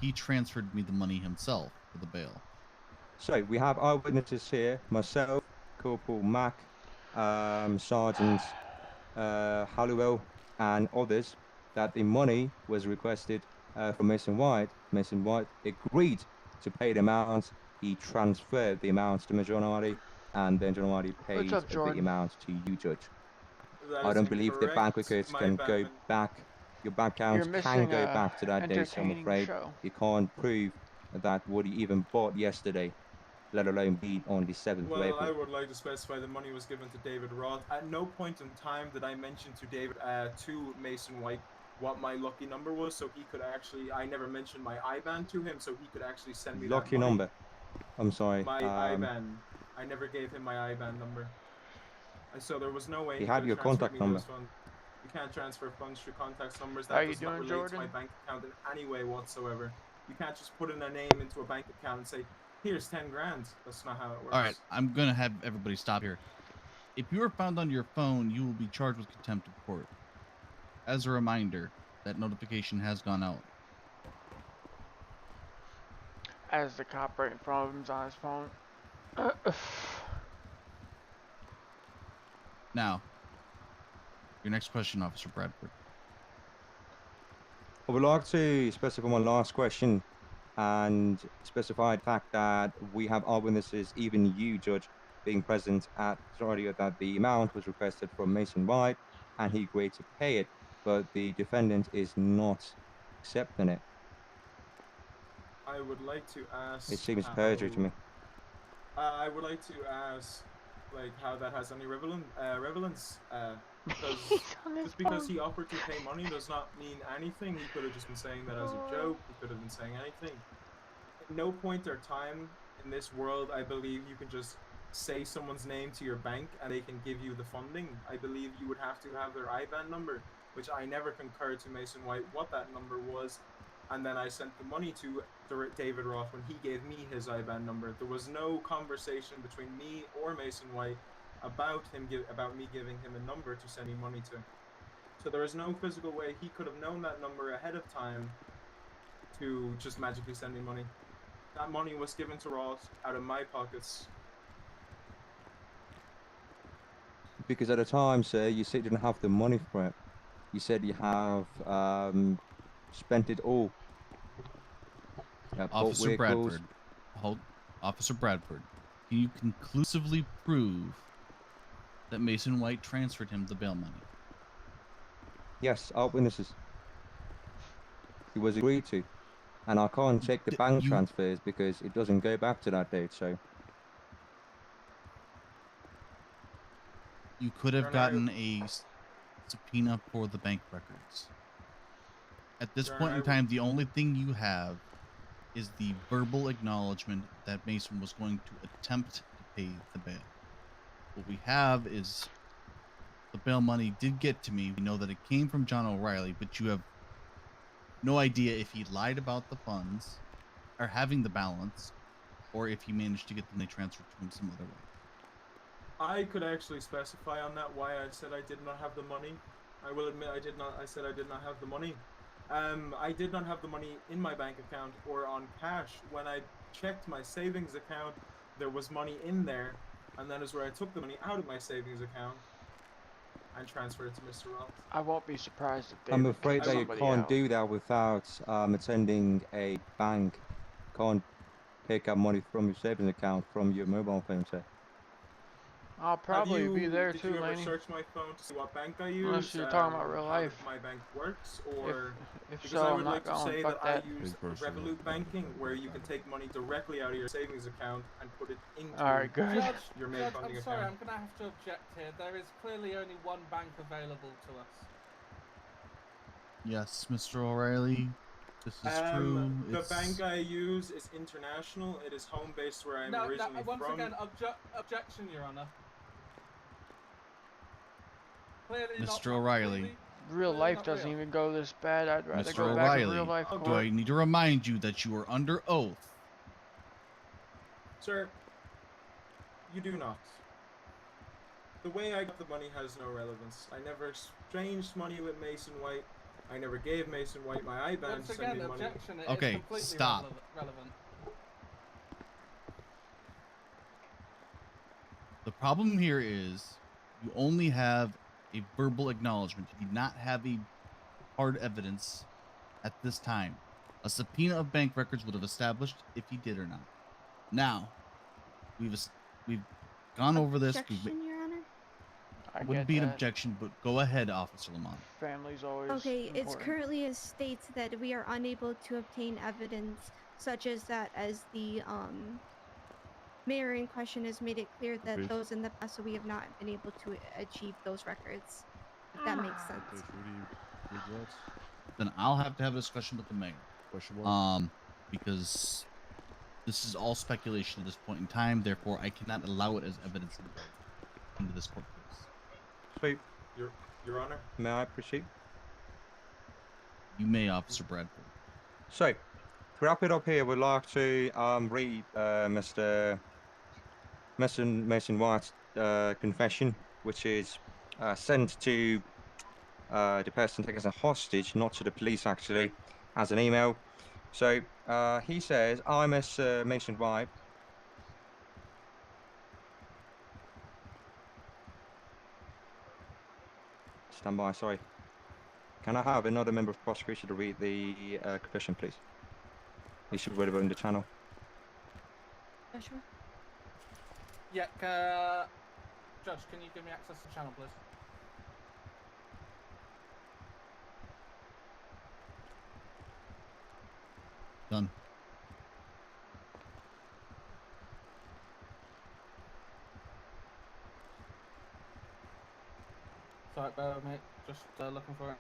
[SPEAKER 3] he transferred me the money himself for the bail.
[SPEAKER 20] so we have eyewitnesses here: myself, Corporal Mack, Sergeant Halliwell, and others. That the money was requested from Mason White. Mason White agreed to pay the amount. He transferred the amounts to Mr. Gianardi, and then Gianardi paid
[SPEAKER 2] up,
[SPEAKER 20] the
[SPEAKER 2] Jordan?
[SPEAKER 20] amount to you, Judge.
[SPEAKER 10] That
[SPEAKER 20] I
[SPEAKER 10] is
[SPEAKER 20] don't believe the bank
[SPEAKER 10] incorrect.
[SPEAKER 20] records
[SPEAKER 10] My
[SPEAKER 20] can go
[SPEAKER 10] bank-
[SPEAKER 20] back. Your bank
[SPEAKER 2] You're
[SPEAKER 20] accounts can
[SPEAKER 2] missing
[SPEAKER 20] go
[SPEAKER 2] a
[SPEAKER 20] back to that day, so I'm
[SPEAKER 2] entertaining
[SPEAKER 20] afraid
[SPEAKER 2] show.
[SPEAKER 20] you can't prove that what you even bought yesterday, let alone be on the 7th of
[SPEAKER 10] Well,
[SPEAKER 20] April.
[SPEAKER 10] I would like to specify the money was given to David Roth. At no point in time did I mention to David, to Mason White, what my lucky number was, so he could actually. I never mentioned my IBAN to him, so he could actually send me
[SPEAKER 20] Lucky
[SPEAKER 10] that money.
[SPEAKER 20] number. I'm sorry.
[SPEAKER 10] My IBAN. I never gave him my IBAN number. So there was no way
[SPEAKER 20] He
[SPEAKER 10] he
[SPEAKER 20] had
[SPEAKER 10] could
[SPEAKER 20] your
[SPEAKER 10] have transferred
[SPEAKER 20] contact
[SPEAKER 10] me
[SPEAKER 20] number.
[SPEAKER 10] those funds. You can't transfer funds through contact numbers.
[SPEAKER 2] How
[SPEAKER 10] That
[SPEAKER 2] you
[SPEAKER 10] does not
[SPEAKER 2] doing,
[SPEAKER 10] relate to my
[SPEAKER 2] Jordan?
[SPEAKER 10] bank account in any way whatsoever. You can't just put in a name into a bank account and say, here's 10 grand. That's not how it works.
[SPEAKER 3] All right, I'm gonna have everybody stop here. If you are found on your phone, you will be charged with contempt of court. As a reminder, that notification has gone out.
[SPEAKER 2] As the cop right in front of him's on his phone.
[SPEAKER 3] Now, your next question, Officer Bradford.
[SPEAKER 20] I would like to specify one last question and specify the fact that we have eyewitnesses, even you, Judge, being present at the audio that the amount was requested from Mason White and he agreed to pay it, but the defendant is not accepting it.
[SPEAKER 10] I would like to ask.
[SPEAKER 20] It seems perjury to me.
[SPEAKER 10] I would like to ask, like, how that has any relevance. Because just because he offered to pay money does not mean anything. He could have just been saying that as a joke. He could have been saying anything. At no point or time in this world, I believe you can just say someone's name to your bank and they can give you the funding. I believe you would have to have their IBAN number, which I never concurred to Mason White what that number was. And then I sent the money to David Roth when he gave me his IBAN number. There was no conversation between me or Mason White about me giving him a number to send me money to. So there is no physical way he could have known that number ahead of time to just magically send me money. That money was given to Roth out of my pockets.
[SPEAKER 20] Because at the time, sir, you said you didn't have the money for it. You said you have spent it all.
[SPEAKER 3] Officer Bradford, Officer Bradford, can you conclusively prove that Mason White transferred him the bail money?
[SPEAKER 20] Yes, our witnesses. It was agreed to. And I can't check the bank transfers because it doesn't go back to that date, so...
[SPEAKER 3] You could have gotten a subpoena for the bank records. At this point in time, the only thing you have is the verbal acknowledgement that Mason was going to attempt to pay the bail. What we have is the bail money did get to me. We know that it came from John O'Reilly, but you have no idea if he lied about the funds or having the balance, or if he managed to get them they transferred to him some other way.
[SPEAKER 10] I could actually specify on that why I said I did not have the money. I will admit I did not. I said I did not have the money. I did not have the money in my bank account or on cash. When I checked my savings account, there was money in there, and that is where I took the money out of my savings account and transferred it to Mr. Roth.
[SPEAKER 2] I won't be surprised if
[SPEAKER 20] I'm
[SPEAKER 2] David
[SPEAKER 20] afraid
[SPEAKER 2] kicks
[SPEAKER 20] that you
[SPEAKER 2] somebody
[SPEAKER 20] can't
[SPEAKER 2] out.
[SPEAKER 20] do that without attending a bank. Can't take out money from your savings account from your mobile phone, sir.
[SPEAKER 2] I'll probably be there
[SPEAKER 10] Did
[SPEAKER 2] too,
[SPEAKER 10] you ever
[SPEAKER 2] Laney.
[SPEAKER 10] search my phone to see what bank I use?
[SPEAKER 2] Unless you're talking about real
[SPEAKER 10] how
[SPEAKER 2] life.
[SPEAKER 10] my bank works, or
[SPEAKER 2] If
[SPEAKER 10] because
[SPEAKER 2] so,
[SPEAKER 10] I
[SPEAKER 2] I'm
[SPEAKER 10] would
[SPEAKER 2] not
[SPEAKER 10] like to
[SPEAKER 2] going.
[SPEAKER 10] say
[SPEAKER 2] Fuck
[SPEAKER 10] that
[SPEAKER 2] that.
[SPEAKER 10] I use Revolut banking, where you can take money directly out of your savings account and put it into
[SPEAKER 2] Alright, good.
[SPEAKER 7] Judge,
[SPEAKER 10] your main
[SPEAKER 7] Judge,
[SPEAKER 10] funding
[SPEAKER 7] I'm sorry,
[SPEAKER 10] account.
[SPEAKER 7] I'm going to have to object here. There is clearly only one bank available to us.
[SPEAKER 3] Yes, Mr. O'Reilly, this is true.
[SPEAKER 10] The
[SPEAKER 3] It's...
[SPEAKER 10] bank I use is international. It is home based where I'm originally
[SPEAKER 7] once
[SPEAKER 10] from.
[SPEAKER 7] again, objection, Your Honor. Clearly
[SPEAKER 3] Mr. O'Reilly.
[SPEAKER 2] Real life doesn't even go this bad. I'd rather
[SPEAKER 3] Mr.
[SPEAKER 2] go back in
[SPEAKER 3] O'Reilly,
[SPEAKER 2] real life
[SPEAKER 3] do
[SPEAKER 2] court.
[SPEAKER 3] I need to remind you that you are under oath?
[SPEAKER 10] Sir, you do not. The way I got the money has no relevance. I never exchanged money with Mason White. I never gave Mason White my IBAN
[SPEAKER 7] Once
[SPEAKER 10] to send
[SPEAKER 7] again,
[SPEAKER 10] me money.
[SPEAKER 7] objection. It
[SPEAKER 3] Okay,
[SPEAKER 7] is completely
[SPEAKER 3] stop.
[SPEAKER 7] relevant.
[SPEAKER 3] The problem here is you only have a verbal acknowledgement. You do not have a hard evidence at this time. A subpoena of bank records would have established if he did or not. Now, we've gone over this.
[SPEAKER 6] Objection, Your Honor?
[SPEAKER 2] I
[SPEAKER 3] Wouldn't
[SPEAKER 2] get
[SPEAKER 3] be an
[SPEAKER 2] that.
[SPEAKER 3] objection, but go ahead, Officer Lamont.
[SPEAKER 2] Family's always
[SPEAKER 6] Okay, it's
[SPEAKER 2] important.
[SPEAKER 6] currently it states that we are unable to obtain evidence such as that, as the mayor in question has made it clear that
[SPEAKER 4] Please.
[SPEAKER 6] those in the past, so we have not been able to achieve those records. If that makes sense.
[SPEAKER 3] Then I'll have to have a discussion with the mayor. Because this is all speculation at this point in time. Therefore, I cannot allow it as evidence into this court case.
[SPEAKER 20] Sweet.
[SPEAKER 10] Your Honor.
[SPEAKER 20] May I proceed?
[SPEAKER 3] You may, Officer Bradford.
[SPEAKER 20] So, to wrap it up here, we'd like to read Mr. Mason White's confession, which is sent to the person taken as a hostage, not to the police actually, as an email. So he says, "I, Mason White, stand by, sorry. Can I have another member of prosecution to read the confession, please? He should read it in the channel."
[SPEAKER 6] Yeah, sure.
[SPEAKER 7] Yeah, Judge, can you give me access to the channel, please?
[SPEAKER 3] Done.
[SPEAKER 7] Sorry, bear with me. Just looking for it.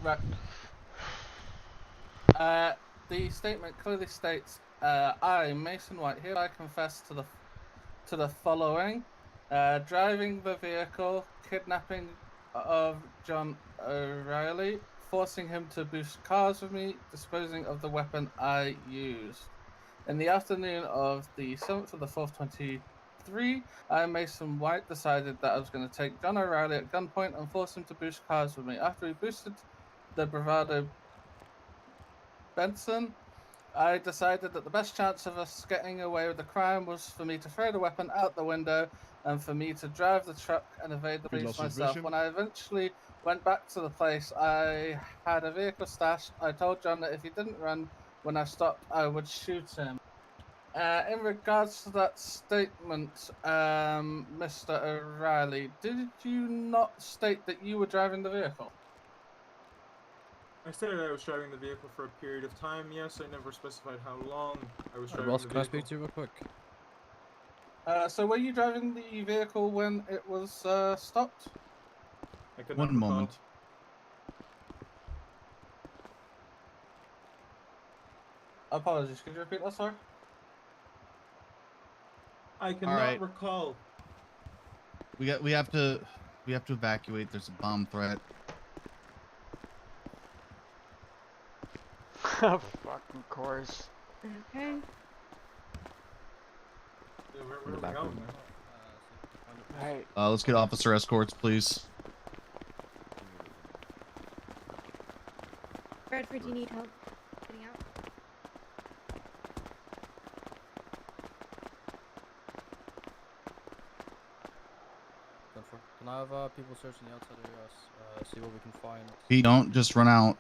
[SPEAKER 7] Right. The statement clearly states, I, Mason White, hereby confess to the following: driving the vehicle, kidnapping of John O'Reilly, forcing him to boost cars with me, disposing of the weapon I used. In the afternoon of the 7th of the 4th, 23, I, Mason White, decided that I was going to take John O'Reilly at gunpoint and force him to boost cars with me. After we boosted the Bravado Benson, I decided that the best chance of us getting away with the crime was for me to throw the weapon out the window and for me to drive the truck and evade the
[SPEAKER 22] We
[SPEAKER 7] police
[SPEAKER 22] lost his
[SPEAKER 7] myself.
[SPEAKER 22] vision.
[SPEAKER 7] When I eventually went back to the place, I had a vehicle stashed. I told John that if he didn't run when I stopped, I would shoot him. In regards to that statement, Mr. O'Reilly, did you not state that you were driving the vehicle?
[SPEAKER 10] I stated I was driving the vehicle for a period of time. Yes, I never specified how long I was driving
[SPEAKER 8] Ross,
[SPEAKER 10] the
[SPEAKER 8] can I
[SPEAKER 10] vehicle.
[SPEAKER 8] speak to you real quick?
[SPEAKER 7] So were you driving the vehicle when it was stopped?
[SPEAKER 10] I could not
[SPEAKER 3] One
[SPEAKER 10] recall.
[SPEAKER 3] moment.
[SPEAKER 7] Apologies, could you repeat that, sir?
[SPEAKER 10] I cannot
[SPEAKER 3] right.
[SPEAKER 10] recall.
[SPEAKER 3] We have to evacuate. There's a bomb threat.
[SPEAKER 2] Fucking course.
[SPEAKER 6] Okay.
[SPEAKER 10] Where are we going, man?
[SPEAKER 2] Hey,
[SPEAKER 3] Let's get officer escorts, please.
[SPEAKER 6] Bradford, do you need help getting out?
[SPEAKER 8] Can I have people searching the outside of your house? See what we can find.
[SPEAKER 3] Pete, don't just run out.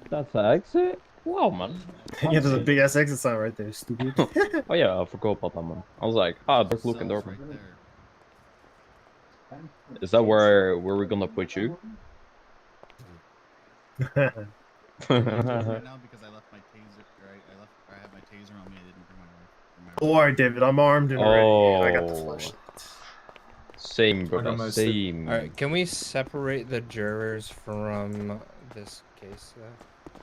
[SPEAKER 1] That's the exit? Wow, man.
[SPEAKER 17] Yeah, there's a big ass exit sign right there, stupid.
[SPEAKER 1] Oh yeah, I forgot about that, man. I was like, there's looking door.
[SPEAKER 3] Right there.
[SPEAKER 1] Is that where we're gonna put you?
[SPEAKER 3] Right now because I left my taser. I have my taser on me. I didn't bring my.
[SPEAKER 17] Don't worry, David. I'm armed and ready. I got the
[SPEAKER 1] Oh.
[SPEAKER 17] flashlight.
[SPEAKER 1] Same,
[SPEAKER 17] I got
[SPEAKER 1] brother.
[SPEAKER 17] my
[SPEAKER 1] Same.
[SPEAKER 15] Alright, can we separate the jurors from this case?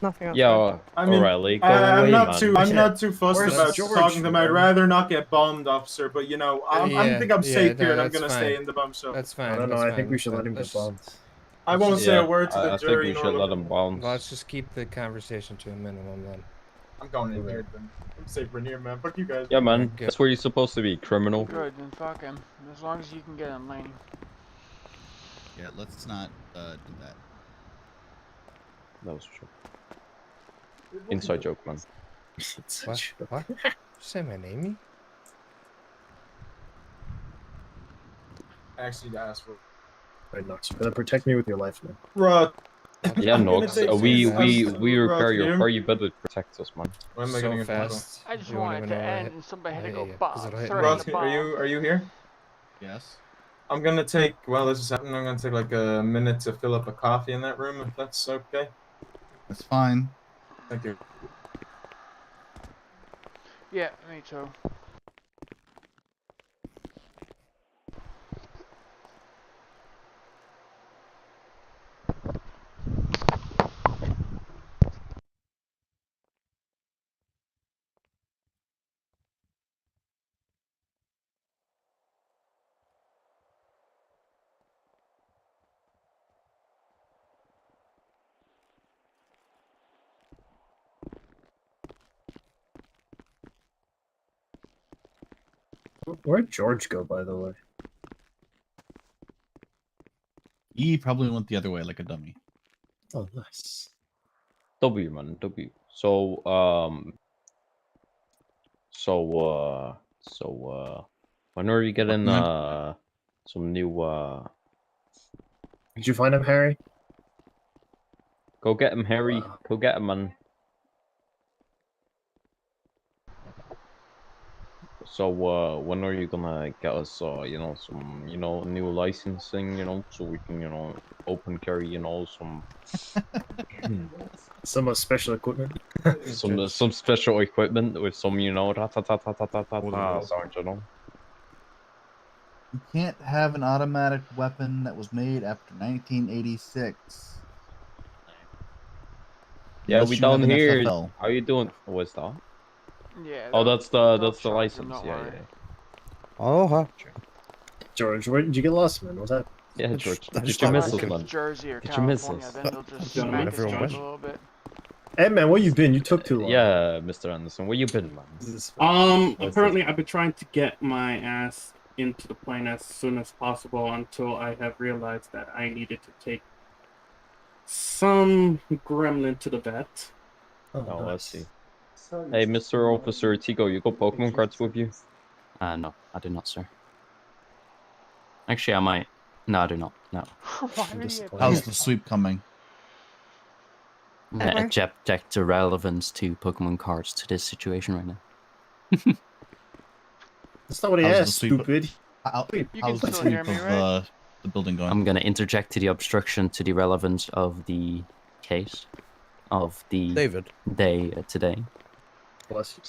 [SPEAKER 21] Nothing else.
[SPEAKER 1] Yeah,
[SPEAKER 10] I mean,
[SPEAKER 1] O'Reilly, go
[SPEAKER 10] I'm
[SPEAKER 1] away,
[SPEAKER 10] not
[SPEAKER 1] man.
[SPEAKER 10] too. I'm not too fussed
[SPEAKER 17] Where's
[SPEAKER 10] about
[SPEAKER 17] George,
[SPEAKER 10] talking to them. I'd
[SPEAKER 17] man?
[SPEAKER 10] rather not get bombed, officer. But you know, I think I'm safe
[SPEAKER 15] no,
[SPEAKER 10] here, and I'm
[SPEAKER 15] that's
[SPEAKER 10] gonna
[SPEAKER 15] fine.
[SPEAKER 10] stay in the bomb cell.
[SPEAKER 15] That's fine.
[SPEAKER 17] I don't know.
[SPEAKER 15] that's
[SPEAKER 17] I think
[SPEAKER 15] fine.
[SPEAKER 17] we should let him
[SPEAKER 15] Let's
[SPEAKER 17] get bombed.
[SPEAKER 10] I won't say
[SPEAKER 1] Yeah,
[SPEAKER 10] a word to the
[SPEAKER 1] I
[SPEAKER 10] jury.
[SPEAKER 1] think we should
[SPEAKER 10] nor
[SPEAKER 1] let
[SPEAKER 10] the-
[SPEAKER 1] him bounce.
[SPEAKER 15] Let's just keep the conversation to a minimum then.
[SPEAKER 10] I'm going in here then. I'm safer in here, man. Fuck you guys.
[SPEAKER 1] Yeah, man.
[SPEAKER 15] Okay.
[SPEAKER 1] That's where you're supposed to be, criminal.
[SPEAKER 2] good, then fuck him. As long as you can get him, Lane.
[SPEAKER 3] Yeah, let's not do that.
[SPEAKER 1] That was true. Inside joke, man.
[SPEAKER 15] What? What? Did you say my name?
[SPEAKER 10] Actually, to ask for.
[SPEAKER 17] Right, Knox. You're gonna protect me with your life, man.
[SPEAKER 10] Bro.
[SPEAKER 1] Yeah,
[SPEAKER 10] I'm gonna
[SPEAKER 1] Nox.
[SPEAKER 10] take
[SPEAKER 1] We
[SPEAKER 10] some-
[SPEAKER 1] repair your
[SPEAKER 10] Bro,
[SPEAKER 1] car. You better protect us, man.
[SPEAKER 10] Why am I
[SPEAKER 15] So
[SPEAKER 10] getting a
[SPEAKER 15] fast.
[SPEAKER 2] I just
[SPEAKER 15] You won't
[SPEAKER 2] want it
[SPEAKER 15] even
[SPEAKER 2] to
[SPEAKER 15] know what I
[SPEAKER 2] end
[SPEAKER 15] hit.
[SPEAKER 2] and somebody had to
[SPEAKER 15] Yeah,
[SPEAKER 2] go
[SPEAKER 15] yeah, 'cause
[SPEAKER 2] bomb.
[SPEAKER 15] it'll hit
[SPEAKER 2] Throw
[SPEAKER 15] me.
[SPEAKER 2] in
[SPEAKER 10] Roth,
[SPEAKER 2] the bomb.
[SPEAKER 10] are you here?
[SPEAKER 3] Yes.
[SPEAKER 10] I'm gonna take. Well, this is happening. I'm gonna take like a minute to fill up a coffee in that room, if that's okay.
[SPEAKER 3] That's fine.
[SPEAKER 10] Thank you.
[SPEAKER 2] Yeah, me too.
[SPEAKER 17] Where'd George go, by the way?
[SPEAKER 3] He probably went the other way like a dummy.
[SPEAKER 17] Oh, nice.
[SPEAKER 1] W, man. W. So, when are you getting some new
[SPEAKER 17] Did you find him, Harry?
[SPEAKER 1] Go get him, Harry. Go get him, man. So when are you gonna get us some new licensing, so we can open carry some
[SPEAKER 17] Some special equipment.
[SPEAKER 1] some special equipment with some ta-ta-ta-ta-ta-ta-ta sound.
[SPEAKER 13] You can't have an automatic weapon that was made after 1986.
[SPEAKER 1] Yeah,
[SPEAKER 13] Unless
[SPEAKER 1] we
[SPEAKER 13] you have
[SPEAKER 1] down
[SPEAKER 13] an
[SPEAKER 1] here.
[SPEAKER 13] FFL.
[SPEAKER 1] How you doing? What's that?
[SPEAKER 2] Yeah.
[SPEAKER 1] Oh,
[SPEAKER 2] they'll-
[SPEAKER 1] that's
[SPEAKER 2] they'll
[SPEAKER 1] the
[SPEAKER 2] charge
[SPEAKER 1] license.
[SPEAKER 2] them, don't
[SPEAKER 1] Yeah,
[SPEAKER 2] worry.
[SPEAKER 1] yeah.
[SPEAKER 4] Oh, huh.
[SPEAKER 17] George, where did you get lost, man? What's that?
[SPEAKER 1] Yeah, George.
[SPEAKER 4] I
[SPEAKER 1] Did
[SPEAKER 4] just
[SPEAKER 1] you
[SPEAKER 4] thought
[SPEAKER 1] miss
[SPEAKER 4] like
[SPEAKER 1] us,
[SPEAKER 4] a-
[SPEAKER 1] man?
[SPEAKER 2] Jersey or
[SPEAKER 1] Did you miss
[SPEAKER 2] California,
[SPEAKER 1] us?
[SPEAKER 2] then they'll just
[SPEAKER 18] Gentlemen,
[SPEAKER 2] smack his
[SPEAKER 18] everyone
[SPEAKER 2] cheeks
[SPEAKER 18] went.
[SPEAKER 2] a little bit.
[SPEAKER 17] Hey, man, where you been? You took too long.
[SPEAKER 1] Yeah, Mr. Anderson, where you been, man?
[SPEAKER 18] Apparently I've been trying to get my ass into the plane as soon as possible until I have realized that I needed to take some gremlin to the vet.
[SPEAKER 1] Oh, I see. Hey, Mr. Officer Tigo, you got Pokemon cards with you?
[SPEAKER 23] No, I do not, sir. Actually, I might. No, I do not. No.
[SPEAKER 3] How's the sweep coming?
[SPEAKER 23] I'm gonna object the relevance to Pokemon cards to this situation right now.
[SPEAKER 17] That's not what he
[SPEAKER 3] How's the
[SPEAKER 17] asked,
[SPEAKER 3] sweep-
[SPEAKER 17] stupid.
[SPEAKER 3] How's the sweep of the building going?
[SPEAKER 23] I'm gonna interject to the obstruction to the relevance of the case of the day today.
[SPEAKER 17] Bless
[SPEAKER 1] you.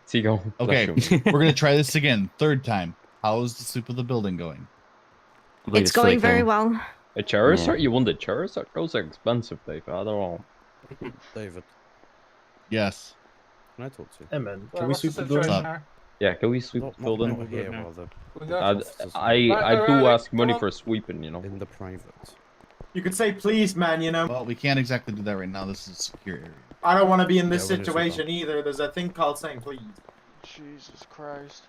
[SPEAKER 1] Tigo.
[SPEAKER 3] Okay, we're gonna try this again. Third time. How's the sweep of the building going?
[SPEAKER 6] It's going very well.
[SPEAKER 1] A Charizard? You want the Charizard? Those are expensive, Dave. I don't know.
[SPEAKER 4] David.
[SPEAKER 3] Yes.
[SPEAKER 4] Can I talk to you?
[SPEAKER 17] Hey, man,
[SPEAKER 18] Well,
[SPEAKER 17] can we
[SPEAKER 18] what's the
[SPEAKER 17] sweep the building?
[SPEAKER 18] situation here?
[SPEAKER 1] Yeah, can we sweep the building?
[SPEAKER 4] Not here, rather.
[SPEAKER 1] I do ask money for sweeping,
[SPEAKER 4] In the private.
[SPEAKER 10] You could say please, man,
[SPEAKER 3] Well, we can't exactly do that right now. This is a secure area.
[SPEAKER 10] I don't want to be in this
[SPEAKER 4] Yeah, we'll just sweep
[SPEAKER 10] situation either. There's a thing called saying please.
[SPEAKER 2] Jesus Christ.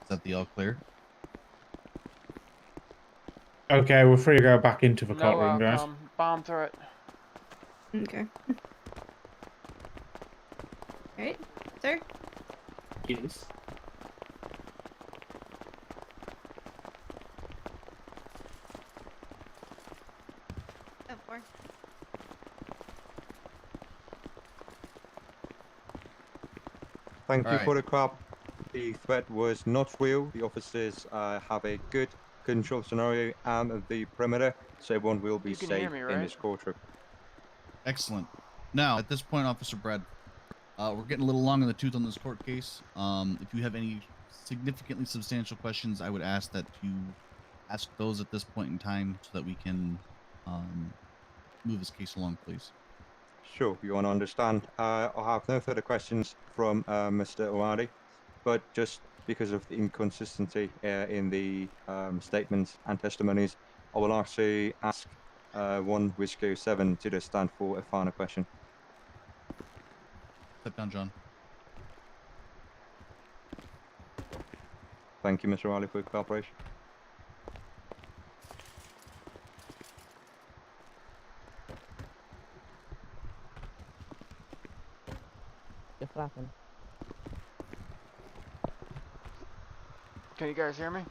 [SPEAKER 3] Is that the all clear?
[SPEAKER 18] Okay, we're free to go back into the
[SPEAKER 2] No
[SPEAKER 18] courtroom, guys.
[SPEAKER 2] outcome. Bomb threat.
[SPEAKER 6] Okay. Alright, sir?
[SPEAKER 18] Yes.
[SPEAKER 6] Oh, four.
[SPEAKER 20] Thank you
[SPEAKER 3] Alright.
[SPEAKER 20] for the crop. The threat was not real. The officers have a good control scenario and the perimeter, so everyone will be
[SPEAKER 2] You can hear
[SPEAKER 20] safe
[SPEAKER 2] me,
[SPEAKER 20] in
[SPEAKER 2] right?
[SPEAKER 20] this courtroom.
[SPEAKER 3] Excellent. Now, at this point, Officer Brad, we're getting a little long in the tooth on this court case. If you have any significantly substantial questions, I would ask that you ask those at this point in time so that we can move this case along, please.
[SPEAKER 20] Sure, you want to understand. I have no further questions from Mr. O'Reilly, but just because of the inconsistency in the statements and testimonies, I will actually ask 1 Whiskey 7 to the stand for a final question.
[SPEAKER 3] Step down, John.
[SPEAKER 20] Thank you, Mr. O'Reilly, for your cooperation.
[SPEAKER 21] You're flapping.
[SPEAKER 2] Can you guys hear me?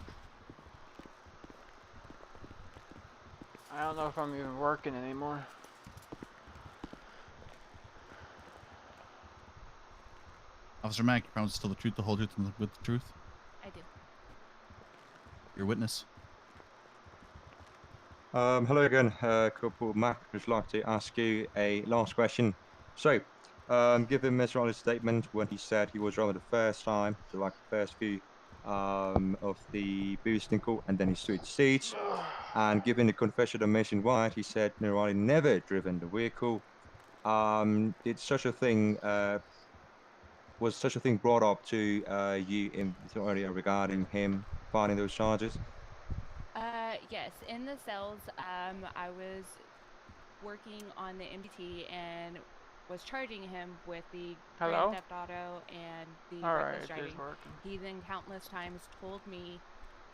[SPEAKER 2] I don't know if I'm even working anymore.
[SPEAKER 3] Officer Mack, you promise to tell the truth, the whole truth, and with the truth?
[SPEAKER 19] I do.
[SPEAKER 3] Your witness.
[SPEAKER 20] Hello again, Corporal Mack. I'd just like to ask you a last question. So, given Mr. O'Reilly's statement when he said he was driving the first time, so like the first few of the boosting call, and then he switched seats, and given the confession of Mason White, he said Mr. O'Reilly never driven the vehicle. Did such a thing was such a thing brought up to you in earlier regarding him filing those charges?
[SPEAKER 19] Yes, in the cells, I was working on the MDT and was charging him with the
[SPEAKER 2] Hello?
[SPEAKER 19] Grand Theft Auto and the
[SPEAKER 2] Alright,
[SPEAKER 19] reckless
[SPEAKER 2] it is
[SPEAKER 19] driving.
[SPEAKER 2] working.
[SPEAKER 19] He then countless times told me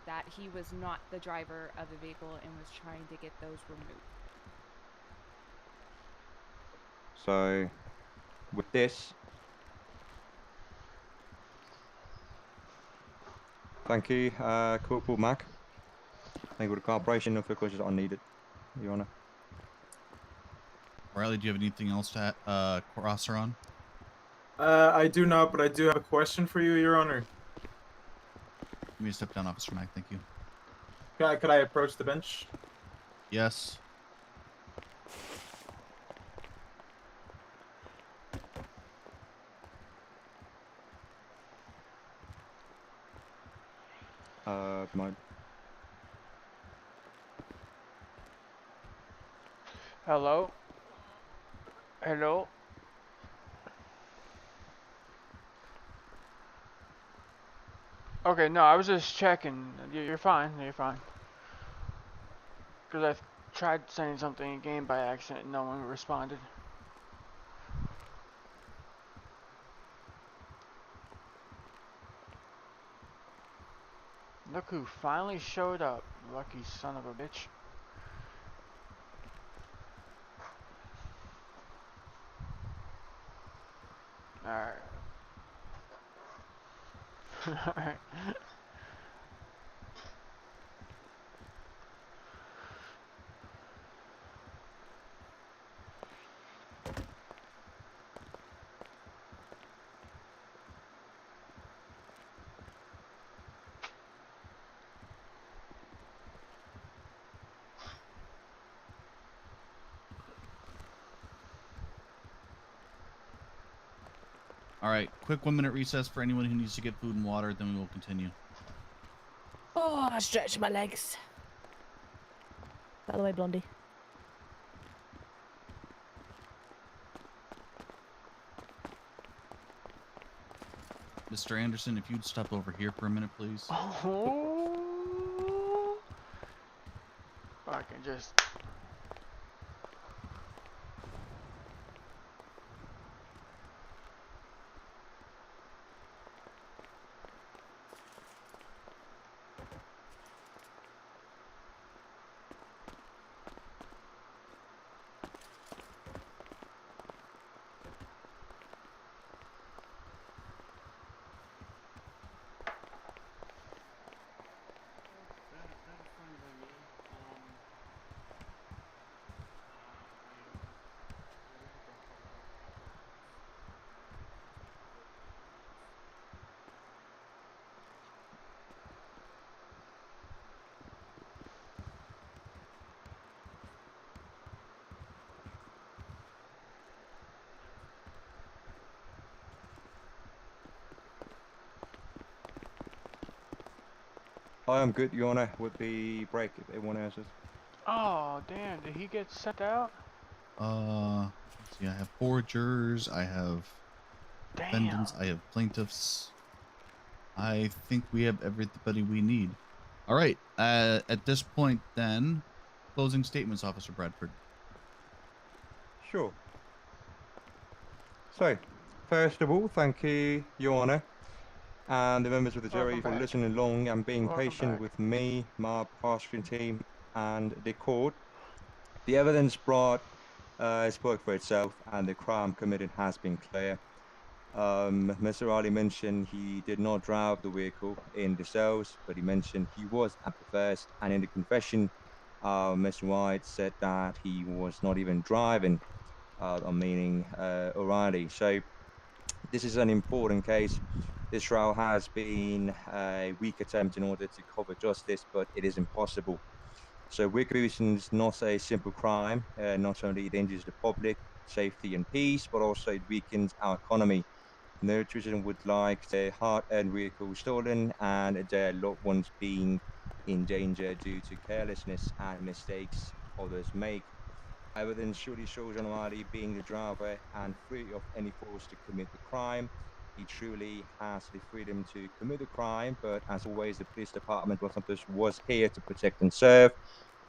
[SPEAKER 19] that he was not the driver of the vehicle and was trying to get those removed.
[SPEAKER 20] So, with this, thank you, Corporal Mack. Thank you for the cooperation. No further questions are needed, Your Honour.
[SPEAKER 3] Riley, do you have anything else to cross her on?
[SPEAKER 10] I do not, but I do have a question for you, Your Honor.
[SPEAKER 3] Let me step down, Officer Mack. Thank you.
[SPEAKER 10] Could I approach the bench?
[SPEAKER 3] Yes.
[SPEAKER 20] Mine.
[SPEAKER 2] Hello? Hello? Okay, no, I was just checking. You're fine. You're fine. Because I tried saying something in game by accident and no one responded. Look who finally showed up. Lucky son of a bitch. Alright. Alright.
[SPEAKER 3] All right, quick 1 minute recess for anyone who needs to get food and water, then we will continue.
[SPEAKER 21] Oh, I stretched my legs. By the way, Blondie.
[SPEAKER 3] Mr. Anderson, if you'd step over here for a minute, please.
[SPEAKER 2] Oh. I can just...
[SPEAKER 20] I am good, Your Honor, with the break if everyone else is.
[SPEAKER 2] Oh, damn. Did he get sent out?
[SPEAKER 3] Let's see, I have 4 jurors, I have defendants, I have plaintiffs. I think we have everybody we need. All right, at this point then, closing statements, Officer Bradford.
[SPEAKER 20] Sure. So, first of all, thank you, Your Honor, and the members of the jury for listening along and being patient with me, my prosecution team, and the court. The evidence brought spoke for itself, and the crime committed has been clear. Mr. Riley mentioned he did not drive the vehicle in the cells, but he mentioned he was at the first, and in the confession, Mr. White said that he was not even driving, meaning O'Reilly. So this is an important case. This trial has been a weak attempt in order to cover justice, but it is impossible. So retribution is not a simple crime. Not only it injures the public, safety and peace, but also it weakens our economy. No citizen would like their hard-earned vehicle stolen and their loved ones being in danger due to carelessness and mistakes others make. Evidence surely shows O'Reilly being the driver and free of any force to commit the crime. He truly has the freedom to commit a crime, but as always, the police department was here to protect and serve.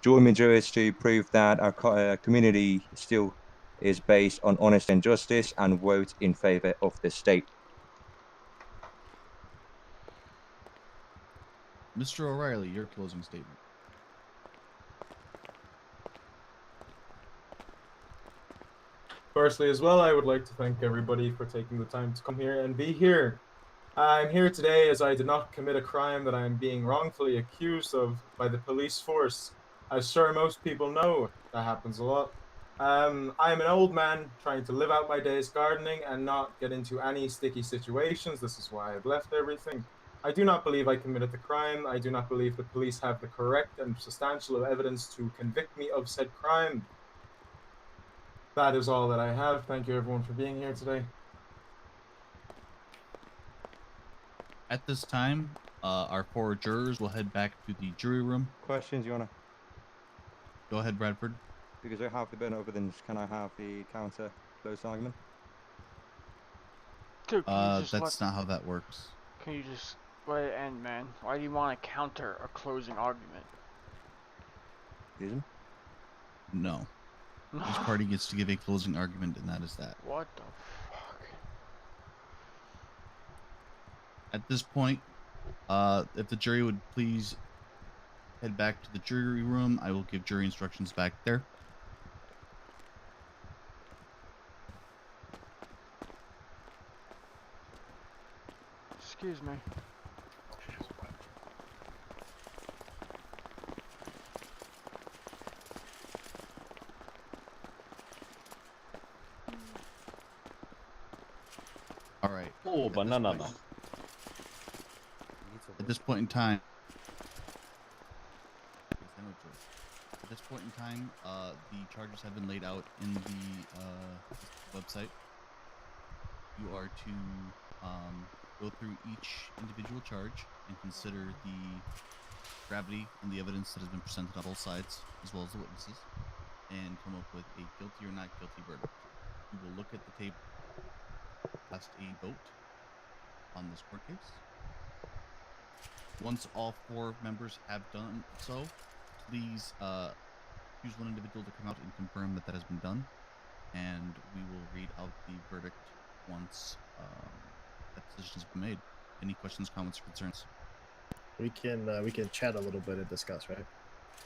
[SPEAKER 20] Join me, jurors, to prove that our community still is based on honesty and justice, and vote in favor of the state.
[SPEAKER 3] Mr. O'Reilly, your closing statement.
[SPEAKER 10] Firstly, as well, I would like to thank everybody for taking the time to come here and be here. I'm here today as I did not commit a crime that I am being wrongfully accused of by the police force. As sure most people know, that happens a lot. I am an old man trying to live out my days gardening and not get into any sticky situations. This is why I've left everything. I do not believe I committed the crime. I do not believe the police have the correct and substantial evidence to convict me of said crime. That is all that I have. Thank you everyone for being here today.
[SPEAKER 3] At this time, our 4 jurors will head back to the jury room.
[SPEAKER 20] Questions, Your Honor?
[SPEAKER 3] Go ahead, Bradford.
[SPEAKER 20] Because I have the been evidence, can I have the counter closed argument?
[SPEAKER 2] Dude, can you just
[SPEAKER 3] That's not how that works.
[SPEAKER 2] Can you just let it end, man? Why do you want to counter a closing argument?
[SPEAKER 20] Reason?
[SPEAKER 3] No. Each party gets to give a closing argument, and that is that.
[SPEAKER 2] What the fuck?
[SPEAKER 3] At this point, if the jury would please head back to the jury room, I will give jury instructions back there.
[SPEAKER 2] Excuse me.
[SPEAKER 3] All right.
[SPEAKER 1] Oh, banana.
[SPEAKER 3] At this point in time, the charges have been laid out in the website. You are to go through each individual charge and consider the gravity and the evidence that has been presented on both sides, as well as the witnesses, and come up with a guilty or not guilty verdict. You will look at the tape, cast a vote on this court case. Once all 4 members have done so, please choose one individual to come out and confirm that that has been done, and we will read out the verdict once that decision has been made. Any questions, comments, or concerns?
[SPEAKER 17] We can chat a little bit and discuss, right?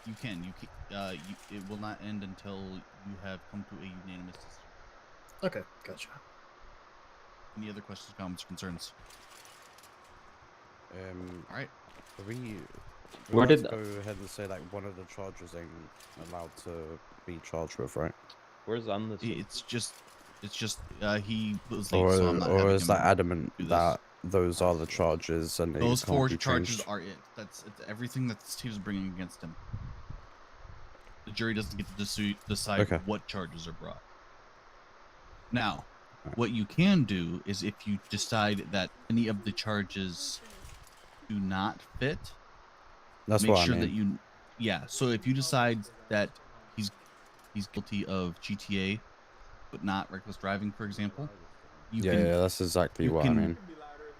[SPEAKER 3] You can. It will not end until you have come to a unanimous decision.
[SPEAKER 17] Okay, gotcha.
[SPEAKER 3] Any other questions, comments, or concerns? All right.
[SPEAKER 4] Where did go ahead and say like one of the charges ain't allowed to be charged with, right?
[SPEAKER 1] Where's Anderson?
[SPEAKER 3] It's just he was late, so I'm not having
[SPEAKER 4] or is
[SPEAKER 3] him
[SPEAKER 4] that adamant
[SPEAKER 3] do this.
[SPEAKER 4] that those are the charges and they
[SPEAKER 3] Those
[SPEAKER 4] can't
[SPEAKER 3] 4
[SPEAKER 4] be
[SPEAKER 3] charges
[SPEAKER 4] changed?
[SPEAKER 3] are it. It's everything that this team is bringing against him. The jury doesn't get to decide
[SPEAKER 4] Okay.
[SPEAKER 3] what charges are brought. Now, what you can do is if you decide that any of the charges do not fit,
[SPEAKER 4] That's
[SPEAKER 3] make
[SPEAKER 4] what I
[SPEAKER 3] sure
[SPEAKER 4] mean.
[SPEAKER 3] that you, yeah. So if you decide that he's guilty of GTA, but not reckless driving, for example, you
[SPEAKER 4] Yeah,
[SPEAKER 3] can,
[SPEAKER 4] yeah, that's exactly
[SPEAKER 3] you
[SPEAKER 4] what I
[SPEAKER 3] can-
[SPEAKER 4] mean.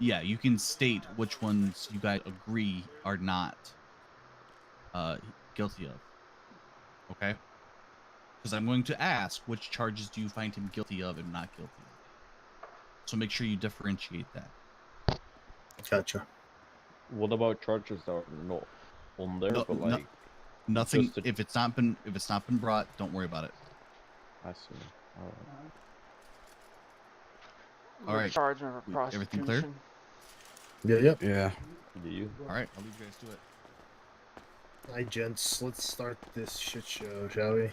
[SPEAKER 3] Yeah, you can state which ones you guys agree are not guilty of. Okay? Because I'm going to ask which charges do you find him guilty of and not guilty of. So make sure you differentiate that.
[SPEAKER 17] Gotcha.
[SPEAKER 1] What about charges that are not on there, but like
[SPEAKER 3] nothing.
[SPEAKER 1] just to-
[SPEAKER 3] If it's not been brought, don't worry about it.
[SPEAKER 1] I see.
[SPEAKER 3] All right.
[SPEAKER 2] Charge of
[SPEAKER 3] Everything clear?
[SPEAKER 2] prosecution.
[SPEAKER 4] Yeah.
[SPEAKER 1] Do you?
[SPEAKER 3] All right. I'll leave you guys to it.
[SPEAKER 17] Alright, gents, let's start this shit show, shall we?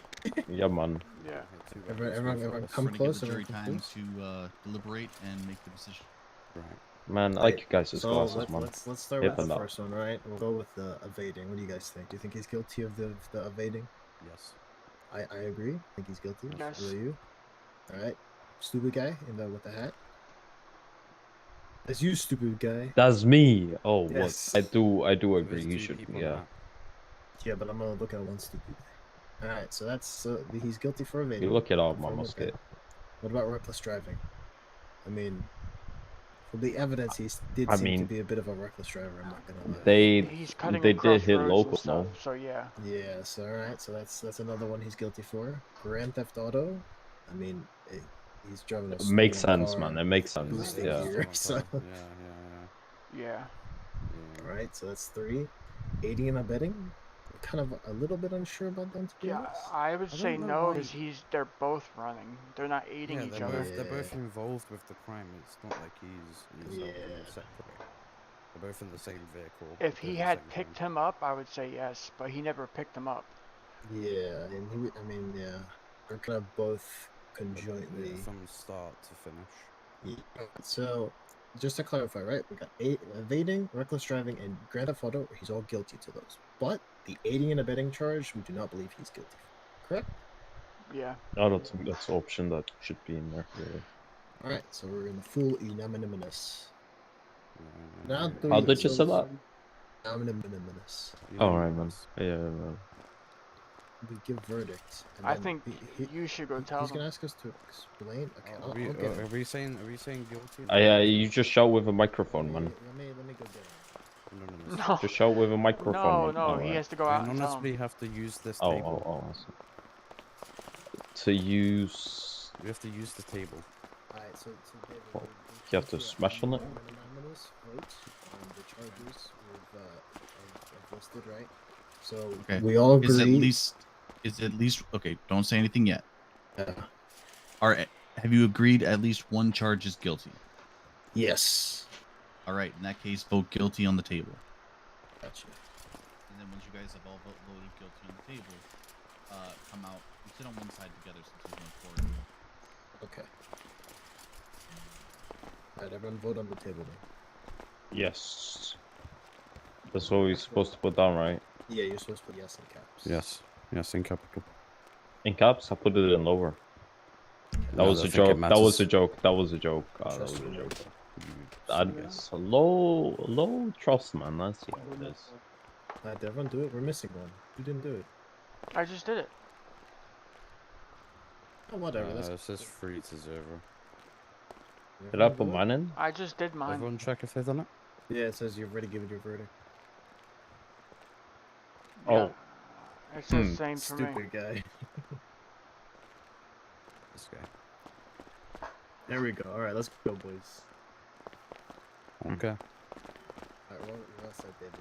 [SPEAKER 1] Yeah, man.
[SPEAKER 2] Yeah.
[SPEAKER 17] Everyone come
[SPEAKER 3] We're gonna
[SPEAKER 17] close.
[SPEAKER 3] give the jury
[SPEAKER 17] everyone come
[SPEAKER 3] time
[SPEAKER 17] close.
[SPEAKER 3] to deliberate and make the decision.
[SPEAKER 4] Right.
[SPEAKER 1] Man, I like you guys'
[SPEAKER 17] So
[SPEAKER 1] glasses, man.
[SPEAKER 17] let's start
[SPEAKER 1] Hip
[SPEAKER 17] with the
[SPEAKER 1] and up.
[SPEAKER 17] first one, right? We'll go with the evading. What do you guys think? Do you think he's guilty of the evading?
[SPEAKER 4] Yes.
[SPEAKER 17] I agree. I think he's guilty.
[SPEAKER 2] Yes.
[SPEAKER 17] What about you? All right. Stupid guy in the with the hat. That's you, stupid guy.
[SPEAKER 1] That's me. Oh,
[SPEAKER 17] Yes.
[SPEAKER 1] what? I do agree.
[SPEAKER 4] There's
[SPEAKER 1] You
[SPEAKER 4] 2
[SPEAKER 1] should.
[SPEAKER 4] people
[SPEAKER 1] Yeah.
[SPEAKER 4] now.
[SPEAKER 17] Yeah, but I'm gonna look at one stupid guy. All right. So that's he's guilty for evading.
[SPEAKER 1] You look it up,
[SPEAKER 17] Confirm
[SPEAKER 1] man.
[SPEAKER 17] with
[SPEAKER 1] Musket.
[SPEAKER 17] that. What about reckless driving? I mean, from the evidence, he did
[SPEAKER 1] I
[SPEAKER 17] seem
[SPEAKER 1] mean,
[SPEAKER 17] to be a bit of a reckless driver. I'm not gonna lie.
[SPEAKER 2] He's cutting
[SPEAKER 1] they did
[SPEAKER 2] across
[SPEAKER 1] hit
[SPEAKER 2] roads and
[SPEAKER 1] locals,
[SPEAKER 2] stuff,
[SPEAKER 1] no?
[SPEAKER 2] So yeah.
[SPEAKER 17] Yes, all right. So that's another one he's guilty for. Grand Theft Auto. I mean, he's driving a
[SPEAKER 1] Makes
[SPEAKER 17] stolen
[SPEAKER 1] sense,
[SPEAKER 17] car,
[SPEAKER 1] man. It makes sense.
[SPEAKER 17] boosting
[SPEAKER 1] Yeah.
[SPEAKER 17] gear, so.
[SPEAKER 2] Yeah.
[SPEAKER 17] All right, so that's 3. Aiding and abetting. Kind of a little bit unsure about them. To be
[SPEAKER 2] Yeah,
[SPEAKER 17] honest.
[SPEAKER 2] I would
[SPEAKER 4] I
[SPEAKER 2] say
[SPEAKER 4] don't know
[SPEAKER 2] no
[SPEAKER 4] why-
[SPEAKER 2] because they're both running. They're not aiding
[SPEAKER 4] Yeah,
[SPEAKER 2] each
[SPEAKER 4] they're
[SPEAKER 2] other.
[SPEAKER 4] both, they're both involved with the crime. It's not like he's helping them separately. They're both in the same vehicle.
[SPEAKER 2] If
[SPEAKER 4] doing
[SPEAKER 2] he
[SPEAKER 4] the
[SPEAKER 2] had
[SPEAKER 4] same
[SPEAKER 2] picked
[SPEAKER 4] thing.
[SPEAKER 2] him up, I would say yes, but he never picked him up.
[SPEAKER 17] Yeah, and I mean, yeah. We're gonna both conjointly.
[SPEAKER 4] From start to finish.
[SPEAKER 17] Yeah. So, just to clarify, right? We got evading, reckless driving, and grand theft auto. He's all guilty to those. But the aiding and abetting charge, we do not believe he's guilty. Correct?
[SPEAKER 2] Yeah.
[SPEAKER 1] I don't think that's an option that should be in there, really.
[SPEAKER 17] All right. So we're in the full unanimous. Now,
[SPEAKER 1] How did you say that?
[SPEAKER 17] Unanimous.
[SPEAKER 1] Alright, man. Yeah,
[SPEAKER 17] We give verdict. and
[SPEAKER 2] I
[SPEAKER 17] then
[SPEAKER 2] think you should go tell
[SPEAKER 17] He's
[SPEAKER 2] them.
[SPEAKER 17] gonna ask us to explain. Okay,
[SPEAKER 4] Are
[SPEAKER 17] I'll
[SPEAKER 4] we,
[SPEAKER 17] get him.
[SPEAKER 4] are we saying guilty?
[SPEAKER 1] you just shout with a microphone, man.
[SPEAKER 17] Let me go get him.
[SPEAKER 2] No.
[SPEAKER 1] Just shout with a microphone.
[SPEAKER 2] No,
[SPEAKER 1] man.
[SPEAKER 2] no,
[SPEAKER 1] Alright.
[SPEAKER 2] he has to go out and tell
[SPEAKER 4] Honestly,
[SPEAKER 2] them.
[SPEAKER 4] have to use this
[SPEAKER 1] Oh,
[SPEAKER 4] table.
[SPEAKER 1] I see. To use...
[SPEAKER 4] We have to use the table.
[SPEAKER 17] Alright, so David,
[SPEAKER 1] Well, you have to smash on it?
[SPEAKER 17] Unanimous vote on the charges we've listed, right? So
[SPEAKER 3] Okay.
[SPEAKER 17] we all agree.
[SPEAKER 3] Is at least okay? Don't say anything yet.
[SPEAKER 17] Yeah.
[SPEAKER 3] Have you agreed at least one charge is guilty?
[SPEAKER 17] Yes.
[SPEAKER 3] All right. In that case, vote guilty on the table.
[SPEAKER 17] Gotcha.
[SPEAKER 3] And then once you guys have all voted guilty on the table, come out and sit on one side together since there's no court.
[SPEAKER 17] Okay. Alright, everyone vote on the table then.
[SPEAKER 1] Yes. That's what we're supposed to put down, right?
[SPEAKER 17] Yeah, you're supposed to put yes in caps.
[SPEAKER 4] Yes. Yes, in capital.
[SPEAKER 1] In caps, I put it in lower. That
[SPEAKER 4] No,
[SPEAKER 1] was
[SPEAKER 4] I
[SPEAKER 1] a
[SPEAKER 4] think it
[SPEAKER 1] joke. That was
[SPEAKER 4] matters.
[SPEAKER 1] a joke. That was a joke. That was a joke. That's a low trust, man. That's how it is.
[SPEAKER 17] Did everyone do it? We're missing one. Who didn't do it?
[SPEAKER 2] I just did it.
[SPEAKER 17] Oh, whatever. Let's
[SPEAKER 4] It says 3-0.
[SPEAKER 1] Did I put mine in?
[SPEAKER 2] I just did mine.
[SPEAKER 4] Everyone check if they've done it.
[SPEAKER 17] Yeah, it says you've already given your verdict.
[SPEAKER 1] Oh.
[SPEAKER 2] It's the same for me.
[SPEAKER 17] Stupid guy.
[SPEAKER 4] This guy.
[SPEAKER 17] There we go. Alright, let's go, boys.
[SPEAKER 4] Okay.
[SPEAKER 17] Alright, we're all set, David.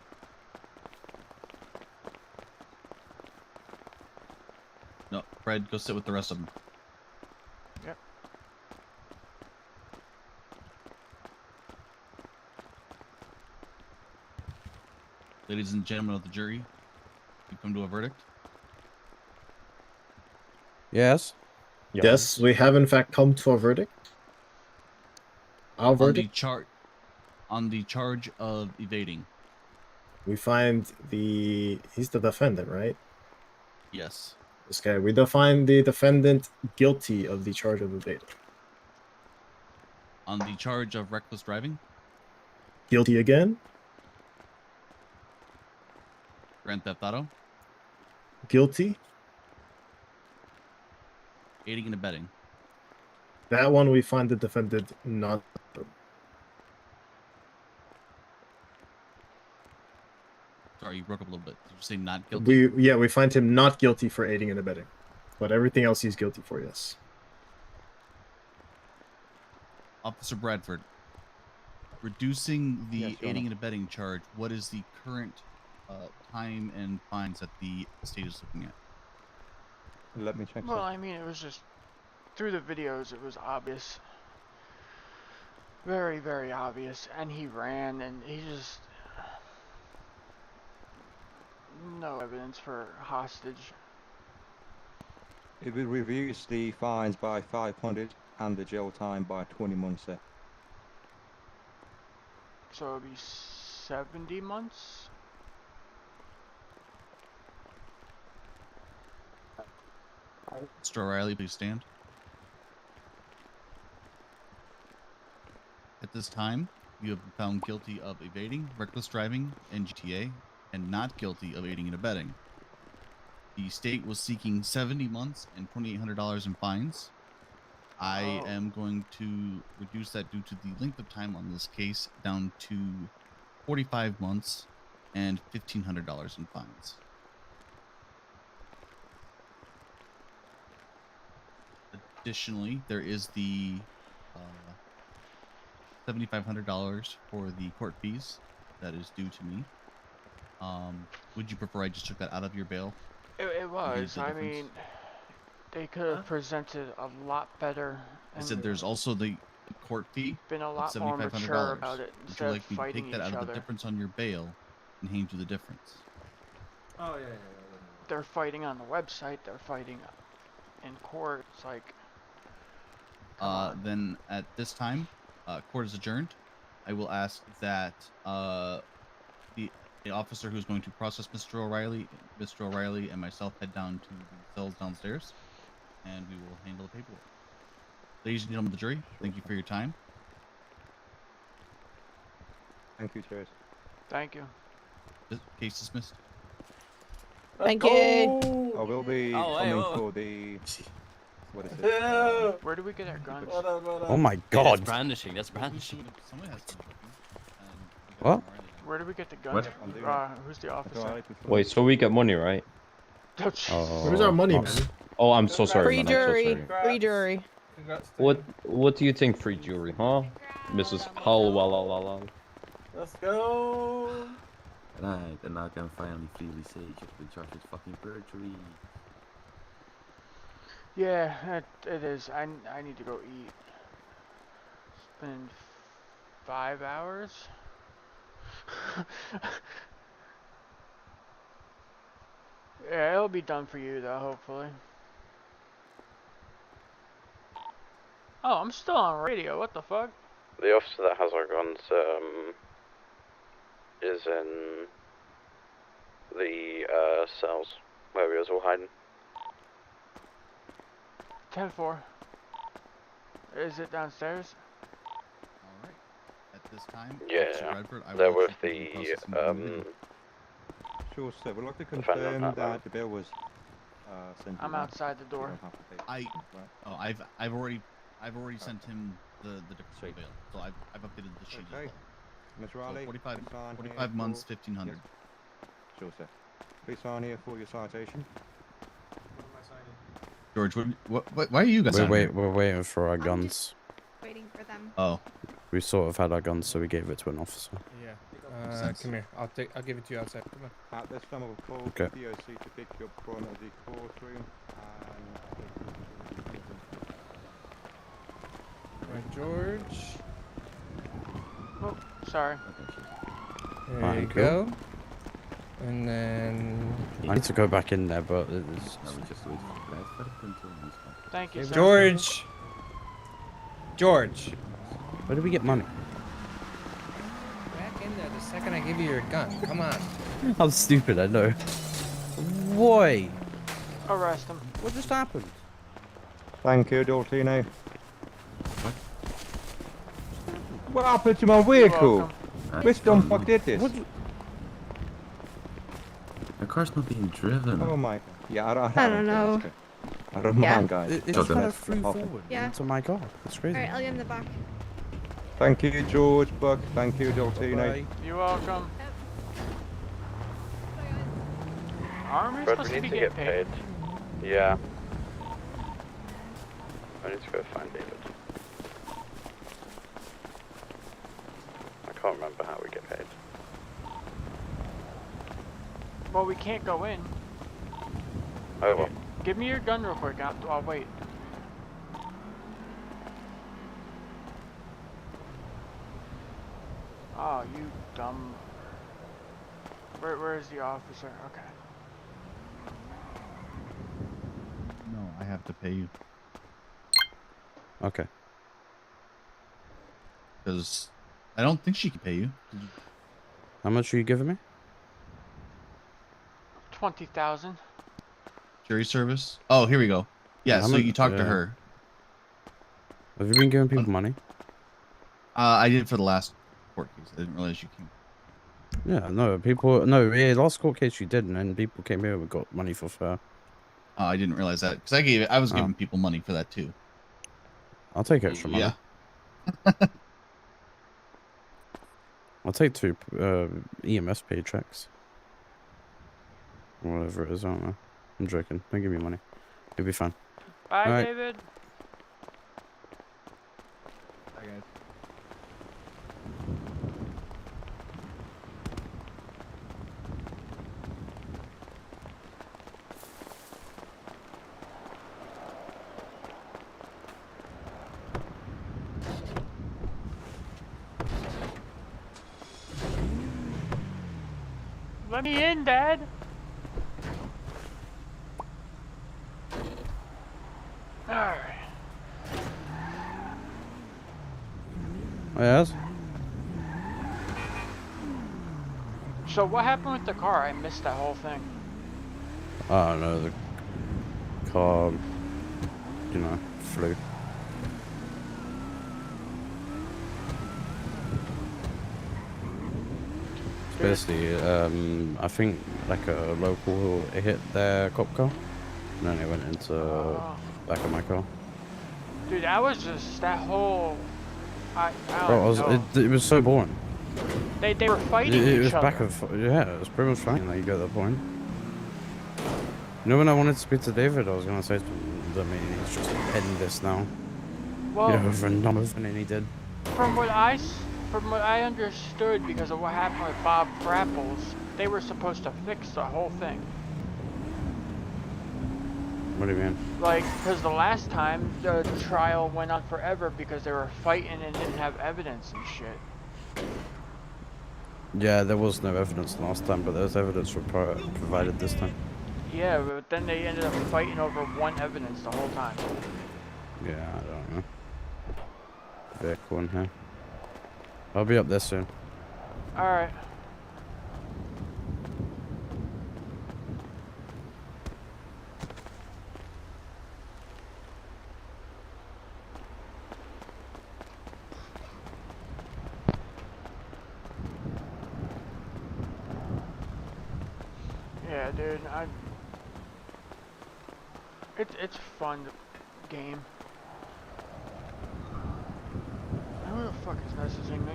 [SPEAKER 3] No, Fred, go sit with the rest of them.
[SPEAKER 2] Yep.
[SPEAKER 3] Ladies and gentlemen of the jury, you come to a verdict.
[SPEAKER 4] Yes.
[SPEAKER 17] Yes, we have in fact come to a verdict. Our verdict.
[SPEAKER 3] On the charge of evading.
[SPEAKER 17] We find he's the defendant, right?
[SPEAKER 3] Yes.
[SPEAKER 17] This guy. We find the defendant guilty of the charge of evading.
[SPEAKER 3] On the charge of reckless driving.
[SPEAKER 17] Guilty again.
[SPEAKER 3] Grand Theft Auto.
[SPEAKER 17] Guilty.
[SPEAKER 3] Aiding and abetting.
[SPEAKER 17] That one we find the defendant not.
[SPEAKER 3] Sorry, you broke up a little bit. Did you say not guilty?
[SPEAKER 17] We find him not guilty for aiding and abetting, but everything else he's guilty for. Yes.
[SPEAKER 3] Officer Bradford, reducing the
[SPEAKER 2] Yes, Your
[SPEAKER 3] aiding
[SPEAKER 2] Honor.
[SPEAKER 3] and abetting charge, what is the current time and fines that the state is looking at?
[SPEAKER 20] Let me check.
[SPEAKER 2] Well, I mean, it was just through the videos. It was obvious, very, very obvious, and he ran, and he just no evidence for hostage.
[SPEAKER 20] It will reduce the fines by 500 and the jail time by 20 months.
[SPEAKER 2] So it'll be 70 months.
[SPEAKER 3] Mr. O'Reilly, please stand. At this time, you have been found guilty of evading, reckless driving, and GTA, and not guilty of aiding and abetting. The state was seeking 70 months and $2,800 in fines. I am going to reduce that due to the length of time on this case down to 45 months and $1,500 in fines. Additionally, there is the $7,500 for the court fees that is due to me. Would you prefer I just took that out of your bail?
[SPEAKER 2] It was.
[SPEAKER 3] the
[SPEAKER 2] I
[SPEAKER 3] difference?
[SPEAKER 2] mean, they could have presented a lot better.
[SPEAKER 3] I said there's also the court fee
[SPEAKER 2] Been a
[SPEAKER 3] of
[SPEAKER 2] lot more mature
[SPEAKER 3] $7,500.
[SPEAKER 2] about it
[SPEAKER 3] Would
[SPEAKER 2] instead
[SPEAKER 3] you
[SPEAKER 2] of
[SPEAKER 3] like me to
[SPEAKER 2] fighting
[SPEAKER 3] take that
[SPEAKER 2] each
[SPEAKER 3] out of
[SPEAKER 2] other.
[SPEAKER 3] the difference on your bail and hand you the difference?
[SPEAKER 10] Oh, yeah.
[SPEAKER 2] They're fighting on the website. They're fighting in court. It's like,
[SPEAKER 3] Then at this time, court is adjourned. I will ask that the officer who's going to process Mr. O'Reilly, and myself head down to the cells downstairs, and we will handle the paperwork. Ladies and gentlemen of the jury, thank you for your time.
[SPEAKER 20] Thank you, Chase.
[SPEAKER 2] thank you.
[SPEAKER 3] This case dismissed.
[SPEAKER 21] Thank you.
[SPEAKER 20] I will be
[SPEAKER 23] Oh, hey,
[SPEAKER 20] coming
[SPEAKER 23] whoa.
[SPEAKER 20] for the. What is it?
[SPEAKER 2] Where do we get our guns?
[SPEAKER 4] Oh my
[SPEAKER 23] Yeah,
[SPEAKER 4] god.
[SPEAKER 23] that's brandishing. That's brandishing.
[SPEAKER 3] Someone has to.
[SPEAKER 4] What?
[SPEAKER 2] Where do we get the guns?
[SPEAKER 1] What?
[SPEAKER 2] Who's the officer?
[SPEAKER 1] Wait, so we get money, right?
[SPEAKER 17] Where's our money, man?
[SPEAKER 1] Oh, I'm so sorry.
[SPEAKER 21] Free
[SPEAKER 1] man, I'm so
[SPEAKER 21] jury.
[SPEAKER 1] sorry.
[SPEAKER 21] Free jury.
[SPEAKER 1] What do you think, free jury, huh? Mrs. Halwalala.
[SPEAKER 10] Let's go.
[SPEAKER 22] Right, and now I can finally freely say you've been charged with fucking perjury.
[SPEAKER 2] Yeah, it is. I need to go eat. It's been 5 hours. Yeah, it'll be done for you though, hopefully. Oh, I'm still on radio. What the fuck?
[SPEAKER 4] The officer that has our guns is in the cells where we was all hiding.
[SPEAKER 2] 10-4. Is it downstairs?
[SPEAKER 3] Alright. At this time,
[SPEAKER 4] Yeah,
[SPEAKER 3] Officer Bradford, I
[SPEAKER 4] they're
[SPEAKER 3] will
[SPEAKER 4] with
[SPEAKER 3] accept the processing of the
[SPEAKER 20] Sure, sir. We'd like to
[SPEAKER 4] Defend
[SPEAKER 20] confirm
[SPEAKER 4] on that
[SPEAKER 20] that
[SPEAKER 4] level.
[SPEAKER 20] the bill was sent.
[SPEAKER 2] I'm
[SPEAKER 20] to you.
[SPEAKER 2] outside the
[SPEAKER 20] You
[SPEAKER 2] door.
[SPEAKER 20] don't have to pay.
[SPEAKER 3] I've already sent him the different bail, so I've updated the sheet.
[SPEAKER 20] Okay. Ms. Riley,
[SPEAKER 3] 45
[SPEAKER 20] please sign
[SPEAKER 3] 45
[SPEAKER 20] here
[SPEAKER 3] months,
[SPEAKER 20] for-
[SPEAKER 3] 1,500.
[SPEAKER 20] Yes. Sure, sir. Please sign here for your citation.
[SPEAKER 3] George, why are you guys out here?
[SPEAKER 4] We're waiting for our guns.
[SPEAKER 6] Waiting for them.
[SPEAKER 3] Oh.
[SPEAKER 4] We sort of had our guns, so we gave it to an officer.
[SPEAKER 15] Yeah. Come here. I'll give it to you outside. Come on.
[SPEAKER 20] At this time, I will call
[SPEAKER 4] Okay.
[SPEAKER 20] the DOC to pick you up front of the courtroom.
[SPEAKER 15] Right, George.
[SPEAKER 2] Oh, sorry.
[SPEAKER 15] There
[SPEAKER 4] Alright,
[SPEAKER 15] you
[SPEAKER 4] cool.
[SPEAKER 15] go. And then.
[SPEAKER 4] I need to go back in there, but it's...
[SPEAKER 22] Now we just wait for Bradford until he's back.
[SPEAKER 2] Thank you, sir.
[SPEAKER 15] George. George.
[SPEAKER 4] Where do we get money?
[SPEAKER 15] Back in there the second I give you your gun. Come on.
[SPEAKER 4] I'm stupid, I know. Why?
[SPEAKER 2] Arrest him.
[SPEAKER 4] What just happened?
[SPEAKER 20] Thank you, Doltino. What happened to my vehicle? Which dumb fuck did this?
[SPEAKER 22] The car's not being driven.
[SPEAKER 20] Oh my. Yeah, I
[SPEAKER 6] don't know.
[SPEAKER 20] I don't
[SPEAKER 6] Yeah.
[SPEAKER 20] mind, guys.
[SPEAKER 4] It just
[SPEAKER 20] Okay.
[SPEAKER 4] kind of flew
[SPEAKER 20] Okay.
[SPEAKER 4] forward
[SPEAKER 6] Yeah.
[SPEAKER 4] into my car. That's crazy.
[SPEAKER 6] Alright, I'll get in the back.
[SPEAKER 20] Thank you, George, Buck. Thank you, Doltino.
[SPEAKER 2] You're welcome. Aren't we
[SPEAKER 4] Fred,
[SPEAKER 2] supposed
[SPEAKER 4] we
[SPEAKER 2] to
[SPEAKER 4] need
[SPEAKER 2] be
[SPEAKER 4] to
[SPEAKER 2] getting
[SPEAKER 4] get
[SPEAKER 2] paid?
[SPEAKER 4] paid. Yeah. I need to go find David. I can't remember how we get paid.
[SPEAKER 2] Well, we can't go in.
[SPEAKER 4] Oh well.
[SPEAKER 2] Give me your gun real quick. I'll wait. Oh, you dumb. Where's the officer? Okay.
[SPEAKER 3] No, I have to pay you.
[SPEAKER 4] Okay.
[SPEAKER 3] Because I don't think she can pay you.
[SPEAKER 4] How much are you giving me?
[SPEAKER 2] 20,000.
[SPEAKER 3] Jury service? Oh, here we go. Yeah,
[SPEAKER 4] How
[SPEAKER 3] so
[SPEAKER 4] much-
[SPEAKER 3] you talked to
[SPEAKER 4] yeah.
[SPEAKER 3] her.
[SPEAKER 4] Have you been giving people money?
[SPEAKER 3] I did for the last court case. I didn't realize you came.
[SPEAKER 4] Yeah, no, people... No, yeah, last court case you did, and then people came here and got money for fair.
[SPEAKER 3] Oh, I didn't realize that. Because I was giving people money for that too.
[SPEAKER 4] I'll take extra money.
[SPEAKER 3] Yeah.
[SPEAKER 4] I'll take 2 EMS paychecks. Whatever it is, I don't know. I'm joking. Don't give me money. It'll be fine.
[SPEAKER 2] Bye,
[SPEAKER 4] Alright.
[SPEAKER 2] David.
[SPEAKER 20] Bye, guys.
[SPEAKER 2] Let me in, Dad. Alright.
[SPEAKER 4] Yes?
[SPEAKER 2] So what happened with the car? I missed that whole thing.
[SPEAKER 4] I don't know, the car, you know, flew. Basically, I think like a local hit their cop car, and then they went into back of my car.
[SPEAKER 2] Dude, that was just that whole. I
[SPEAKER 4] Bro,
[SPEAKER 2] don't know.
[SPEAKER 4] it was so boring.
[SPEAKER 2] They were fighting
[SPEAKER 4] It
[SPEAKER 2] each
[SPEAKER 4] was
[SPEAKER 2] other.
[SPEAKER 4] back and yeah, it was pretty much fine. Like you get the point. You know, when I wanted to speak to David, I was gonna say to him that he needs to just end this now.
[SPEAKER 2] Well,
[SPEAKER 4] You know, for numbers, and then he did.
[SPEAKER 2] From what I understood, because of what happened with Bob Frapples, they were supposed to fix the whole thing.
[SPEAKER 4] What do you mean?
[SPEAKER 2] Like, because the last time the trial went on forever because they were fighting and didn't have evidence and shit.
[SPEAKER 4] Yeah, there was no evidence last time, but there's evidence provided this time.
[SPEAKER 2] Yeah, but then they ended up fighting over one evidence the whole time.
[SPEAKER 4] Yeah, I don't know. Vehicle in here. I'll be up there soon.
[SPEAKER 2] Alright. Yeah, dude, it's fun game. Who the fuck is messaging me?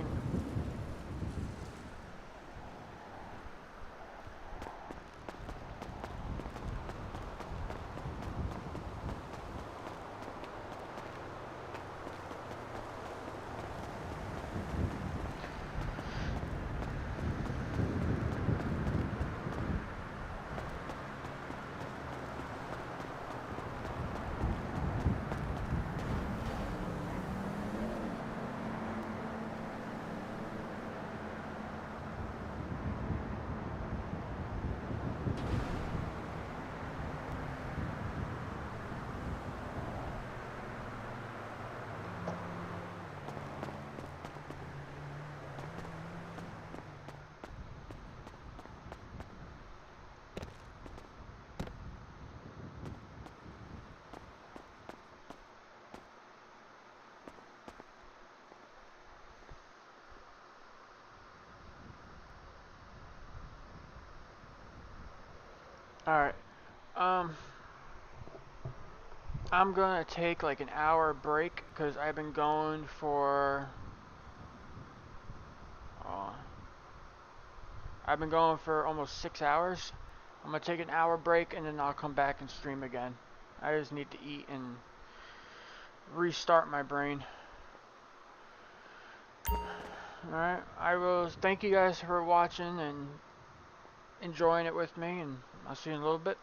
[SPEAKER 2] Alright. I'm gonna take like an hour break because I've been going for I've been going for almost 6 hours. I'm gonna take an hour break and then I'll come back and stream again. I just need to eat and restart my brain. Alright, I will thank you guys for watching and enjoying it with me, and I'll see you in a little bit.